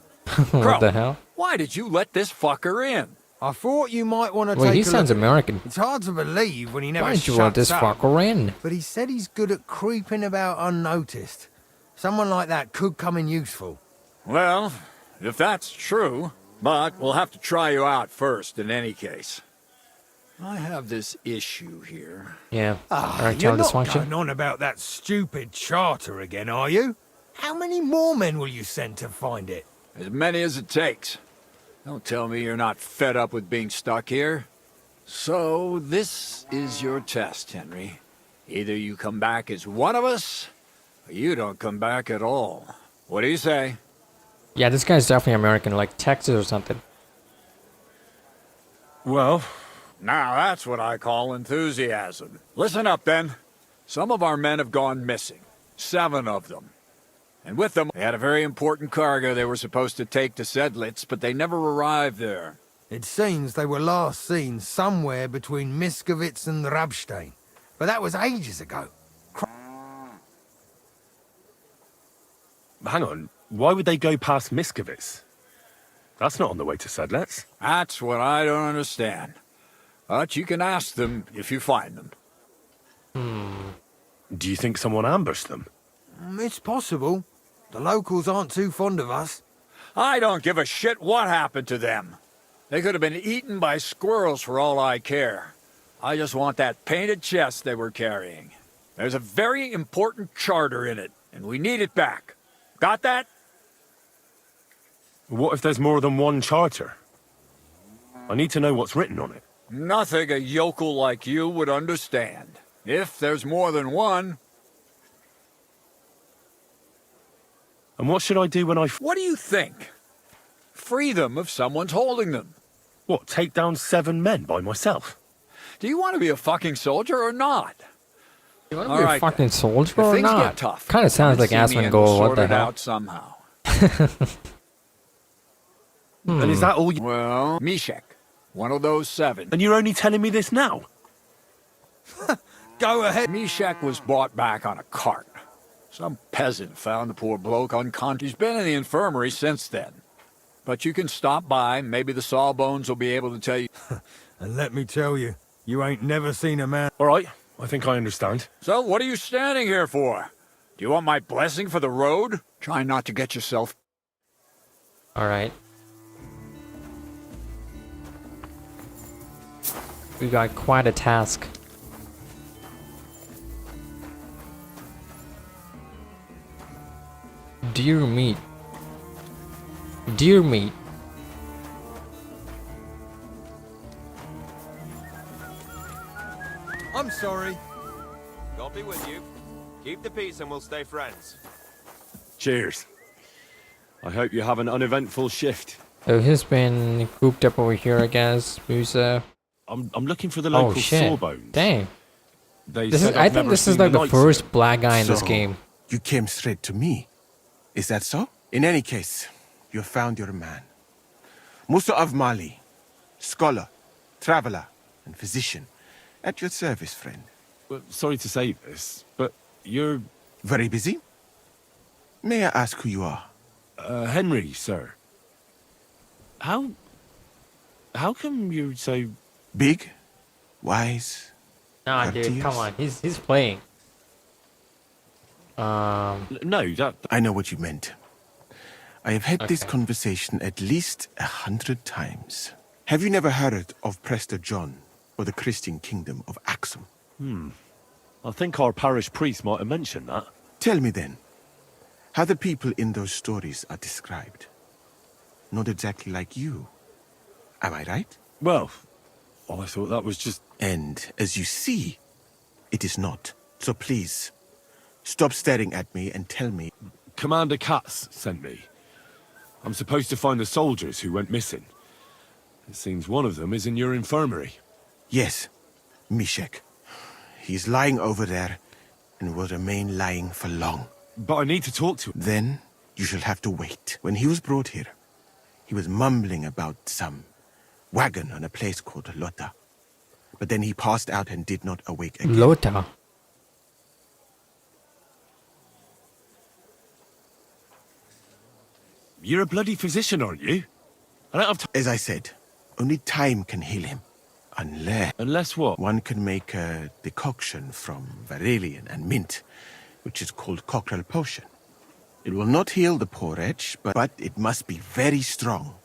What the hell? Why did you let this fucker in? I thought you might want to Wait, take he a sounds look. American. It's hard to believe when he never Why did you shuts want this up. fucker in? But he said he's good at creeping about unnoticed. Someone like that could come in useful. Well, if that's true, but we'll have to try you out first in any case. I have this issue here. Yeah. You're not going on about that stupid charter again, are you? How many more men will you send to find it? As many as it takes. Don't tell me you're not fed up with being stuck here. So, this is your test, Henry. Either you come back as one of us, or you don't come back at all. What do you say? Yeah, this guy's definitely American, like Texas or something. Well... Now that's what I call enthusiasm. Listen up, then. Some of our men have gone missing. 7 of them. And with them, they had a very important cargo they were supposed to take to Sedlitz, but they never arrived there. It seems they were last seen somewhere between Miskovitz and Rabstein. But that was ages ago. Hang on, why would they go past Miskovitz? That's not on the way to Sedlitz. That's what I don't understand. But you can ask them if you find them. Do you think someone ambushed them? It's possible. The locals aren't too fond of us. I don't give a shit what happened to them. They could have been eaten by squirrels for all I care. I just want that painted chest they were carrying. There's a very important charter in it, and we need it back. Got that? What if there's more than one charter? I need to know what's written on it. Nothing a yokel like you would understand. If there's more than one... And what should I do when I... What do you think? Free them if someone's holding them. What, take down 7 men by myself? Do you want to be a fucking soldier or not? You want to be a fucking soldier or things not? Get tough, kind of sounds like Asmongold, what the hell? Out somehow. And is that all you... Well, Mishek, one of those 7. And you're only telling me this now? Go ahead. Mishek was brought back on a cart. Some peasant found the poor bloke unconscious. He's been in the infirmary since then. But you can stop by. Maybe the Sawbones will be able to tell you. And let me tell you, you ain't never seen a man... All right, I think I understand. So what are you standing here for? Do you want my blessing for the road? Try not to get yourself... All right. We got quite a task. Deer meat. Deer meat. sorry. God be with you. Keep the peace and we'll stay friends. Cheers. I hope you have an uneventful shift. So he's been cooped up over here, I guess. Musa. I'm looking for the local Sawbones. Dang. They This is, said I I've think never this is seen like the likes first of it. black guy in this So, game. You came straight to me. Is that so? In any case, you found your man. Musa of Mali, scholar, traveler, and physician. At your service, friend. Well, sorry to say this, but you're... Very busy? May I ask who you are? Henry, sir. How come you're so... Big? Wise? Nah, dude, courteous? come on. He's playing. No, that... I know what you meant. I have had this Okay. conversation at least 100 times. Have you never heard of Prester John or the Christian kingdom of Axum? I think our parish priest might have mentioned that. Tell me then, how the people in those stories are described. Not exactly like you. Am I right? Well, I thought that was just... And as you see, it is not. So please, stop staring at me and tell me. Commander Katz sent me. I'm supposed to find the soldiers who went missing. It seems one of them is in your infirmary. Yes, Mishek. He's lying over there and will remain lying for long. But I need to talk to him. Then you shall have to wait. When he was brought here, he was mumbling about some wagon on a place called Lota. But then he passed out and did not awake again. Lota. You're a bloody physician, aren't you? I don't have to... As I said, only time can heal him. Unless what? One can make a decoction from Varelian and mint, which is called cockerel potion. It will not heal the poor wretch, but it must be very strong.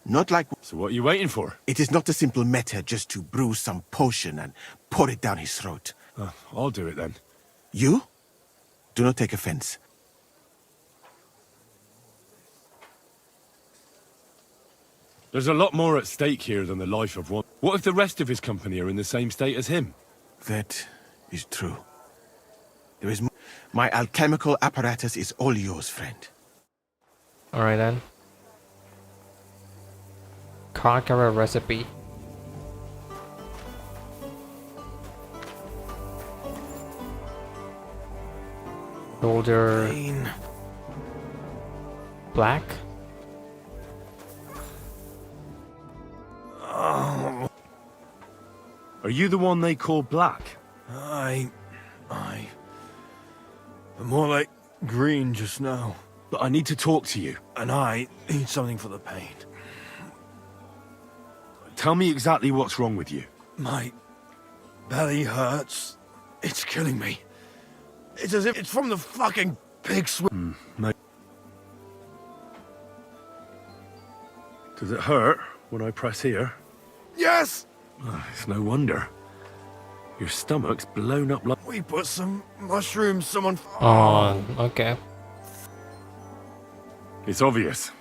Not like... So what are you waiting for? It is not a simple matter just to brew some potion and pour it down his throat. I'll do it then. You? Do not take offense. There's a lot more at stake here than the life of one. What if the rest of his company are in the same state as him? That is true. There is... My alchemical apparatus is all yours, friend. Alright then. Conqueror recipe. Shoulder. Black. Are you the one they call Black? I'm more like green just now. But I need to talk to you. And I need something for the pain. Tell me exactly what's wrong with you. My belly hurts. It's killing me. It's as if it's from the fucking pig swim. No. Does it hurt when I press here? Yes! It's no wonder. Your stomach's blown up like... We put some mushrooms, someone... Oh, okay. It's obvious.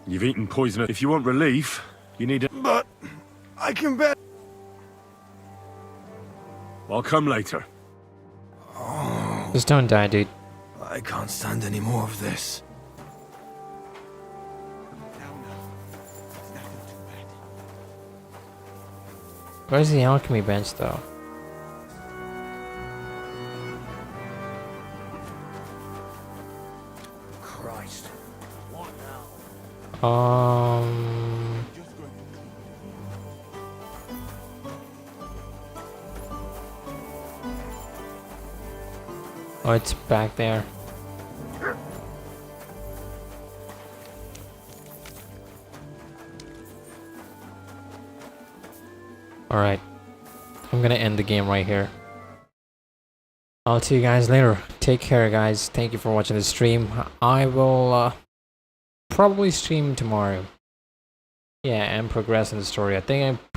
You've eaten poison. If you want relief, you need... But I can bet... I'll come later. Just don't die, dude. I can't stand any more of this. Where's the alchemy bench, though? Christ. What now? Oh, it's back there. Alright. I'm gonna end the game right here. I'll see you guys later. Take care, guys. Thank you for watching the stream. I will probably stream tomorrow. Yeah, and progress in the story. I think I